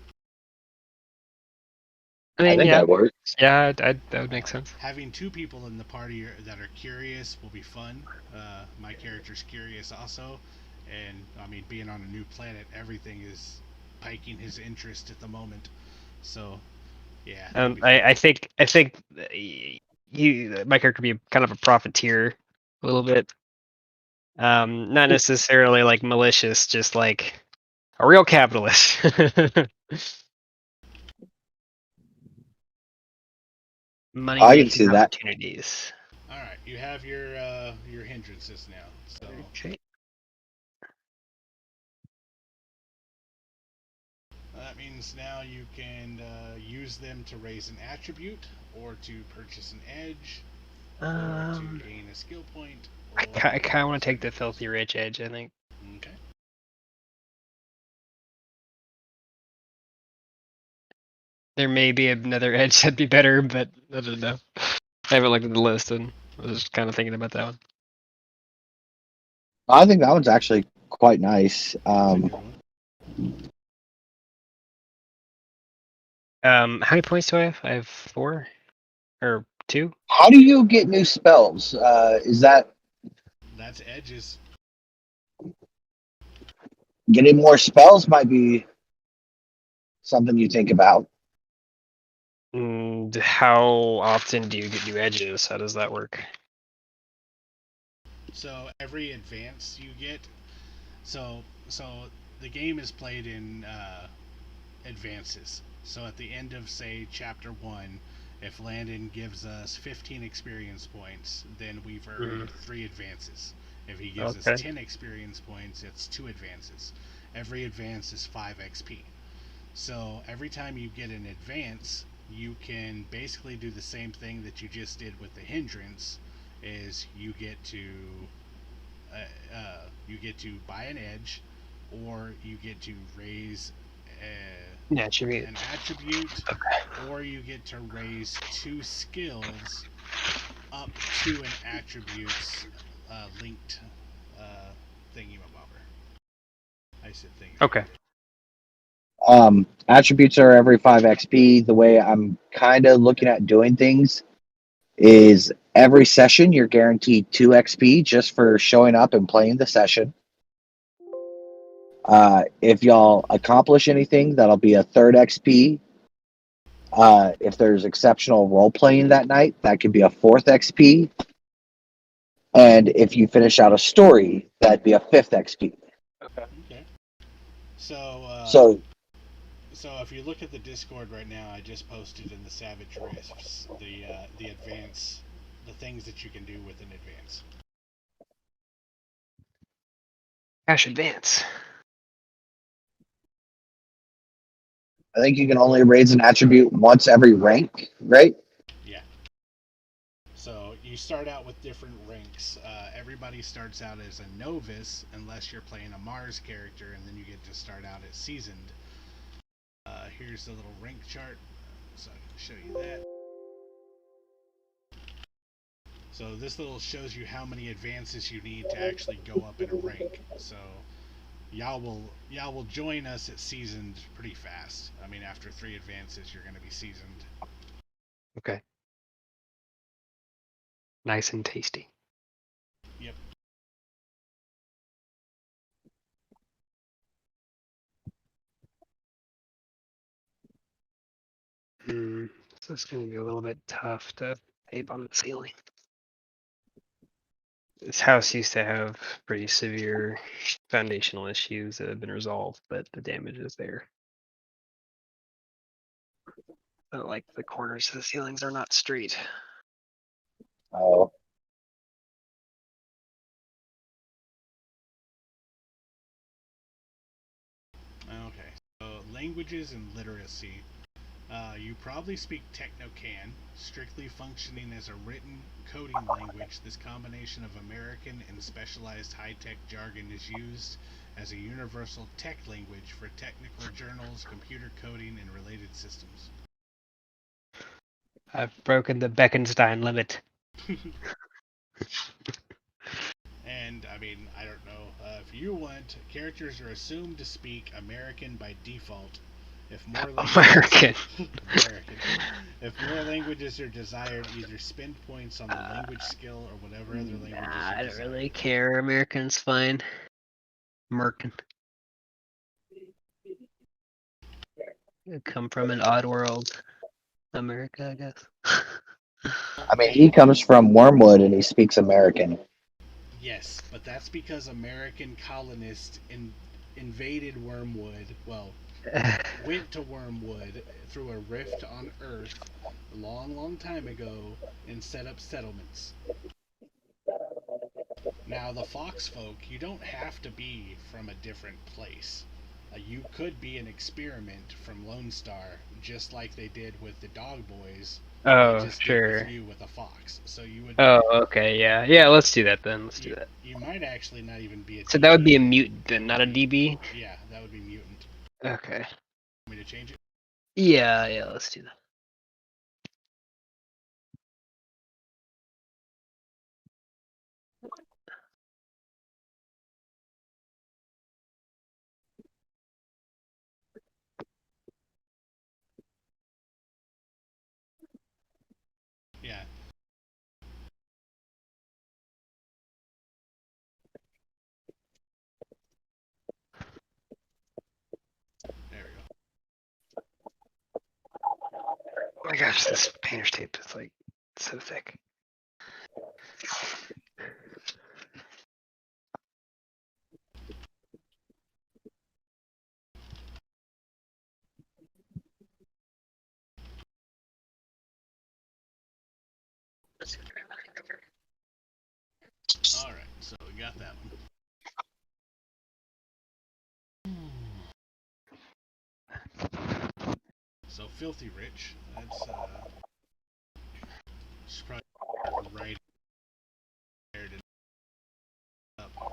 I mean, think that works. Yeah, that would make sense. Having 2 people in the party that are curious will be fun. My character's curious also, and I mean, being on a new planet, everything is piquing his interest at the moment. So, yeah. I think my character could be kind of a profiteer a little bit. Not necessarily like malicious, just like a real capitalist. Money I can see that. opportunities. All right, you have your hindrances now. So Okay. means now you can use them to raise an attribute, or to purchase an edge, or to gain a skill point. I kind of want to take the filthy rich edge. I think. Okay. There may be another edge that'd be better, but I don't know. I haven't looked at the list, and I was just kind of thinking about that one. I think that one's actually quite nice. That's a good one. How many points do I have? I have 4 or 2. How do you get new spells? Is that That's edges. getting more spells might be something you think about? And how often do you get new edges? How does that work? So every advance you get, so the game is played in advances. So at the end of, say, chapter 1, if Landon gives us 15 experience points, then we've earned 3 advances. If he gives us 10 experience points, it's 2 advances. Every advance is 5 XP. So every time you get an advance, you can basically do the same thing that you just did with the hindrance. Is you get to buy an edge, or you get to raise An attribute. or you get to raise 2 skills up to an attribute's linked thingy-mabobber. I said thingy. Okay. Attributes are every 5 XP. The way I'm kind of looking at doing things is every session you're guaranteed 2 XP just for showing up and playing the session. If y'all accomplish anything, that'll be a 3rd XP. If there's exceptional role playing that night, that could be a 4th XP. And if you finish out a story, that'd be a 5th XP. Okay. So if you look at the Discord right now, I just posted in the Savage Rifts the advance, the things that you can do with an advance. Cash advance. I think you can only raise an attribute once every rank, right? Yeah. So you start out with different ranks. Everybody starts out as a novice, unless you're playing a Mars character, and then you get to start out as seasoned. Here's the little rank chart, so I can show you that. So this little shows you how many advances you need to actually go up in a rank. So y'all will join us at seasoned pretty fast. I mean, after 3 advances, you're going to be seasoned. Okay. Nice and tasty. Yep. So it's going to be a little bit tough to tape on the ceiling. This house used to have pretty severe foundational issues that have been resolved, but the damage is there. But like the corners of the ceilings are not straight. Oh. Okay. So languages and literacy. You probably speak Technocan, strictly functioning as a written coding language. This combination of American and specialized high-tech jargon is used as a universal tech language for technical journals, computer coding, and related systems. I've broken the Bekenstein limit. And, I mean, I don't know. If you want, characters are assumed to speak American by default. If more American. If more languages are desired, either spend points on the language skill or whatever other languages I don't desired. really care. American's fine. American. I come from an odd world. America, I guess. I mean, he comes from Wormwood and he speaks American. Yes, but that's because American colonists invaded Wormwood. Well, went to Wormwood through a rift on Earth a long, long time ago and set up settlements. Now, the Fox folk, you don't have to be from a different place. You could be an experiment from Lone Star, just like they did with the Dog Boys. They Oh, just did with sure. you with a fox. So you would. Oh, okay, yeah. Yeah, let's do that then. Let's do that. You might actually not even be a. So that would be a DB. mutant then, not a DB? Yeah, that would be mutant. Okay. Want me to change it? Yeah, yeah, let's do that. Yeah. There we go. Oh my gosh, this painter's tape is like so thick. All right, so we got that one. So Filthy Rich. That's just probably right there to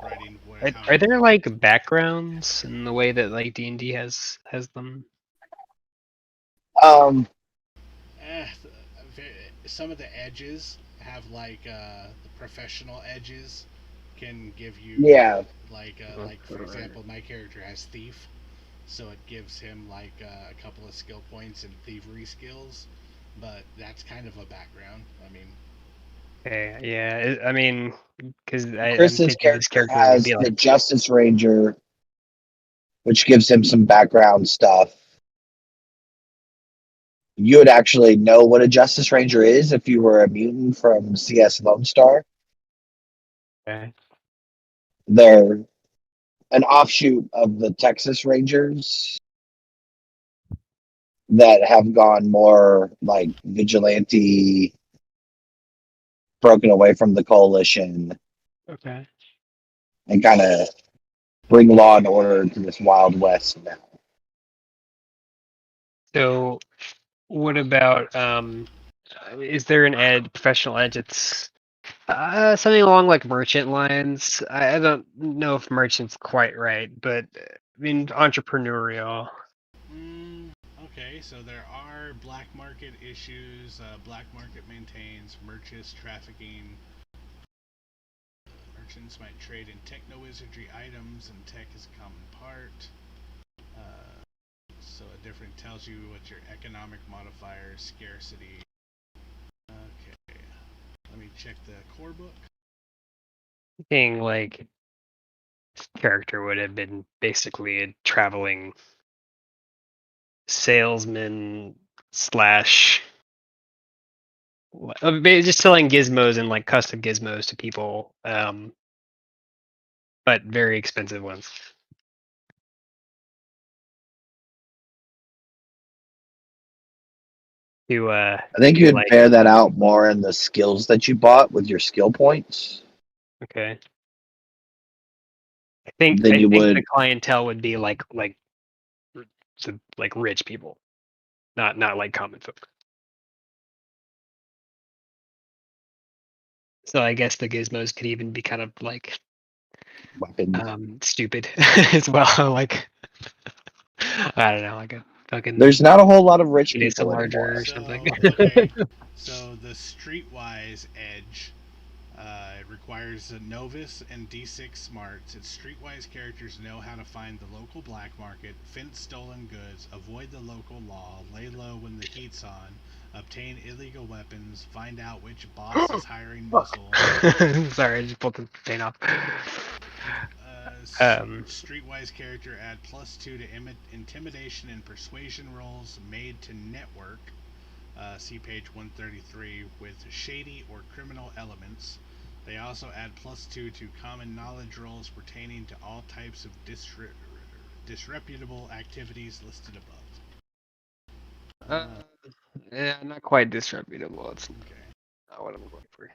writing where. Are there like backgrounds in the way that like D&D has them? Some of the edges have like the professional edges can give you like for example my character has thief, so it gives him like a couple of skill points and thievery skills, but that's kind of a background. I mean, Okay, yeah. I mean, because I'm Chris's thinking this character would has be the like, Justice Ranger, which gives him some background stuff. You would actually know what a Justice Ranger is if you were a mutant from CS Lone Star. okay. They're an offshoot of the Texas Rangers that have gone more like vigilante, broken away from the coalition, Okay. and kind of bring law and order to this Wild West now. So, what about is there an professional edge? It's something along like merchant lines. I don't know if merchant's quite right, but I mean entrepreneurial. okay, so there are black market issues. Black market maintains merchants trafficking. Merchants might trade in techno-wizardry items, and tech is a common part. So a different tells you what your economic modifier is, scarcity. Okay, let me check the core book. Thinking like this character would have been basically a traveling salesman slash just selling gizmos and like custom gizmos to people, but very expensive ones. I think you'd like, bear that out more in the skills that you bought with your skill points. Okay. I think the clientele would be like rich people, not like common folk. So I guess the gizmos could even be kind of like stupid as well. Like I don't know, like a fucking. There's not a whole lot of rich It's a people larger anymore. or something. Okay, so the Streetwise Edge. It requires a novice and D6 smarts. Its streetwise characters know how to find the local black market, fence stolen goods, avoid the local law, lay low when the heat's on, obtain illegal weapons, find out which boss is hiring missiles. Sorry, I just pulled the paint off. Streetwise character add +2 to intimidation and persuasion rolls made to network. See page 133 with shady or criminal elements. They also add +2 to common knowledge rolls pertaining to all types of disreputable activities listed above. Yeah, not quite disreputable. It's not what I'm looking for.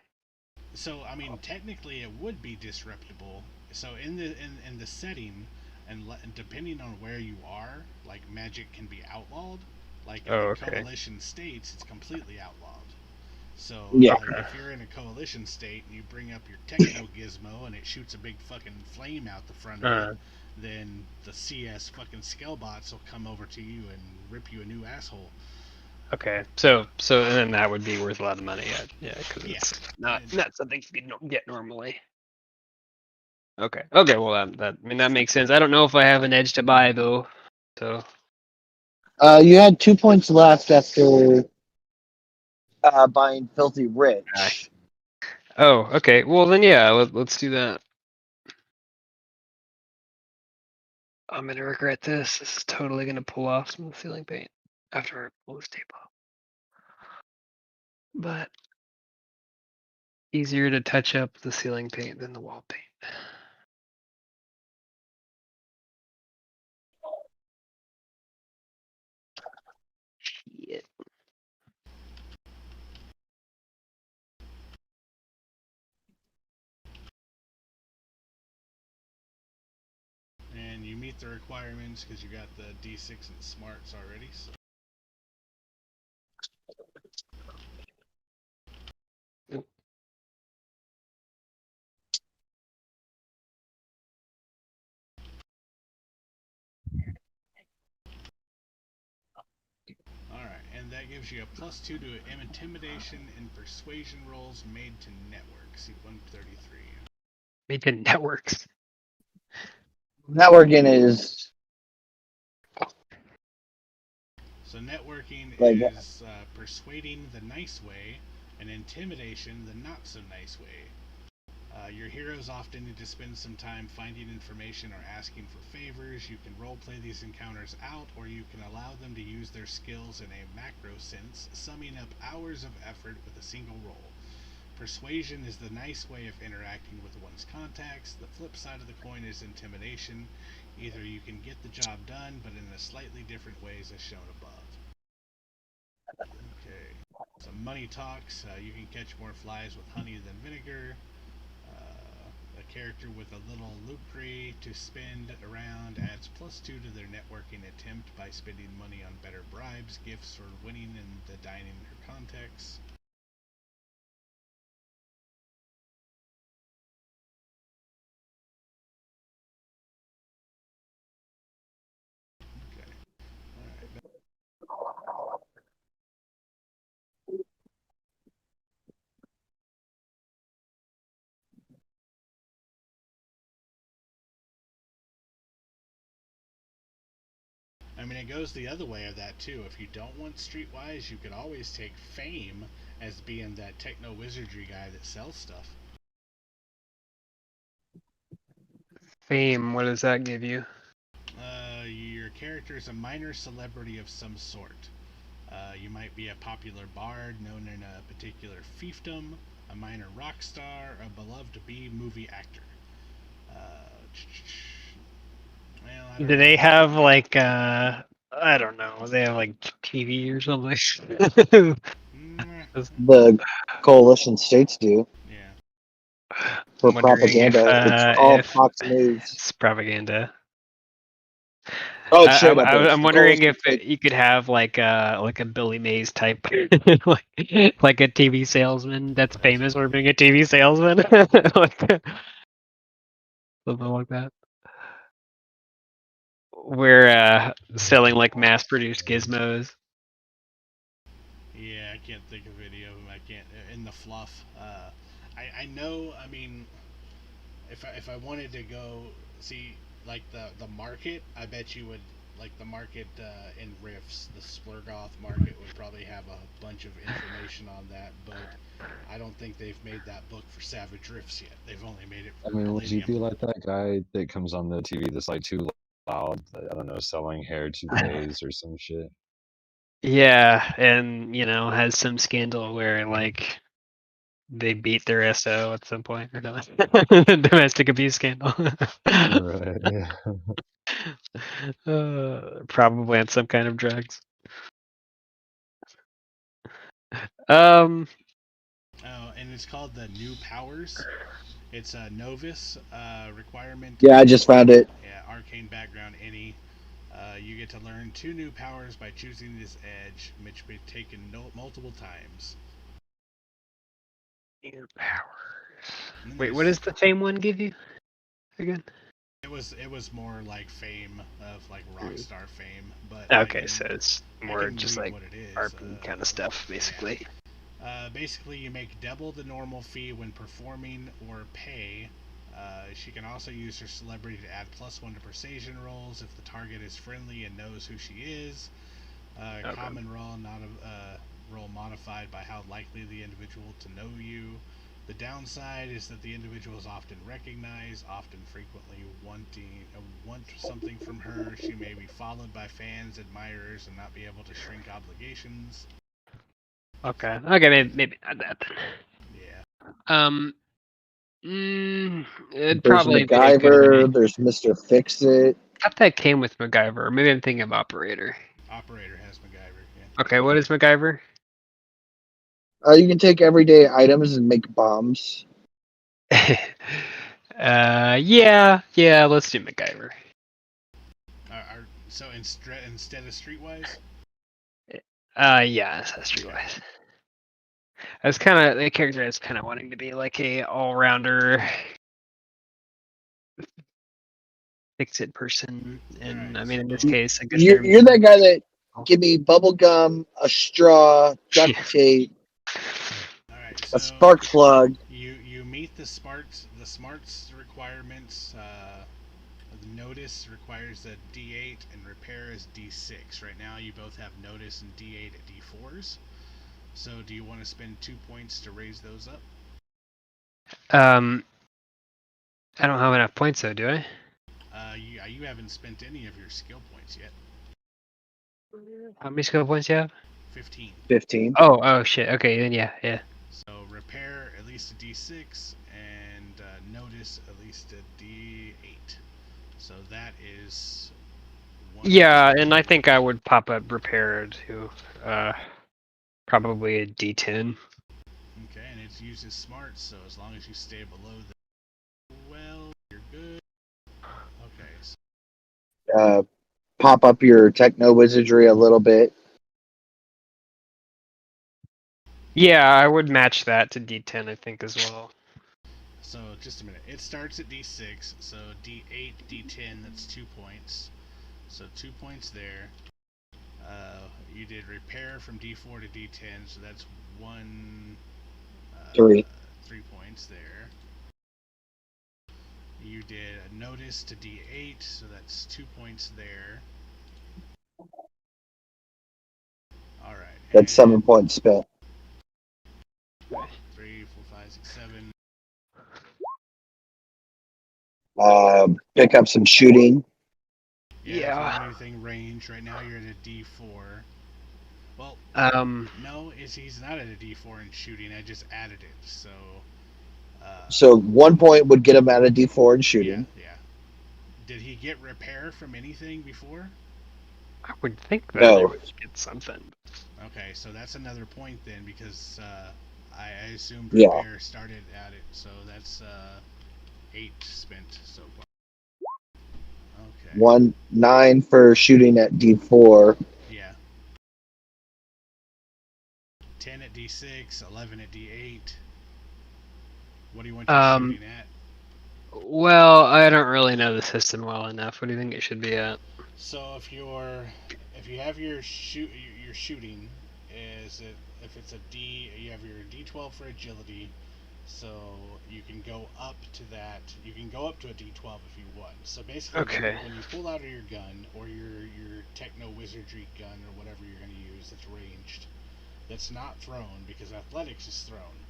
So I mean, technically, it would be disreputable. So in the setting, and depending on where you are, like magic can be outlawed. Like in Oh, the okay. coalition states, it's completely outlawed. So Yeah. like if you're in a coalition state and you bring up your techno gizmo and it shoots a big fucking flame out the front of it, then the CS fucking Skellbots will come over to you and rip you a new asshole. Okay, so then that would be worth a lot of money. Yeah, because Yeah. it's not something you can get normally. Okay. Okay. Well, that I mean that makes sense. I don't know if I have an edge to buy though. So You had 2 points left after buying Filthy Rich. oh, okay. Well then, yeah. Let's do that. I'm gonna regret this. This is totally gonna pull off some ceiling paint after I pull this tape off. But easier to touch up the ceiling paint than the wall paint. Shit. And you meet the requirements because you got the D6 and smarts already. So. Alright, and that gives you a +2 to intimidation and persuasion rolls made to network. See 133. Made to networks. Networking is So networking Like- is persuading the nice way, and intimidation the not so nice way. Your heroes often need to spend some time finding information or asking for favors. You can roleplay these encounters out, or you can allow them to use their skills in a macro sense, summing up hours of effort with a single roll. Persuasion is the nice way of interacting with one's contacts. The flip side of the coin is intimidation. Either you can get the job done, but in a slightly different ways as shown above. Okay, so money talks. You can catch more flies with honey than vinegar. A character with a little lucre to spend around adds +2 to their networking attempt by spending money on better bribes, gifts, or winning in the dining or context. Okay. Alright. I mean, it goes the other way of that too. If you don't want Streetwise, you could always take Fame as being that techno wizardry guy that sells stuff. Fame. What does that give you? Your character is a minor celebrity of some sort. You might be a popular bard known in a particular fiefdom, a minor rock star, a beloved B-movie actor. Well, I don't Do know. they have like I don't know. They have like TV or something. the coalition states do Yeah. for I'm wondering propaganda. It's all if Fox News. it's propaganda. Oh, it's straight up. I'm wondering if you could have like a Billy Mays type, like a TV salesman that's famous for being a TV salesman, like, something like that. We're selling like mass-produced gizmos. Yeah, I can't think of any of them. I can't in the fluff. I know. I mean, if I wanted to go see like the market, I bet you would like the market in Rifts. The Splurgoth market would probably have a bunch of information on that, but I don't think they've made that book for Savage Rifts yet. They've only made it for I mean, would you be Millennium. like that guy that comes on the TV that's like too loud? I don't know, selling hair toupees or some shit. Yeah, and has some scandal where like they beat their SO at some point or not. Domestic abuse scandal. Right. Yeah. Probably on some kind of drugs. Um. Oh, and it's called the New Powers. It's a novice requirement. Yeah, I just found it. Yeah, arcane arcane background, any. You get to learn 2 new powers by choosing this edge, which may be taken multiple times. New powers. And then Wait, what there's- does the fame one give you again? It was more like fame of like Rockstar fame, but Okay, so it's I more can just read like what it is. RP kind of stuff, basically. Basically, you make double the normal fee when performing or pay. She can also use her celebrity to add +1 to persuasion rolls if the target is friendly and knows who she is. Okay. Common roll, not a roll modified by how likely the individual to know you. The downside is that the individual is often recognized, often frequently want something from her. She may be followed by fans, admirers, and not be able to shrink obligations. Okay, maybe not that then. Yeah. It'd There's probably be a good MacGyver. way. There's Mr. Fix-It. I thought that came with MacGyver. Or maybe I'm thinking of Operator. Operator has MacGyver. Yeah. Okay, what is MacGyver? You can take everyday items and make bombs. Yeah, let's do MacGyver. So instead of Streetwise? Yeah, that's Streetwise. I was kind of the character I was kind of wanting to be like a all-rounder, fix-it person, and I mean in this case, I guess You're that guy that give me bubble gum, a straw, duct tape, All right. a spark plug. You meet the smarts requirements. The notice requires a D8 and repair is D6. Right now, you both have notice and D8 at D4s. So, do you want to spend 2 points to raise those up? I don't have enough points though, do I? You haven't spent any of your skill points yet. How many skill points do you have? 15. 15. Oh shit. Okay, then yeah. So repair at least a D6 and notice at least a D8. So that is. Yeah, and I think I would pop up repair to probably a D10. Okay, and it uses smart, so as long as you stay below the you're good. Okay. So Pop up your techno wizardry a little bit. Yeah, I would match that to D10, I think, as well. So just a minute. It starts at D6, so D8, D10. That's 2 points. So 2 points there. You did repair from D4 to D10, so that's 3 points there. You did a notice to D8, so that's 2 points there. All right. That's 7 points spent. 3, 4, 5, 6, 7. Pick up some shooting. Yeah. Anything range right now, you're at a D4. Well, no, he's not at a D4 in shooting. I just added it, so. So 1 point would get him at a D4 in shooting. Yeah. Did he get repair from anything before? I would think that No. they would get something. Okay, so that's another point then, because I assumed Yeah. repair started at it, so that's 8 spent so far. Okay. 9 for shooting at D4. Yeah. 10 at D6, 11 at D8. What do you want your shooting at? Well, I don't really know the system well enough. What do you think it should be at? So if you have your shooting if it's a D, you have your D12 for agility, so you can go up to that. You can go up to a D12 if you want. So basically, when you pull out of your gun or your techno wizardry gun or whatever you're going to use that's ranged, that's not thrown, because athletics is thrown,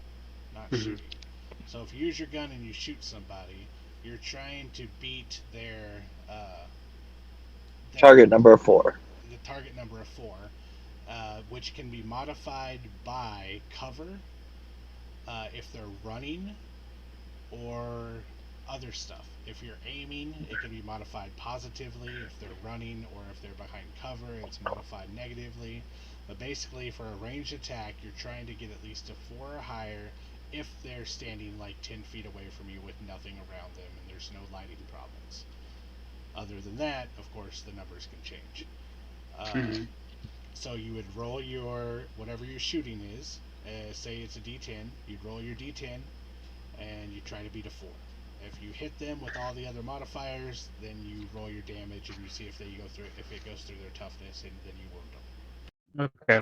not shooting. So if you use your gun and you shoot somebody, you're trying to beat their Target number 4. The target number of 4, which can be modified by cover, if they're running, or other stuff. If you're aiming, it can be modified positively. If they're running or if they're behind cover, it's modified negatively. But basically, for a ranged attack, you're trying to get at least a 4 or higher if they're standing like 10 feet away from you with nothing around them and there's no lighting problems. Other than that, of course, the numbers can change. Mhm. So you would roll your whatever your shooting is. Say it's a D10. You'd roll your D10, and you try to beat a 4. If you hit them with all the other modifiers, then you roll your damage and you see if they go through. If it goes through their toughness, and then you wound them. Okay.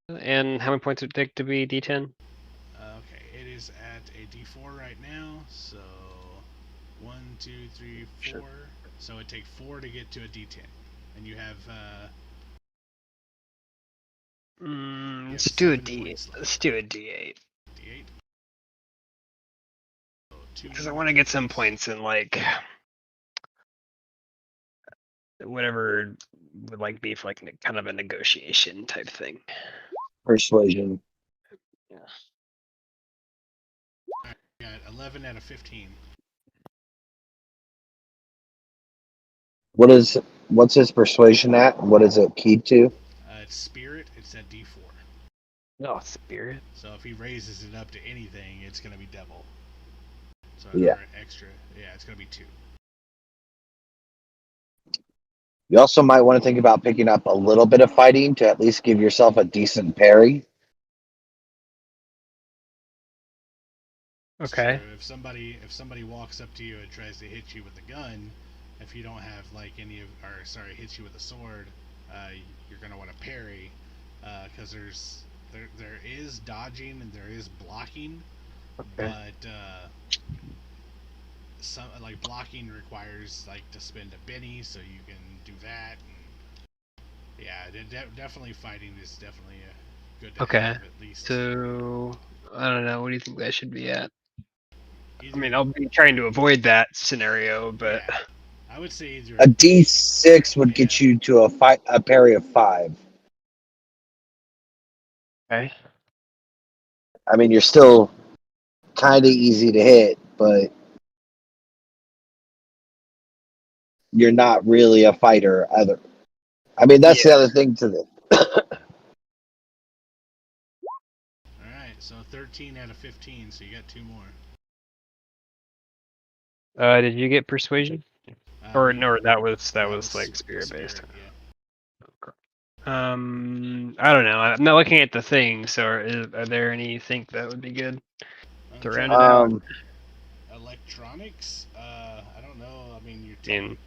And how many points would it take to be D10? Okay, it is at a D4 right now. So 1, 2, 3, 4. Sure. So it takes 4 to get to a D10, and you have Let's have do a 7 D. points left. Let's do a D8 D8. So 2 because I more want to get some points. points in like whatever would like be for like kind of a negotiation type thing. Persuasion. Got 11 out of 15. What's his persuasion at? What is it keyed to? It's spirit. It's at D4. Oh, spirit. So if he raises it up to anything, it's going to be double. So Yeah. or extra. Yeah, it's going to be 2. You also might want to think about picking up a little bit of fighting to at least give yourself a decent parry. Okay. So if somebody walks up to you and tries to hit you with a gun, if you don't have like any of, or sorry, hits you with a sword, you're going to want to parry, because there is dodging and there is blocking, Okay. but some like blocking requires like to spend a Benny, so you can do that. And yeah, definitely fighting is definitely good to Okay. have at least. So I don't know. What do you think that should be at? Either, I mean, I'll be trying to avoid that scenario, but yeah, I would say either A D6 would get you to a parry of 5. okay. I mean, you're still kind of easy to hit, but you're not really a fighter either. I mean, that's the other thing to this. Alright, so 13 out of 15, so you got 2 more. Did you get persuasion? Or no, that was like spirit based. Yeah. I don't know. I'm not looking at the thing. So are there anything that would be good to round it out? Electronics? I don't know. I mean, I mean,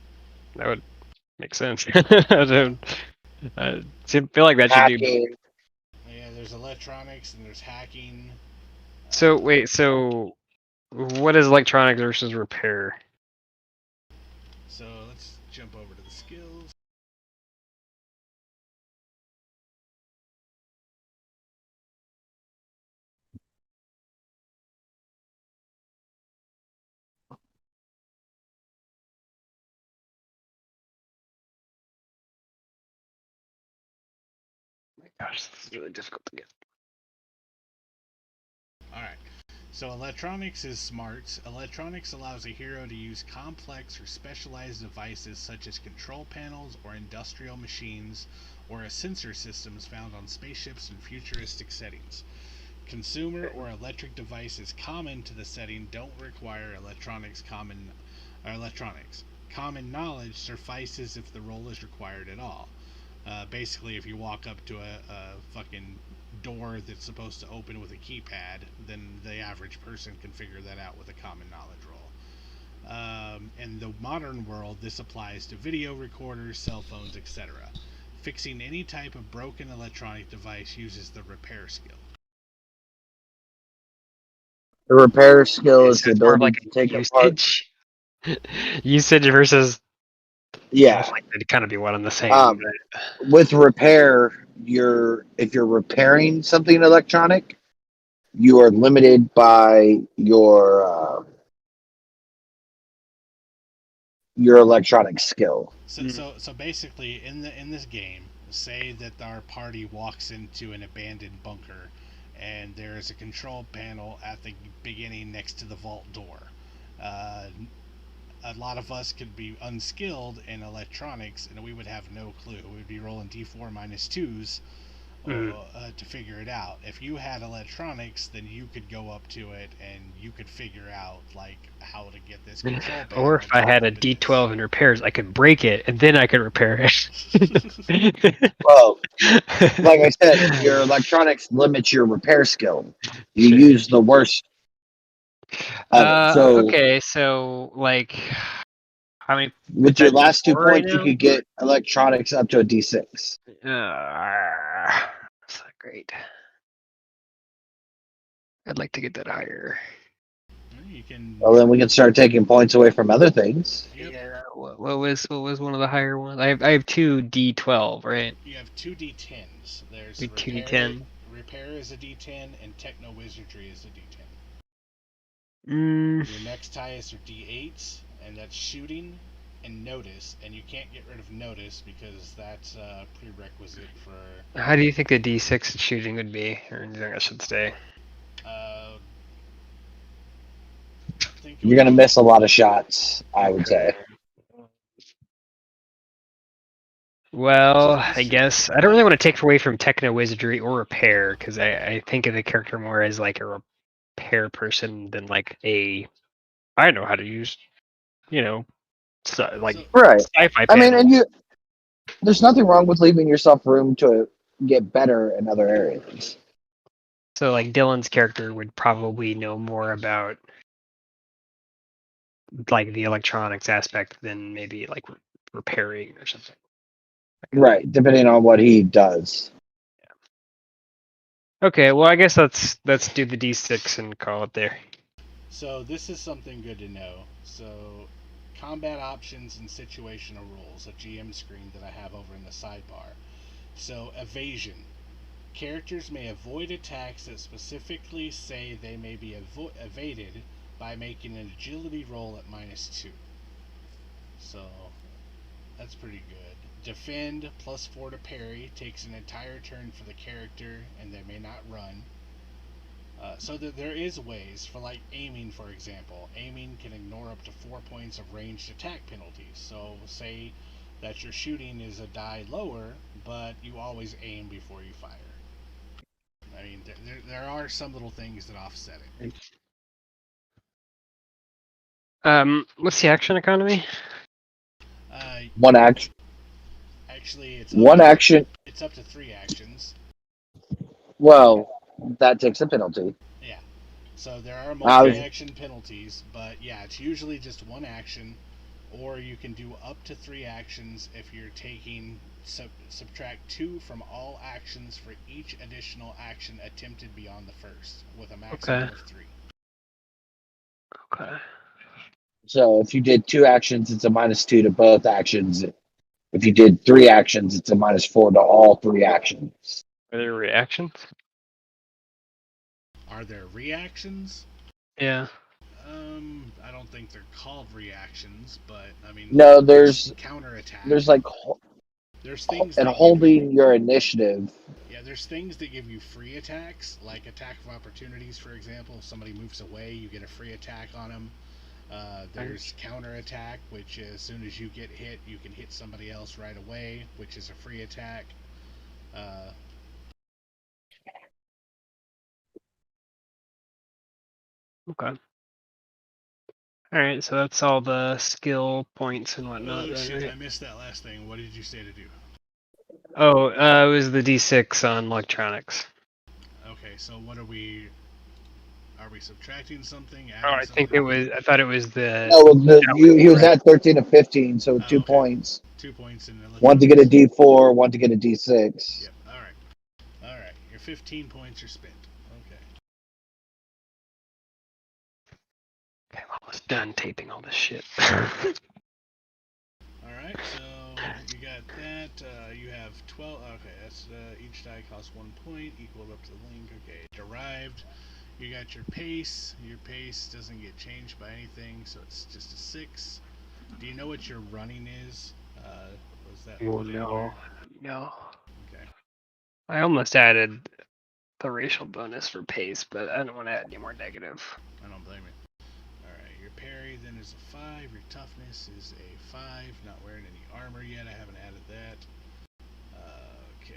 that would make sense. I feel like that should be. Hacking. Yeah, there's electronics and there's hacking. So wait, so what is electronics versus repair? So let's jump over to the skills. Gosh, this is really difficult to get. Alright. So electronics is smart. Electronics allows a hero to use complex or specialized devices such as control panels or industrial machines or sensor systems found on spaceships in futuristic settings. Consumer or electric devices common to the setting don't require electronics. Common knowledge suffices if the role is required at all. Basically, if you walk up to a fucking door that's supposed to open with a keypad, then the average person can figure that out with a common knowledge roll. In the modern world, this applies to video recorders, cell phones, etc. Fixing any type of broken electronic device uses the repair skill. The repair skill is the It's more of ability like to take apart. usage. Usage versus. Yeah. It'd kind of be one and the same. With repair, if you're repairing something electronic, you are limited by your electronic skill. So basically, in this game, say that our party walks into an abandoned bunker, and there is a control panel at the beginning next to the vault door. A lot of us could be unskilled in electronics, and we would have no clue. We would be rolling D4 minus 2s, to figure it out. If you had electronics, then you could go up to it and you could figure out like how to get this control panel. Or if I had a D12 in repairs, I could break it and then I could repair it. Well, like I said, your electronics limits your repair skill. You Sure. use the worst of it. So Okay, so like, how many? with your that last 2 D4 right points, you now? could get electronics up to a D6. That's not great. I'd like to get that higher. You can. Well, then we can start taking points away from other things. Yep. Yeah. What was one of the higher ones? I have two D12, right? You have two D10s. There's Two repair. D10. Repair is a D10, and techno wizardry is a D10. Mm, Your next highest are D8s, and that's shooting and notice, and you can't get rid of notice because that's a prerequisite for. how do you think the D6 shooting would be? Or do you think I should stay? I think it You're would going to go- miss a lot of shots, I would say. Well, I guess I don't really want to take away from techno wizardry or repair because I think of the character more as like a repair person than like a I know how to use, like Right. sci-fi. I mean, panel. and there's nothing wrong with leaving yourself room to get better in other areas. So like Dylan's character would probably know more about like the electronics aspect than maybe like repairing or something. Right, depending on what he does. Okay, well I guess let's do the D6 and call it there. So this is something good to know. So combat options and situational rules, a GM screen that I have over in the sidebar. So evasion. Characters may avoid attacks that specifically say they may be evaded by making an agility roll at -2. So that's pretty good. Defend +4 to parry takes an entire turn for the character and they may not run. So that there is ways for like aiming, for example. Aiming can ignore up to 4 points of ranged attack penalties. So say that your shooting is a die lower, but you always aim before you fire. I mean, there are some little things that offset it. What's the action economy? One action. Actually, it's One action. It's up to 3 actions. Well, that takes a penalty. Yeah. So there are multi-action penalties, but yeah, it's usually just 1 action, or you can do up to 3 actions if you're taking subtract 2 from all actions for each additional action attempted beyond the first, with a maximum of 3. Okay. So if you did 2 actions, it's a -2 to both actions. If you did 3 actions, it's a -4 to all 3 actions. Are there reactions? Are there reactions? Yeah. I don't think they're called reactions, but I mean, No, there's counterattack. There's like there's things and that holding your initiative. Yeah, there's things that give you free attacks, like attack of opportunities, for example. If somebody moves away, you get a free attack on them. There's counterattack, which as soon as you get hit, you can hit somebody else right away, which is a free attack. Okay. Alright, so that's all the skill points and whatnot. Oh shit, right? I missed that last thing. What did you say to do? Oh, it was the D6 on electronics. Okay, so what are we subtracting something? Oh, I think it was. I thought it was the. No, he was at 13 to 15, so 2 okay. points. 2 points in electronics. 1 to get a D4, 1 to get a D6. Yep. All right. Your 15 points are spent. Okay. Okay, I'm almost done taping all this shit. Alright, so you got that. You have 12. Okay, that's each die costs 1 point, equal up to the link. Okay, derived. You got your pace. Your pace doesn't get changed by anything, so it's just a 6. Do you know what your running is? Was that? Oh, no. No. Okay. I almost added the racial bonus for pace, but I don't want to add any more negative. I don't blame you. Alright, your parry then is a 5. Your toughness is a 5. Not wearing any armor yet. I haven't added that. Okay,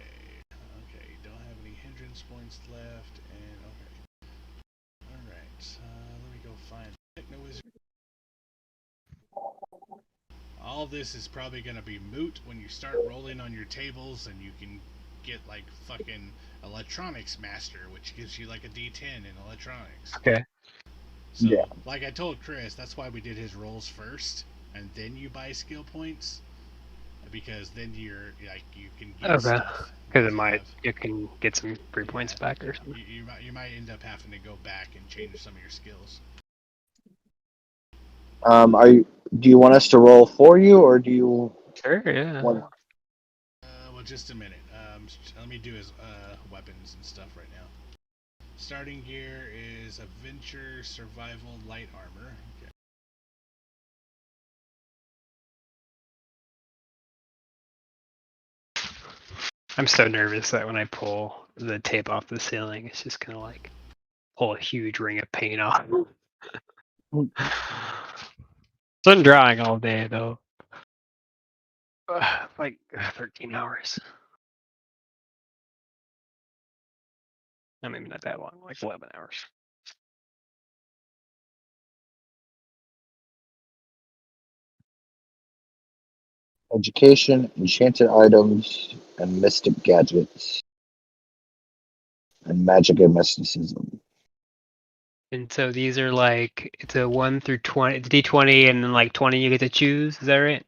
you don't endurance points left, and okay. Alright, let me go find Techno Wizard. All this is probably going to be moot when you start rolling on your tables and you can get like fucking electronics master, which gives you like a D10 in electronics. Okay. So, Yeah. like I told Chris, that's why we did his rolls first, and then you buy skill points, because then you're like you can get Okay. stuff. Because if you have- you can get some free points back or you, something. you might end up having to go back and change some of your skills. Do you want us to roll for you, or do you Sure, yeah. want? Well, just a minute. Let me do his weapons and stuff right now. Starting gear is Adventure Survival Light Armor. Okay. I'm so nervous that when I pull the tape off the ceiling, it's just gonna like pull a huge ring of paint off. Been drawing all day though. Like 13 hours. No, maybe not that long, like 11 hours. Education, enchanted items, and mystic gadgets, and magic and mysticism. And so these are like, it's a 1 through 20, it's D20, and then like 20 you get to choose, is that right?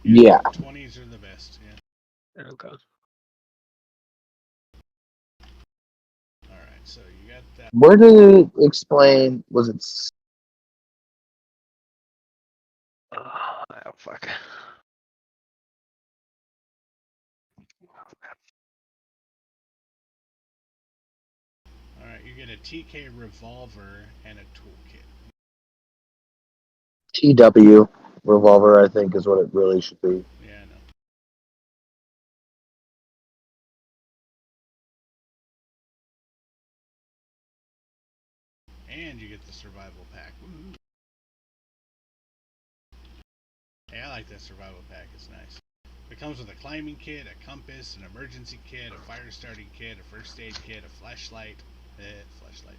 Yeah. 20s are the best, yeah. Okay. Alright, so you got that. Where did it explain? Was it? Oh, fuck. Alright, you get a TK revolver and a toolkit. TW revolver, I think, is what it really should be. Yeah, I know. And you get the survival pack. Woo-hoo. Hey, I like that survival pack, it's nice. It comes with a climbing kit, a compass, an emergency kit, a fire starting kit, a first aid kit, a flashlight. Flashlight.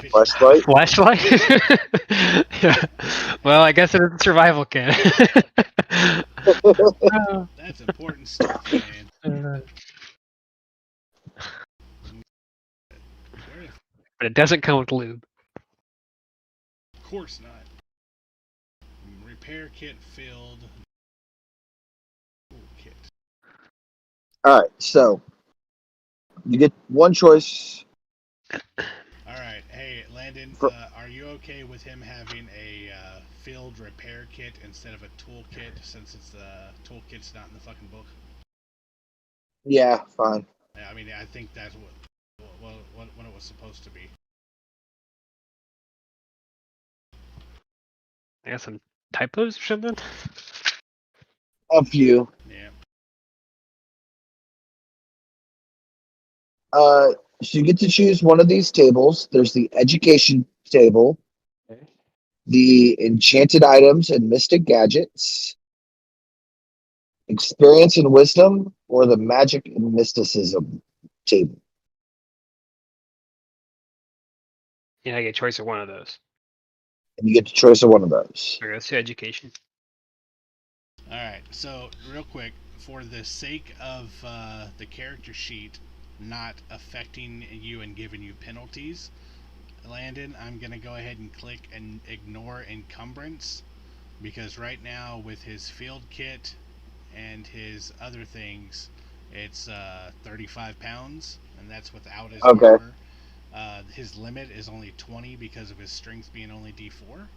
Flashlight? Flashlight? Yeah. Well, I guess it's a survival kit. That's important stuff, man. But it doesn't come with lube. Of course not. Repair kit filled. Kit. All right, so you get one choice. Alright, hey, Landon, are you okay with him having a field repair kit instead of a toolkit, since it's the toolkit's not in the fucking book? Yeah, fine. I mean, I think that's what it was supposed to be. I got some typos or something? A few. Yeah. So you get to choose one of these tables. There's the education table, Okay. the enchanted items and mystic gadgets, experience and wisdom, or the magic and mysticism table. Yeah, I get a choice of one of those. And you get the choice of one of those. Okay, let's do education. Alright, so real quick, for the sake of the character sheet not affecting you and giving you penalties, Landon, I'm going to go ahead and click and ignore encumbrance, because right now with his field kit and his other things, it's 35 pounds, and that's without his armor. His limit is only 20 because of his strength being only D4.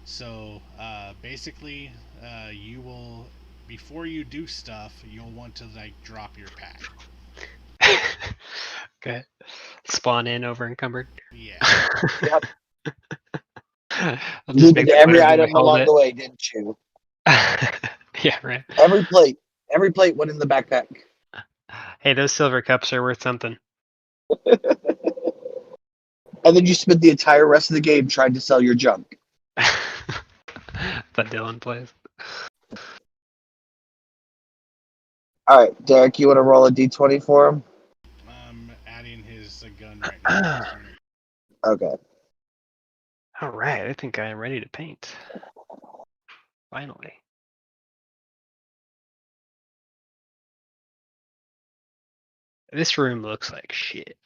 So basically, you will, before you do stuff, you'll want to like drop your pack. Okay. Spawn in over encumbered. Yeah. Yep. I'll just make that every whenever we item hold along it. the way, didn't you? Yeah, right. Every plate went in the backpack. Hey, those silver cups are worth something. And then you spent the entire rest of the game trying to sell your junk. That Dylan plays. All right, Derek, you want to roll a d20 for him? done right now. This turn. Okay. All right, I think I am ready to paint. Finally. This room looks like shit.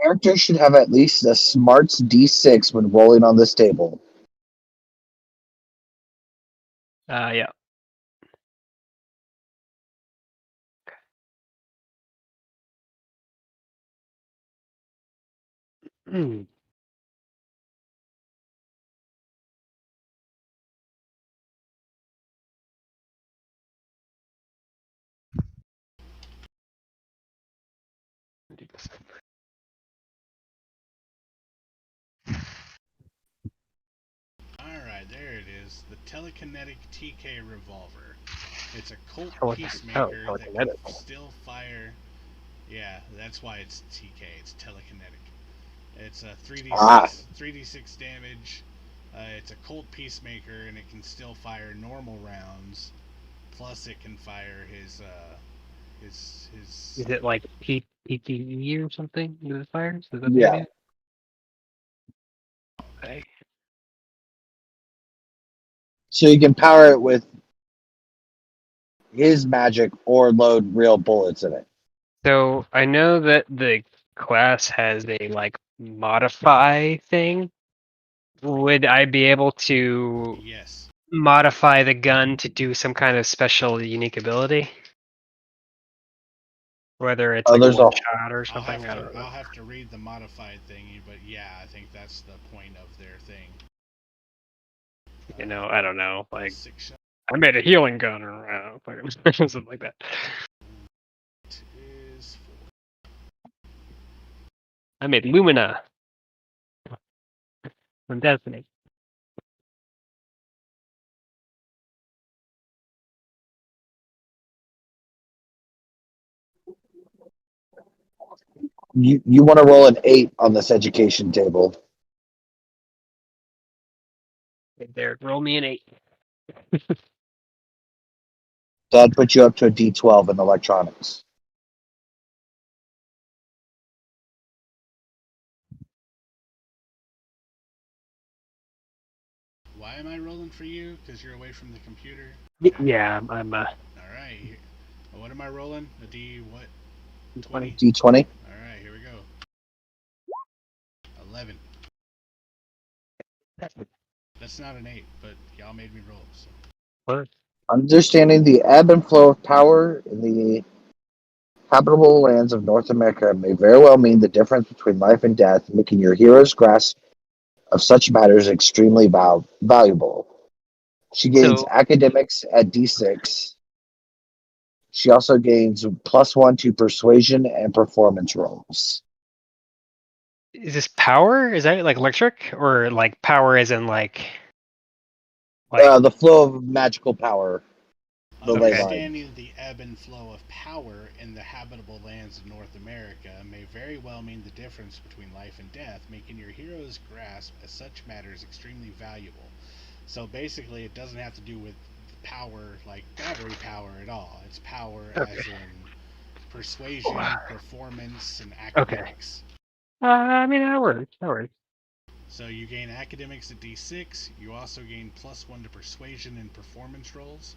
Characters should have at least a smarts D6 when rolling on this table. Yeah. Hmm. Do this. Alright, there it is. The telekinetic TK revolver. It's a Colt Oh, Peacemaker that can telekinetic. still fire. Yeah, that's why it's TK. It's telekinetic. It's a 3d6 damage. It's a Colt Peacemaker, and it can still fire normal rounds. Plus, it can fire his. Is it like PPE or something with the fires? Is that the Yeah. idea? Okay. So you can power it with his magic or load real bullets in it. So I know that the class has a like modify thing. Would I be able to Yes. modify the gun to do some kind of special unique ability? Whether it's like there's one a- shot or I'll something, I don't know. have to read the modified thingy, but yeah, I think that's the point of their thing. You know, I don't know. Like 6 shot I made a healing gun or something like that. is 4. I made Lumina from Destiny. You want to roll an 8 on this education table. Okay, there, roll me an 8. That'd put you up to a D12 in electronics. Why am I rolling for you? Because you're away from the computer? Yeah, I'm Alright. What am I rolling? A D what? 20? D20. Alright, here we go. 11. That's not an 8, but y'all made me roll. So. What? Understanding the ebb and flow of power in the habitable lands of North America may very well mean the difference between life and death, making your hero's grasp of such matters extremely valuable. She gains So- academics at D6. She also gains +1 to persuasion and performance rolls. Is this power? Is that like electric or like power as in like The flow of magical power. The ley line. Understanding the ebb and flow of power in the habitable lands of North America may very well mean the difference between life and death, making your hero's grasp of such matters extremely valuable. So basically, it doesn't have to do with power, like battery power at all. It's power as in persuasion, performance, and academics. I mean that works. That works. So you gain academics at D6. You also gain +1 to persuasion and performance rolls.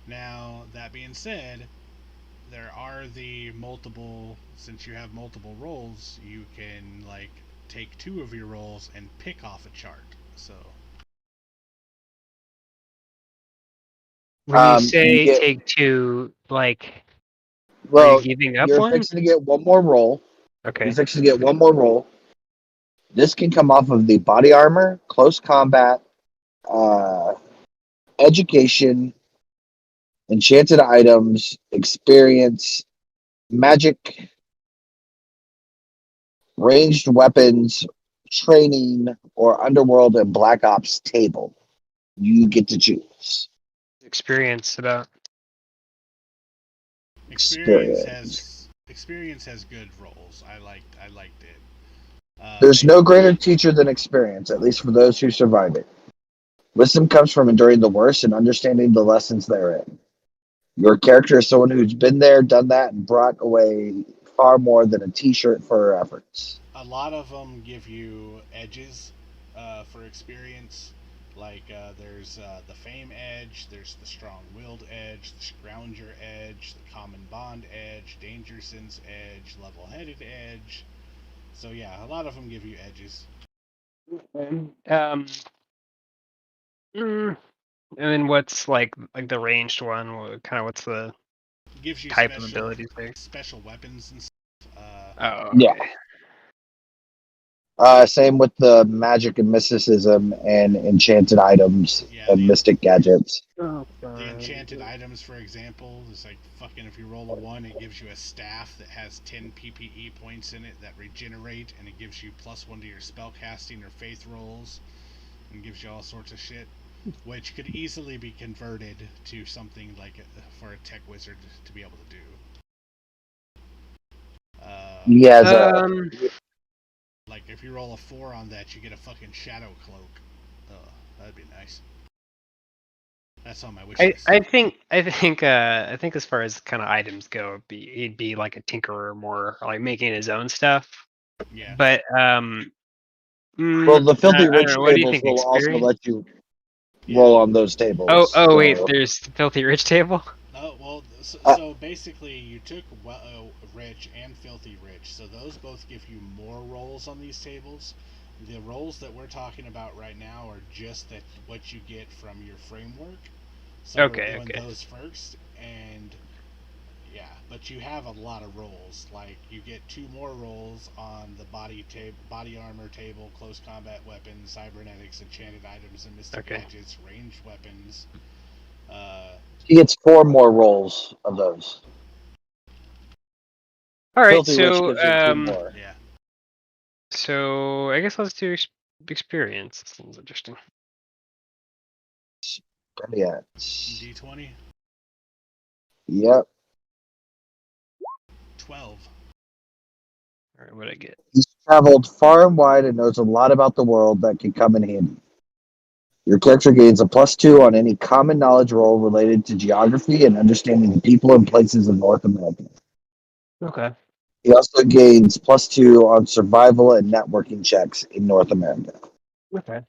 Now, that being said, there are the multiple, since you have multiple rolls, you can like take 2 of your rolls and pick off a chart. So When you You say get- take 2, like are Well, you giving up you're one? fixing to get one more roll. Okay. You're fixing to get one more roll. This can come off of the body armor, close combat, education, enchanted items, experience, magic, ranged weapons, training, or underworld and black ops table. You get to choose. Experience about. experience has good rolls. I liked it. There's no greater teacher than experience, at least for those who survive it. Wisdom comes from enduring the worst and understanding the lessons therein. Your character is someone who's been there, done that, and brought away far more than a T-shirt for her efforts. A lot of them give you edges for experience. Like there's the Fame Edge, there's the Strong-Willed Edge, the Scrounger Edge, the Common Bond Edge, Danger Sense Edge, Level-Headed Edge. So yeah, a lot of them give you edges. And then what's like the ranged one? Kind of what's the Gives you type of abilities there? special weapons and stuff. Oh, Yeah. okay. Same with the magic and mysticism and enchanted items Yeah, and mystic gadgets. The enchanted items, for example, is like fucking if you roll a 1, it gives you a staff that has 10 PPE points in it that regenerate, and it gives you +1 to your spellcasting or faith rolls, and gives you all sorts of shit, which could easily be converted to something like for a tech wizard to be able to do. Like if you roll a 4 on that, you get a fucking shadow cloak. Oh, that'd be nice. That's on my wish list. I think as far as kind of items go, he'd be like a tinkerer more, like making his own stuff. Yeah. But well, the filthy rich what do you tables think, will also experience? let you roll on those tables. Oh, wait, there's the filthy rich table. Oh well, so basically you took rich and filthy rich, so those both give you more rolls on these tables. The rolls that we're talking about right now are just what you get from your framework. So Okay, we're doing those first, and yeah, but you have a lot of rolls. Like you get 2 more rolls on the body armor table, close combat weapons, cybernetics, enchanted items, and mystic gadgets, ranged weapons. He gets 4 more rolls of those. All right, Filthy Rich gives him 2 more. Yeah. So I guess let's do experience. This sounds interesting. Yeah. D20. Yep. 12. All right, what'd I get? He's traveled far and wide and knows a lot about the world that can come in handy. Your character gains a +2 on any common knowledge roll related to geography and understanding the people and places of North America. Okay. He also gains +2 on survival and networking checks in North America. Okay.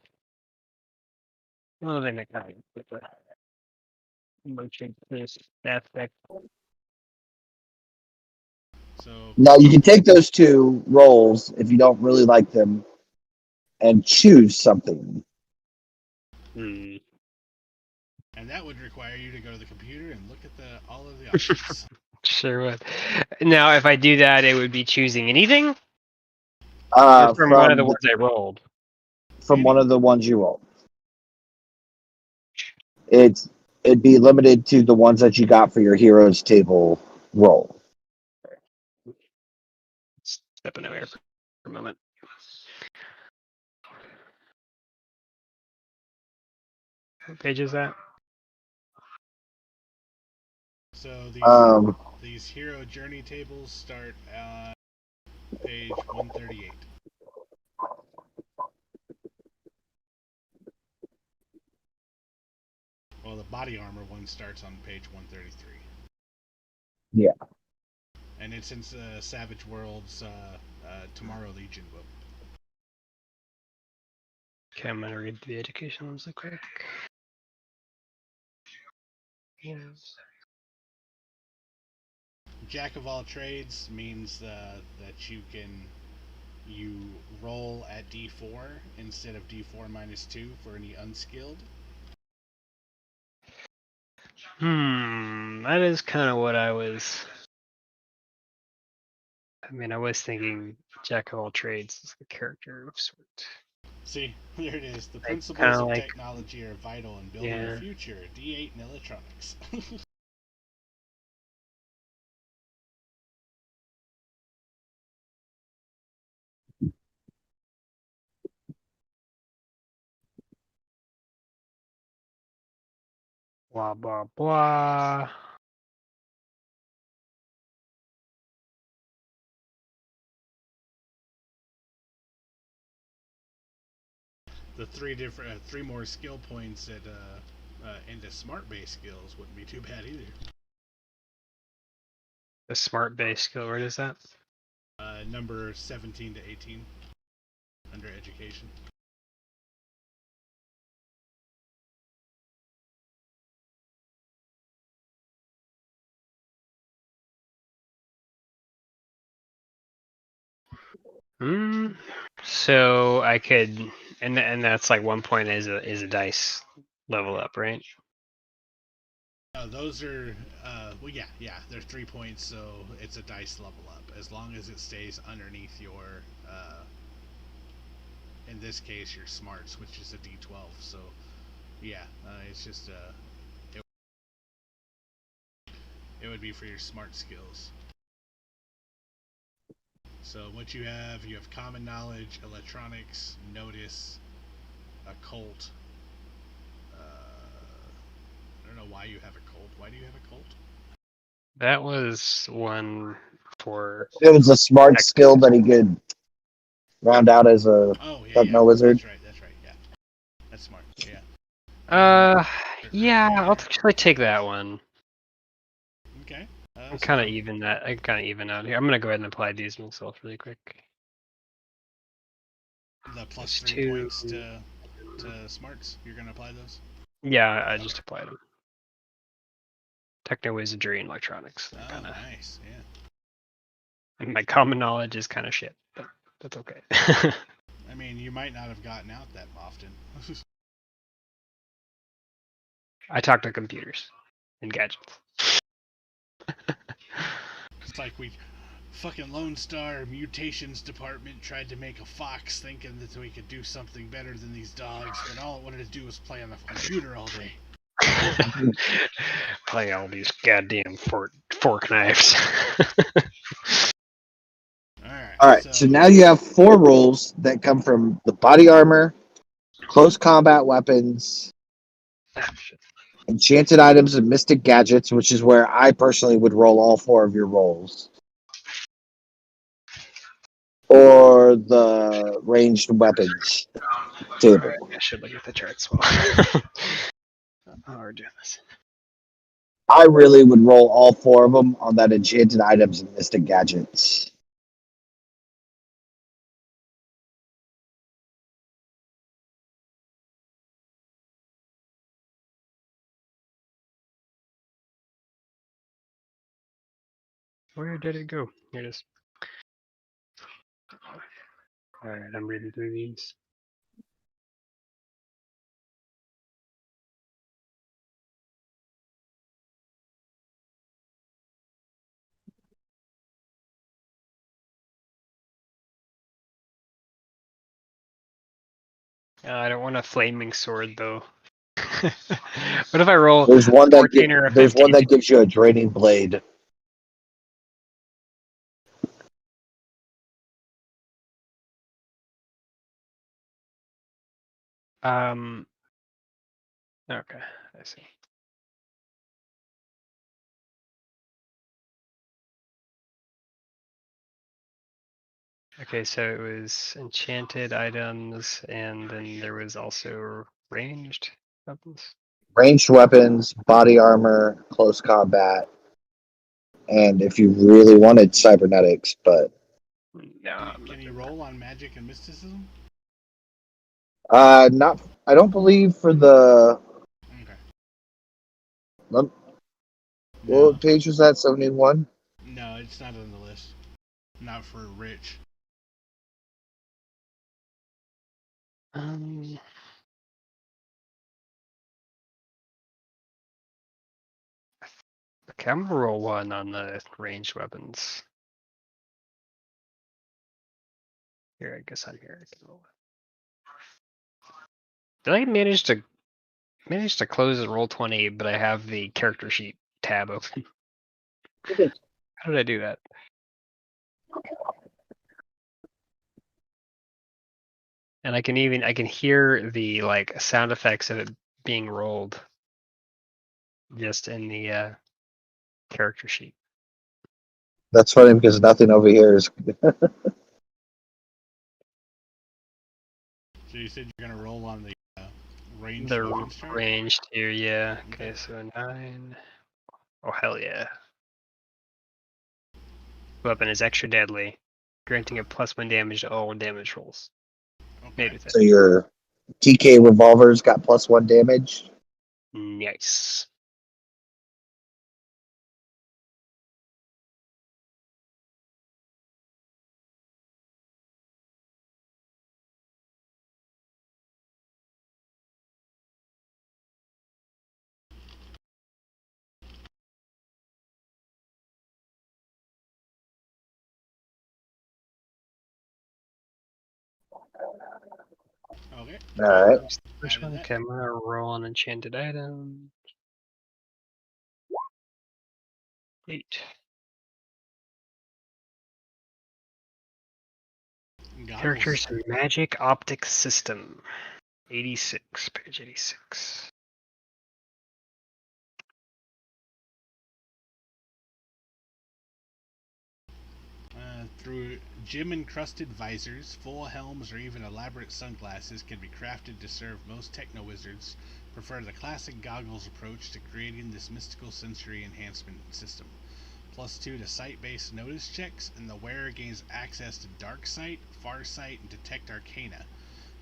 Well, then I kind of merchant this aspect. So now you can take those 2 rolls if you don't really like them and choose something. And that would require you to go to the computer and look at all of the options. Sure would. Now, if I do that, it would be choosing anything? From one of the ones I rolled. From one of the ones you rolled. It'd be limited to the ones that you got for your heroes table roll. Stepping away for a moment. What page is that? So these hero journey tables start on page 138. Well, the body armor one starts on page 133. Yeah. And it's in Savage Worlds Tomorrow Legion book. Okay, I'm gonna read the education ones real quick. Yes. Jack of all trades means that you roll at D4 instead of D4 -2 for any unskilled. That is kind of what I was. I mean, I was thinking Jack of all trades is the character of sort. See, there it is. The principles of technology are vital in building a future. D8 in electronics. Blah blah blah. The 3 more skill points into smart base skills wouldn't be too bad either. The smart base skill, where is that? Number 17 to 18 under education. So I could, and that's like 1 point is a dice level up, right? Those are, well, yeah, they're 3 points, so it's a dice level up. As long as it stays underneath your, in this case, your smarts, which is a d12. So, yeah, it's just, it would be for your smart skills. So what you have common knowledge, electronics, notice, occult. I don't know why you have occult. Why do you have occult? That was one for. It was a smart skill that he could round out as a techno wizard. That's right. Yeah, that's smart. Yeah. Yeah, I'll actually take that one. Okay. I'm kind of even that. I kind of even out here. I'm gonna go ahead and apply these myself really quick. The plus 3 points to smarts. You're gonna apply those? Yeah, I just applied them. Techno wizardry and electronics. Oh, nice. Yeah. And my common knowledge is kind of shit, but that's okay. I mean, you might not have gotten out that often. I talk to computers and gadgets. It's like we fucking Lone Star Mutations Department tried to make a fox thinking that we could do something better than these dogs, but all it wanted to do was play on the computer all day. Play all these goddamn fork knives. Alright, so now you have 4 rules that come from the body armor, close combat weapons, enchanted items and mystic gadgets, which is where I personally would roll all 4 of your rolls. Or the ranged weapons table. I should look at the charts. Well, how are we doing this? I really would roll all 4 of them on that enchanted items and mystic gadgets. Where did it go? Here it is. Alright, I'm reading through these. I don't want a flaming sword though. What if I roll There's one that 14 or a 15? there's one that gives you a draining blade. Okay, I see. Okay, so it was enchanted items, and then there was also ranged weapons. Ranged weapons, body armor, close combat, and if you really wanted cybernetics, but No, Can you roll on magic and mysticism? not. I don't believe for the. Okay. What page was that? 71. No, it's not on the list. Not for rich. Okay, I'm gonna roll 1 on the ranged weapons. Here, I guess on here I can roll it. Did I manage to close the roll 20, but I have the character sheet tab open? How did I do that? And I can hear the like sound effects of it being rolled just in the character sheet. That's funny because nothing over here is. So you said you're gonna roll on the ranged The weapons chart? ranged here, yeah. Okay, so 9. Oh hell yeah. weapon is extra deadly, granting a +1 damage to all damage rolls made Okay. with it. So your TK revolver's got +1 damage. Nice. Okay. All right. Which Added one? that. Okay, I'm gonna roll on enchanted item. 8. Goggles. Characters Magic Optics System. 86, page 86. Through gem-encrusted visors, full helms, or even elaborate sunglasses can be crafted to serve most techno-wizards prefer the classic goggles approach to creating this mystical sensory enhancement system. +2 to sight-based notice checks, and the wearer gains access to dark sight, far sight, and detect arcana.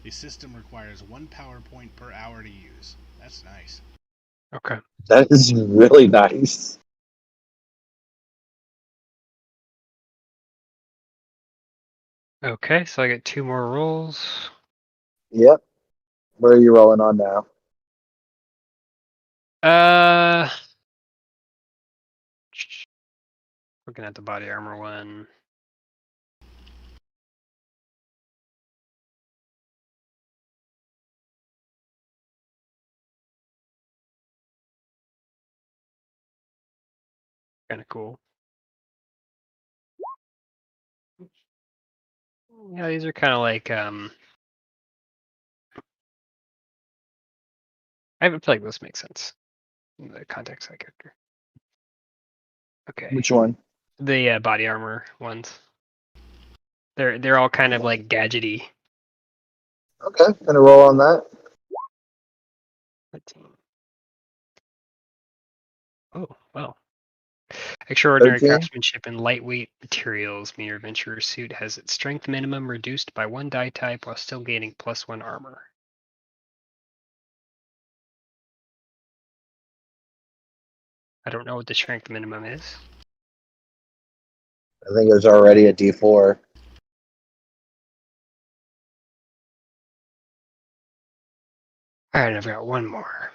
The system requires 1 power point per hour to use. That's nice. Okay. That is really nice. Okay, so I get 2 more rolls. Yep. Where are you rolling on now? Looking at the body armor one. Kind of cool. Yeah, these are kind of like I feel like this makes sense in the context of that character. Okay, Which one? the body armor ones. They're all kind of like gadgety. Okay, gonna roll on that. 13. Oh, well. Extraordinary 13. craftsmanship and lightweight materials mean your adventurer suit has its strength minimum reduced by 1 die type while still gaining +1 armor. I don't know what the strength minimum is. I think it was already a D4. Alright, I've got one more.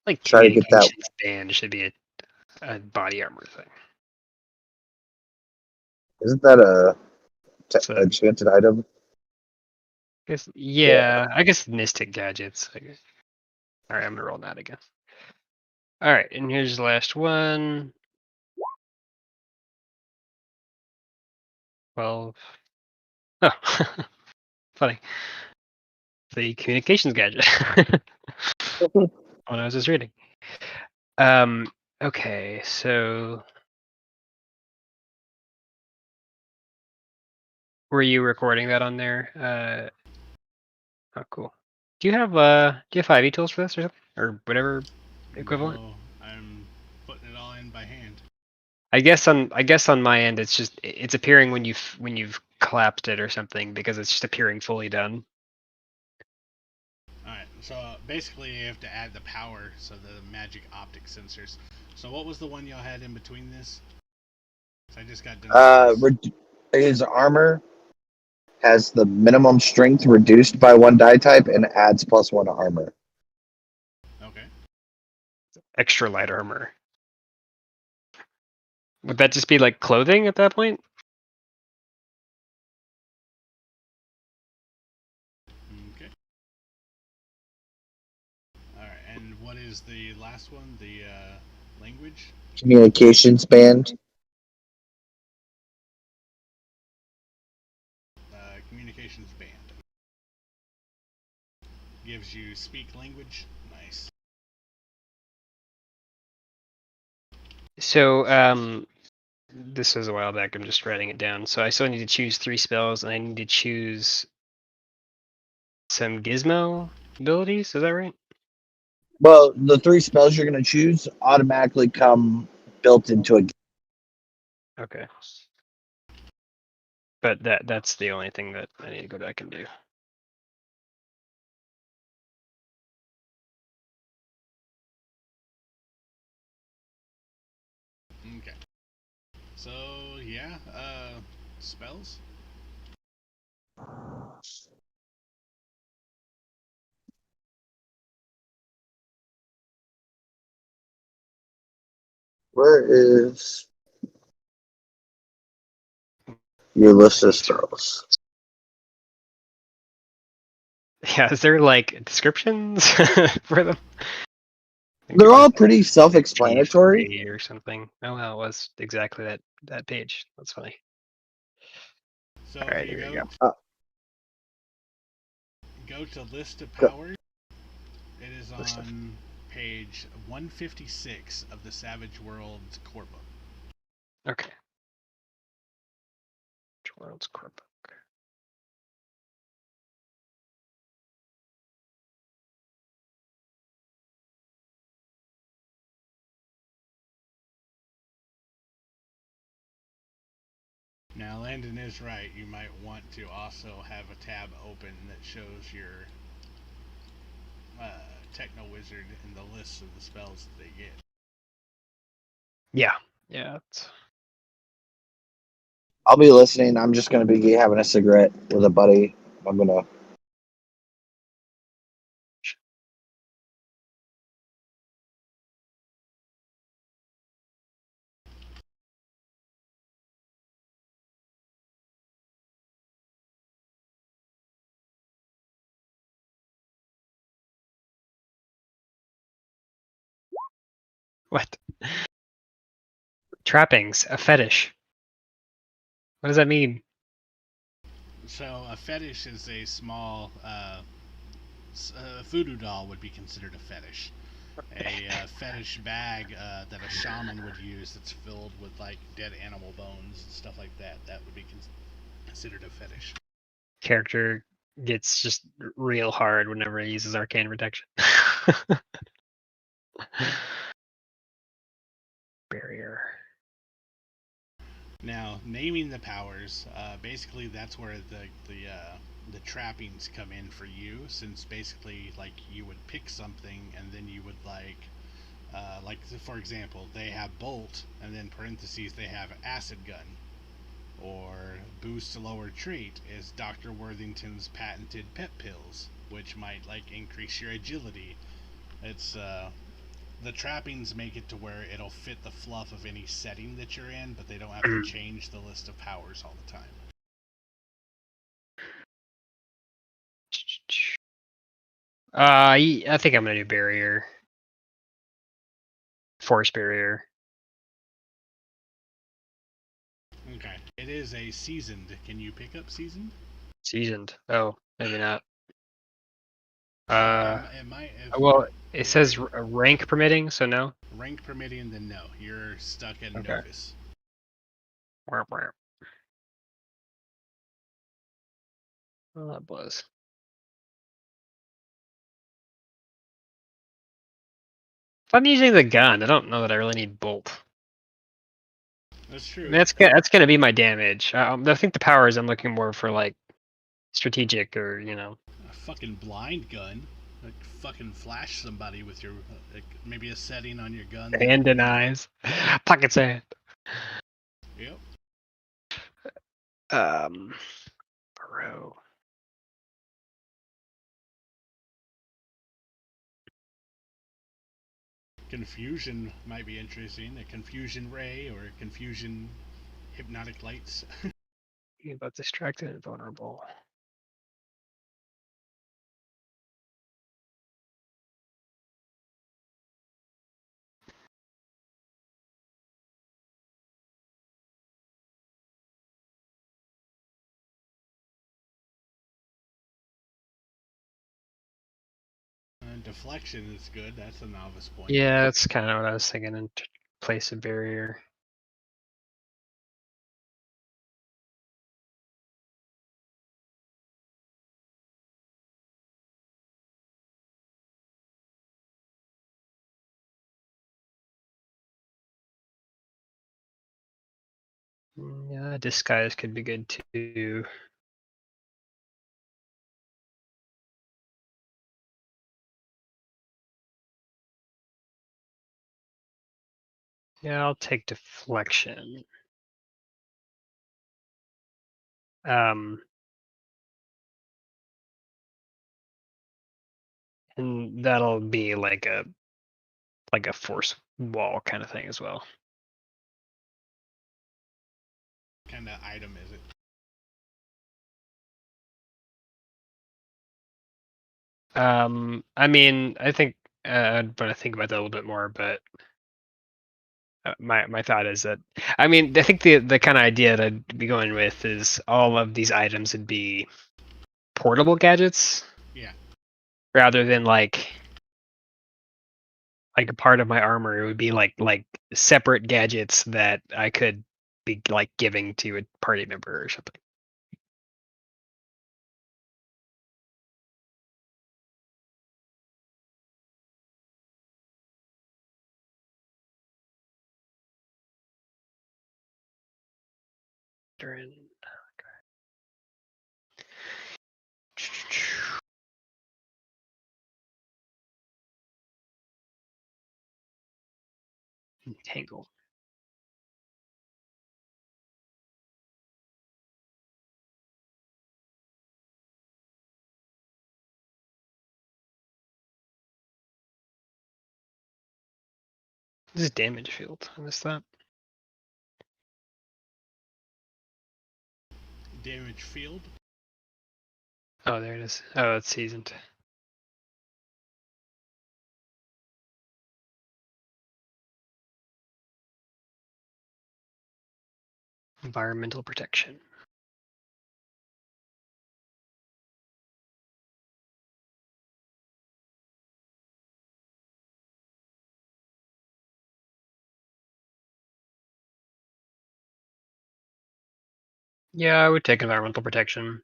Like Try to get that. communications band should be a body armor thing. Isn't that a So enchanted item? I guess Mystic Gadgets. Alright, I'm gonna roll that again. Alright, and here's the last one. 12. Oh, funny. The communications gadget. When I was just reading. Okay, so were you recording that on there? Oh, cool. Do you have 5e tools for this or something, or whatever equivalent? No, I'm putting it all in by hand. I guess on my end it's appearing when you've collapsed it or something because it's just appearing fully done. Alright, so basically you have to add the power, so the magic optic sensors. So what was the one y'all had in between this? I just got done. His armor has the minimum strength reduced by 1 die type and adds +1 armor. Okay. Extra light armor. Would that just be like clothing at that point? Okay. Alright, and what is the last one? The language? Communications band. Communications band. gives you speak language. Nice. So, this was a while back. I'm just writing it down. So I still need to choose 3 spells, and I need to choose some gizmo abilities. Is that right? Well, the 3 spells you're going to choose automatically come built into a. Okay. But that's the only thing that I need to go back and do. Okay. So yeah, spells. Where is your list of spells? Yeah, is there like descriptions for them? I think They're it all just pretty self-explanatory. P or something. Oh well, it was exactly that page. That's funny. So All if right, you here we go go. go to list of Go. powers, it is on page 156 of the Savage Worlds core book. Okay. World's core book. Now, Landon is right. You might want to also have a tab open that shows your Techno Wizard and the list of the spells that they get. Yeah. Yeah. I'll be listening. I'm just going to be having a cigarette with a buddy. I'm going to. What? Trappings, a fetish. What does that mean? So, a fetish is a small voodoo doll would be considered a fetish. A fetish bag that a shaman would use that's filled with like dead animal bones and stuff like that. That would be considered a fetish. Character gets just real hard whenever he uses arcane protection. Barrier. Now, naming the powers, basically that's where the trappings come in for you, since basically like you would pick something and then you would like for example, they have bolt and then parentheses they have acid gun, or boost lower trait is Dr. Worthington's patented pep pills, which might like increase your agility. It's the trappings make it to where it'll fit the fluff of any setting that you're in, but they don't have to change the list of powers all the time. I think I'm gonna do barrier. Force barrier. Okay. It is a seasoned. Can you pick up seasoned? Seasoned. Oh, maybe not. It might. Well, it says rank permitting, so no. Rank permitting, then no. You're stuck at Okay. novice. Well, that was. If I'm using the gun, I don't know that I really need bolt. That's I true. mean, that's gonna be my damage. I think the powers I'm looking more for like strategic or A fucking blind gun. Like fucking flash somebody with your like maybe a setting on your gun. hand and eyes, pocket sand. Yep. Bro. Confusion might be interesting. A confusion ray or a confusion hypnotic lights. About distracted and vulnerable. Deflection is good. That's a novice point. Yeah, that's kind of what I was thinking. In place a barrier. Yeah, disguise could be good too. Yeah, I'll take deflection. And that'll be like a force wall kind of thing as well. What kind of item is it? I mean, I think I'd want to think about that a little bit more, but my thought is that I mean, I think the kind of idea that I'd be going with is all of these items would be portable gadgets. Yeah. Rather than like a part of my armor, it would be like separate gadgets that I could be like giving to a party member or something. During Tangle. This is damage field. I missed that. Damage field. Oh, there it is. Oh, it's seasoned. Environmental protection. Yeah, I would take environmental protection.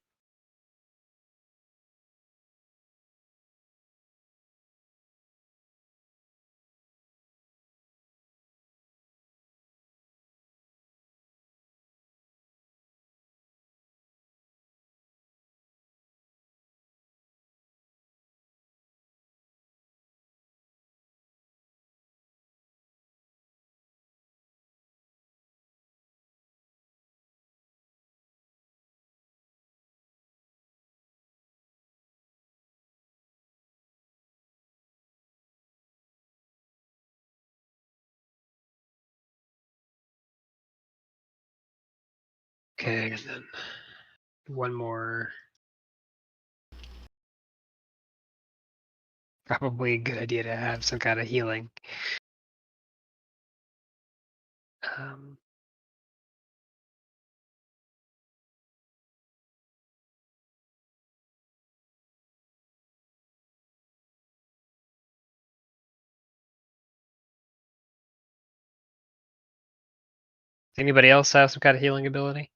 Okay, and then one more. Probably a good idea to have some kind of healing. Um, Anybody else have some kind of healing ability?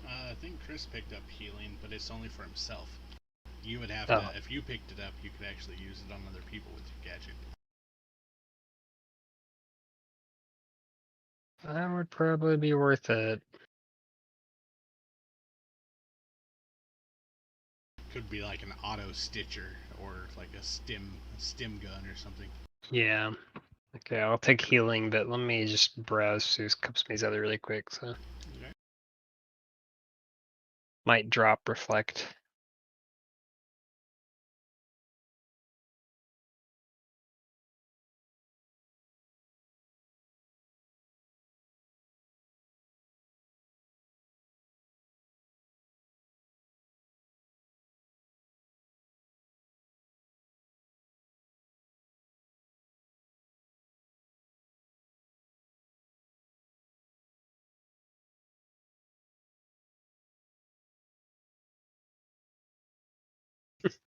I think Chris picked up healing, but it's only for himself. You would have Oh. to, if you picked it up, you could actually use it on other people with your gadget. That would probably be worth it. Could be like an auto stitcher or like a stim gun or something. Yeah. Okay, I'll take healing, but let me just browse through some of these other really quick. So Okay. might drop reflect.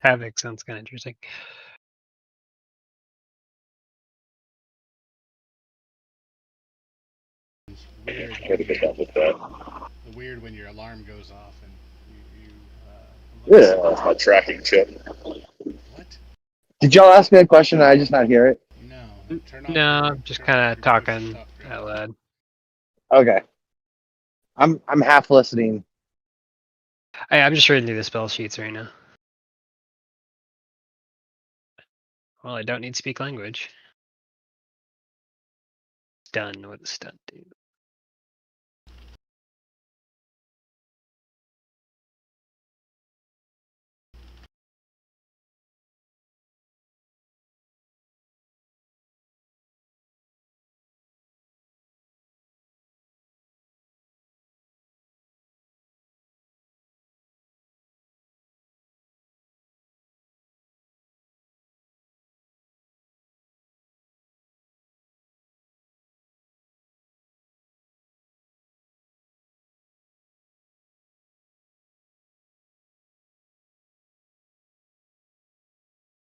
Havoc sounds kind of interesting. weird I when gotta get that with that. weird when your alarm goes off and you Yeah, that's my tracking chip. what? Did y'all ask me a question and I just not hear it? No, turn off No, your I'm just kind of push talking talk out loud. Okay. I'm half listening. I'm just reading through the spell sheets right now. Well, I don't need speak language. Stun. What does stun do?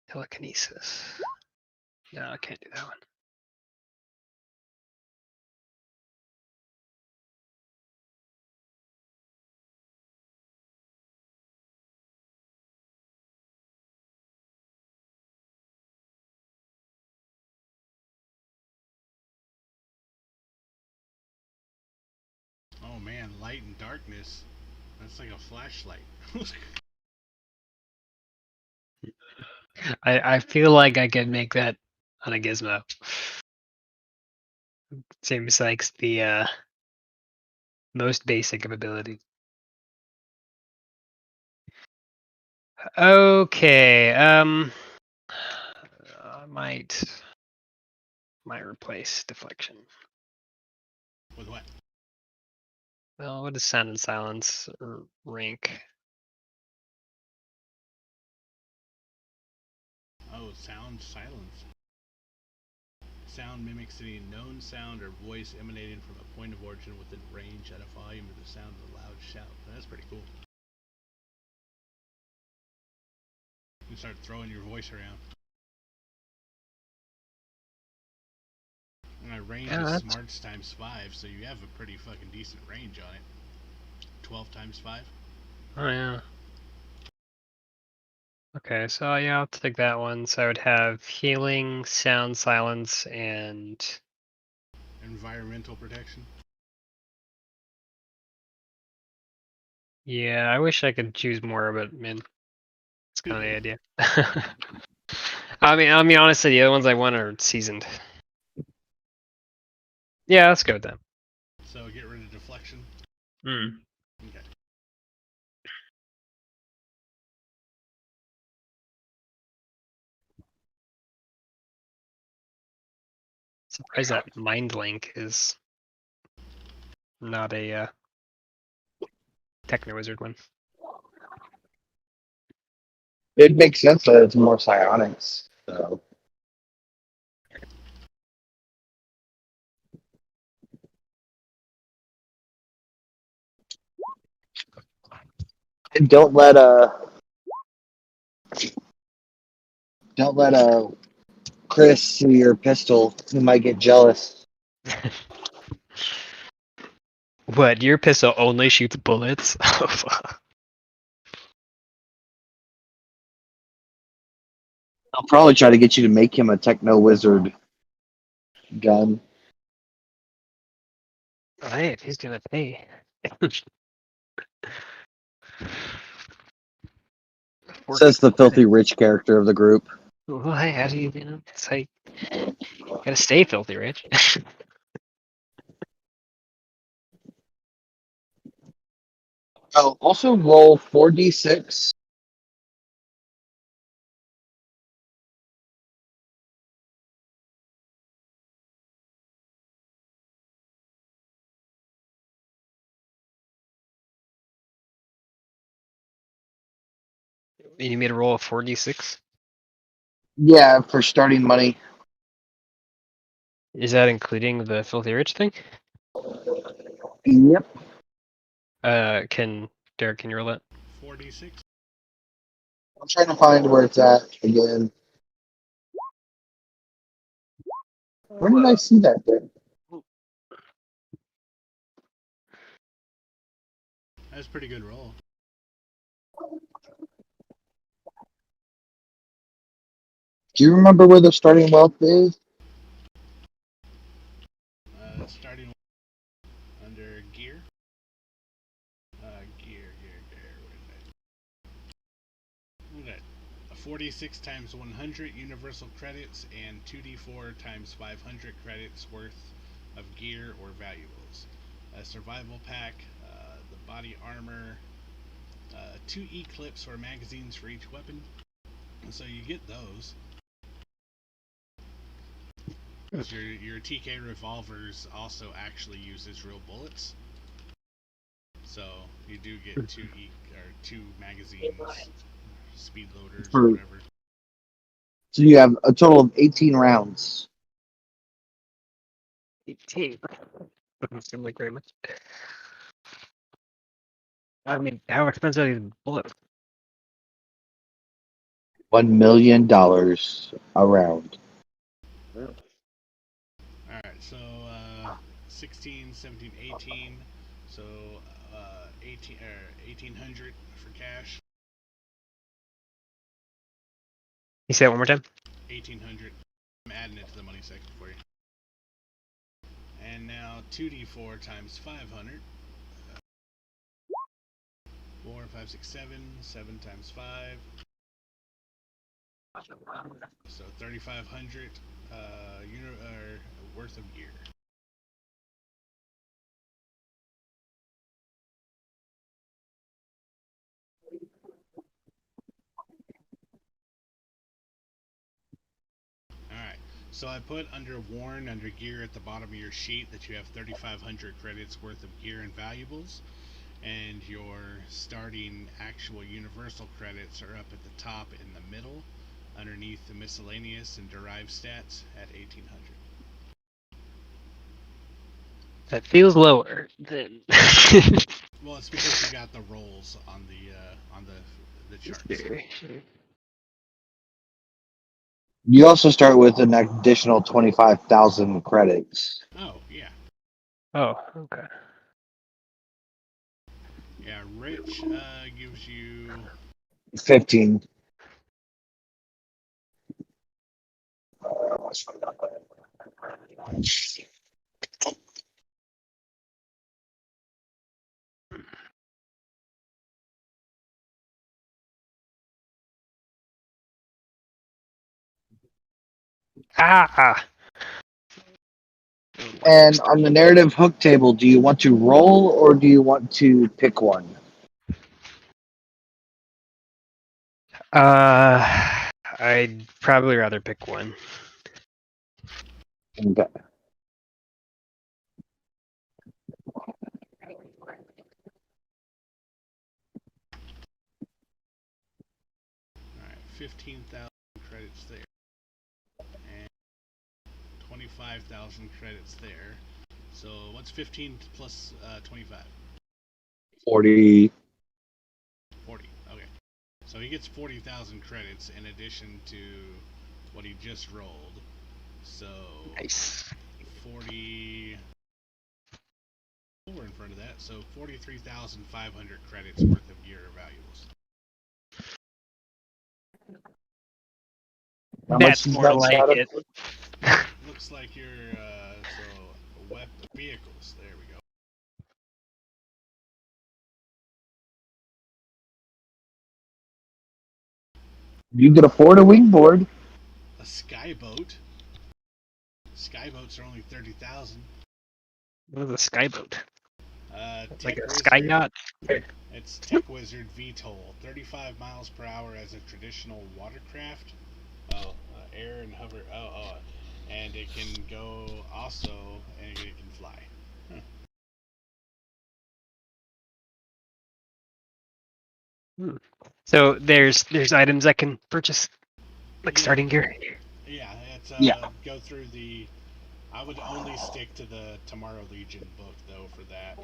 Telekinesis. No, I can't do that one. Oh man, light and darkness. That's like a flashlight. I feel like I could make that on a gizmo. Seems like the most basic of ability. Okay, I might replace deflection. With what? Well, what does sound and silence rank? Oh, sound silence. Sound mimics any known sound or voice emanating from a point of origin within range at a volume of the sound of a loud shout. That's pretty cool. You can start throwing your voice around. And my range is smarts times 5, so you have a pretty fucking decent range on it. 12 times 5. Oh yeah. Okay, so yeah, I'll take that one. So I would have healing, sound, silence, and Environmental protection. yeah, I wish I could choose more, but man, it's kind of the idea. I mean, honestly, the other ones I want are seasoned. Yeah, let's go with that. So get rid of deflection. Hmm. Okay. Surprised that mind link is not a Techno Wizard one. It makes sense that it's more psionics. So. And don't let Chris see your pistol. He might get jealous. What? Your pistol only shoots bullets? I'll probably try to get you to make him a Techno Wizard gun. Hey, if he's gonna pay. Says the filthy rich character of the group. Well, hey, how do you know? It's like, gotta stay filthy rich. Oh, also roll 4d6. You need me to roll a 4d6? Yeah, for starting money. Is that including the filthy rich thing? Yep. Derek, can you roll that? 4d6. I'm trying to find where it's at again. Where did I see that thing? That's a pretty good roll. Do you remember where the starting wealth is? Starting under gear. Gear. What is that? 46 times 100 universal credits and 2d4 times 500 credits worth of gear or valuables. A survival pack, the body armor, 2 e-clips or magazines for each weapon. So you get those. Your TK revolvers also actually uses real bullets. So you do get 2 magazines, speed loaders, or whatever. So you have a total of 18 rounds. 18. Doesn't seem like very much. I mean, how expensive are these bullets? $1 million a round. Alright, so 16, 17, 18. So 1800 for cash. You say it one more time? 1800. I'm adding it to the money section for you. And now 2d4 times 500. 4, 5, 6, 7. 7 times 5. So 3,500 worth of gear. Alright, so I put under worn, under gear at the bottom of your sheet that you have 3,500 credits worth of gear and valuables, and your starting actual universal credits are up at the top in the middle, underneath the miscellaneous and derived stats at 1,800. That feels lower than. Well, it's because you got the rolls on the charts. You also start with an additional 25,000 credits. Oh, yeah. Oh, okay. Yeah, Rich gives you 15. Ah! And on the narrative hook table, do you want to roll or do you want to pick one? I'd probably rather pick one. Okay. alright, 15,000 credits there. And 25,000 credits there. So what's 15 plus 25? 40. 40. Okay. So he gets 40,000 credits in addition to what he just rolled. So Nice. 40. We're in front of that. So 43,500 credits worth of gear or valuables. How That's much more is that, like Adam? it. Looks like you're vehicles. There we go. You can afford a wingboard. A skyboat. Skyboats are only 30,000. What is a skyboat? Like Tech a sky Wizard. yacht? It's Tech Wizard VTOL, 35 miles per hour as a traditional watercraft. Air and hover. And it can go also, and it can fly. So there's items I can purchase, like Yeah. starting gear. Yeah, it's Yeah. go through the. I would only stick to the Tomorrow Legion book though for that.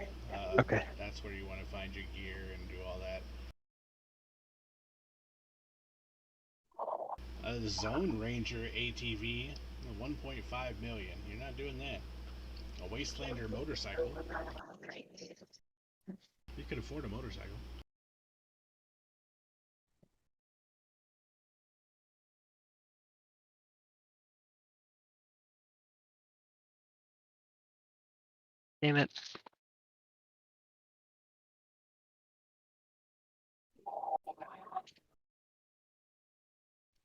Okay. That's where you want to find your gear and do all that. The Zone Ranger ATV, 1.5 million. You're not doing that. A Wastelander motorcycle. You could afford a motorcycle. Damn it.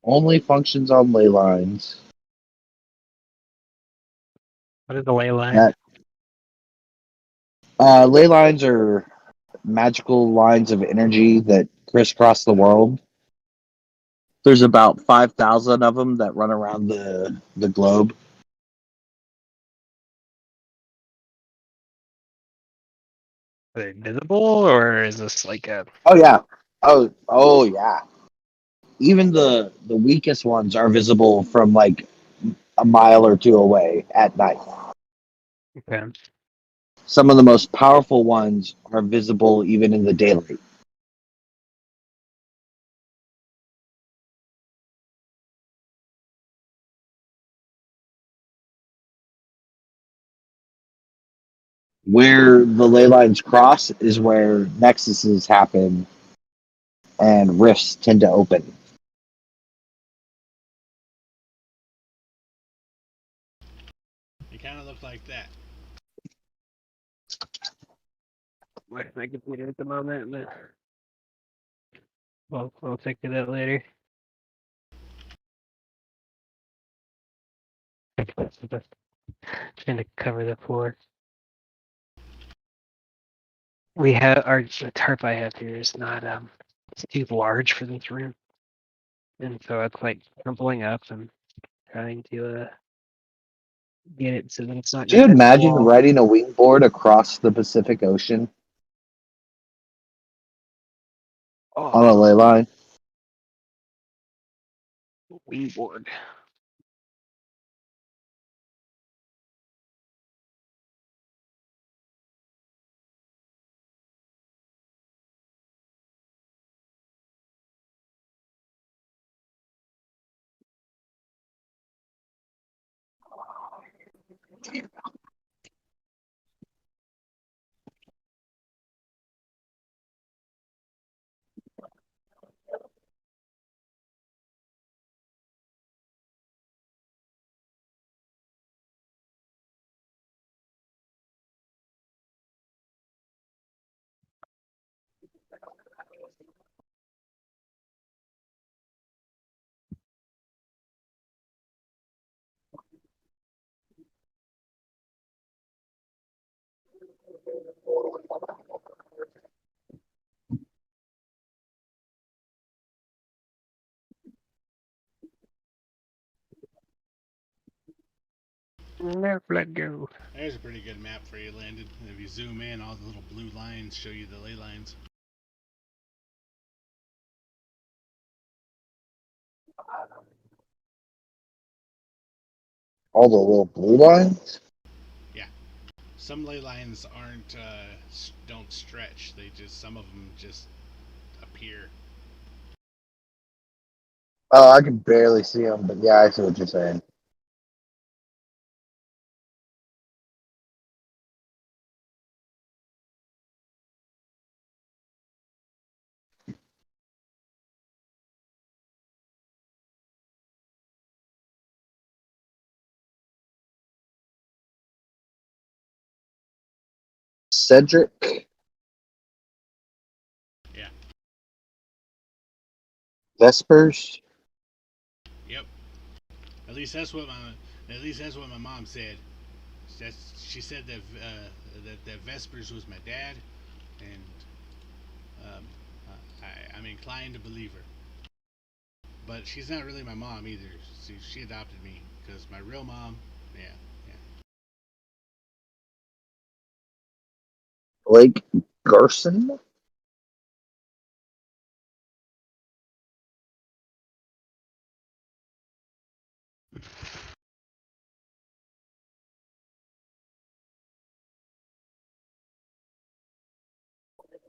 Only functions on ley lines. What is the ley line? That ley lines are magical lines of energy that crisscross the world. There's about 5,000 of them that run around the globe. Are they visible, or is this like a? Oh yeah. Oh yeah. Even the weakest ones are visible from like a mile or two away at night. Okay. Some of the most powerful ones are visible even in the daylight. Where the ley lines cross is where nexuses happen and rifts tend to open. You kind of look like that. Where's my computer at the moment? But we'll take to that later. Trying to cover the floor. We have the tarp I have here is not it's too large for this room, and so it's like crumpling up and trying to get it so that it's not Do you gonna hit the imagine wall. riding a wingboard across the Pacific Ocean on a Oh, ley line? wingboard. Never let go. There's a pretty good map for you, Landon. If you zoom in, all the little blue lines show you the ley lines. All the little blue lines? Yeah. Some ley lines aren't don't stretch. They just some of them just appear. Oh, I can barely see them, but yeah, I see what you're saying. Cedric Yeah. Vespers. Yep. At least that's what my mom said. She said that that Vespers was my dad, and um, I'm inclined to believe her. But she's not really my mom either. She adopted me because my real mom, yeah, yeah. Blake Garson.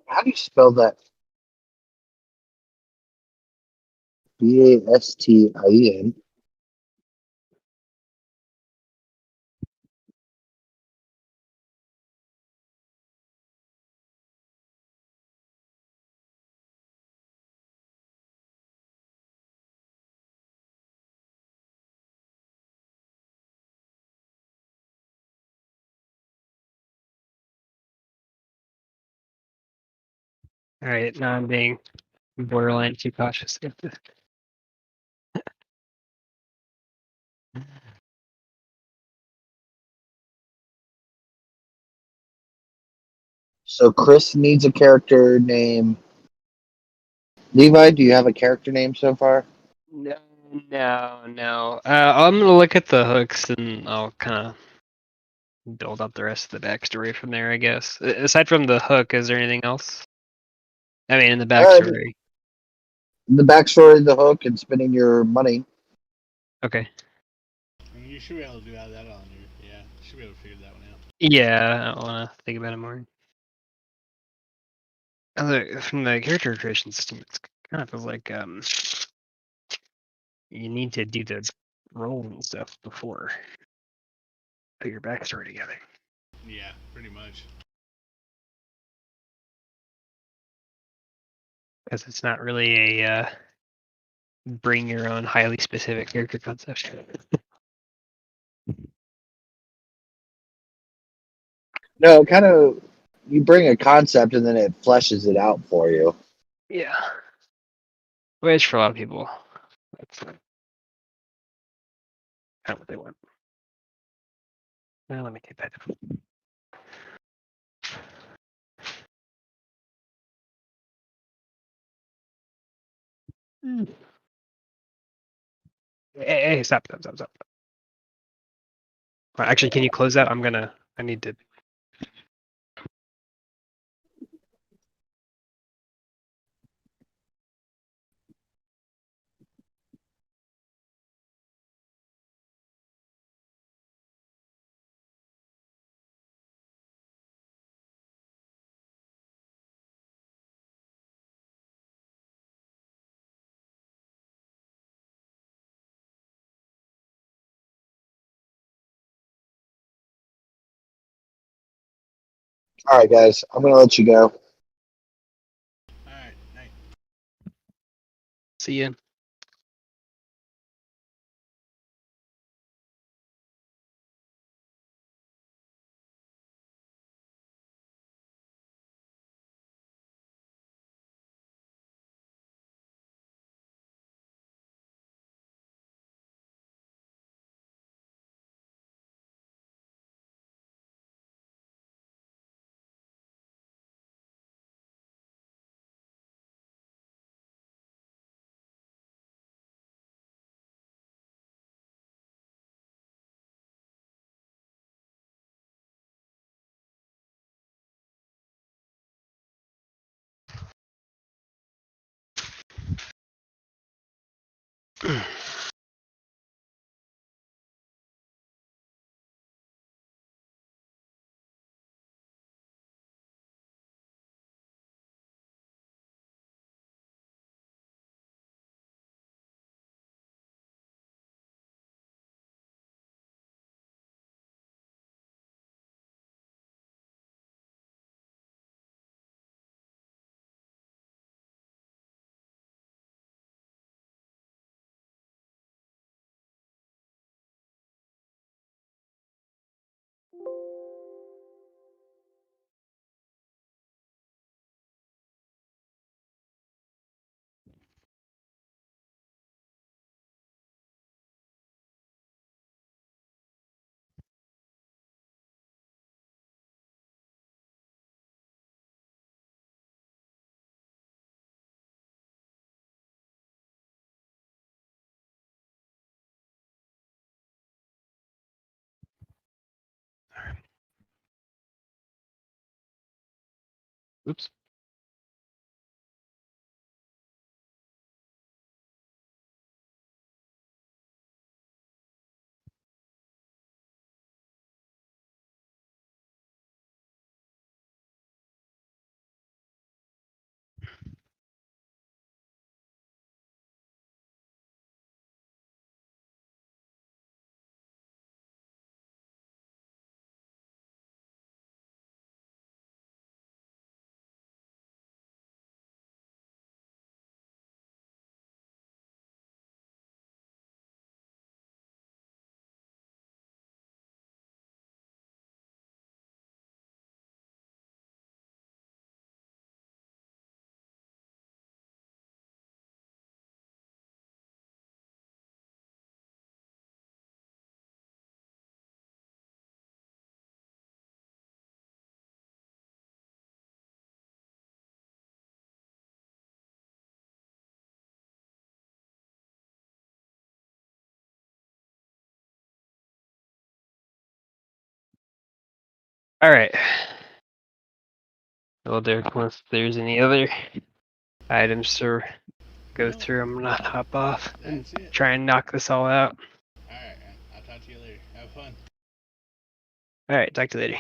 How do you spell that? Bastin. All right, now I'm being borderline too cautious. So Chris needs a character name. Levi, do you have a character name so far? No, no. I'm gonna look at the hooks and I'll kind of build up the rest of the backstory from there, I guess. Aside from the hook, is there anything else? I mean, in the backstory. The backstory of the hook and spending your money. Okay. You should be able to do that on your. Yeah, you should be able to figure that one out. Yeah, I want to think about it more. From the character creation system, it's kind of feels like you need to do the roll and stuff before put your backstory together. Yeah, pretty much. Because it's not really a bring your own highly specific character concept. No, kind of. You bring a concept and then it fleshes it out for you. Yeah. Which for a lot of people, that's kind of what they want. Now let me take that. Hey, stop. Actually, can you close that? I need to. All right, guys, I'm gonna let you go. Alright, night. See you. Oops. All right. Well, Derek, unless there's any other items to go No. through, I'm gonna hop off and That's it. try and knock this all out. Alright, man. I'll talk to you later. Have fun. All right, talk to you later.